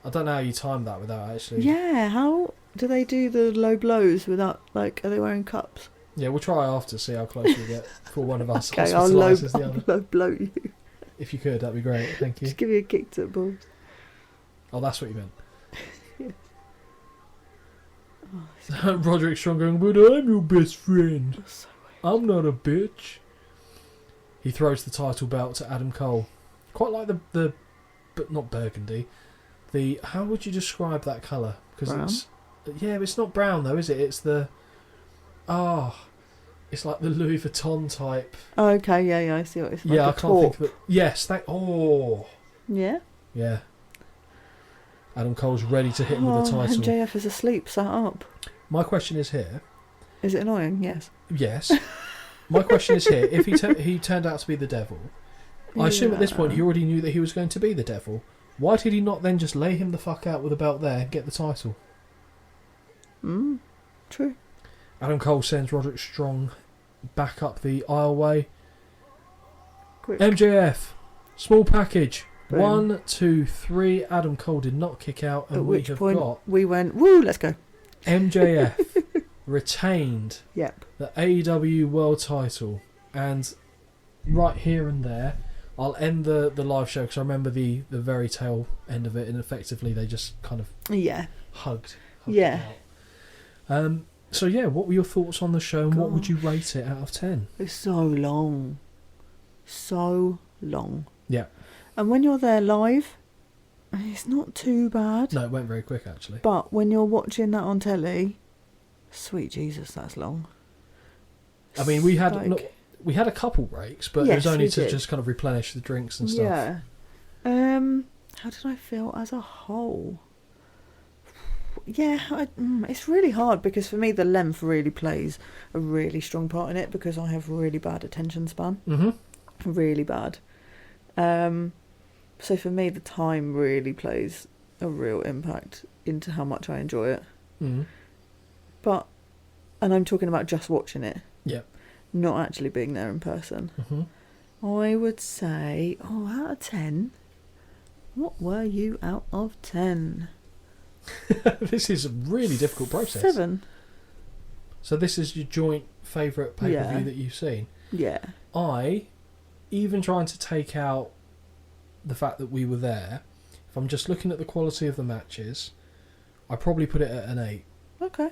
I don't know how you timed that without actually... Yeah, how do they do the low blows without, are they wearing cups? Yeah, we'll try after, see how close we get for one of us. Okay, I'll low blow you. If you could, that'd be great. Thank you. Just give you a kick to the balls. Oh, that's what you meant. Yeah. Roderick Strong going, but I'm your best friend. So I'm not a bitch. He throws the title belt to Adam Cole. Quite like the but not burgundy. How would you describe that colour? Because it's not brown though, is it? It's the it's like the Louis Vuitton type. Oh, okay, yeah, I see what it's like. Yeah, I can't think of it. Yes, Yeah? Yeah. Adam Cole's ready to hit him with the title. MJF is asleep, sat up. My question is here. Is it annoying? Yes. Yes. My question is here. If he turned out to be the devil, I assume at this point he already knew that he was going to be the devil. Why did he not then just lay him the fuck out with a belt there and get the title? True. Adam Cole sends Roderick Strong back up the aisleway. Quick. MJF Small package. Boom. 1, 2, 3. Adam Cole did not kick out, and At we which have point got we went, woo, let's go. MJF retained Yep. the AEW World Title, and right here and there, I'll end the live show because I remember the very tail end of it, and effectively they just kind of hugged Yeah. it out. So yeah, what were your thoughts on the show, and what would you rate it out of 10? It's so long. So long. Yeah. And when you're there live, it's not too bad. No, it went very quick actually. But when you're watching that on telly, sweet Jesus, that's long. I mean, we had a couple breaks, but it was only to just kind of replenish the drinks and stuff. Yeah. How did I feel as a whole? Yeah, it's really hard because for me the length really plays a really strong part in it because I have really bad attention span. Mm-hmm. Really bad. So for me the time really plays a real impact into how much I enjoy it. Mm-hmm. And I'm talking about just watching it. Yeah. Not actually being there in person. Mm-hmm. I would say, out of 10, what were you out of 10? This is a really difficult process. 7. So this is your joint favourite pay-per-view that you've seen? Yeah. Even trying to take out the fact that we were there, if I'm just looking at the quality of the matches, I probably put it at an 8. Okay.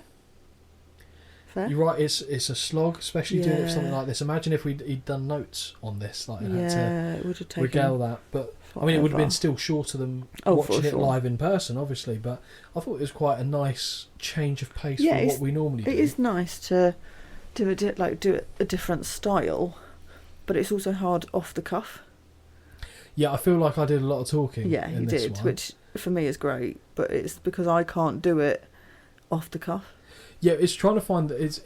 Fair. You're right, it's a slog, especially doing it for something like this. Imagine if he'd done notes on this, like had to it would have taken regale that. But I mean, it would have been still shorter than watching it live in person, obviously. But I thought it was quite a nice change of pace from what we normally do. It is nice to do a different style, but it's also hard off the cuff. Yeah, I feel like I did a lot of talking. Yeah, you did, which for me is great, but it's because I can't do it off the cuff. Yeah, it's trying to find that it's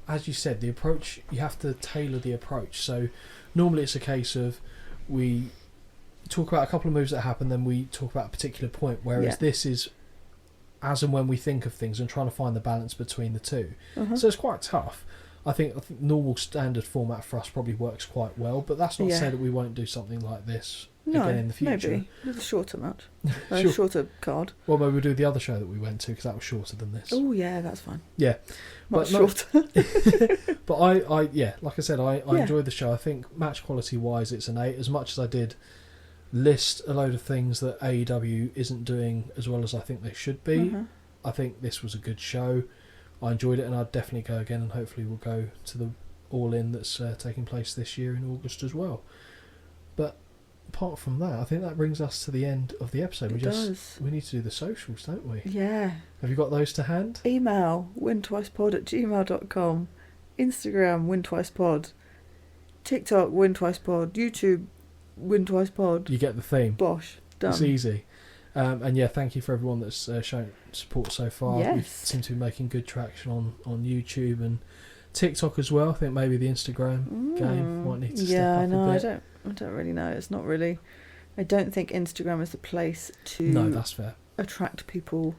as you said, the approach, you have to tailor the approach. So normally it's a case of we talk about a couple of moves that happen, then we talk about a particular point, whereas this is as and when we think of things and trying to find the balance between the two. So it's quite tough. I think normal standard format for us probably works quite well, but that's not to say that we won't do something like this again in the future. Maybe with a shorter match, shorter card. Well, maybe we'll do the other show that we went to because that was shorter than this. Oh yeah, that's fine. Yeah, much shorter. But I like I said, I enjoyed the show. I think match quality wise, it's an 8. As much as I did list a load of things that AEW isn't doing as well as I think they should be, I think this was a good show. I enjoyed it, and I'd definitely go again, and hopefully we'll go to the All In that's taking place this year in August as well. But apart from that, I think that brings us to the end of the episode. We need to do the socials, don't we? Yeah. Have you got those to hand? Email wintwicepod@gmail.com, Instagram wintwicepod, TikTok wintwicepod, YouTube wintwicepod. You get the theme. Bosh, done. It's easy. And yeah, thank you for everyone that's shown support so far. Yes. We seem to be making good traction on YouTube and TikTok as well. I think maybe the Instagram game might need to step up a bit. I don't really know. It's not really. I don't think Instagram is the place to. No, that's fair. Attract people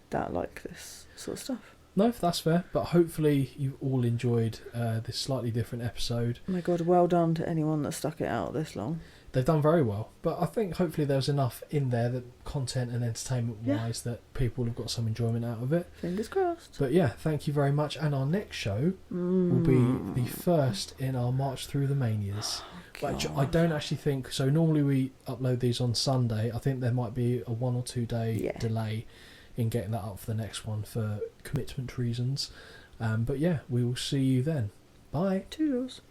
that like this sort of stuff. No, that's fair. But hopefully you all enjoyed this slightly different episode. Oh my God, well done to anyone that stuck it out this long. They've done very well, but I think hopefully there's enough in there that content and entertainment wise that people have got some enjoyment out of it. Fingers crossed. But yeah, thank you very much. And our next show will be the first in our March Through the Manias. Which I don't actually think, so normally we upload these on Sunday. I think there might be a 1 or 2 day delay in getting that up for the next one for commitment reasons. But yeah, we will see you then. Bye. Toodles.